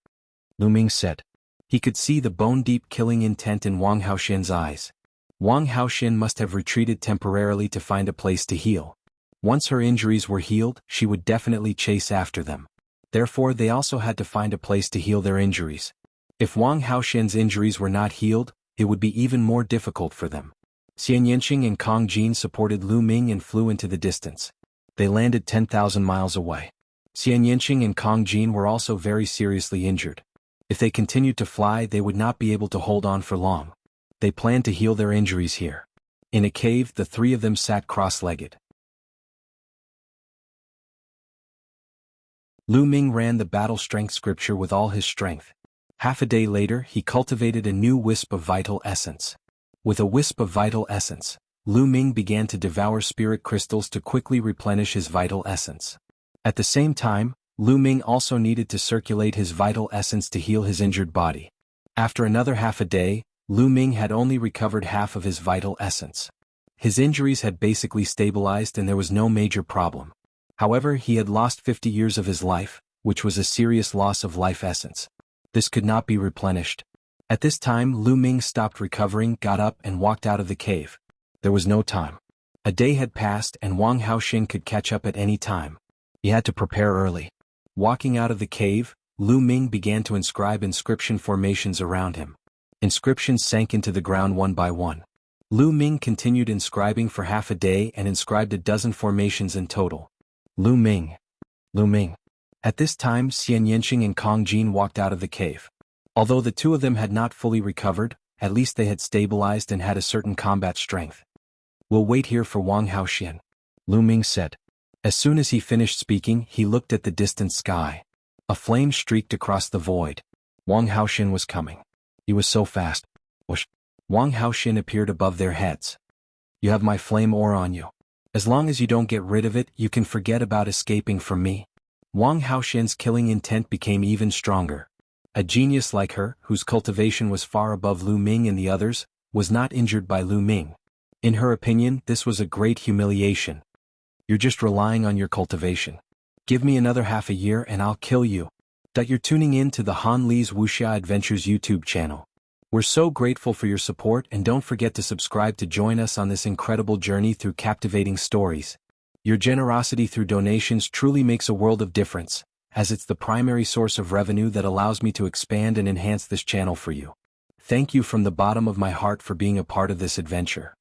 Lu Ming said. He could see the bone-deep killing intent in Wang Haoxin's eyes. Wang Haoxin must have retreated temporarily to find a place to heal. Once her injuries were healed, she would definitely chase after them. Therefore, they also had to find a place to heal their injuries. If Wang Haoxin's injuries were not healed, it would be even more difficult for them. Xian Yanqing and Kong Jin supported Lu Ming and flew into the distance. They landed 10,000 miles away. Xian Yanqing and Kong Jin were also very seriously injured. If they continued to fly, they would not be able to hold on for long. They planned to heal their injuries here. In a cave, the three of them sat cross-legged. Lu Ming ran the battle strength scripture with all his strength. Half a day later, he cultivated a new wisp of vital essence. With a wisp of vital essence, Lu Ming began to devour spirit crystals to quickly replenish his vital essence. At the same time, Lu Ming also needed to circulate his vital essence to heal his injured body. After another half a day, Lu Ming had only recovered half of his vital essence. His injuries had basically stabilized and there was no major problem. However, he had lost 50 years of his life, which was a serious loss of life essence. This could not be replenished. At this time, Lu Ming stopped recovering, got up and walked out of the cave. There was no time. A day had passed and Wang Haoxin could catch up at any time. He had to prepare early. Walking out of the cave, Lu Ming began to inscribe inscription formations around him. Inscriptions sank into the ground one by one. Lu Ming continued inscribing for half a day and inscribed a dozen formations in total. Lu Ming. Lu Ming. At this time, Xian Yanqing and Kong Jin walked out of the cave. Although the two of them had not fully recovered, at least they had stabilized and had a certain combat strength. "We'll wait here for Wang Haoxin," Lu Ming said. As soon as he finished speaking, he looked at the distant sky. A flame streaked across the void. Wang Haoxin was coming. He was so fast. Whoosh. Wang Haoxin appeared above their heads. "You have my flame ore on you. As long as you don't get rid of it, you can forget about escaping from me." Wang Haoxian's killing intent became even stronger. A genius like her, whose cultivation was far above Lu Ming and the others, was not injured by Lu Ming. In her opinion, this was a great humiliation. You're just relying on your cultivation. Give me another half a year and I'll kill you. You're tuning in to the Han Li's Wuxia Adventures YouTube channel. We're so grateful for your support, and don't forget to subscribe to join us on this incredible journey through captivating stories. Your generosity through donations truly makes a world of difference, as it's the primary source of revenue that allows me to expand and enhance this channel for you. Thank you from the bottom of my heart for being a part of this adventure.